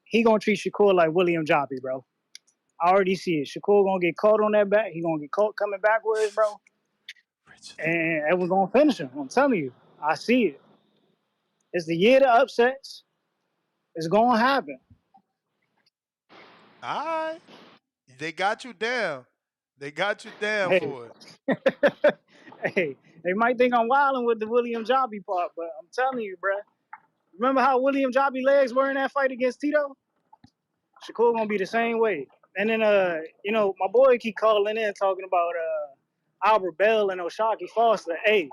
he gonna treat Shakur like William Joppy, bro. I already see it. Shakur gonna get caught on that back. He gonna get caught coming backwards, bro. And Edwin gonna finish him. I'm telling you, I see it. It's the year to upsets. It's gonna happen. All right. They got you down. They got you down Hey, for it. hey, they might think I'm wilding with the William Joppy part, but I'm telling you, bro. Remember how William Joppy legs were in that fight against Tito? Shakur gonna be the same way. And then my boy keep calling in talking about Albert Bell and Oshaki Foster. Hey,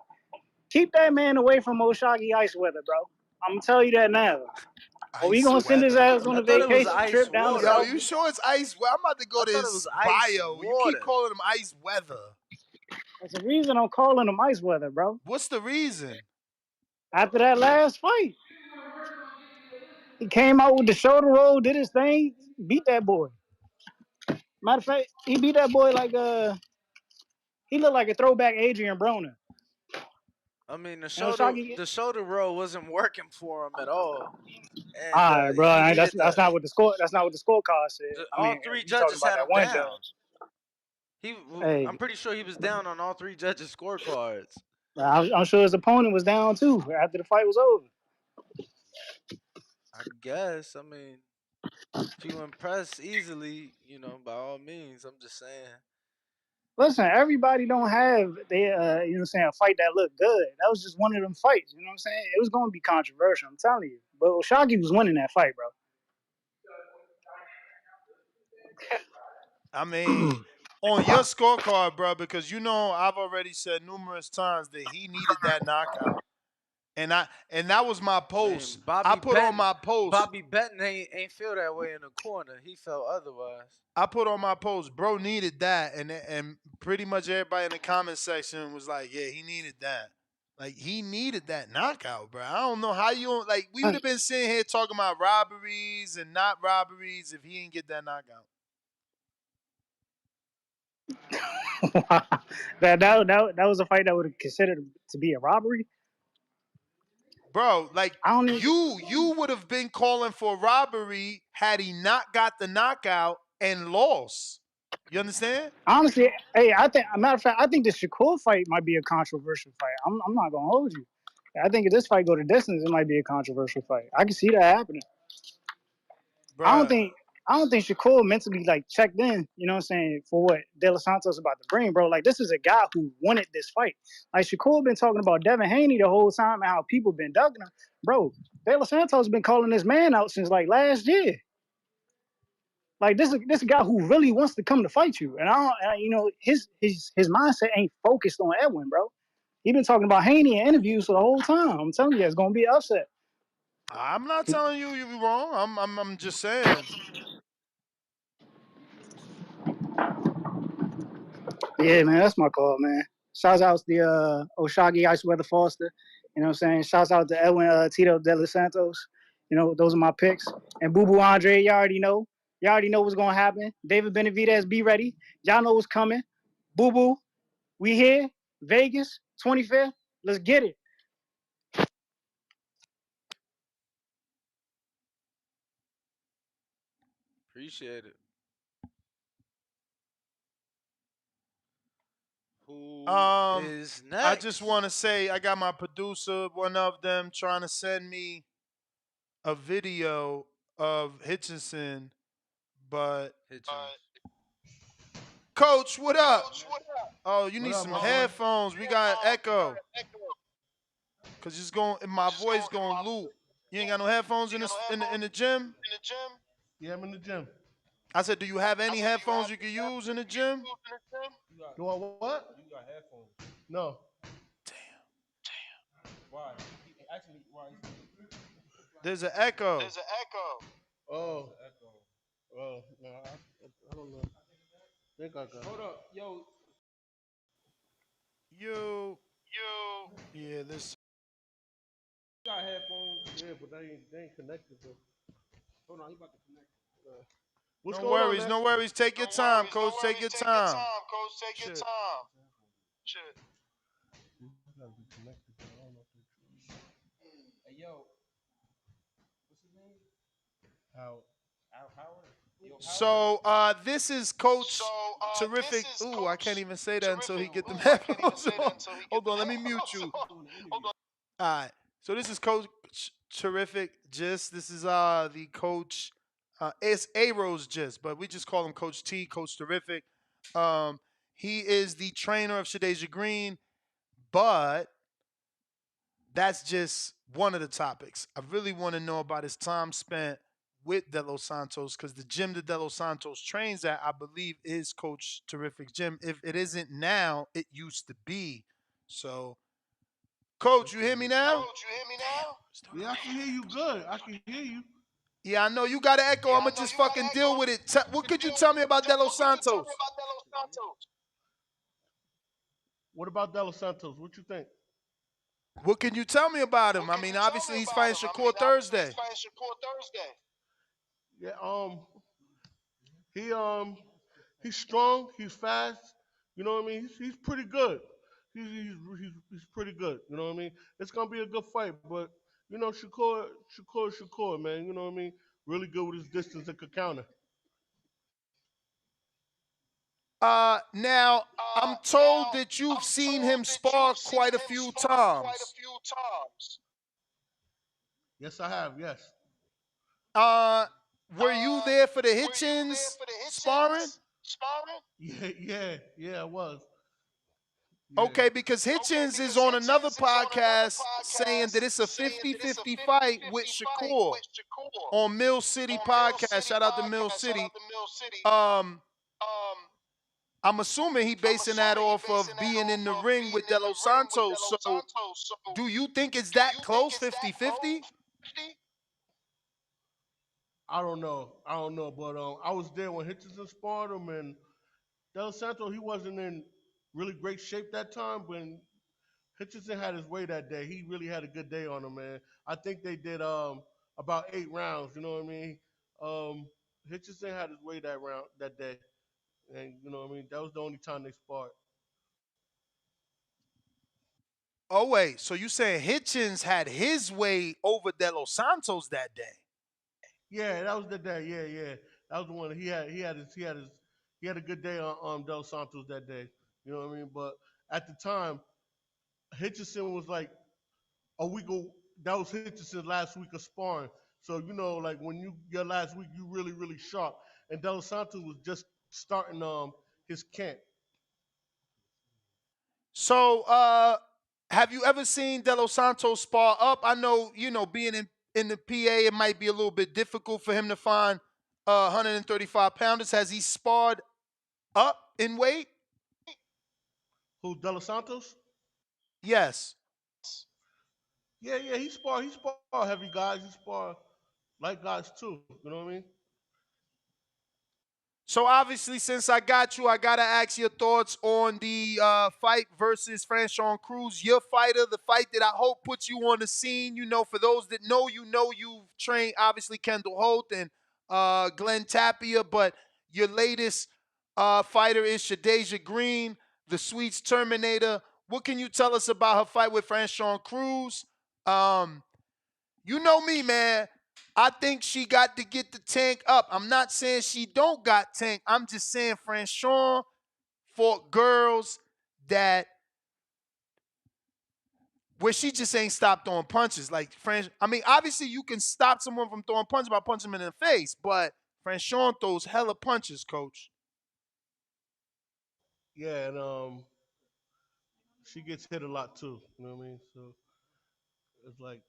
keep that man away from Oshaki Ice Weather, bro. I'm gonna tell you that now. Or we Ice gonna send his weather. ass on I a thought it was vacation ice trip down to Yo, water. South you Beach. sure it's ice? I'm about to go I to thought it his was ice bio. You keep water. calling him ice weather. That's the reason I'm calling him Ice Weather, bro. What's the reason? After that last fight, he came out with the shoulder roll, did his thing, beat that boy. Matter of fact, he beat that boy like he looked like a throwback Adrian Broner. I mean, And Oshaki, the shoulder roll wasn't working for him at all, and all right, he bro. needed That's not what the score. That's not what the scorecard said. I all mean, three you talking judges about had that him one down. judge? I'm Hey, pretty sure he was down on all three judges' scorecards. I'm sure his opponent was down too after the fight was over. I guess. I mean, if you impress easily, by all means. I'm just saying. Listen, everybody don't have a fight that looked good. That was just one of them fights. You know what I'm saying? It was going to be controversial. I'm telling you. But Oshaki was winning that fight, bro. I mean, on your scorecard, bro, because I've already said numerous times that he needed that knockout. And that was my I mean, post. I put on my post. Bobby Benton ain't feel that way in the corner. He felt otherwise. I put on my post, bro needed that, and pretty much everybody in the comment section was like, yeah, he needed that. Like he needed that knockout, bro. I don't know how you like. We would have been sitting here talking about robberies and not robberies if he didn't get that knockout, that was a fight that would have considered to be a robbery. bro. Like I don't even, you would have been calling for robbery had he not got the knockout and lost. You understand? honestly. Hey, a matter of fact, I think the Shakur fight might be a controversial fight. I'm not gonna hold you. I think if this fight go to distance, it might be a controversial fight. I can see that happening. I don't Bruh. think I don't think Shakur mentally like checked in, you know what I'm saying, for what De Los Santos about to bring, bro. Like this is a guy who wanted this fight. Like Shakur been talking about Devin Haney the whole time and how people been ducking him. Bro, De Los Santos been calling this man out since like last year. Like this guy who really wants to come to fight you. And his mindset ain't focused on Edwin, bro. He been talking about Haney in interviews for the whole time. I'm telling you, it's gonna be an upset. I'm not telling you you're wrong. I'm just saying. Yeah, man, that's my call, man. Shouts out to the Oshagi Ice Weather Foster. You know what I'm saying? Shouts out to Edwin Tito De Los Santos. You know, those are my picks. And Boo Boo Andre, you already know. You already know what's gonna happen. David Benavidez, be ready. Y'all know what's coming. Boo Boo, we here. Vegas, 25th. Let's get it. Appreciate it. Who Um, is I just next? want to say I got my producer, one of them, trying to send me a video of Hitchinson, but Hitchens. Coach, what up? Oh, you What need up, some my boy? headphones. We got echo, cause it's going. My voice going loop. You ain't got no headphones in the gym. Yeah, I'm in the gym. I said, do you have any headphones you can use in the gym? Do I what? No. There's an echo. Oh. Oh, no, I don't know. I think I got it. Hold up, yo. You. Yeah, listen. Got headphones. Yeah, but they ain't connected though. Hold on, he about to connect. What's No going on, worries, Ness? no worries. Take your time, coach. Take your time. Shit. I gotta be connected. I don't know if they true. Hey, yo. What's his name? How? So this is Coach Terrific. Ooh, I can't even say that until he get the headphones on. Hold on, let me mute you. All right. So this is Coach Terrific. This is the coach. It's A Rose but we just call him Coach T, Coach Terrific. Um, he is the trainer of Shadeja Green, but that's just one of the topics. I really want to know about his time spent with De Los Santos because the gym that De Los Santos trains at, I believe, is Coach Terrific's gym. If it isn't now, it used to be. So, Coach, you hear me now? Yeah, I can hear you good. I can hear you. Yeah, I know you got an echo. I'm gonna just fucking deal with it. What could you tell me about De Los Santos? What about De Los Santos? What you think? What can you tell me about him? I mean, obviously he's fighting Shakur Thursday. Yeah, he he's strong. He's fast. You know what I mean? He's pretty good. He's pretty good. You know what I mean? It's gonna be a good fight, but you know Shakur, man. You know what I mean? Really good with his distance and could counter. Now I'm told that you've seen him spar quite a few times. Yes, I have. Yes. Uh, were you there for the Hitchens sparring? Yeah, I was. Yeah. Okay, because Hitchens is on another podcast saying that it's a 50-50 fight with Shakur on Mill City podcast. Shout out to Mill City. I'm assuming he basing that off of being in the ring with De Los Santos. So do you think it's that close, 50-50? I don't know. But I was there when Hitchison sparred him, and Del Santo, he wasn't in really great shape that time. When Hitchison had his way that day, he really had a good day on him, man. I think they did about 8 rounds. You know what I mean? Hitchison had his way that day, and you know what I mean. That was the only time they sparred. Oh, wait. So you saying Hitchens had his way over De Los Santos that day? Yeah, that was the day. Yeah. That was the one he had a good day on Del Santos that day. You know what I mean? But at the time, Hitchison was like a week. That was Hitchison's last week of sparring. So you know, like when your last week, you really sharp. And Del Santos was just starting his camp. So, have you ever seen De Los Santos spar up? I know, being in the PA, it might be a little bit difficult for him to find 135 pounders. Has he sparred up in weight? Who, De Los Santos? Yes. Yeah. He spar heavy guys. He spar light guys too. You know what I mean? So obviously, since I got you, I gotta ask your thoughts on the fight versus Franchon Cruz. Your fighter, the fight that I hope puts you on the scene. For those that know you've trained obviously Kendall Holt and Glenn Tapia, but your latest fighter is Shadeja Green, the Sweets Terminator. What can you tell us about her fight with Franchon Cruz? You know me, man. I think she got to get the tank up. I'm not saying she don't got tank. I'm just saying Franchon fought girls that where she just ain't stopped throwing punches. Like obviously you can stop someone from throwing punches by punching them in the face, but Franchon throws hella punches, coach. Yeah, and she gets hit a lot too. You know what I mean? So it's like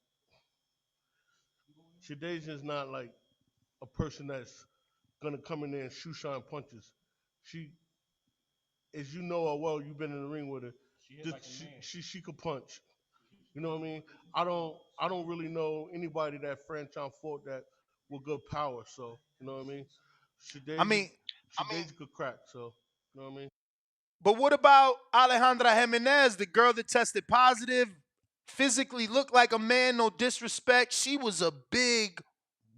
Shadeja is not like a person that's gonna come in there and shoot shine punches. She, as you know her well, you've been in the ring with her. She could punch. You know what I mean? I don't really know anybody that franchise fought that with good power. So you know what I mean? I mean, Shadeja could crack. So you know what I mean? but what about Alejandra Jimenez, the girl that tested positive, physically looked like a man, no disrespect. She was a big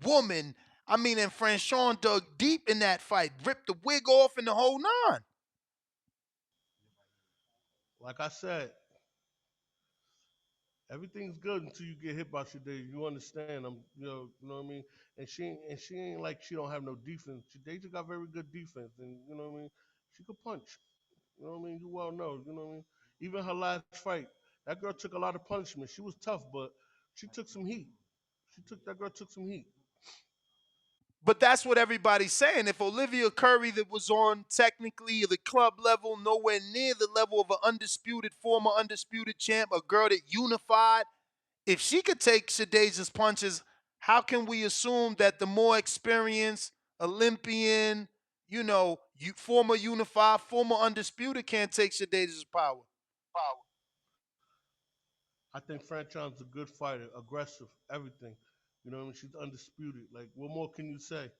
woman. I mean, and Franchon dug deep in that fight, ripped the wig off and the whole nine. Like I said, Everything's good until you get hit by Shadej. You understand? You know what I mean. And she ain't like she don't have no defense. Shadej got very good defense, and you know what I mean. She could punch. You know what I mean. You well know. You know what I mean. Even her last fight, that girl took a lot of punishment. She was tough, but she took some heat. That girl took some heat. But that's what everybody's saying. If Olivia Curry, that was on technically the club level, nowhere near the level of an undisputed, former undisputed champ, a girl that unified, if she could take Shadeja's punches, how can we assume that the more experienced Olympian, former unified, former undisputed can't take Shadeja's power? I think Franchine's a good fighter, aggressive, everything. You know what I mean? She's undisputed. Like, what more can you say?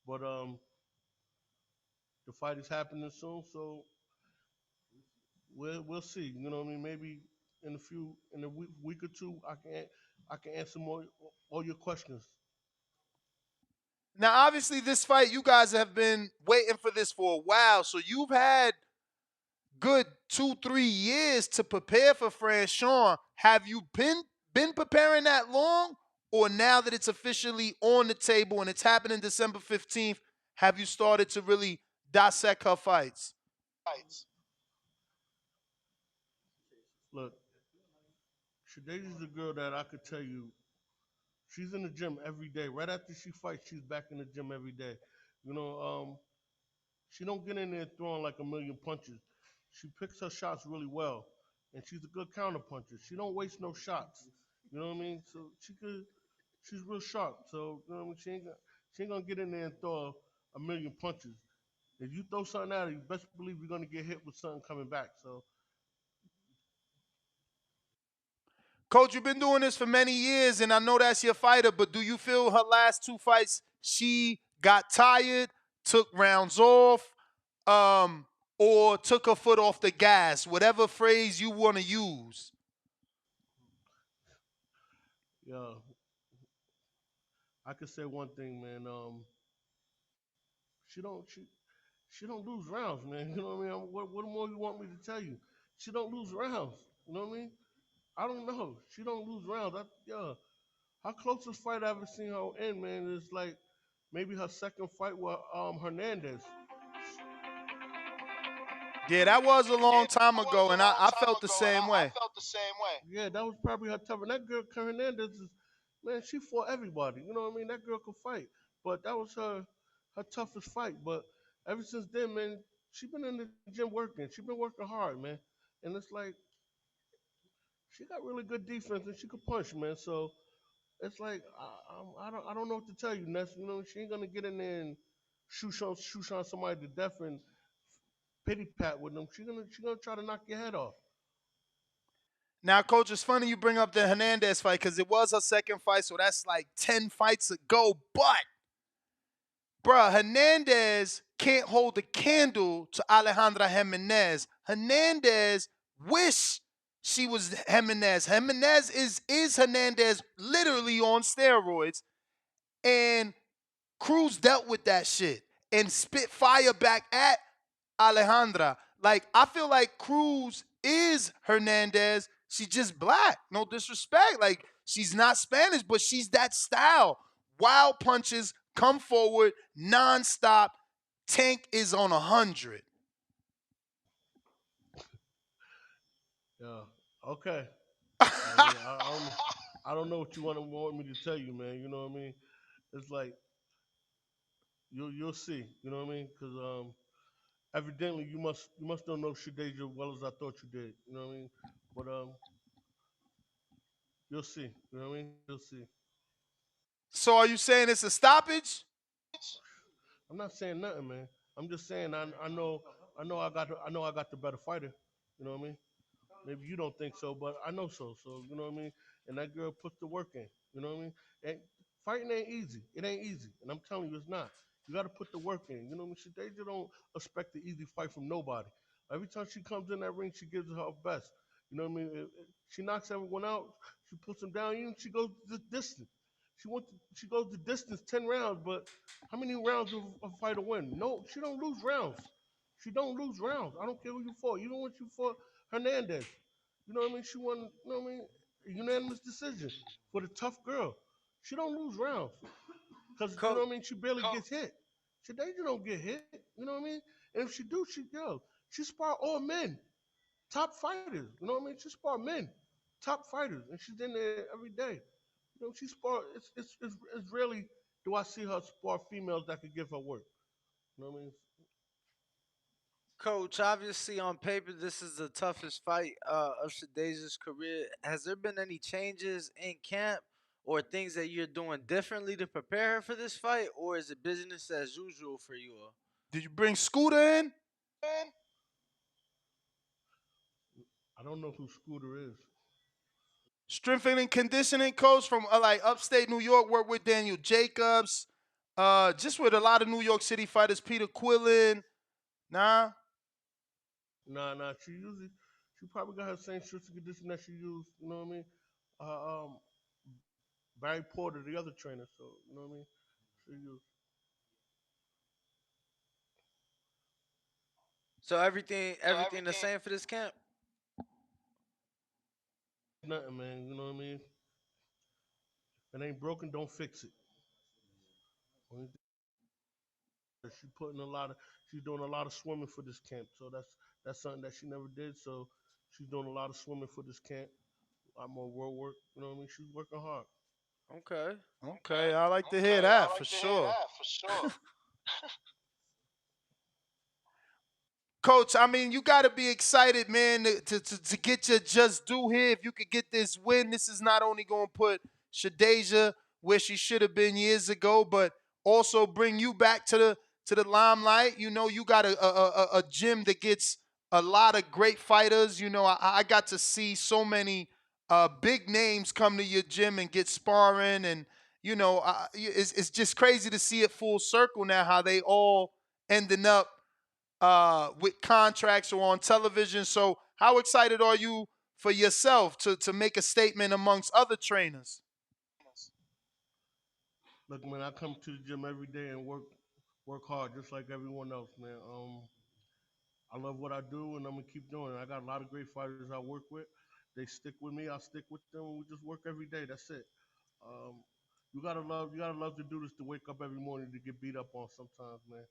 But the fight is happening soon, so we'll see. You know what I mean? Maybe in a week or two, I can answer more all your questions. Now, obviously, this fight, you guys have been waiting for this for a while, so you've had good 2-3 years to prepare for Franchon. Have you been preparing that long, or now that it's officially on the table and it's happening December 15th, have you started to really dissect her fights? Look, Shadej is a girl that I could tell you, she's in the gym every day. Right after she fights, she's back in the gym every day. You know, she don't get in there throwing like a million punches. She picks her shots really well, and she's a good counter puncher. She don't waste no shots. You know what I mean? So she's real sharp. So you know what I mean? She ain't gonna get in there and throw a million punches. If you throw something at her, you best believe you're gonna get hit with something coming back. So Coach, you've been doing this for many years, and I know that's your fighter, but do you feel her last two fights, she got tired, took rounds off, or took her foot off the gas, whatever phrase you want to use? yeah, I could say one thing, man. She don't she she don't lose rounds, man. You know what I mean? What more you want me to tell you? She don't lose rounds. You know what I mean? I don't know. She don't lose rounds. Yeah, her closest fight I ever seen her in, man, is like maybe her second fight with Hernandez. Yeah, that was a long time ago, and I felt the same way. Yeah, that was probably her tough. And that girl Hernandez is, man, she fought everybody. You know what I mean? That girl could fight, but that was her toughest fight. But ever since then, man, she been in the gym working. She been working hard, man. And it's like she got really good defense and she could punch, man. So it's like I don't know what to tell you, Ness. You know, she ain't gonna get in there and shoot on somebody to death and pity pat with them. She gonna try to knock your head off. Now, Coach, it's funny you bring up the Hernandez fight because it was her second fight, so that's like 10 fights ago. But, bruh, Hernandez can't hold a candle to Alejandra Jimenez. Hernandez wish she was Jimenez. Jimenez is Hernandez literally on steroids. And Cruz dealt with that shit and spit fire back at Alejandra. Like, I feel like Cruz is Hernandez. She's just black. No disrespect. Like, she's not Spanish, but she's that style. Wild punches, come forward, nonstop. Tank is on 100. Yeah. Okay. I mean, I don't know what you want me to tell you, man. You know what I mean? It's like you'll see. You know what I mean? Because evidently you must don't know Shadej as well as I thought you did. You know what I mean? But you'll see. You know what I mean? You'll see. So are you saying it's a stoppage? I'm not saying nothing, man. I'm just saying I know I got the better fighter. You know what I mean? Maybe you don't think so, but I know so. So you know what I mean. And that girl put the work in. You know what I mean. And fighting ain't easy. It ain't easy. And I'm telling you, it's not. You got to put the work in. You know what I mean. They don't expect an easy fight from nobody. Every time she comes in that ring, she gives her best. You know what I mean. She knocks everyone out. She puts them down. Even she goes the distance. She goes the distance 10 rounds. But how many rounds does a fighter win? No, she don't lose rounds. She don't lose rounds. I don't care who you fought. Even when you fought Hernandez. You know what I mean? She won. You know what I mean? unanimous decision for the tough girl. She don't lose rounds because you know Coach, what I mean. She barely gets hit. Shadeja don't get hit. You know what I mean? And if she do, she spar all men, top fighters. You know what I mean? She spar men, top fighters, and she's in there every day. You know, she spar. It's rarely do I see her spar females that could give her work. You know what I mean? Coach, obviously on paper, this is the toughest fight of Shadeja's career. Has there been any changes in camp or things that you're doing differently to prepare her for this fight, or is it business as usual for you all? Did you bring Scooter in? I don't know who Scooter is. Strength and conditioning coach from like upstate New York. Worked with Daniel Jacobs. Just with a lot of New York City fighters. Peter Quillen. Nah. Nah. She probably got her same strength and condition that she used. You know what I mean? Barry Porter, the other trainer. So you know what I mean? She used So everything the same for this camp? nothing, man. You know what I mean? If it ain't broken, don't fix it. Only thing- She putting a lot of, she's doing a lot of swimming for this camp. So that's something that she never did. So she's doing a lot of swimming for this camp. A lot more road work. You know what I mean? She's working hard. Okay. Okay, I like to hear that for sure. Coach, I mean, you got to be excited, man, to get your just due here. If you could get this win, this is not only going to put Shadeja where she should have been years ago, but also bring you back to the limelight. You know, you got a gym that gets a lot of great fighters. You know, I got to see so many big names come to your gym and get sparring, and you know, it's just crazy to see it full circle now. How they all ending up with contracts or on television. So, how excited are you for yourself to make a statement amongst other trainers? Look, man, I come to the gym every day and work hard just like everyone else, man. I love what I do, and I'm gonna keep doing it. I got a lot of great fighters I work with. They stick with me. I stick with them. And we just work every day. That's it. Um, you gotta love to do this to wake up every morning to get beat up on sometimes, man.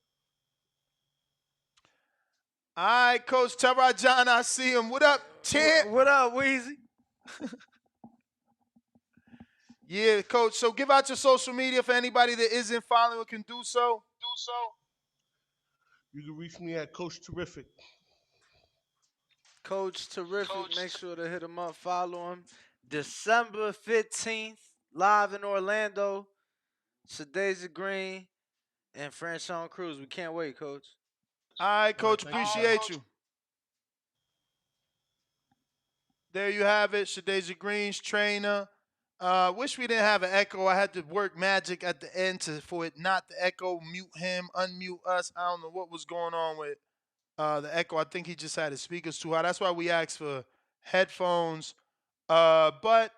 All right, Coach Terrod John, I see him. What up, champ? What up, Weezy? Yeah, Coach. So give out your social media for anybody that isn't following can do so. You can reach me at Coach Terrific. Coach Terrific. Make sure to hit him up, follow him. December 15th, live in Orlando. Shadeja Green and Franchon Cruz. We can't wait, Coach. All right, All right, Coach. thank you, Appreciate you. There you have it. Shadeja Green's trainer. Wish we didn't have an echo. I had to work magic at the end for it not to echo, mute him, unmute us. I don't know what was going on with the echo. I think he just had his speakers too high. That's why we asked for headphones. But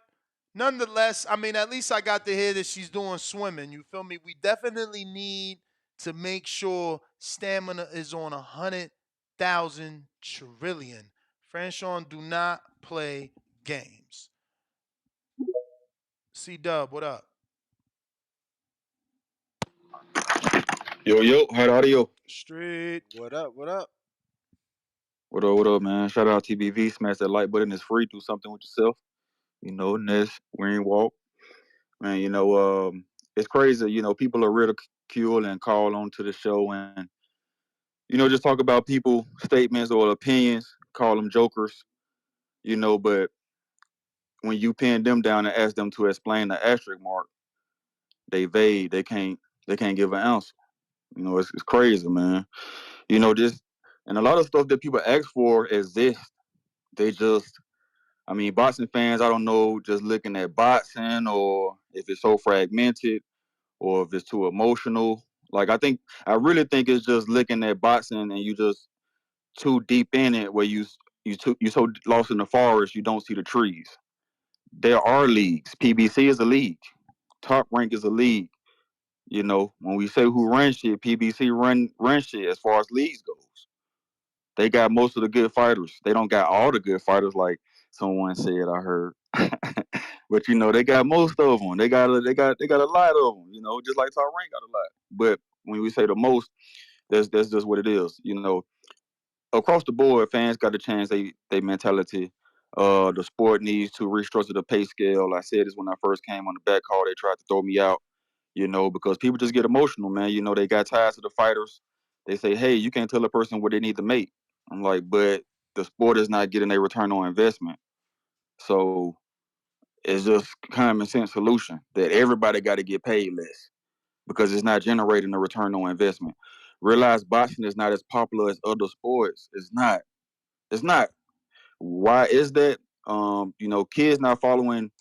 nonetheless, I mean, at least I got to hear that she's doing swimming. You feel me? We definitely need to make sure stamina is on 100,000 trillion. Franchon, do not play games. C Dub, what up? Yo, how the audio? Street. What up? What up? What up, man? Shout out TBV. Smash that like button. It's free. Do something with yourself. You know, Ness, Green Walk. Man, it's crazy. You know, people are ridicule and call onto the show and, just talk about people, statements or opinions, call them jokers, but when you pin them down and ask them to explain the asterisk mark, they vague. They can't give an answer. It's crazy, man. Just and a lot of stuff that people ask for exists. They just boxing fans, I don't know, just looking at boxing or if it's so fragmented or if it's too emotional. Like I really think it's just looking at boxing and you just too deep in it where you so lost in the forest you don't see the trees. There are leagues. PBC is a league. Top Rank is a league. When we say who runs shit, PBC run shit as far as leagues goes. They got most of the good fighters. They don't got all the good fighters like someone said I heard. But they got most of them. They got a lot of them. Just like Tyrank got a lot. But when we say the most, that's just what it is. Across the board, fans got to change their mentality. The sport needs to restructure the pay scale. I said this when I first came on the back call. They tried to throw me out, because people just get emotional, man. They got ties to the fighters. They say, hey, you can't tell a person what they need to make. I'm like, but the sport is not getting a return on investment. So it's just common sense solution that everybody got to get paid less because it's not generating a return on investment. Realize boxing is not as popular as other sports. It's not. It's not. Why is that? Kids not following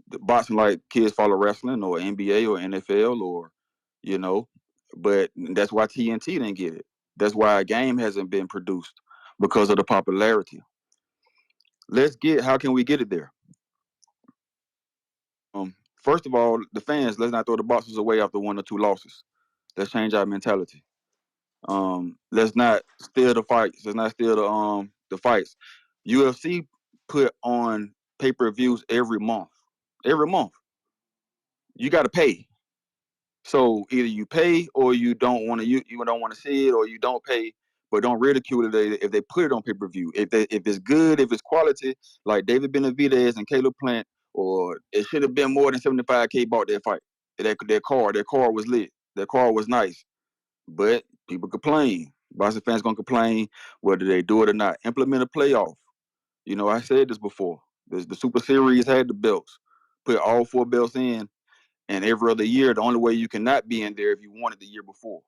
the boxing like kids follow wrestling or NBA or NFL or, you know, but that's why TNT didn't get it. That's why a game hasn't been produced because of the popularity. How can we get it there? First of all, the fans, let's not throw the boxers away after 1 or 2 losses. Let's change our mentality. Let's not steal the fights. Let's not steal the fights. UFC put on pay-per-views every month. Every month. You got to pay. So either you pay or you don't want to. You don't want to see it, or you don't pay, but don't ridicule it if they put it on pay-per-view. If it's good, if it's quality, like David Benavidez and Caleb Plant, or it should have been more than 75K bought that fight. Their car was lit. Their car was nice. But people complain. Boston fans gonna complain whether they do it or not. Implement a playoff. I said this before. The Super Series had the belts. Put all 4 belts in, and every other year, the only way you cannot be in there if you wanted the year before.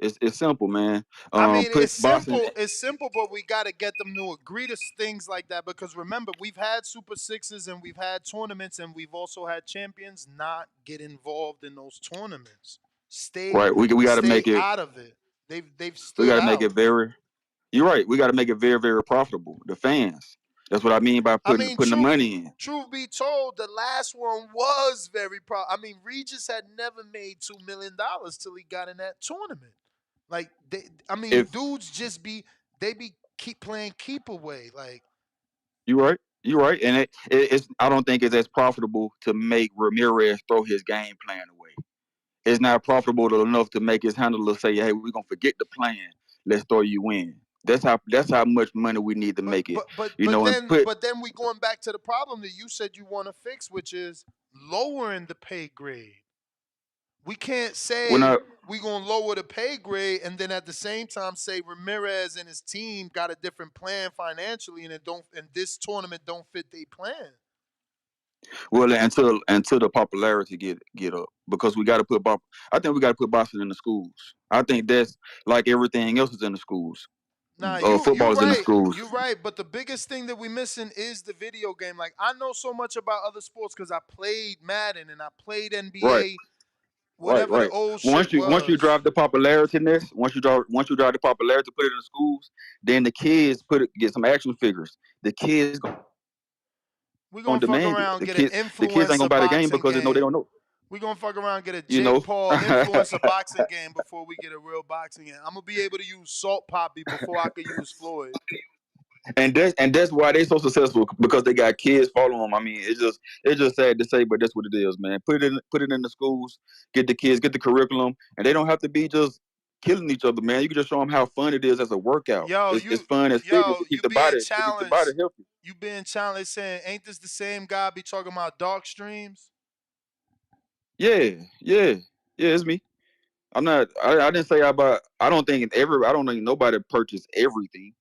It's simple, man. I mean, Put it's Boston. simple. It's simple, but we got to get them to agree to things like that because remember, we've had Super Sixes and we've had tournaments and we've also had champions not get involved in those tournaments. Stay Right. We got to stay make it. out of it. They've We got stood to make out. it very. You're right. We got to make it very, very profitable. The fans. That's what I mean by I putting mean, the money in. truth be told, the last one was very I mean, Regis had never made $2 million till he got in that tournament. Like, If dudes just they be keep playing keep away. Like, you're right, and it's. I don't think it's as profitable to make Ramirez throw his game plan away. It's not profitable enough to make his handler say, "Hey, we're gonna forget the plan. Let's throw you in." That's how much money we need to make it. And put. but then we going back to the problem that you said you want to fix, which is lowering the pay grade. We can't We're say not. we gonna lower the pay grade and then at the same time say Ramirez and his team got a different plan financially and this tournament don't fit their plan. Well, until the popularity get up, because we got to put. I think we got to put boxing in the schools. I think that's like everything else is in the schools. Nah, you Football is in the right. schools. You right. But the biggest thing that we missing is the video game. Like I know so much about other sports because I played Madden and I played Right. NBA, Right, whatever the right. old shit Once you was. drive the popularity in this, once you drive the popularity, put it in the schools, then the kids get some action figures. The kids gonna We gonna demand fuck it. around get an The kids ain't gonna influencer buy the game boxing because they know they game. don't know. We gonna fuck around get a You Jake know. Paul influencer boxing game before we get a real boxing game. I'm gonna be able to use Salt Poppy before I could use Floyd. And that's why they so successful, because they got kids following them. I mean, it's just sad to say, but that's what it is, man. Put it in the schools, get the kids, get the curriculum, and they don't have to be just killing each other, man. You can just show them how fun it is as a workout. It's fun as fitness to keep You the being body challenged. healthy. You being challenged saying, ain't this the same guy be talking about dark streams? Yeah, yeah, yeah. It's me. I'm not. I didn't say about. I don't think I don't think nobody purchased everything.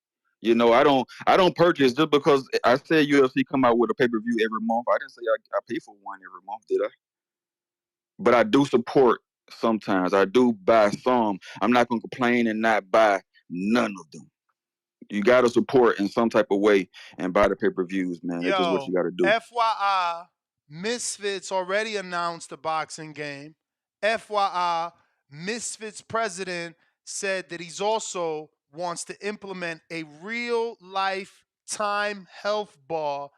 I don't purchase just because I said UFC come out with a pay-per-view every month. I didn't say I pay for one every month, did I? But I do support sometimes. I do buy some. I'm not gonna complain and not buy none of them. You gotta support in some type of way and buy the pay-per-views, man. That's just what Yo, you gotta do. FYI, Misfits already announced a boxing game. FYI, Misfits president said that he's also wants to implement a real life time health bar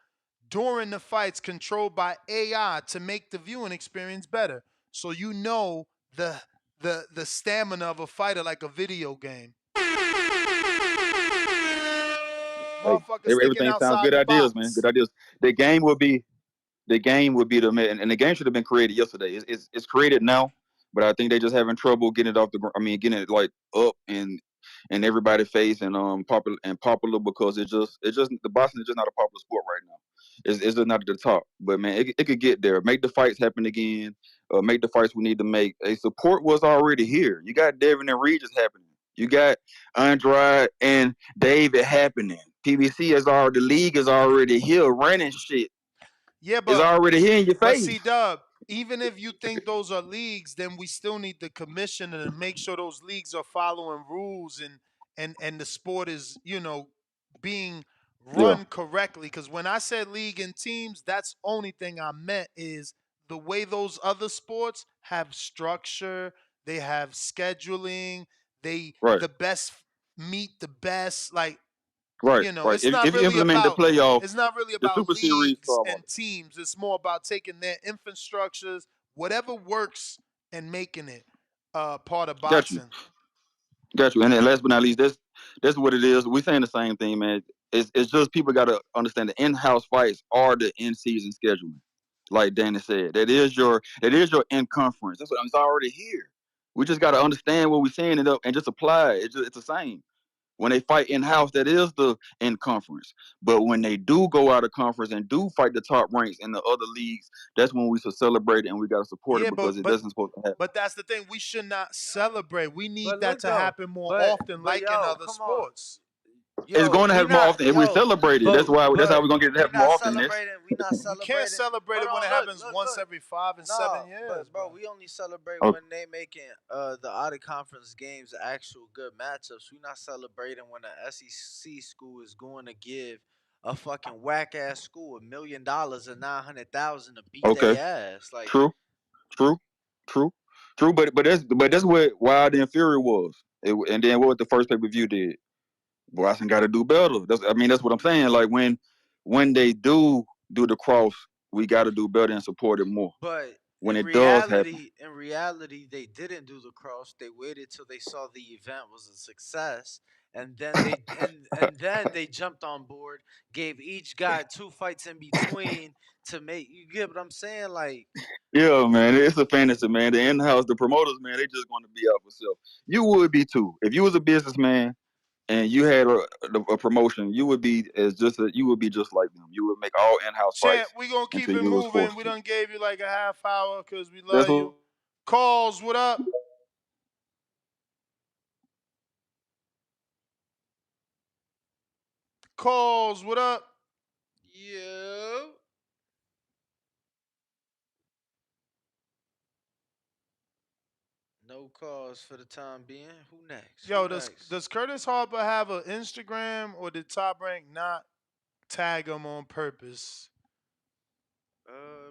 during the fights controlled by AI to make the viewing experience better. So you know the stamina of a fighter like a video game. Hey, Motherfuckers thinking everything sounds outside good the ideas, man. Good box. ideas. The game will be. the game would be and the game should have been created yesterday. It's created now, but I think they just having trouble getting it off the ground. I mean, getting it like up and everybody face and popular because it's just the boxing is just not a popular sport right now. It's just not at the top. But man, it could get there. Make the fights happen again. Make the fights we need to make. A support was already here. You got Devin and Regis happening. You got Andrade and David happening. PBC is already the league is already here running shit. Yeah, It's already here in your face. see, Dub, even if you think those are leagues, then we still need the commissioner to make sure those leagues are following rules and the sport is, being Yeah. run correctly. Because when I said league and teams, that's only thing I meant is the way those other sports have structure, they have scheduling, Right. the best meet the best. Like, Right. Right. it's not If you really implement the about playoff, the Super Series, leagues and teams. It's more about taking their infrastructures, whatever works, and making it part of got you. boxing. Got you. And then last but not least, that's what it is. We're saying the same thing, man. It's just people got to understand the in-house fights are the in-season scheduling. Like Danny said, that is your in conference. That's what it's already here. We just got to understand what we're saying and just apply it. It's the same. When they fight in house, that is the in conference. But when they do go out of conference and do fight the top ranks in the other leagues, that's when we should celebrate it and we got to support it Yeah, because it doesn't supposed to happen. but that's the thing. We should not celebrate. We need But that look to though, happen more but often, but like in yo, other come on, sports. It's yo, going to we happen more not often if we yo, celebrate it. That's but how we're but gonna get it to we happen more not often. This. celebrating. We not We can't celebrating. celebrate Hold it when on, it look, happens look, once look. every 5 and 7 No, years, bro, bro. we only celebrate Okay. when they making the out of conference games actual good matchups. We not celebrating when the SEC school is going to give a fucking whack ass school $1 million and 900,000 to beat Okay. their ass. Like, True. True. True. True. But that's what Wild and Fury was. And then what the first pay per view did. Boston got to do better. That's what I'm saying. Like when they do the cross, we got to do better and support it more. but When it does happen. in reality, they didn't do the cross. They waited till they saw the event was a success, and then they jumped on board. Gave each guy 2 fights in between to make you get what I'm saying. Like, Yeah, man, it's a fantasy, man. The in-house, the promoters, man, they just want to be out for self. You would be too if you was a businessman and you had a promotion. You would be you would be just like them. You would make all in-house Champ, fights we gonna keep until it you was moving. forced We to. done gave you like a half hour because we That's love what. you. Calls, what up? Calls, what up? yo, no cause for the time being. Who next? Yo, Who does next? does Curtis Harper have an Instagram or did Top Rank not tag him on purpose?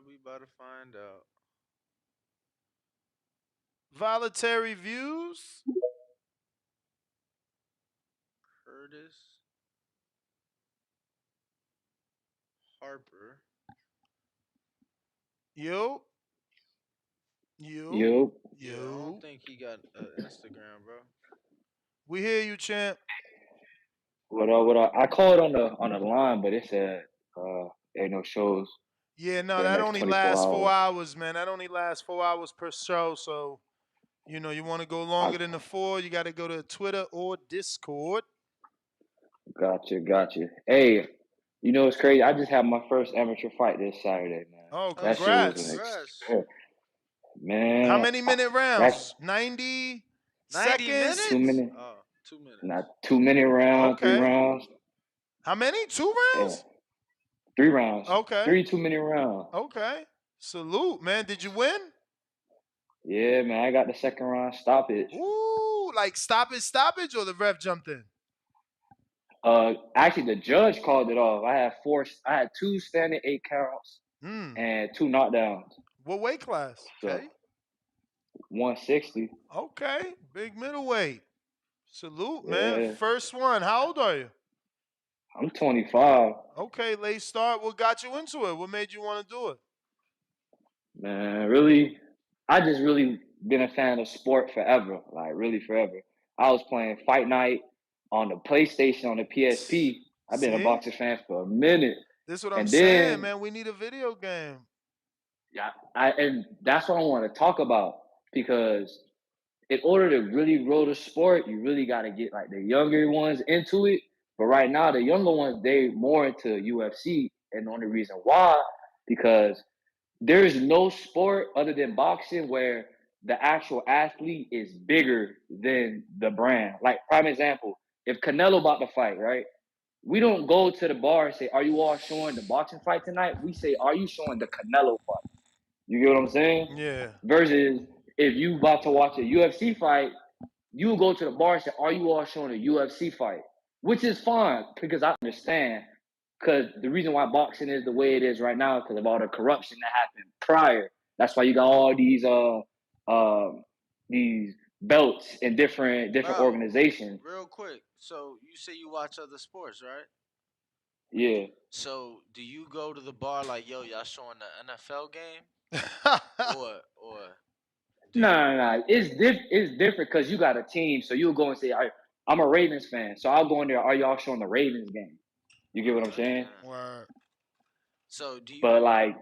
We about to find out. Voluntary views? Curtis Harper. Yo, yo, Yo, Yeah, I don't yo. think he got Instagram, bro. We hear you, champ. what up? What up? I called on the line, but it said ain't no shows Yeah, no, for the that next only 24 lasts four hours. hours, man. That only lasts 4 hours per show. So, you want to go I longer than the four, you got to go to Twitter or Discord. gotcha. Hey, it's crazy. I just had my first amateur fight this Saturday, man. Oh, Oh That shit shit! was an congrats. Congrats. experience, How man. many minute That's rounds? 90 90 seconds? 2 minute, minutes? Oh, 2 minutes. not 2 minute round, three Okay. rounds, How many? Two yeah, rounds? 3 rounds, Okay. three 2 minute rounds. Okay. Salute, man. Did you win? Yeah, man. I got the second round stoppage. Ooh, like stoppage, or the ref jumped in? Actually, the judge called it off. I had two standing 8 counts Hmm. and two knockdowns. What weight class? So 160. Okay. Big middleweight. Salute, man. Yeah, First one. How old are you? I'm 25. Okay, late start. What got you into it? What made you want to do it? Man, really, I just really been a fan of sport forever. Like really forever. I was playing Fight Night on the PlayStation on the PSP. I've been a See? boxing fan for a minute. This is what I'm And saying, then man. We need a video game. yeah, and that's what I want to talk about because in order to really grow the sport, you really got to get like the younger ones into it. But right now, the younger ones they more into UFC, and the only reason why because there is no sport other than boxing where the actual athlete is bigger than the brand. Like prime example, if Canelo about to fight, right? We don't go to the bar and say, "Are you all showing the boxing fight tonight?" We say, "Are you showing the Canelo fight?" You get what I'm saying? Yeah. Versus if you about to watch a UFC fight, you go to the bar and say, "Are you all showing a UFC fight?" Which is fine because I understand. Because the reason why boxing is the way it is right now, because of all the corruption that happened prior. That's why you got all these belts in different Bro, organizations. real quick. So you say you watch other sports, right? Yeah. So do you go to the bar like, yo, y'all showing the NFL game, or do No, you? no, no. It's different because you got a team. So you'll go and say, I'm a Ravens fan. So I'll go in there, are y'all showing the Ravens game? You get what I'm saying? Word. So do you? But like,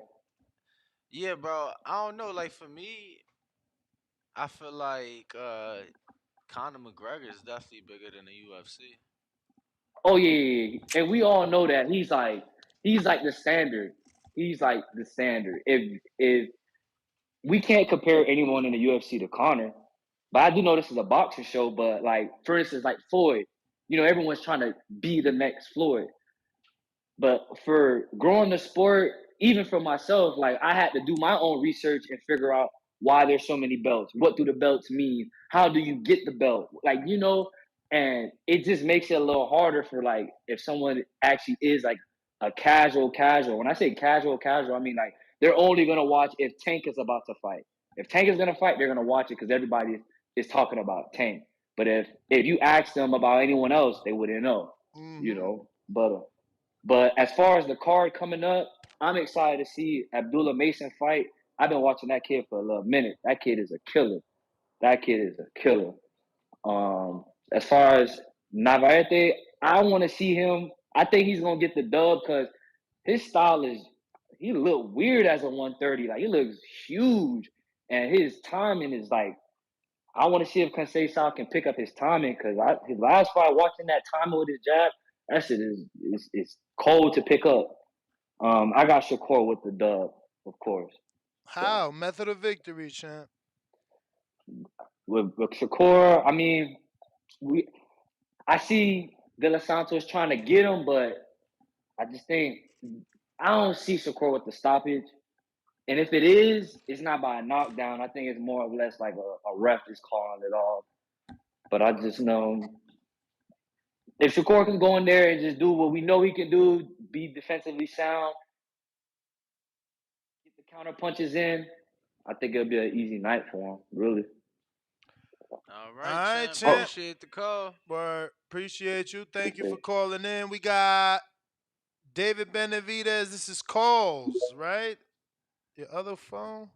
Yeah, bro. I don't know. Like for me, I feel like Conor McGregor is definitely bigger than the UFC. oh yeah. And we all know that he's like the standard. He's like the standard. If we can't compare anyone in the UFC to Conor, but I do know this is a boxing show. But like, for instance, like Floyd, everyone's trying to be the next Floyd. But for growing the sport, even for myself, like I had to do my own research and figure out why there's so many belts. What do the belts mean? How do you get the belt? And it just makes it a little harder for like if someone actually is like a casual. When I say casual, I mean like they're only gonna watch if Tank is about to fight. If Tank is gonna fight, they're gonna watch it because everybody is talking about Tank. But if you ask them about anyone else, they wouldn't know. Mm-hmm. But as far as the card coming up, I'm excited to see Abdullah Mason fight. I've been watching that kid for a little minute. That kid is a killer. That kid is a killer. As far as Navarrete, I want to see him. I think he's gonna get the dub because his style is he look weird as a 130. Like he looks huge, and his timing is like I want to see if Conceição can pick up his timing because his last fight, watching that timing with his jab, that shit is cold to pick up. I got Shakur with the dub, of course. So How? Method of victory, champ. with Shakur, I mean, I see De Los Santos trying to get him, but I just think I don't see Shakur with the stoppage. And if it is, it's not by a knockdown. I think it's more or less like a ref is calling it off. But I just know if Shakur can go in there and just do what we know he can do, be defensively sound, get the counter punches in, I think it'll be an easy night for him, really. All All right, right, champ. champ. Appreciate the call. Word. Appreciate you. Thank you for calling in. We got David Benavidez. This is calls, right? Your other phone,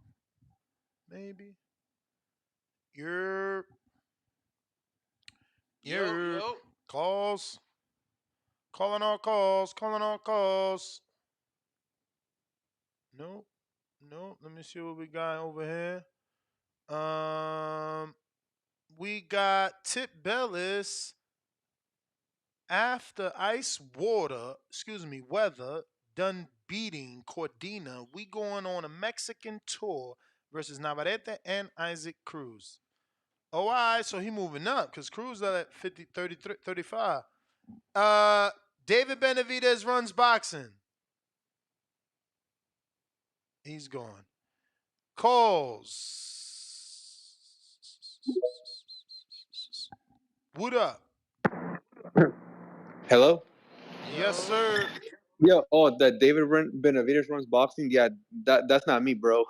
maybe. Your Yo, your yo. calls. Calling all calls. Calling all calls. Nope. Nope. Let me see what we got over here. We got Tip Bellis after weather done beating Cordina. We going on a Mexican tour versus Navarrete and Isaac Cruz. Oh, all right, so he moving up because Cruz at 50, 33, 35. David Benavidez runs boxing. He's gone. Calls. What up? Hello? Yes, Yo. sir. That Benavides runs boxing? Yeah, that's not me, bro.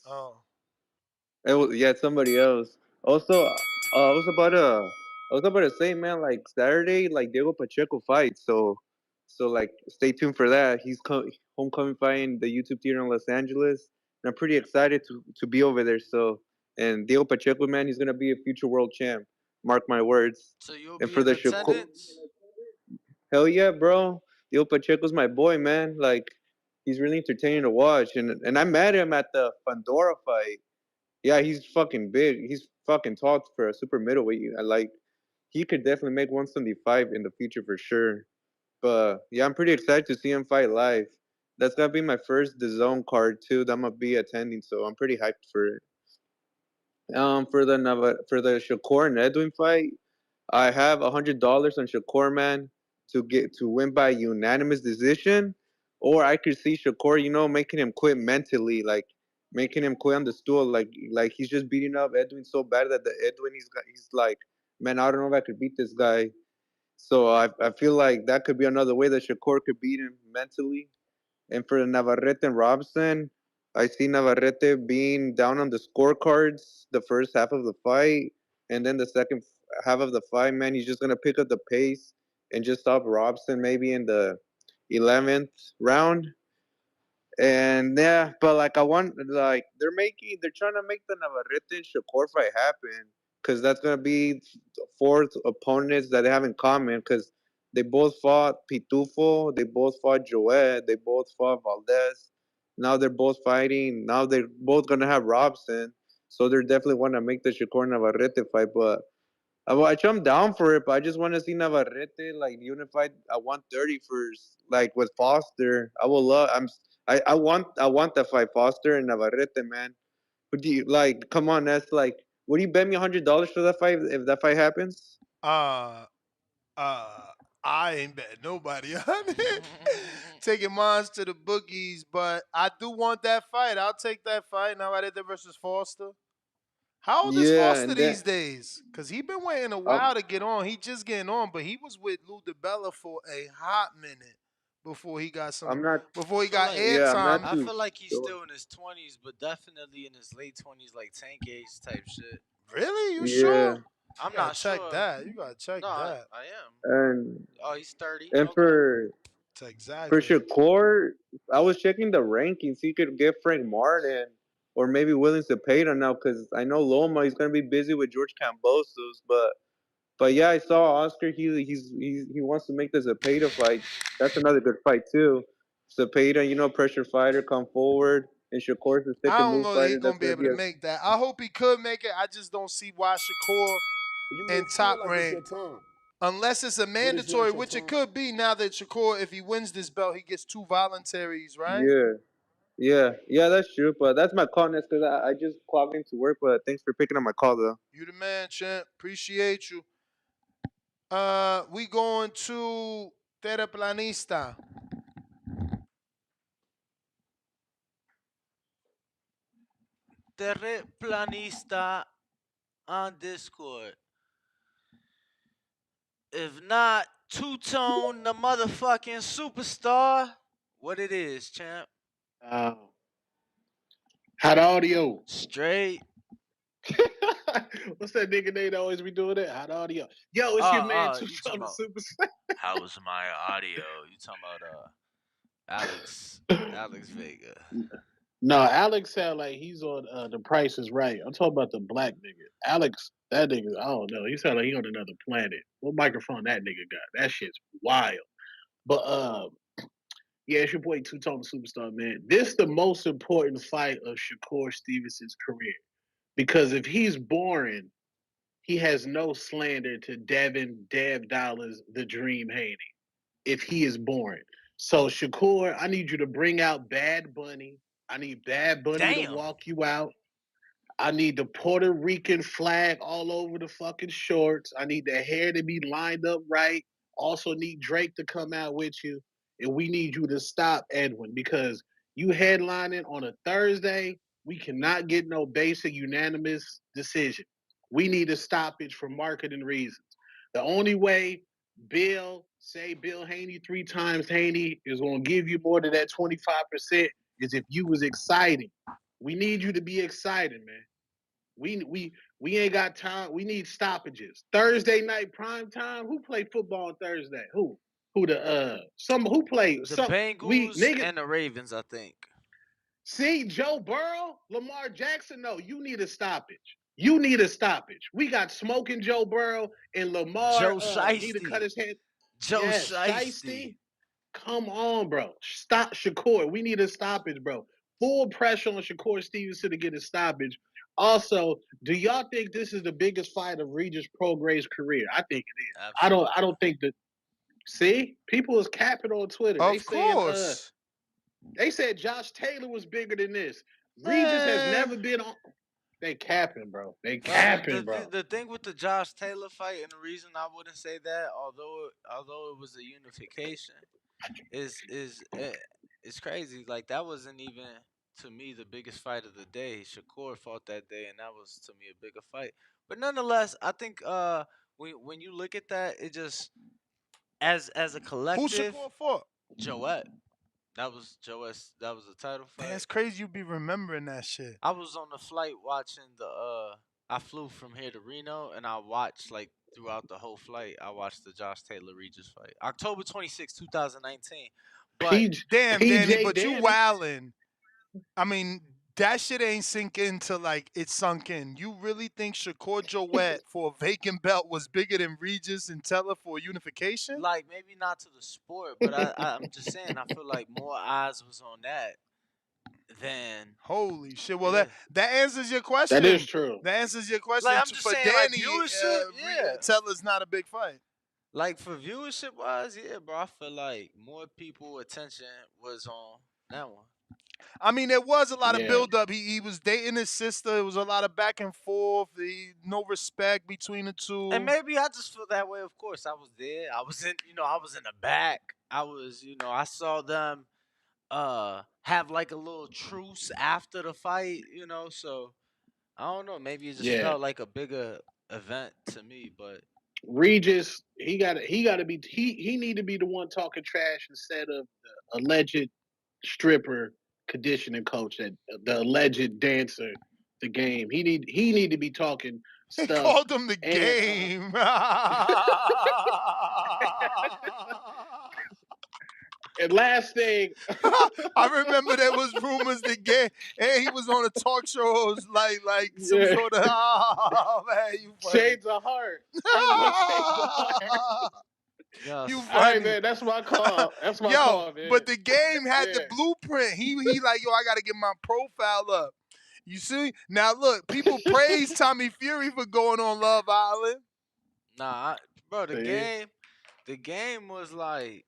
Oh. It's somebody else. Also, I was about to say, man, like Saturday, like Diego Pacheco fights, so like stay tuned for that. He's homecoming fighting the YouTube theater in Los Angeles, and I'm pretty excited to be over there. So, and Diego Pacheco, man, he's gonna be a future world champ. Mark my words. So you'll And be for in the Shakur, attendance? hell yeah, bro. Yo, Pacheco's my boy, man. Like, he's really entertaining to watch. And I met him at the Pandora fight. Yeah, he's fucking big. He's fucking tall for a super middleweight. I like, he could definitely make 175 in the future for sure. But yeah, I'm pretty excited to see him fight live. That's gonna be my first DAZN card too that I'm gonna be attending, so I'm pretty hyped for it. For the Shakur and Edwin fight, I have $100 on Shakur, man, to win by unanimous decision, or I could see Shakur, making him quit mentally, like making him quit on the stool, like he's just beating up Edwin so bad that the Edwin he's like, man, I don't know if I could beat this guy. So I feel like that could be another way that Shakur could beat him mentally. And for Navarrete and Robson, I see Navarrete being down on the scorecards the first half of the fight, and then the second half of the fight, man, he's just gonna pick up the pace and just stop Robson maybe in the 11th round. And yeah, but like they're trying to make the Navarrete and Shakur fight happen because that's gonna be fourth opponents that they have in common because they both fought Pitufo, they both fought Joet, they both fought Valdez. Now they're both fighting. Now they're both gonna have Robson, so they're definitely want to make the Shakur Navarrete fight. But I'm down for it, but I just want to see Navarrete like unified at 130 first, like with Foster. I will love. I want that fight, Foster and Navarrete, man. But do you like? Come on, that's like. Would you bet me $100 for that fight if that fight happens? Uh, uh, I ain't betting nobody on it. Taking mines to the boogies, but I do want that fight. I'll take that fight. Navarrete versus Foster. How old is Yeah, Foster and then these days? Cause he been waiting a um, while to get on. He just getting on, but he was with Lou DiBella for a hot minute before he got I'm not. before I he feel got like Yeah, I'm not airtime. I too feel like he's sure. still in his 20s, but definitely in his late 20s, like tank age type shit. Really? You Yeah, sure? You I'm gotta not check sure. that. You gotta check No, I, that. I am. and Oh, he's 30. and Okay. Check for exactly. Shakur, I was checking the rankings. He could get Frank Martin or maybe Willing Cepeda now because I know Loma he's gonna be busy with George Cambosos, but yeah, I saw Oscar. He wants to make the Zepeda fight. That's another good fight too. Zepeda, pressure fighter, come forward, and Shakur's the stick I and don't move know that fighter. he's That's gonna be gonna able be to a make that. I hope he could make it. I just don't see why Shakur You in mix feel top like it's rank, your turn. unless it's a When is it mandatory, your which it turn? could be now that Shakur, if he wins this belt, he gets 2 voluntaries, right? yeah. That's true. But that's my call next because I just clocked into work. But thanks for picking up my call though. You the man, champ. Appreciate you. We going to Terraplanista. Terraplanista on Discord. If not, Two Tone, the motherfucking superstar. What it is, champ? Uh, hot audio. Straight. What's that nigga name that always be doing that? Hot audio. Yo, it's your man Two You Tone talking the about Superstar. how was my audio? You talking about Alex Vega. No, Alex sound like he's on The Price is Right. I'm talking about the black nigga. Alex, that nigga, I don't know. He sound like he on another planet. What microphone that nigga got? That shit's wild. But yeah, it's your boy Two Tone the Superstar, man. This the most important fight of Shakur Stevenson's career. Because if he's boring, he has no slander to Devin Dev Dollars, the Dream Haney, if he is boring. So Shakur, I need you to bring out Bad Bunny. I need Bad Bunny to Damn. walk you out. I need the Puerto Rican flag all over the fucking shorts. I need the hair to be lined up right. Also need Drake to come out with you. And we need you to stop Edwin because you headlining on a Thursday. We cannot get no basic unanimous decision. We need a stoppage for marketing reasons. The only way Bill Haney 3 times Haney is going to give you more than that 25% is if you was exciting. We need you to be excited, man. We ain't got time. We need stoppages. Thursday night prime time. Who play football on Thursday? Who? Who play The some we Bengals nigga and the Ravens, I think. see Joe Burrow, Lamar Jackson. No, you need a stoppage. You need a stoppage. We got smoking Joe Burrow and Lamar Joe need to cut Shiesty. his head. Joe Yes, Shiesty. Shiesty. Come on, bro. Stop Shakur. We need a stoppage, bro. Full pressure on Shakur Stevenson to get a stoppage. Also, do y'all think this is the biggest fight of Regis Prograis' career? I think it is. Absolutely. I don't think that. See, people is capping on Twitter. Of course. They said Josh Taylor was bigger than this. Regis has Eh, never been on. They capping, bro. They well, capping, bro. the thing with the Josh Taylor fight, and the reason I wouldn't say that, although it was a unification, it's crazy. Like that wasn't even to me the biggest fight of the day. Shakur fought that day, and that was to me a bigger fight. But nonetheless, I think when you look at that, it just as a Who collective, Shakur fought? Joette. That was Joette's. That was the title Man, fight. it's crazy you be remembering that shit. I was on the flight watching the. I flew from here to Reno, and I watched like throughout the whole flight. I watched the Josh Taylor Regis fight, October 26, 2019. But Damn, Danny, PJ but you Danny. wildin'. I mean, that shit ain't sink in till like it sunk in. You really think Shakur Joette for a vacant belt was bigger than Regis and Teller for unification? like maybe not to the sport, but I'm just saying I feel like more eyes was on that than Holy shit! Well, yeah. that answers your That is question. true. That answers your question. Like I'm just For saying, like Danny, viewership, yeah. Teller's not a big fight. Like for viewership wise, yeah, bro. I feel like more people attention was on that one. I mean, there was a lot of Yeah. build up. He was dating his sister. It was a lot of back and forth. No respect between the two. And maybe I just feel that way. Of course, I was there. I was in, I was in the back. I was, I saw them have like a little truce after the fight, so I don't know, maybe it just Yeah. felt like a bigger event to me, but Regis, he gotta be he need to be the one talking trash instead of the alleged stripper conditioning coach that the alleged dancer, the game. He need to be talking They stuff. called him the And game. and last thing, I remember there was rumors that he was on a talk show like some yeah, sort of oh man, you funny. Shades of Heart. He was on Shades of Heart. yes. You All funny. right, man. That's my call. That's my Yo, call, man. but the game had the Yeah. blueprint. He like, yo, I gotta get my profile up. You see? Now look, people praise Tommy Fury for going on Love Island. Nah, bro, the See? game was like,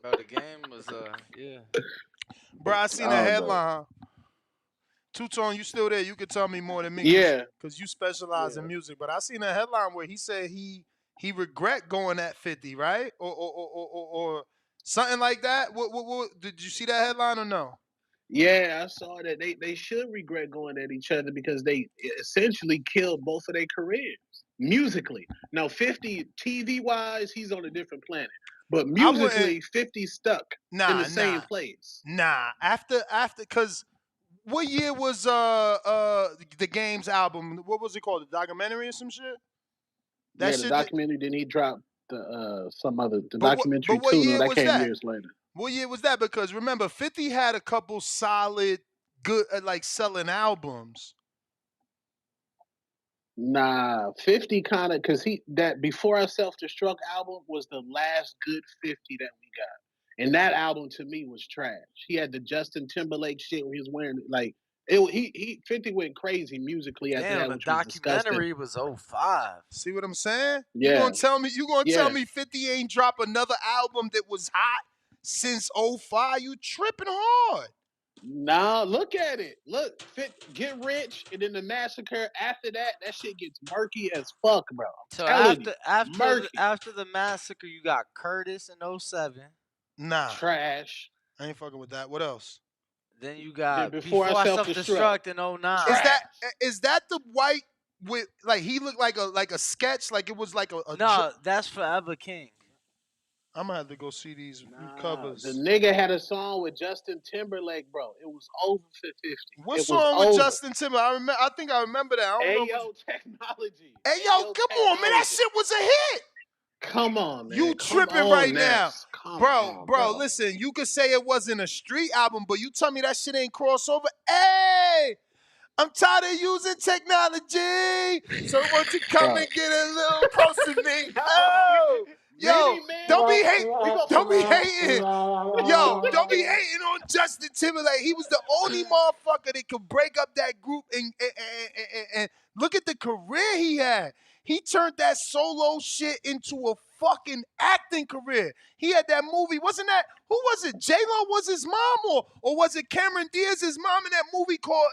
bro, the game was yeah. Bro, I seen a I don't know. headline. Two-Tone, you still there? You could tell me more than me, Yeah. cause you specialize Yeah. in music. But I seen a headline where he said he regret going at 50, right? Or something like that. What did you see that headline or no? Yeah, I saw that they should regret going at each other because they essentially killed both of their careers musically. Now, 50 TV wise, he's on a different planet, but I wouldn't. musically, 50 stuck in the same place. Nah. After, cause what year was the Games album? What was it called? The documentary or some shit? That Yeah, the shit. documentary. Then he dropped the some other the But documentary what too. No, year that was came that? years later. What year was that? Because remember, 50 had a couple solid, good, like selling albums. Nah, 50 kind of because that Before I Self Destruct album was the last good 50 that we got, and that album to me was trash. He had the Justin Timberlake shit where he was wearing like it. He 50 went crazy musically after Damn, that, the which was disgusting. documentary was 05. See what I'm saying? Yeah. You gonna tell Yeah. me 50 ain't drop another album that was hot since 05? You tripping hard. Nah, look at it. Look, Get Rich, and then the Massacre. After that, that shit gets murky as fuck, bro. I'm So telling you, murky. after the massacre, you got Curtis in 07. Nah, Trash. I ain't fucking with that. What else? Then you Then got Before I Before I Self-Destruct. Self-Destruct in 09. Is that the white with like he looked like a sketch, like it was like a No, that's Forever King. I'm gonna have to go see these The covers. nigga had a song with Justin Timberlake, bro. It was over for 50. What It song was with over. Justin Timberlake? I think I remember that. I don't know. Ayo Technology. Hey yo, Ayo come on, man. That Technology. shit was a hit. Come on, man. You Come tripping on, right Ness. now. Come Bro, on, bro, listen, you could say it wasn't a street album, but you tell me that shit ain't crossover. Hey, I'm tired of using technology. So won't you come Bro. and get a little close to me? Oh, Yo, Many men. don't be hate. We go Don't for be hating. Yo, don't be hating on Justin Timberlake. He was the only motherfucker that could break up that group and look at the career he had. He turned that solo shit into a fucking acting career. He had that movie. Wasn't that, who was it? J-Lo was his mom or was it Cameron Diaz's mom in that movie called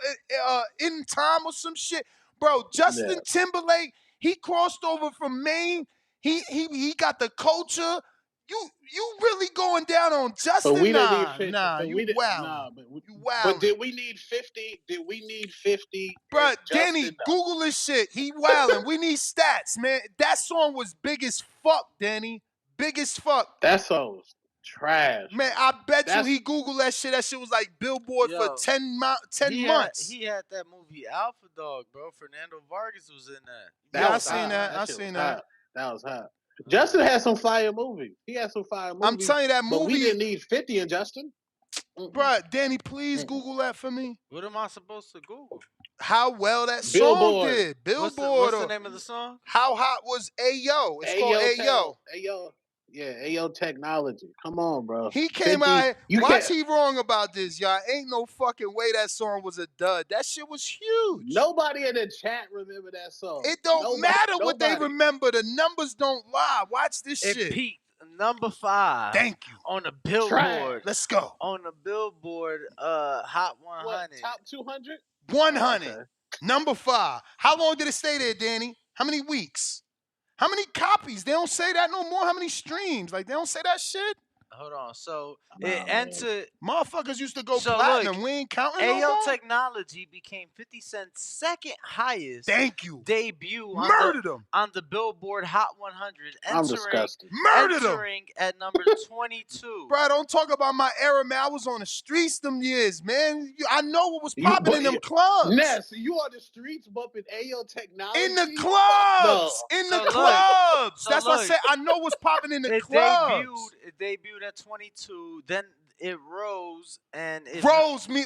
In Time or some shit? Bro, Justin Timberlake, he crossed over from Maine. He got the culture. You really going down on But Justin? we didn't need 50. Nah, But you we did, wildin'. nah, You but wildin'. did we need 50? Did we need 50? Bruh, And Danny, Justin, no. Google this shit. He wildin'. We need stats, man. That song was big as fuck, Danny. Big as fuck. That song was trash. Man, I bet That's- you he Googled that shit. That shit was like Billboard for 10 months. He had that movie Alpha Dog, bro. Fernando Vargas was in that. Yeah, I was seen hot. that. I shit seen was that. hot. That was hot. Justin had some fire movies. He had some fire movies. I'm telling you that But we movie- didn't need 50 in Justin. Bruh, Danny, please Google that for me. What am I supposed to Google? How well that song Billboard. did. What's Billboard. the or name of the song? How hot was Ayo? It's called Ayo. Ayo. Yeah, Ayo Technology. Come on, bro. He came 50, out here. you Watch can't- he wrong about this, y'all. Ain't no fucking way that song was a dud. That shit was huge. Nobody in the chat remember that song. It don't matter what they nobody. remember. The numbers don't lie. Watch this It shit. peaked number 5. Thank you. On the Billboard. Let's go. On the Billboard Hot 100. What, top 200? 100. Okay. Number 5. How long did it stay there, Danny? How many weeks? How many copies? They don't say that no more. How many streams? Like, they don't say that shit? Hold on. So it entered. Motherfuckers used to go So platinum. look, We ain't counting no Ayo more? Technology became 50 Cent's second highest Thank you. debut Murdered him. on the Billboard Hot 100, I'm disgusted. Murdered him. entering at number 22. Bro, don't talk about my era, man. I was on the streets them years, man. I know what was popping in them clubs. Ness, you on the streets bumping Ayo Technology? In the clubs. In the clubs. So That's what I look, said. I know what's popping in the It clubs. debuted at 22. Then it rose and it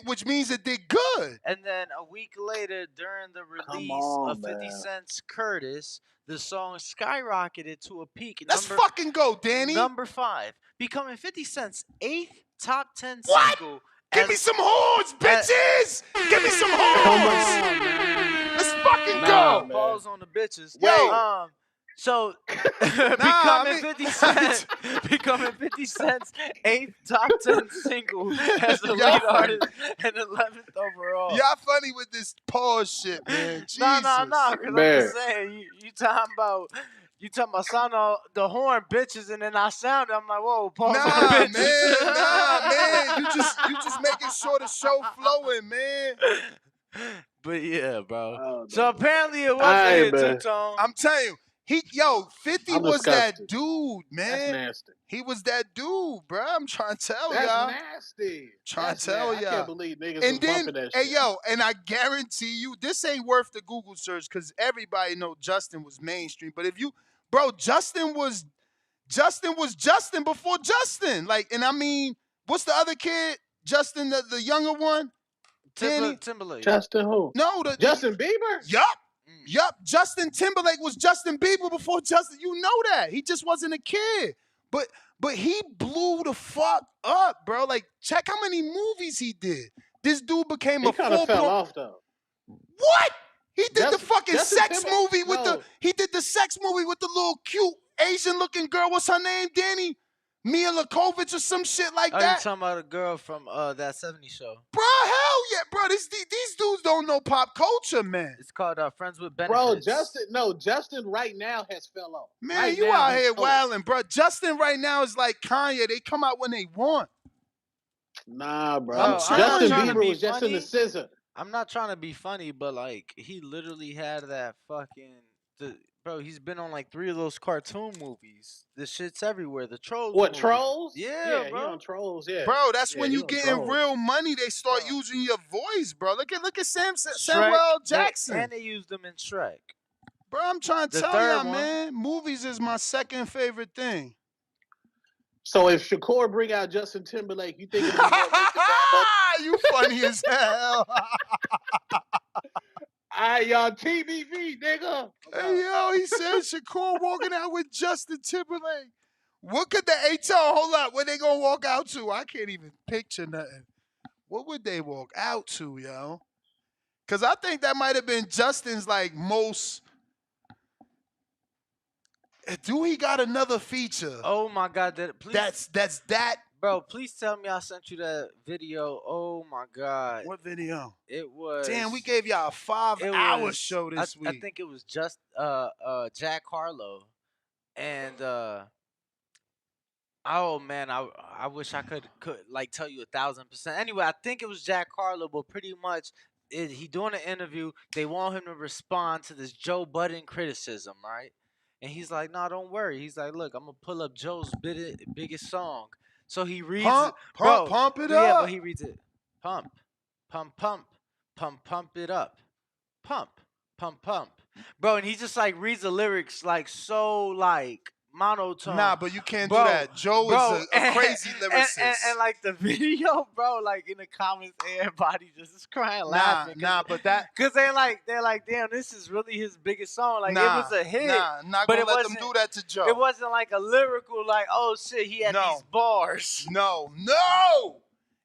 Which means it did good. And then a week later, during the release on, of 50 man. Cent's Curtis, the song skyrocketed to a peak. Let's fucking go, Danny. Number 5, becoming 50 Cent's 8th top 10 What? single. Give me some horns, bitches! Give me some horns! Let's fucking go! Balls on the bitches. Yo. So I mean- 50 Cent, becoming 50 Cent's 8th top 10 single as the Y'all lead funny. artist and 11th overall. Y'all funny with this pause shit, man. Jesus. No, because I'm Man. just saying, you talking about sound the horn bitches, and then I sound. I'm like, whoa, pause on Nah, bitches. man. You just making sure the show flowing, man. But yeah, bro. Oh, So apparently it was Aight, a hit, man. Two-Tone. I'm telling you, 50 I'm was that disgusted. dude, That's man. nasty. He was that dude, bro. I'm trying to tell That's y'all. nasty. Trying That's to tell nasty. I y'all. can't believe niggas And was then, bumping that hey, shit. yo, and I guarantee you, this ain't worth the Google search because everybody know Justin was mainstream. But Justin was Justin before Justin. Like, and I mean, what's the other kid? Justin, the younger one? Danny? Timberlake. Justin who? No, Justin Bieber? Yup. Justin Timberlake was Justin Bieber before Justin. You know that. He just wasn't a kid. But he blew the fuck up, bro. Like, check how many movies he did. This dude became He a kind of fell full-blown. off though. What? He did the fucking Justin sex Timberlake- movie with no. he did the sex movie with the little cute Asian looking girl. What's her name, Danny? Mia Lakovich or some shit like Oh, you that. talking about a girl from that 70s show? Bro, hell yeah, bro. These dudes don't know pop culture, man. It's called Friends with Benefits. Bro, Justin right now has fell off. Man, right you now, out he's here cold. wilding, bro. Justin right now is like Kanye. They come out when they want. Nah, bro. Bro, I'm not Justin trying to Bieber be was just in the funny. scissor. I'm not trying to be funny, but like he literally had that bro. He's been on like 3 of those cartoon movies. This shit's everywhere. The Trolls. What, movie. Trolls? Yeah, he bro. on Trolls, yeah. Bro, that's Yeah, when he you on getting Trolls. real money. They start using your voice, bro. Look at Shrek, Samuel Jackson. and they used them in Shrek. Bro, I'm trying to The tell third y'all, one. man. Movies is my second favorite thing. So if Shakur bring out Justin Timberlake, you think it's gonna make the bad You funny as hell. Alright, y'all, TBV, nigga. Hey, yo, he said Shakur walking out with Justin Timberlake. What could the HO hold up? Where they gonna walk out to? I can't even picture nothing. What would they walk out to, yo? Cause I think that might have been Justin's like most. Do he got another feature? Oh my God! That's that. Bro, please tell me I sent you that video. Oh my God! What video? It was. Damn, we gave y'all a 5-hour show this I week. think it was just Jack Harlow, and oh man, I wish I could like tell you 1,000%. Anyway, I think it was Jack Harlow, but pretty much he doing an interview. They want him to respond to this Joe Budden criticism, right? And he's like, "No, don't worry." He's like, "Look, I'm gonna pull up Joe's biggest song." So he reads, pump it yeah, up. but he reads it, pump, pump, pump, pump, pump it up, pump, pump, pump, bro. And he just like reads the lyrics like so like monotone. Nah, but you can't do that. Joe is a crazy lyricist. And like the video, bro, like in the comments, everybody just is crying laughing. But that because they're like, damn, this is really his biggest song. Like it was a hit. Not but gonna it let wasn't, them do that to Joe. It wasn't like a lyrical, like, oh shit, he had these bars. No.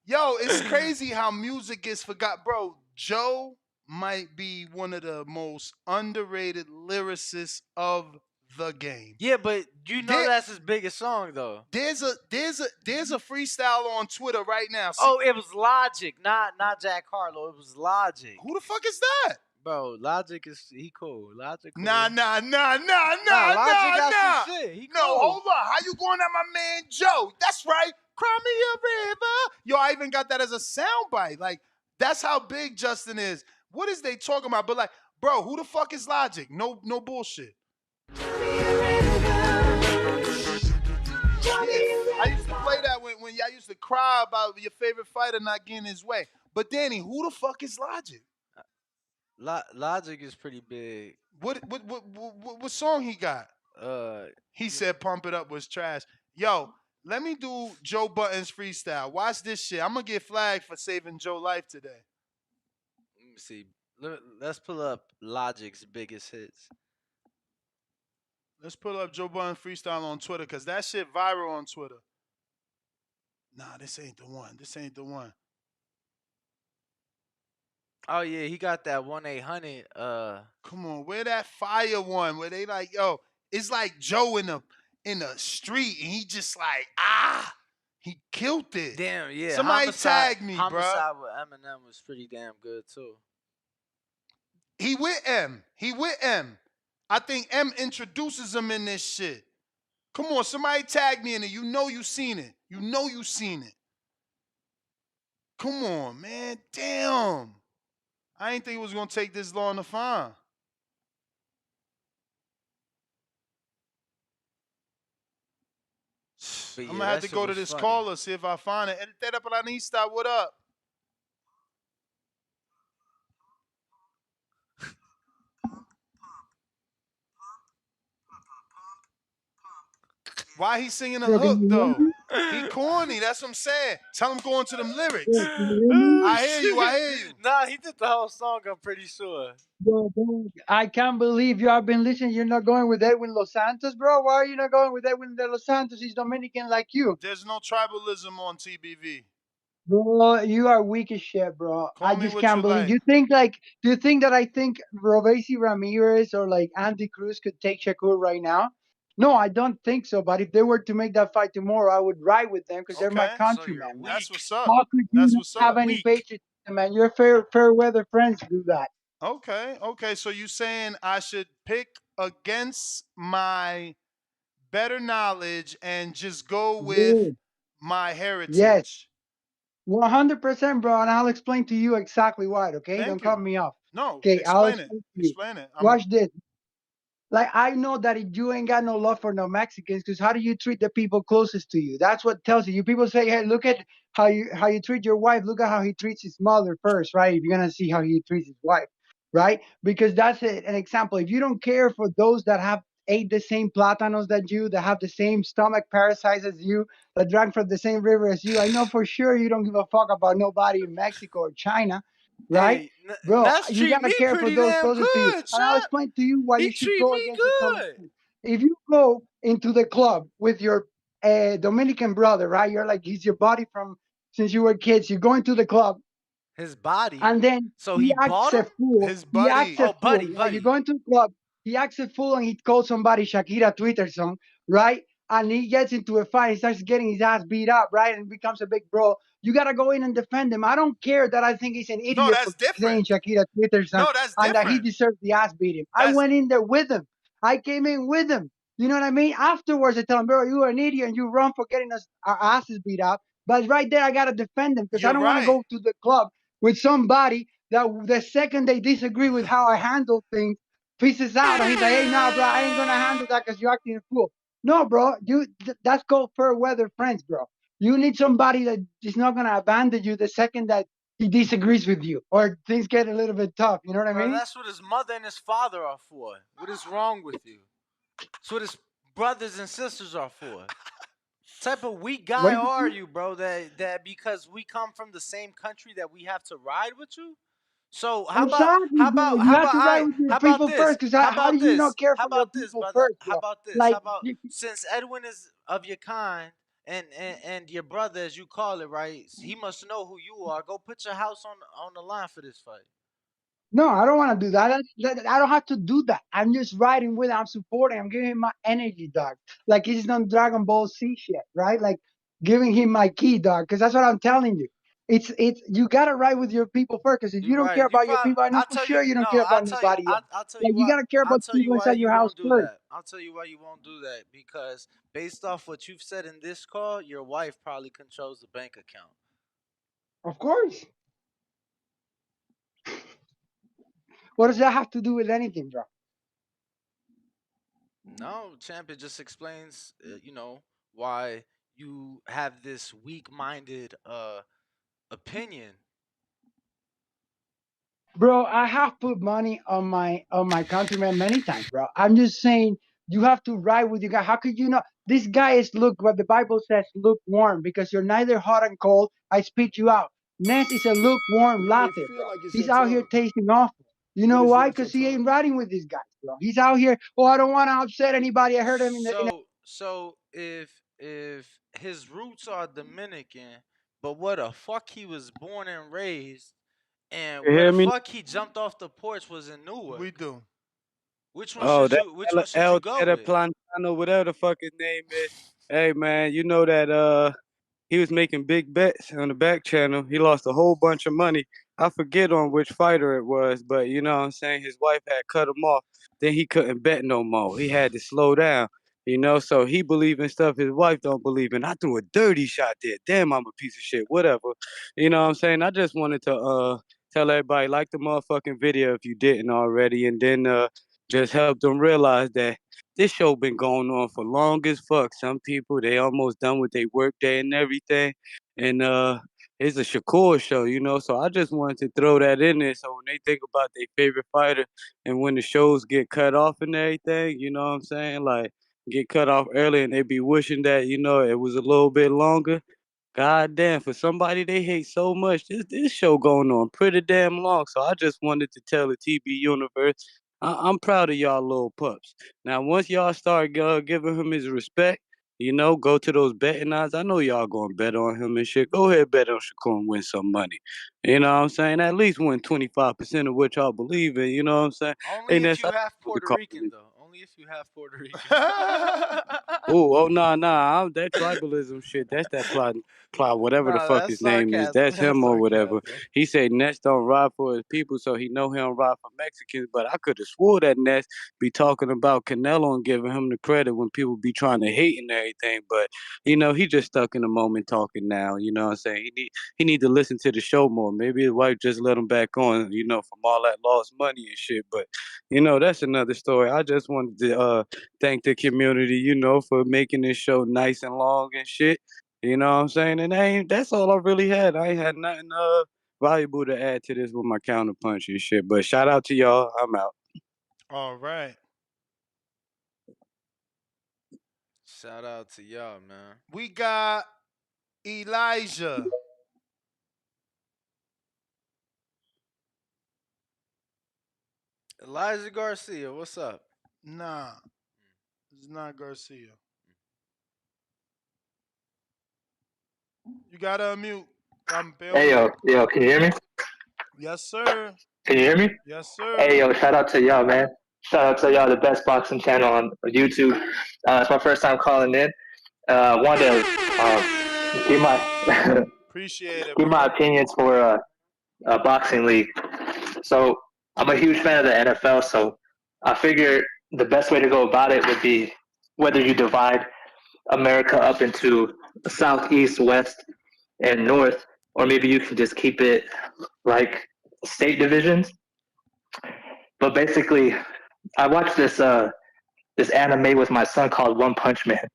Yo, it's crazy how music gets forgot, bro. Joe might be one of the most underrated lyricists of the game. Yeah, but you know that's his biggest song though. There's a freestyle on Twitter right now. Oh, it was Logic, not Jack Harlow. It was Logic. Who the fuck is that? Bro, Logic he cool. Logic cool. Nah. Logic got some shit. He cool. No, hold on. How you going at my man Joe? That's right. Cry me a river. Yo, I even got that as a soundbite. Like, that's how big Justin is. What is they talking about? But like, bro, who the fuck is Logic? No bullshit. I used to play that when y'all used to cry about your favorite fighter not getting his way. But Danny, who the fuck is Logic? Logic is pretty big. What song he got? He said "Pump It Up" was trash. Yo, let me do Joe Budden's freestyle. Watch this shit. I'm gonna get flagged for saving Joe's life today. Let me see. Let's pull up Logic's biggest hits. Let's pull up Joe Budden freestyle on Twitter, because that shit viral on Twitter. Nah, this ain't the one. Oh yeah, he got that 1-800. Come on, where that fire one where they like, yo, it's like Joe in the street and he just like, he killed it. Damn, yeah. Somebody tag me, bro. Homicide with Eminem was pretty damn good too. He with M. I think M introduces him in this shit. Come on, somebody tag me in it. You know you seen it. Come on, man. Damn. I ain't think it was gonna take this long to find. I'm gonna have to go to this caller, see if I find it. Edita Planista, what up? Why he singing a hook though? He corny. That's what I'm saying. Tell him go into them lyrics. I hear you. Nah, he did the whole song, I'm pretty sure. Bro, I can't believe you have been listening. You're not going with Edwin Los Santos, bro. Why are you not going with Edwin de Los Santos? He's Dominican like you. There's no tribalism on TBV. Bro, you are weak as shit, bro. I just can't believe. like. Do you think that I think Robesi Ramirez or like Andy Cruz could take Shakur right now? No, I don't think so. But if they were to make that fight tomorrow, I would ride with them because they're my countrymen. So that's what's up. How could you not have any patriotism, man? Your fair weather friends do that. Okay. So you saying I should pick against my better knowledge and just go with my heritage? Yes. 100%, bro, and I'll explain to you exactly why, okay? Don't cut me off. No, okay, explain it. Explain it. Watch this. Like, I know that you ain't got no love for no Mexicans, because how do you treat the people closest to you? That's what tells you. You people say, hey, look at how you treat your wife. Look at how he treats his mother first, right? If you're going to see how he treats his wife, right? Because that's an example. If you don't care for those that have ate the same platanos that you, that have the same stomach parasites as you, that drank from the same river as you, I know for sure you don't give a fuck about nobody in Mexico or China, right? Hey, bro, Ness you gotta care for those closest to you. And I'll explain to you why you should go against the competition. If you go into the club with your a Dominican brother, right? You're like he's your buddy from since you were kids. You're going to the club, His body. and then So he he acts bought a him. fool. His He acts buddy. a Oh, fool. buddy, Right? You buddy. go into the club. He acts a fool, and he calls somebody Shakira Twitter song, right? And he gets into a fight. He starts getting his ass beat up, right? And becomes a big bro. You gotta go in and defend him. I don't care that I think he's an No, idiot for that's different. saying Shakira Twitter song No, that's and that he different. deserves the ass beating. I That's went in there with him. I came in with him. You know what I mean? Afterwards, I tell him, bro, you are an idiot and you run for getting us our asses beat up. But right there, I gotta defend him because I you're don't want to right. go to the club with somebody that the second they disagree with how I handle things, pieces out and he's like, hey, nah, bro, I ain't gonna handle that because you're acting a fool. No, bro, that's called fair weather friends, bro. You need somebody that is not gonna abandon you the second that he disagrees with you or things get a little bit tough. You know what I Bro, mean? that's what his mother and his father are for. What is wrong with you? That's what his brothers and sisters are for. Type of weak What guy do you are think? you, bro? That because we come from the same country that we have to ride with you? So Exactly, bro. You have to ride with your how about people this? first, because How how do about you not this? care How for your about this, people brother? first, How bro? about this? How Like, about since Edwin is of your kind and your brother as you call it, right? He must know who you are. Go put your house on the line for this fight. no, I don't want to do that. I don't have to do that. I'm just riding with. I'm supporting. I'm giving him my energy, dog. Like he's on Dragon Ball Z shit, right? Like giving him my key, dog. Because that's what I'm telling you. It's you gotta ride with your people first. Because if You're you don't right. care And you about your probably people, I know I'll for tell you sure you don't no, care about nobody else. I'll tell Like you you what gotta care I'll about the tell you people why inside you your house won't do first. that. I'll tell you why you won't do that. Because based off what you've said in this call, your wife probably controls the bank account. Of course. What does that have to do with anything, bro? No, champ, it just explains why you have this weak-minded opinion. Bro, I have put money on my countryman many times, bro. I'm just saying you have to ride with your guy. How could you not? This guy is look what the Bible says, lukewarm, because you're neither hot and cold. I spit you out. Ness is a lukewarm You may latte, feel bro. like it's He's your out here turn, tasting awful. You but know it's why? not your Because he turn. ain't riding with these guys, bro. He's out here. Oh, I don't want to upset anybody. I heard him in So if his roots are Dominican, but where the fuck he was born and raised, and You where hear the me? fuck he jumped off the porch was in We Newark. do. Oh, that Which one should you go El with? Plantano, whatever the fuck his name is. Hey man, you know that he was making big bets on the back channel. He lost a whole bunch of money. I forget on which fighter it was, but you know what I'm saying? His wife had cut him off. Then he couldn't bet no more. He had to slow down. You know, so he believe in stuff his wife don't believe in. I threw a dirty shot there. Damn, I'm a piece of shit. Whatever. You know what I'm saying? I just wanted to tell everybody like the motherfucking video if you didn't already, and then just help them realize that this show been going on for long as fuck. Some people they almost done with their work day and everything, and it's a Shakur show, you know. So I just wanted to throw that in there, so when they think about their favorite fighter, and when the shows get cut off and everything, you know what I'm saying, like get cut off early, and they be wishing that it was a little bit longer. God damn, for somebody they hate so much, this show going on pretty damn long. So I just wanted to tell the TB universe, I'm proud of y'all little pups. Now, once y'all start giving him his respect, go to those betting odds. I know y'all gonna bet on him and shit. Go ahead, bet on Shakur and win some money. You know what I'm saying? At least win 25% of what y'all believe in. You know what I'm saying? Hey, Only if Ness, I you have supposed to Puerto call Rican you. though. Only if you have Puerto Rican. Oh, nah. That tribalism shit. That's that plot, whatever the Nah, fuck that's his name is. sarcasm. That's That's him or whatever. sarcasm. He said Ness don't ride for his people, so he know he don't ride for Mexicans. But I could have swore that Ness be talking about Canelo and giving him the credit when people be trying to hate and everything. But he just stuck in the moment talking now. You know what I'm saying? He need to listen to the show more. Maybe his wife just let him back on. From all that lost money and shit. But that's another story. I just wanted to thank the community, for making this show nice and long and shit. You know what I'm saying? And that's all I really had. I ain't had nothing valuable to add to this with my counterpunch and shit. But shout out to y'all. I'm out. All right. Shout out to y'all, man. We got Elijah. Elijah Garcia, what's up? Nah, it's not Garcia. You gotta unmute. Hey Campeón. yo, can you hear me? Yes, sir. Can you hear me? Yes, Hey sir. yo, shout out to y'all, man. Shout out to y'all, the best boxing channel on YouTube. It's my first time calling in. Wanted to give my Appreciate it, give my bro. opinions for a boxing league. So I'm a huge fan of the NFL. So I figured the best way to go about it would be whether you divide America up into South, East, West, and North, or maybe you can just keep it like state divisions. But basically, I watched this anime with my son called One Punch Man,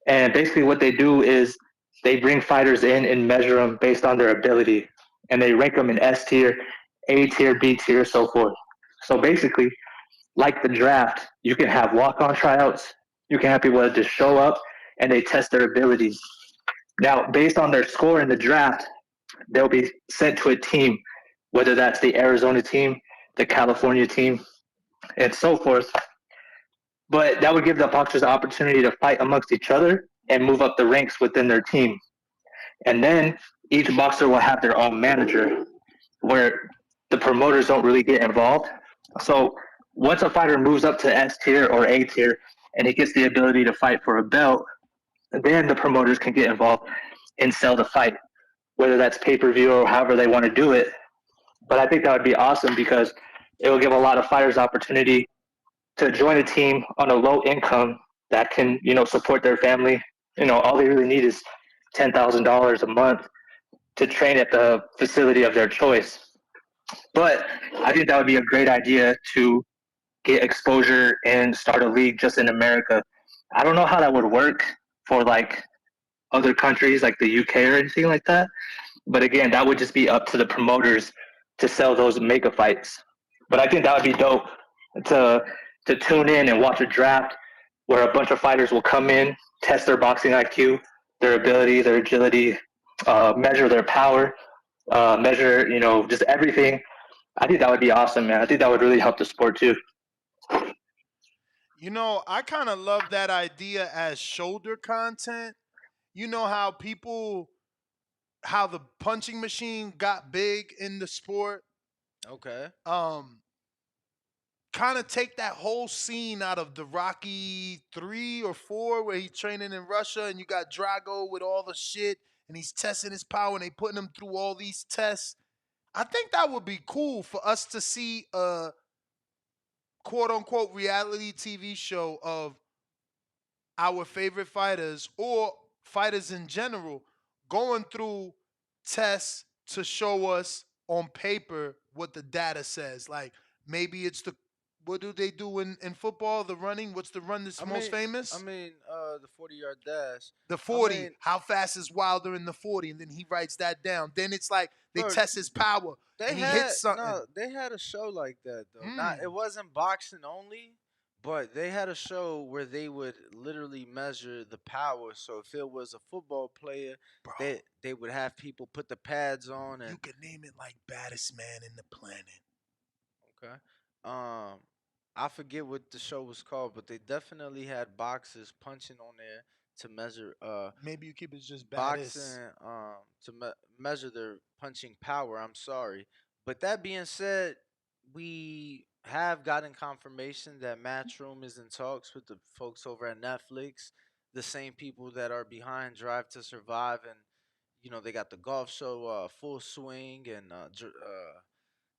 and basically what they do is they bring fighters in and measure them based on their ability, and they rank them in S tier, A tier, B tier, so forth. So basically, like the draft, you can have walk on tryouts, you can have people that just show up and they test their abilities. Now, based on their score in the draft, they'll be sent to a team, whether that's the Arizona team, the California team, and so forth. But that would give the boxers the opportunity to fight amongst each other and move up the ranks within their team. And then each boxer will have their own manager where the promoters don't really get involved. So once a fighter moves up to S tier or A tier and he gets the ability to fight for a belt, then the promoters can get involved and sell the fight, whether that's pay per view or however they want to do it. But I think that would be awesome because it will give a lot of fighters opportunity to join a team on a low income that can, support their family. All they really need is $10,000 a month to train at the facility of their choice. But I think that would be a great idea to get exposure and start a league just in America. I don't know how that would work for like other countries like the UK or anything like that. But again, that would just be up to the promoters to sell those mega fights. But I think that would be dope to to tune in and watch a draft where a bunch of fighters will come in, test their boxing IQ, their ability, their agility, measure their power, measure just everything. I think that would be awesome, man. I think that would really help the sport too. I kind of love that idea as shoulder content. You know how the punching machine got big in the sport. Okay. Um, Kind of take that whole scene out of the Rocky 3 or 4 where he's training in Russia and you got Drago with all the shit and he's testing his power and they putting him through all these tests. I think that would be cool for us to see a quote unquote reality TV show of our favorite fighters or fighters in general going through tests to show us on paper what the data says. Like maybe it's the what do they do in football? The running. What's the run that's I most mean, famous? the 40-yard dash. The I 40. mean, How fast is Wilder in the 40? And then he writes that down. Then it's like they bro, test his power they and he had hits something. no, they had a show like that though. Not it Mm, wasn't boxing only, but they had a show where they would literally measure the power. So if it was a football player, bro, they would have people put the pads on you and could name it like baddest man in the planet. okay. Um, I forget what the show was called, but they definitely had boxers punching on there to measure Maybe you keep it just baddest. boxing measure their punching power. I'm sorry, but that being said, we have gotten confirmation that Matchroom is in talks with the folks over at Netflix, the same people that are behind Drive to Survive, and they got the golf show Full Swing, and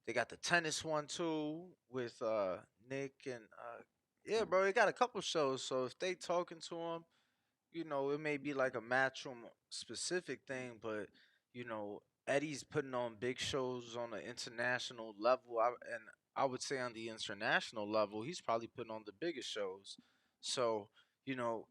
they got the tennis one too with Nick and yeah, bro. They got a couple shows, so if they talking to him, it may be like a matchroom specific thing, but Eddie's putting on big shows on an international level. And I would say on the international level, he's probably putting on the biggest shows. So,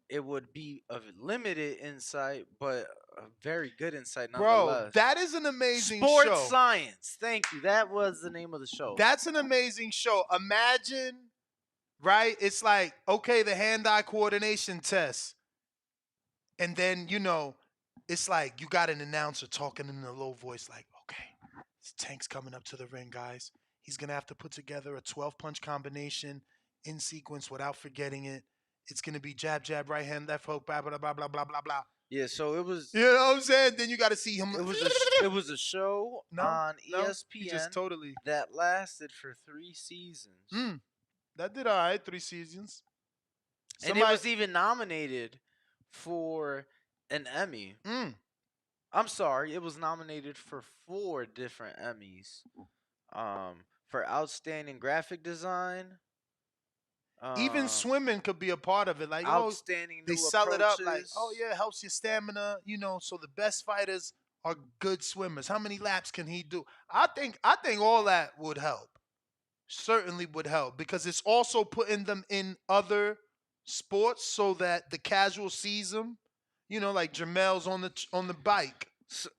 it would be of limited insight, but a very good insight Bro, nonetheless. that is an amazing Sports show. Science. Thank you. That was the name of the show. That's an amazing show. Imagine, right? It's like, okay, the hand-eye coordination test. And then, it's like you got an announcer talking in a low voice, like, okay, this Tank's coming up to the ring, guys. He's going to have to put together a 12 punch combination in sequence without forgetting it. It's going to be jab, jab, right hand, left hook, blah, blah, blah, blah, blah, blah, blah. Yeah, so it was. You know what I'm saying? Then you got to see him. It was a show on no, he just ESPN totally. that lasted for 3 seasons. That did all right. 3 seasons. And it was even nominated for an Emmy. I'm sorry, it was nominated for 4 different Emmys. For outstanding graphic design. Even swimming could be a part of it. Like, outstanding they new sell it up like, approaches. yeah, it helps your stamina. So the best fighters are good swimmers. How many laps can he do? I think all that would help. Certainly would help because it's also putting them in other sports so that the casual sees them. Like Jamel's on the bike. So,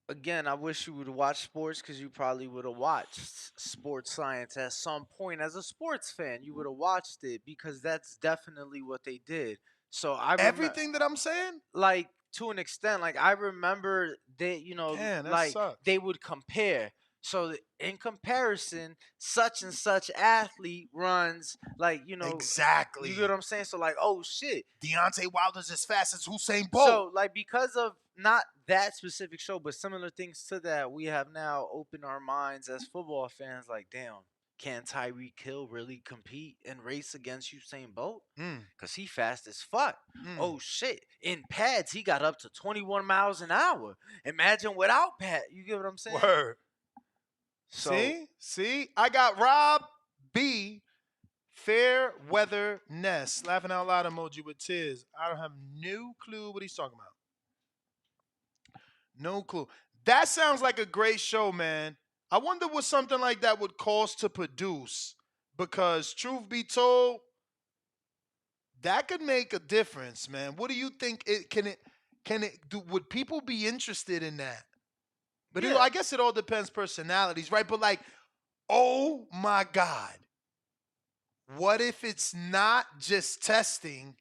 again, I wish you would watch sports because you probably would have watched sports science at some point. As a sports fan, you would have watched it because that's definitely what they did. So everything that I'm saying, like to an extent, like I remember they, Damn, that like sucks. they would compare. So in comparison, such and such athlete runs like exactly. You get what I'm saying? So like, oh shit, Deontay Wilder's as fast as Usain Bolt. So like because of not that specific show, but similar things to that, we have now opened our minds as football fans. Like, damn, can Tyreek Hill really compete and race against Usain Bolt? Cause he fast as fuck. Oh shit! In pads, he got up to 21 miles an hour. Imagine without pad. You get what I'm saying? Word. So, see, I got Rob B. Fair weather Ness. Laughing out loud emoji with tears. I don't have no clue what he's talking about. No clue. That sounds like a great show, man. I wonder what something like that would cost to produce. Because truth be told, that could make a difference, man. What do you think? Would people be interested in that? But I guess it all depends personalities, right? But like, oh my God. What if it's not just testing,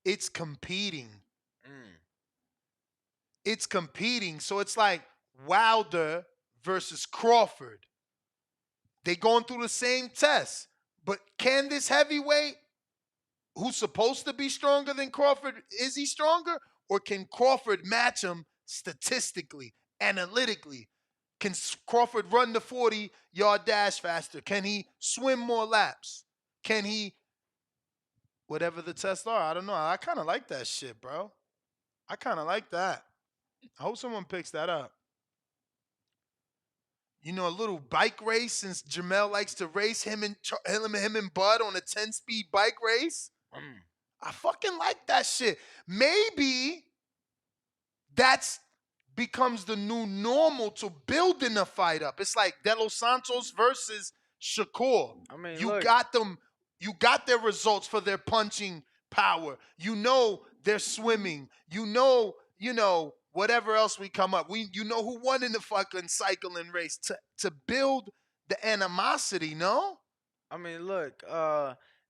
it's competing? It's competing. So it's like Wilder versus Crawford. They going through the same test. But can this heavyweight, who's supposed to be stronger than Crawford, is he stronger? Or can Crawford match him statistically, analytically? Can Crawford run the 40-yard dash faster? Can he swim more laps? Can he, whatever the tests are? I don't know. I kind of like that shit, bro. I kind of like that. I hope someone picks that up. A little bike race, since Jamel likes to race him and Bud on a 10-speed bike race. I fucking like that shit. Maybe that's becomes the new normal to building a fight up. It's like De Los Santos versus Shakur. I mean, you got them. You got their results for their punching power. They're swimming. Whatever else we come up. Who won in the fucking cycling race to build the animosity, no? I mean, look,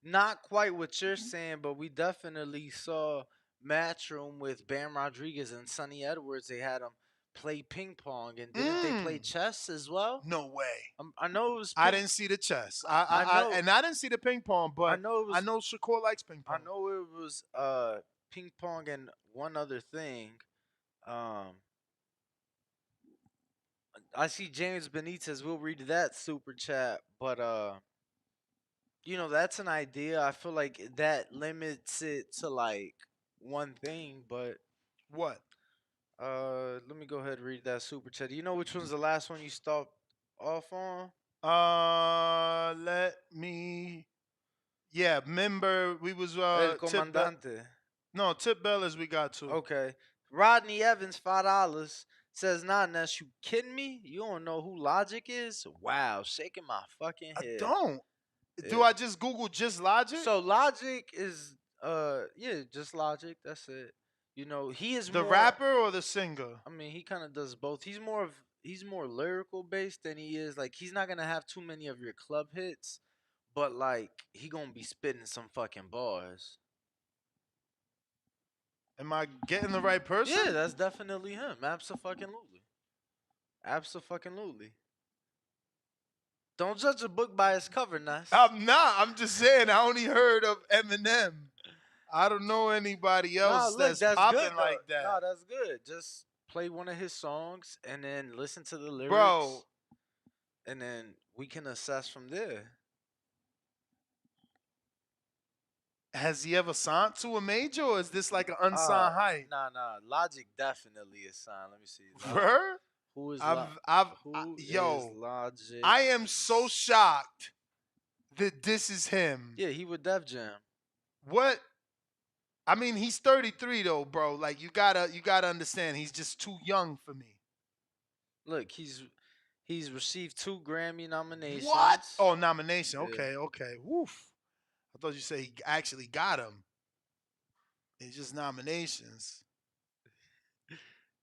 not quite what you're saying, but we definitely saw Matchroom with Bam Rodriguez and Sonny Edwards. They had them play ping pong, and didn't they play chess as well? No way. I know it was. I didn't see the chess. I didn't see the ping pong, but I know Shakur likes ping pong. I know it was ping pong and one other thing. I see James Benitez. We'll read that super chat, but that's an idea. I feel like that limits it to like one thing, but what? Let me go ahead and read that super chat. Do you know which one's the last one you stopped off on? Let me. Yeah, remember we was El Comandante. No, Tip Bellas we got to. Okay. Rodney Evans, $5 says, "Not unless you kidding me. You don't know who Logic is? Wow, shaking my fucking head." I don't. Yeah. Do I just Google just Logic? So Logic is just Logic. That's it. He is the more, rapper or the singer. I mean, he kind of does both. He's more lyrical based than he is like he's not gonna have too many of your club hits, but like he gonna be spitting some fucking bars. Am I getting the right person? Yeah, that's definitely him. Abso-fucking-lutely. Abso-fucking-lutely. Don't judge a book by its cover, Nas. I'm not. I'm just saying I only heard of Eminem. I don't know anybody Nah, else look, that's that's good popping though. like that. Nah, that's good. Just play one of his songs and then listen to the Bro, lyrics, and then we can assess from there. has he ever signed to a major, or is this like an Uh, unsigned hype? nah. Logic definitely is signed. Let me see. Word? Who is I've, I've, Who is yo, Logic? I am so shocked that this is him. Yeah, he with Def Jam. What? I mean, he's 33 though, bro. Like you gotta understand, he's just too young for me. Look, he's received 2 Grammy What? nominations. Oh, nomination. Yeah. Okay, okay. Woof. I thought you said he actually got him. It's just nominations.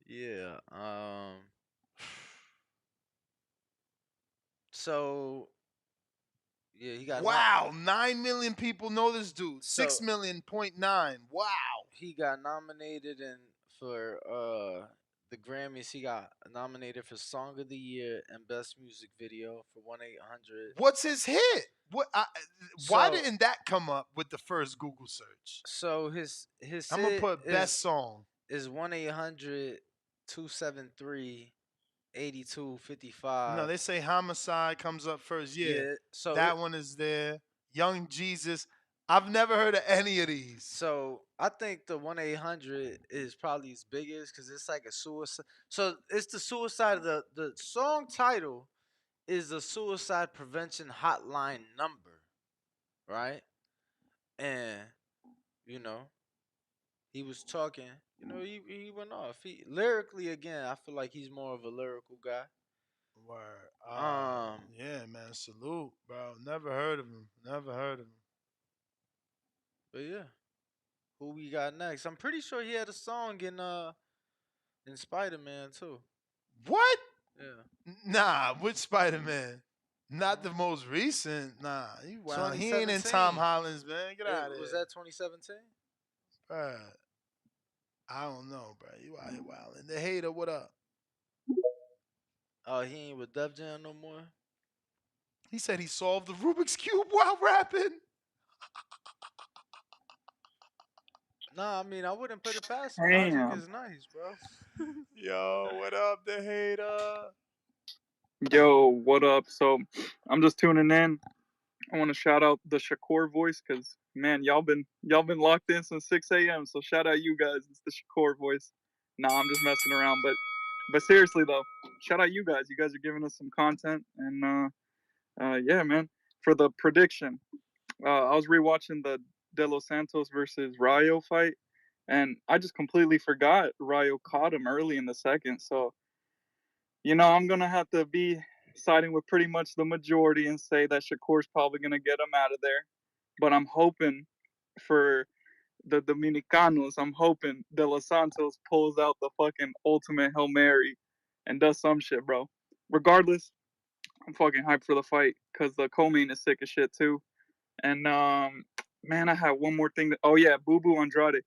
Yeah. So yeah, he got not. Wow, 9 million people know this dude. So 6 million.9. Wow. he got nominated for the Grammys. He got nominated for Song of the Year and Best Music Video for 1-800. What's his hit? Why So didn't that come up with the first Google search? so his I'm gonna hit put best song. is 1-800-273 No, 8255. they say homicide comes up first. Yeah, Yeah. that one is there. Young Jesus. I've never heard of any of these. So I think the 1-800 is probably his biggest because it's like a suicide. So it's the suicide. The song title is the suicide prevention hotline number, right? And you know he was talking. He went off. He lyrically again. I feel like he's more of a lyrical guy. Word. Um, Yeah, man. Salute, bro. Never heard of him. Never heard of him. but yeah, who we got next? I'm pretty sure he had a song in Spider Man too. What? Yeah. Nah, which Spider Man? Not the most recent. Nah, he ain't in Tom 2017. Holland's, man. Get out of Was here. that 2017? Bruh, I don't know, bro. You out here wilding. The hater, what up? Oh, he ain't with Def Jam no more. He said he solved the Rubik's Cube while rapping. Nah, I mean I wouldn't put it past him. Logic Damn. is nice, bro. Yo, what up, the hater? Yo, what up? So I'm just tuning in. I want to shout out the Shakur voice because man, y'all been locked in since 6 a.m. So shout out you guys. It's the Shakur voice. Nah, I'm just messing around, but seriously though, shout out you guys. You guys are giving us some content, and yeah, man. For the prediction, I was rewatching the De Los Santos versus Rayo fight, and I just completely forgot Rayo caught him early in the second. So I'm gonna have to be siding with pretty much the majority and say that Shakur's probably gonna get him out of there. But I'm hoping for the Dominicanos. I'm hoping De Los Santos pulls out the fucking ultimate Hail Mary and does some shit, bro. Regardless, I'm fucking hyped for the fight because the co-main is sick as shit too. And man, I have one more thing. Oh yeah, Boo Boo Andrade.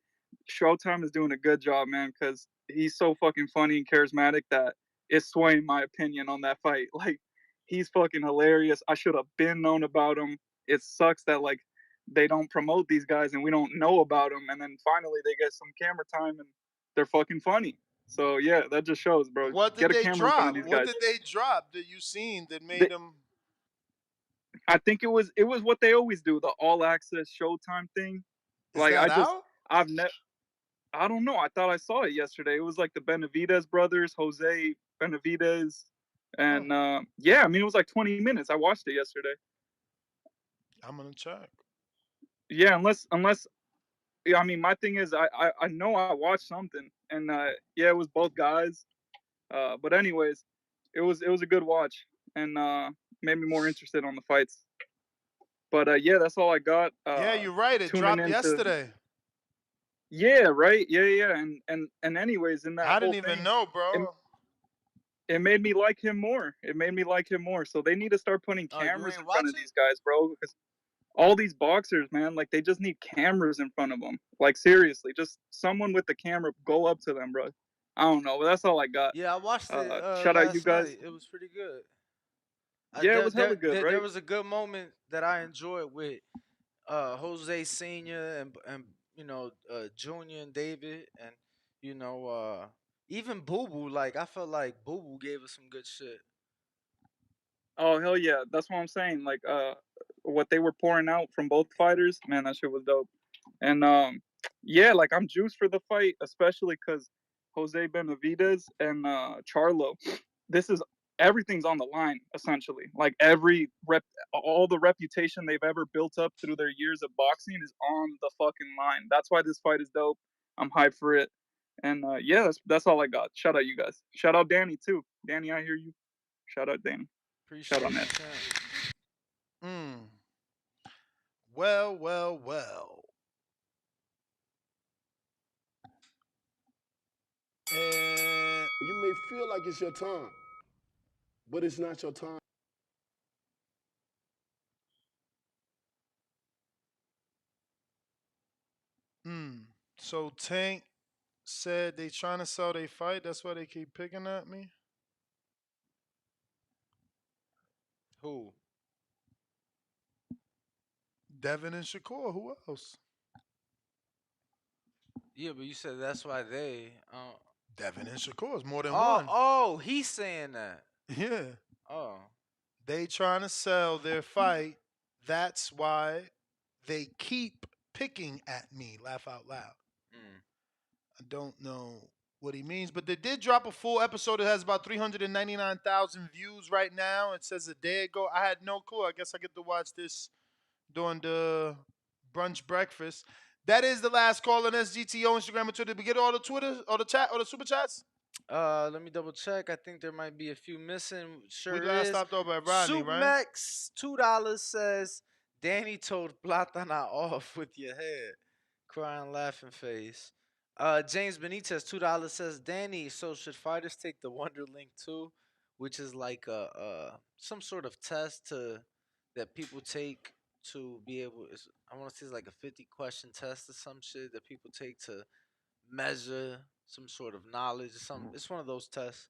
Showtime is doing a good job, man, because he's so fucking funny and charismatic that it's swaying my opinion on that fight. Like, he's fucking hilarious. I should have been known about him. It sucks that like they don't promote these guys and we don't know about them, and then finally they get some camera time and they're fucking funny. So yeah, that just shows, bro. What did Get a they camera in front of drop? these What guys. did they drop that you seen that They, made them? I think it was what they always do, the all access Showtime thing. Is Like that out? I've never I don't know. I thought I saw it yesterday. It was like the Benavides brothers, Jose Benavides, Huh. and yeah, I mean it was like 20 minutes. I watched it yesterday. I'm gonna check. Yeah, unless yeah, I mean my thing is I know I watched something, and yeah, it was both guys. But anyways, it was a good watch, and made me more interested on the fights. But yeah, that's all I got. Yeah, you're right. It Tuning dropped into yesterday. yeah, right, yeah, and anyways, in that I whole didn't even thing, know, it, bro. it made me like him more. It made me like him more. So they need to start putting Oh, you cameras ain't in front watch of it? these guys, bro. Because all these boxers, man, like they just need cameras in front of them. Like seriously, just someone with the camera go up to them, bro. I don't know, but that's all I got. Yeah, I watched it Shout out you last guys. night. It was pretty good. Yeah, it was hella good, There right? was a good moment that I enjoyed with Jose Senior and Junior and David, and even Boo Boo. Like I felt like Boo Boo gave us some good shit. Oh hell yeah, that's what I'm saying. Like what they were pouring out from both fighters, man, that shit was dope. And yeah, like I'm juiced for the fight, especially because Jose Benavidez and Charlo. This is everything's on the line essentially. Like all the reputation they've ever built up through their years of boxing is on the fucking line. That's why this fight is dope. I'm hyped for it. And yeah, that's all I got. Shout out you guys. Shout out Danny too. Danny, I hear you. Shout out Danny. Shout Appreciate out you, Ness. champ. Mm. Well, well, well. And You may feel like it's your time, but it's not your time. so Tank said they trying to sell they fight. That's why they keep picking at me. Who? Devin and Shakur. Who else? Yeah, but you said that's why they. Devin and Shakur is more than Oh, one. oh, he's saying that. Yeah. Oh, They trying to sell their fight. That's why they keep picking at me. Laugh out loud. mm. I don't know what he means, but they did drop a full episode. It has about 399,000 views right now. It says a day ago. I had no clue. I guess I get to watch this during the brunch breakfast. That is the last call on SGTO, Instagram, and Twitter. Did we get all the Twitter, or the chat, or the super chats? Let me double check. I think there might be a few missing. We Sure last is. stopped over at Rodney, right? Supermax $2 says Danny told Platana off with your head. Crying laughing face. James Benitez $2 says Danny. So should fighters take the Wonderlink too, which is like some sort of test that people take to be able. I want to say it's like a 50-question test or some shit that people take to measure some sort of knowledge or something. It's one of those tests.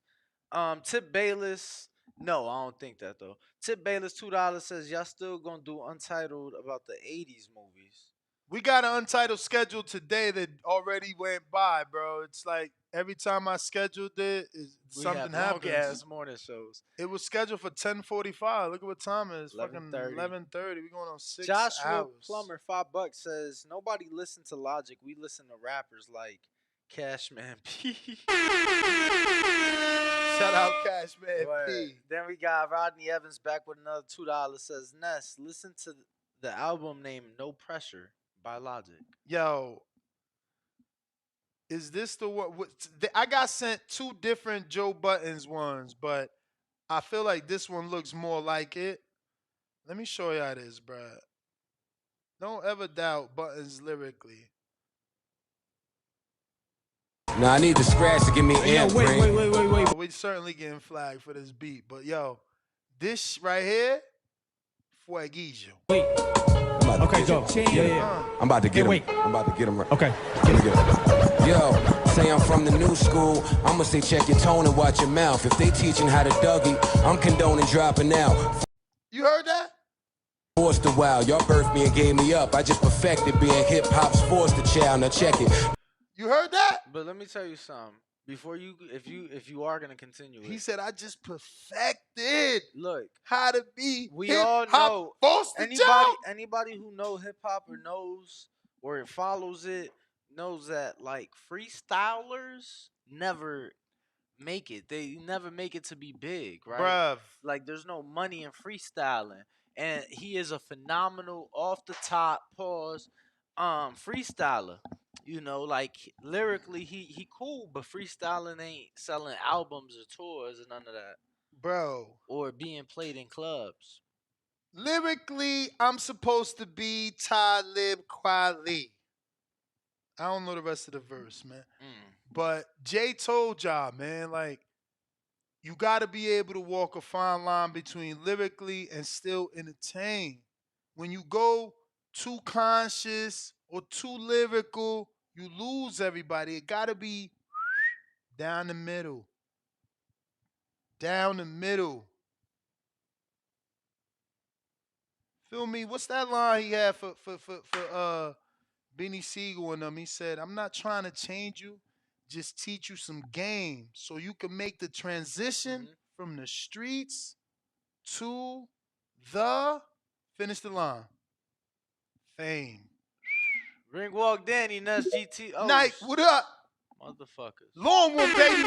Tip Bayless. No, I don't think that though. Tip Bayless $2 says y'all still gonna do Untitled about the '80s movies. We got an untitled schedule today that already went by, bro. It's like every time I scheduled it, We something have long happens. ass morning shows. It was scheduled for 10:45. Look at what time it is. Fucking 11:30. 11:30. We going on 6 Joshua hours. Plummer $5 says nobody listen to Logic. We listen to rappers like Cashman P. Shout out Cashman Word. P. Then we got Rodney Evans back with another $2. Says Ness, listen to the album named No Pressure by Logic. Yo, is this the one? I got sent two different Joe Buttons ones, but I feel like this one looks more like it. Let me show y'all this, bruh. Don't ever doubt Buttons lyrically. Now I need the scratch to give me amp. Wait. Oh, we certainly getting flagged for this beat, but yo, this right here, Fueguillo. Okay, go. Yeah. I'm about to get him. I'm about to get him. Okay. Let me get him. Yo, say I'm from the new school. I'ma say check your tone and watch your mouth. If they teaching how to Dougie, I'm condoning dropping out. You heard that? Forced a while. Y'all birthed me and gave me up. I just perfected being hip hop's forced a child. Now check it. You heard that? But let me tell you something. Before you, if you are gonna continue, He said, "I just perfected. Look, how to be. We hip all hop know forced the child." anybody who know hip hop or knows or follows it knows that like freestylers never make it. They never make it to be big, right? Bruv. Like there's no money in freestyling. And he is a phenomenal off the top freestyler. You know, like lyrically he cool, but freestyling ain't selling albums or tours or none of that. Bro. Or being played in clubs. Lyrically, I'm supposed to be Talib Kweli. I don't know the rest of the verse, man. But Jay told y'all, man, like, you got to be able to walk a fine line between lyrically and still entertain. When you go too conscious or too lyrical, you lose everybody. It got to be down the middle. Down the middle. Feel me? What's that line he had for Benny Siegel and them. He said, "I'm not trying to change you, just teach you some game so you can make the transition from the streets to the finish the line fame." Ring walk Danny, Nuts GTOs. Night, what up? Motherfuckers. Long one, baby.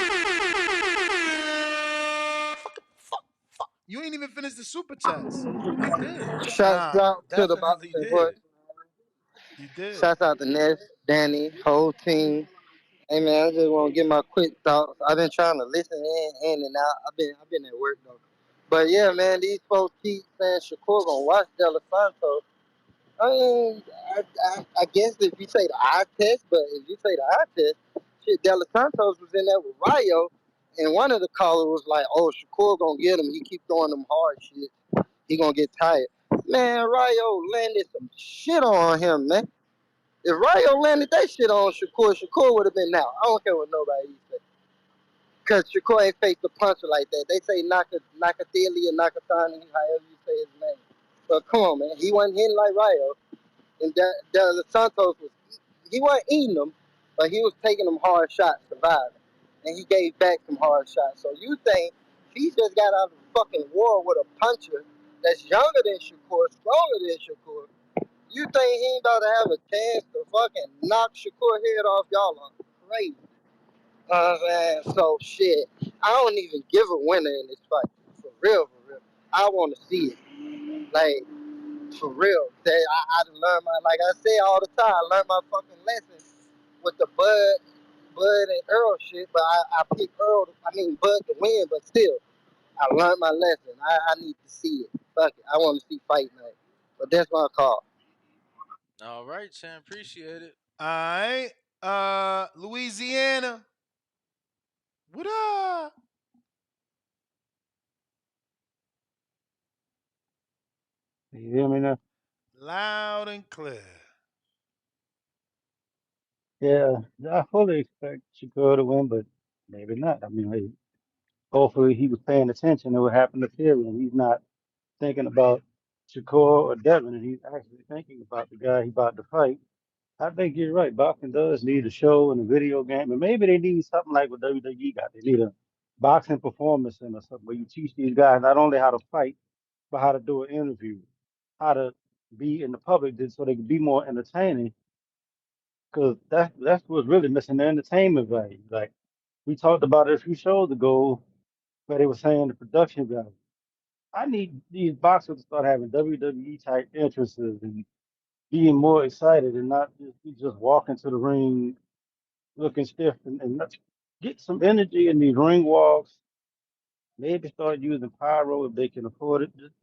You ain't even finished the super chats. He did. Shouts out to the Definitely boxing boys. did. He did. Shouts out to Ness, Danny, whole team. Hey man, I just want to give my quick thoughts. I've been trying to listen in and out. I've been at work though. But yeah, man, these folks keep saying Shakur gonna watch De La Santos. I mean, I guess if you say the eye test, but if you say the eye test, shit, De La Santos was in there with Rayo, and one of the callers was like, "Oh, Shakur gonna get him. He keep throwing them hard shit. He gonna get tired." Man, Rayo landed some shit on him, man. If Rayo landed that shit on Shakur, Shakur would have been out. I don't care what nobody says. Because Shakur ain't faced a puncher like that. They say Nakatili or Nakatani, however you say his name. But come on, man. He wasn't hitting like Rayo. And De Santos he wasn't eating them, but he was taking them hard shots, surviving. And he gave back some hard shots. So you think he just got out of fucking war with a puncher that's younger than Shakur, stronger than Shakur. You think he ain't about to have a chance to fucking knock Shakur head off? Y'all are crazy. So shit, I don't even give a winner in this fight. For real, for real. I want to see it. Like, for real. I learned like I say all the time, I learned my fucking lesson with the Bud and Earl shit, but I picked Bud to win, but still, I learned my lesson. I need to see it. Fuck it. I want to see fight night. But that's my call. All right, Sam. Appreciate it. All right. Louisiana. What up? You hear me now? Loud and clear. Yeah, I fully expect Shakur to win, but maybe not. I mean, like, hopefully he was paying attention to what happened to Fury, and he's not thinking about Shakur or Devin, and he's actually thinking about the guy he about to fight. I think you're right. Boxing does need a show and a video game, and maybe they need something like what WWE got. They need a boxing performance center or something where you teach these guys not only how to fight, but how to do an interview, how to be in the public, so they can be more entertaining. Because that's what's really missing, the entertainment value. Like we talked about it a few shows ago, where they were saying the production value. I need these boxers to start having WWE type entrances and being more excited and not just walking to the ring looking stiff and get some energy in these ring walks. Maybe start using pyro if they can afford it. Just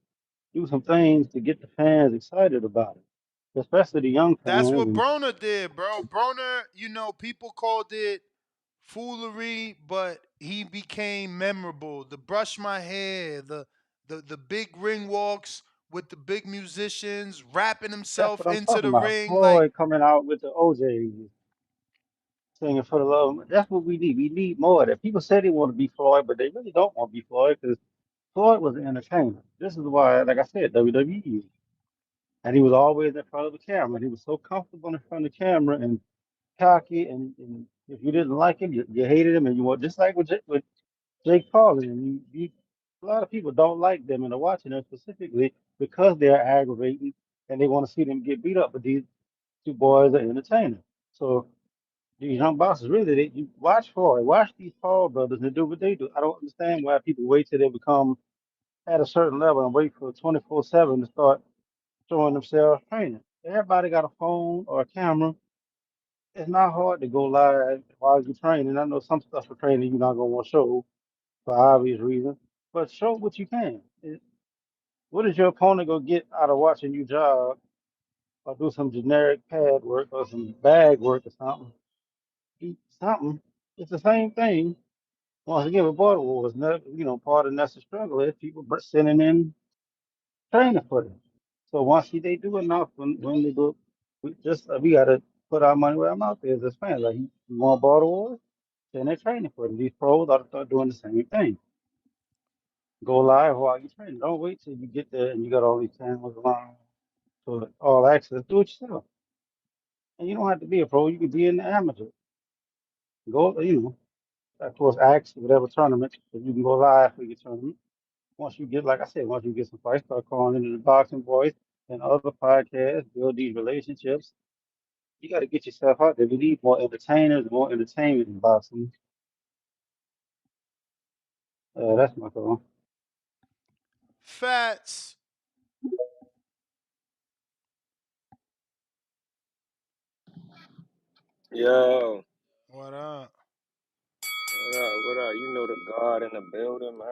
do some things to get the fans excited about it, especially the young That's fans. what And Broner did, bro. Broner, people called it foolery, but he became memorable. The brush my hair, the big ring walks with the big musicians, rapping that's himself what I'm into talking the about. ring. Like, Floyd coming out with the OJ singing for the love. That's what we need. We need more of that. People say they want to be Floyd, but they really don't want to be Floyd because Floyd was an entertainer. This is why, like I said, WWE. And he was always in front of the camera. And he was so comfortable in front of the camera and cocky. And if you didn't like him, you hated him. And you want just like with Jake Paul. And a lot of people don't like them and are watching them specifically because they're aggravating and they want to see them get beat up. But these two boys are entertainers. So these young boxers, really, you watch Floyd, watch these Paul brothers and do what they do. I don't understand why people wait till they become at a certain level and wait for 24/7 to start showing themselves training. Everybody got a phone or a camera. It's not hard to go live while you're training. I know some stuff for training you're not gonna want to show for obvious reasons, but show what you can. What is your opponent gonna get out of watching you jog or do some generic pad work or some bag work or something? Eat something. It's the same thing. Once again, with border wars, part of that's the struggle is people sending in training for them. So once they do enough, when they do, we gotta put our money where our mouth is as fans. Like you want border wars, then they're training for them. These pros ought to start doing the same thing. Go live while you train. Don't wait till you get there and you got all these channels around for all access. Do it yourself. And you don't have to be a pro. You can be an amateur. Go, of course, ask whatever tournament, but you can go live for your tournament. Once you get, like I said, once you get some fights, start calling into the boxing boys and other podcasts, build these relationships. You got to get yourself out there. We need more entertainers, more entertainment in boxing. That's my thought. Fats. Yo, What up? what up? What up? You know the God in the building, man.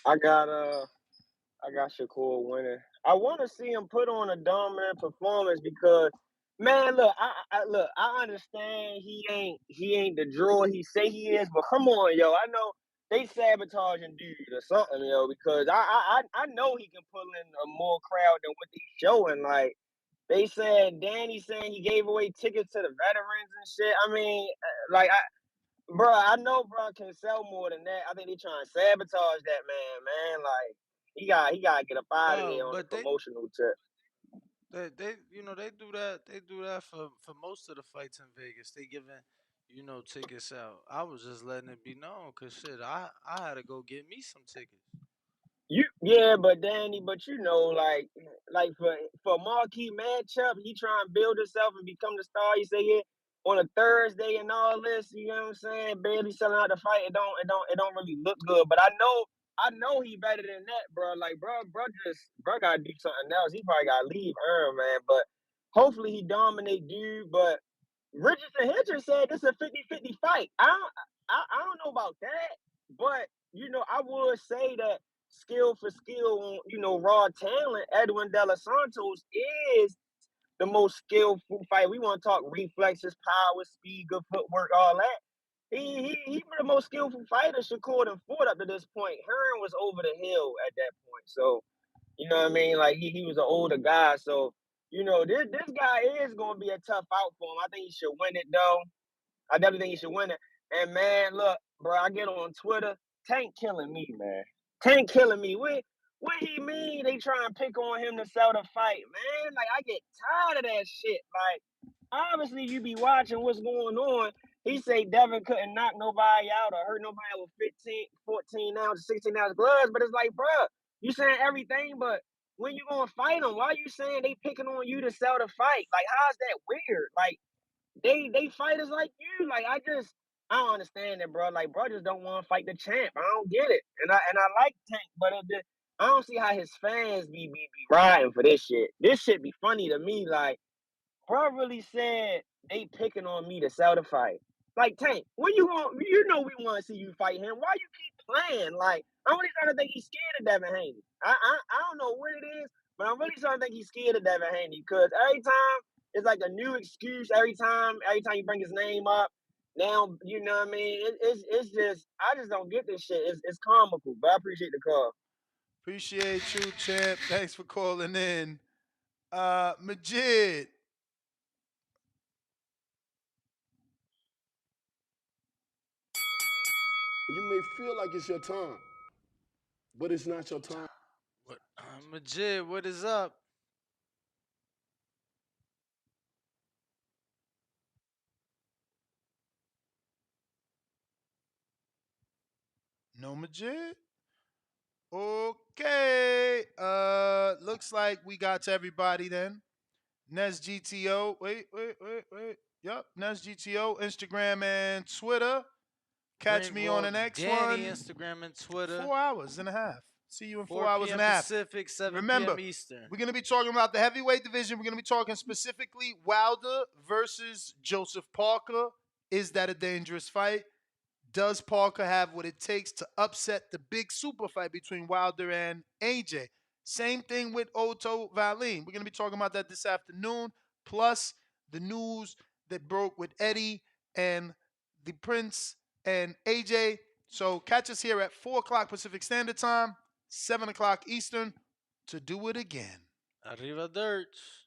I got I got Shakur winning. I want to see him put on a dominant performance because, man, look, look, I understand he ain't the draw he say he is, but come on, yo, I know they sabotaging dude or something, yo, because I know he can pull in a more crowd than what they showing. Like they said, Danny saying he gave away tickets to the veterans and shit. I mean, like bro, I know bro can sell more than that. I think they trying to sabotage that man. Like he got to get up out of there on the But promotional tip. they do that for most of the fights in Vegas. They giving tickets out. I was just letting it be known, cause shit, I had to go get me some tickets. Yeah, but Danny, but like for marquee matchup, he trying to build himself and become the star. You say here on a Thursday and all this, you know what I'm saying? Barely selling out the fight. It don't really look good. But I know he better than that, bro. Like bro gotta do something else. He probably gotta leave Earn, man. But hopefully he dominate dude. But Richardson Hitcher said this is a 50-50 fight. I don't know about that, but I would say that skill for skill on raw talent, Edwin De Los Santos is the most skillful fighter. We want to talk reflexes, power, speed, good footwork, all that. He the most skillful fighter Shakur and fought up to this point. Hearn was over the hill at that point, so you know what I mean. Like he was an older guy, so this guy is gonna be a tough out for him. I think he should win it though. I definitely think he should win it. And man, look, bro, I get on Twitter. Tank killing me, man. Tank killing me. What he mean? They try and pick on him to sell the fight, man. Like I get tired of that shit. Like obviously you be watching what's going on. He say Devin couldn't knock nobody out or hurt nobody with 15, 14 ounce, 16 ounce gloves, but it's like, bro, you saying everything, but when you gonna fight them, why you saying they picking on you to sell the fight? Like, how's that weird? Like, they fighters like you. Like I don't understand it, bro. Like bro just don't want to fight the champ. I don't get it. And I like Tank, but I don't see how his fans be riding for this shit. This shit be funny to me. Like bro really said they picking on me to sell the fight. Like Tank, when you want, we want to see you fight him. Why you keep playing? Like I'm really starting to think he's scared of Devin Haney. I don't know what it is, but I'm really starting to think he's scared of Devin Haney because every time it's like a new excuse. Every time you bring his name up, now you know what I mean. It's just I just don't get this shit. It's comical, but I appreciate the call. Appreciate you, champ. Thanks for calling in. Majid. You may feel like it's your time, but it's not your time. What, Majid? What is up? No Majid? Okay. Looks like we got to everybody then. Nes GTO. Wait. Yep. Nes GTO, Instagram and Twitter. Catch Green me on Vault the next Danny, one. Instagram and Twitter. 4 hours and a half. See you in 4 4 hours p.m. and a half. Pacific, 7 Remember, p.m. Eastern. we're going to be talking about the heavyweight division. We're going to be talking specifically Wilder versus Joseph Parker. Is that a dangerous fight? Does Parker have what it takes to upset the big super fight between Wilder and AJ? Same thing with Otto Valine. We're going to be talking about that this afternoon, plus the news that broke with Eddie and the Prince and AJ. So catch us here at 4 o'clock Pacific Standard Time, 7 o'clock Eastern to do it again. Arrivederci.